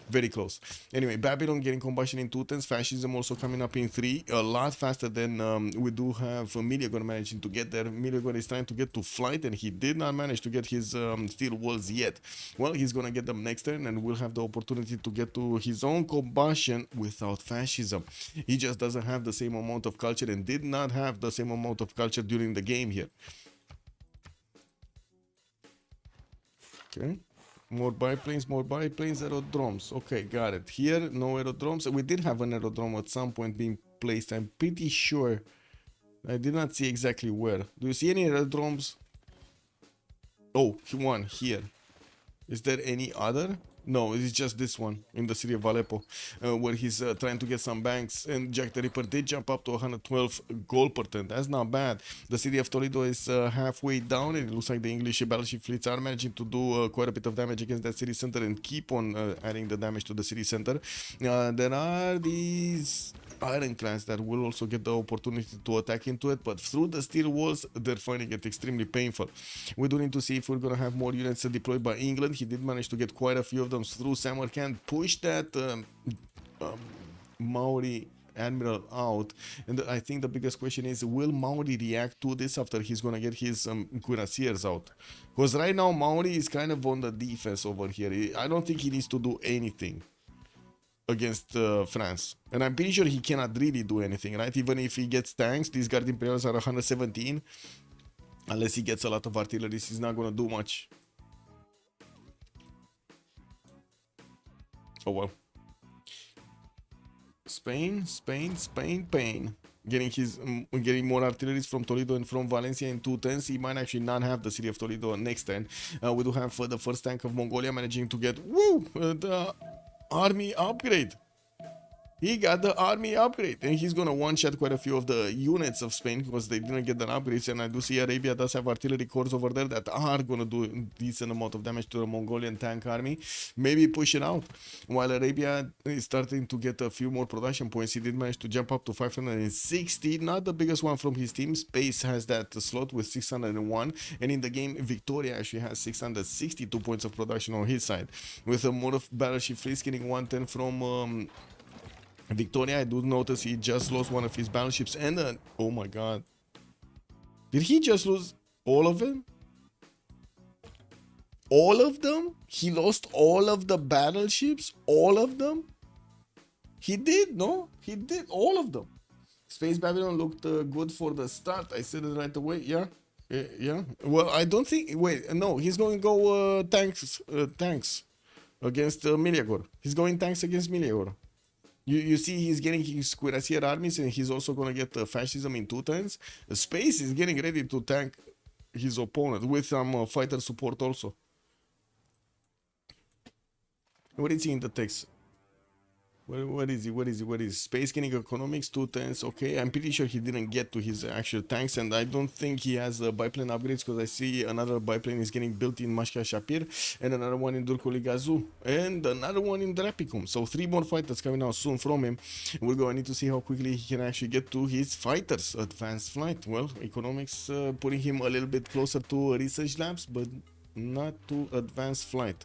very close. Anyway, Babylon getting combustion in 2 tens, fascism also coming up in 3, a lot faster than we do have Miligon managing to get there. Miligon is trying to get to flight, and he did not manage to get his steel walls yet. Well, he's gonna get them next turn, and will have the opportunity to get to his own combustion without fascism. He just doesn't have the same amount of culture, and did not have the same amount of culture during the game here. Okay. More biplanes, aerodromes. Okay, got it. Here, no aerodromes. We did have an aerodrome at some point being placed. I'm pretty sure I did not see exactly where. Do you see any aerodromes? Oh, one here. Is there any other? No, it's just this one in the city of Aleppo, where he's trying to get some banks. And Jack the Ripper did jump up to 112 gold per turn. That's not bad. The city of Toledo is halfway down, and it looks like the English battleship fleets are managing to do quite a bit of damage against that city center and keep on adding the damage to the city center. There are these ironclads that will also get the opportunity to attack into it, but through the steel walls, they're finding it extremely painful. We do need to see if we're gonna have more units deployed by England. He did manage to get quite a few of them through Samarkand, push that Maori admiral out, and I think the biggest question is, will Maori react to this after he's gonna get his cuirassiers out? Because right now Maori is kind of on the defense over here. I don't think he needs to do anything against France, and I'm pretty sure he cannot really do anything, right? Even if he gets tanks, these Guard Imperials are 117. Unless he gets a lot of artillery, he's not gonna do much. Oh well. Spain. Getting more artillery from Toledo and from Valencia in 2 turns. He might actually not have the city of Toledo next turn. We do have the first tank of Mongolia managing to get the army upgrade. He got the army upgrade, and he's gonna one-shot quite a few of the units of Spain because they didn't get the upgrades. And I do see Arabia does have artillery corps over there that are gonna do a decent amount of damage to the Mongolian tank army. Maybe push it out. While Arabia is starting to get a few more production points, he did manage to jump up to 560. Not the biggest one from his team. Space has that slot with 601, and in the game, Victoria actually has 662 points of production on his side. With a more of battleship fleets getting 110 from Victoria. I do notice he just lost one of his battleships, and oh my god, did he just lose all of them? All of them? He lost all of the battleships? All of them? He did, no? He did all of them. Space Babylon looked good for the start. I said it right away. Yeah. Yeah. Well, I don't think. Wait, no. He's going to go tanks against Miliagor. He's going tanks against Miliagor. You see, he's getting his cuirassier armies, and he's also going to get fascism in 2 turns. Space is getting ready to tank his opponent with some fighter support also. What is he in the text? What is he? Space getting economics, 2 turns. Okay, I'm pretty sure he didn't get to his actual tanks, and I don't think he has biplane upgrades, because I see another biplane is getting built in Mashka Shapir, and another one in Durkoli Gazu, and another one in Drapicum. So 3 more fighters coming out soon from him. We're going to need to see how quickly he can actually get to his fighters. Advanced flight. Well, economics putting him a little bit closer to research labs, but not to advanced flight.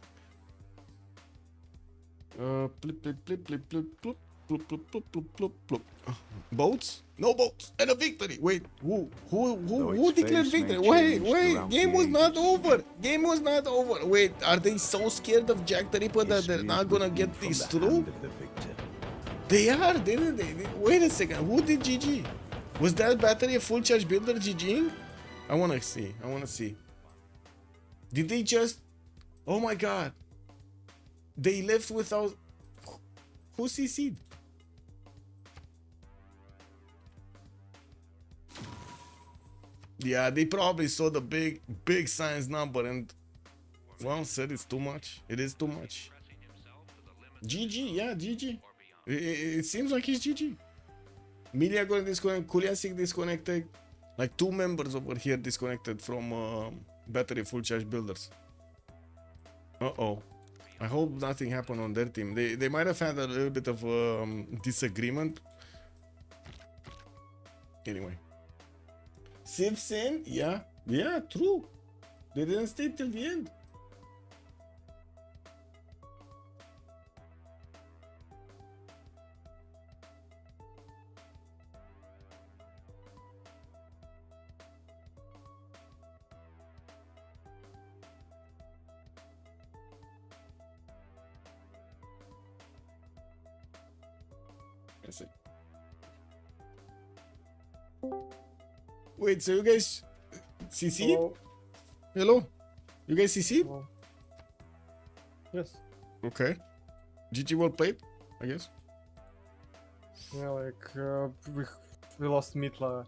Boats? No boats and a victory. Wait, who declared victory? Wait, game was not over. Game was not over. Wait, are they so scared of Jack the Ripper that they're not gonna get this through? They are, didn't they? Wait a second, who did GG? Was that battery a full charge builder GGing? I wanna see. Did they just, oh my god, they left without, who CC'd? Yeah, they probably saw the big science number and, well, said it's too much. It is too much. GG, yeah, GG. It seems like it's GG. Milia going disconnected, Kuliasik disconnected. Like 2 members over here disconnected from battery full charge builders. Uh-oh. I hope nothing happened on their team. They might have had a little bit of disagreement. Anyway. Civ6? Yeah, true. They didn't stay till the end. That's it. Wait, so you guys CC? Hello? You guys CC? Hello. Yes. Okay. GG well played, I guess. Yeah, like we lost Mitla.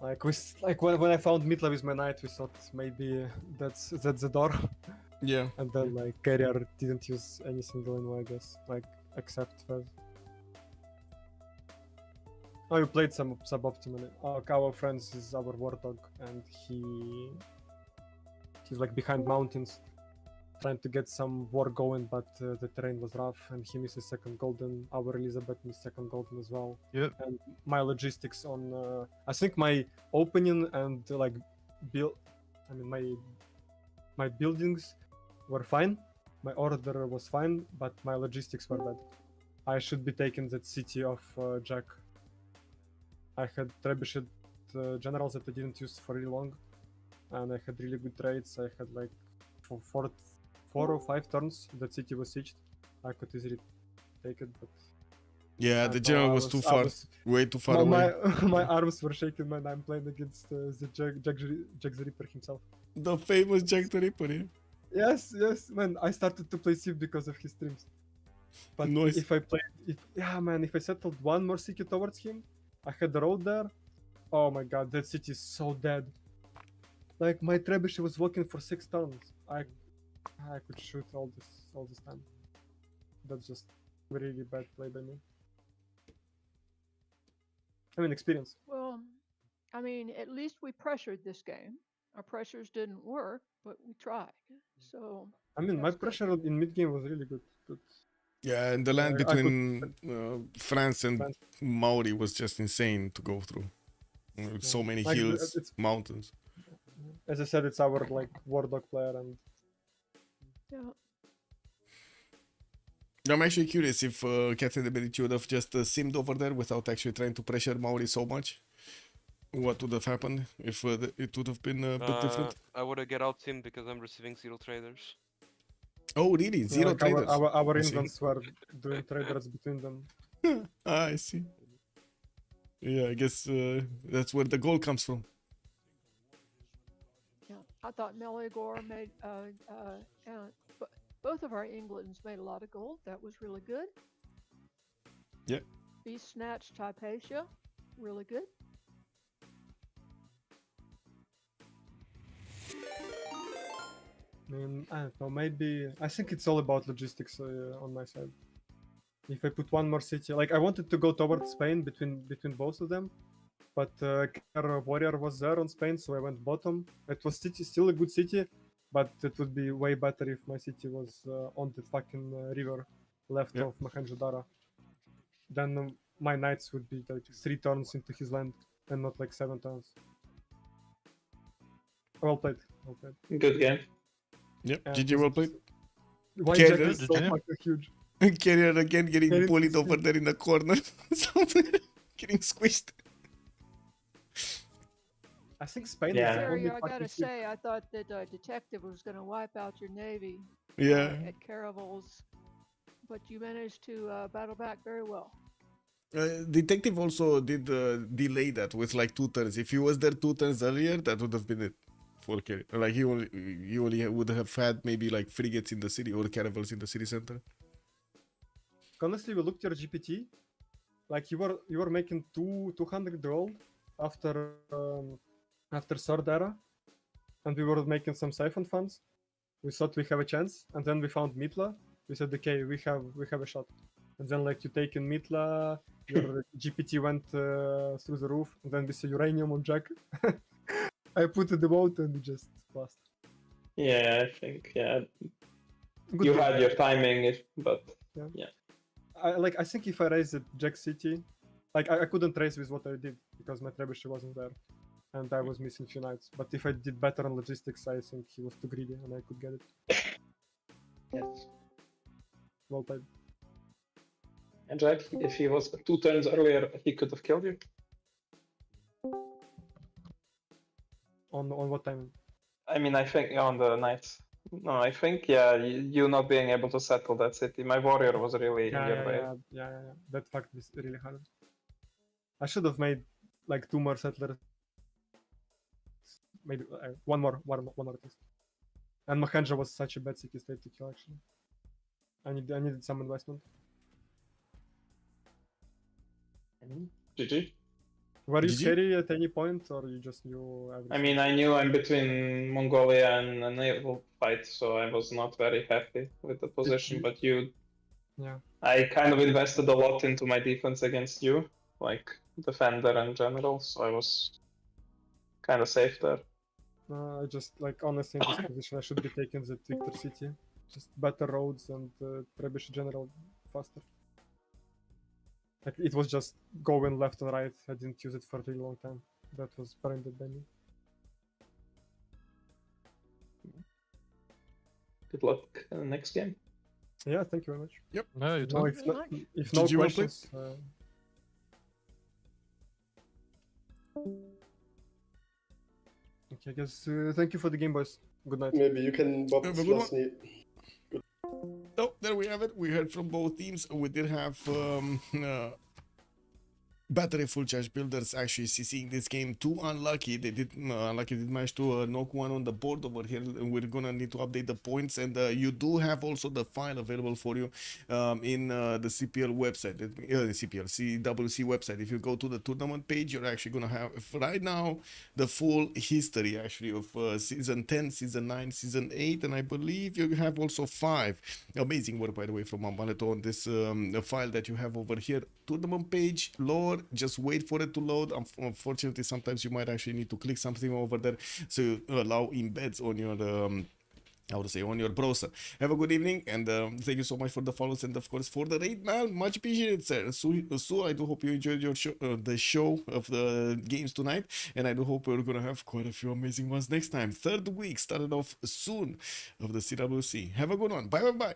Like like when I found Mitla with my knight, we thought maybe that's the door, Yeah. and then like carrier didn't use any single anyway, I guess, like except Fez. Oh, you played some suboptimally. Oh, our friends is our Warthog, and he's like behind mountains, trying to get some war going, but the terrain was rough, and he misses second golden. Our Elizabeth missed second golden as well. Yep. And my logistics on, I think my opening and like build, I mean my buildings were fine. My order was fine, but my logistics were bad. I should be taking that city of Jack. I had trebuchet generals that I didn't use for really long, and I had really good trades. I had like for 4 or 5 turns that city was sieged. I could easily take it, but Yeah, I the know general was too far, way too far away. my arms were shaking when I'm playing against the Jack the Ripper himself. The famous Jack the Ripper, yeah. Yes, man, I started to play Civ because of his streams. But Nice. if I settled one more city towards him, I had the road there. Oh my god, that city is so dead. Like my trebuchet was walking for 6 turns. I could shoot all this time. That's just really bad play by me. I mean, experience. Well, I mean, at least we pressured this game. Our pressures didn't work, but we tried. So I mean, my that's good. pressure in mid game was really good. Yeah, and the land I could- between France and France. Maori was just insane to go through. So many Like, hills, it's- mountains. As I said, it's our like war dog player, and Yeah. I'm actually curious if Captain Ability would have just simmed over there without actually trying to pressure Maori so much. What would have happened if it would have been a bit different? I would have get out him because I'm receiving 0 traders. Oh, really? Zero like traders? our I see. invents were doing traders between them. Ah, I see. Yeah, I guess that's where the goal comes from. Yeah, I thought Meligor made both of our Englands made a lot of gold. That was really good. Yeah. Beast Snatch Hypatia, really good. I mean, I don't know. Maybe I think it's all about logistics on my side. If I put one more city, like I wanted to go towards Spain between both of them, but Warrior was there on Spain, so I went bottom. It was still a good city, but it would be way better if my city was on the fucking river left Yeah. of Mohenjo-daro. Then my knights would be like 3 turns into his land and not like 7 turns. Well played. Good game. Yep, And GG, well played. Why Carrier, Jack is so GG. fucking huge? Carrier again getting Carrier bullied is over there in the corner. Somewhere. Getting squished. I think Spain Yeah. is the only Terry, I gotta fucking ship. say, I thought that Detective was gonna wipe out your navy Yeah. at Caravel's, but you managed to battle back very well. Detective also did delay that with like 2 turns. If he was there 2 turns earlier, that would have been it for Carrier. Like he only would have had maybe like frigates in the city or caravels in the city center. Honestly, we looked at your GPT. Like you were making 200 gold after Sword Era, and we were making some siphon funds. We thought we have a chance, and then we found Mitla. We said, okay, we have a shot. And then like you take in Mitla, your GPT went through the roof, and then we see uranium on Jack. I put it the boat and we just lost. Yeah, I think Good you game. had your timing, but I think if I raised at Jack City, like I couldn't raise with what I did because my trebuchet wasn't there, and I was missing few knights. But if I did better on logistics, I think he was too greedy and I could get it. yes. Well played. And Jack, if he was 2 turns earlier, he could have killed you. On what time? I mean, I think on the night. No, I think you not being able to settle that city. My warrior was really in your way. Yeah. That fact is really hard. I should have made like 2 more settlers. Maybe one more at least. And Mohenjo was such a bad city state to kill actually. I needed some investment. GG. Were you GG? scary at any point, or you just knew everything? I mean, I knew I'm between Mongolia and a naval fight, so I was not very happy with the position. you- But you, yeah. I kind of invested a lot into my defense against you, like defender and general, so I was kind of safe there. I just like honestly in this position I should be taking the Victor City. Just better roads and Trebuchet General faster. Like it was just going left and right. I didn't use it for a really long time. That was branded by me. Good luck in the next game. Yeah, thank you very much. No, you No, don't. if, no, Very much. if no GG, well played. questions. Okay, I guess thank you for the game, boys. Good night. Maybe you can bot Have a good plus me. So there we have it. We heard from both teams. We did have battery full charge builders actually CCing this game. Too unlucky. They did manage to knock one on the board over here. We're gonna need to update the points, and you do have also the file available for you in the CPL website, the CWC website. If you go to the tournament page, you're actually gonna have right now the full history actually of season 10, season 9, season 8, and I believe you have also 5. Amazing work, by the way, from Mambaleto on this file that you have over here. Tournament page, lore, just wait for it to load. Unfortunately, sometimes you might actually need to click something over there so you allow embeds on your on your browser. Have a good evening, and thank you so much for the follows and of course for the raid, man. Much appreciated, sir. So I do hope you enjoyed your show, the show of the games tonight, and I do hope we're gonna have quite a few amazing ones next time. Third week started off soon of the CWC. Have a good one. Bye bye bye.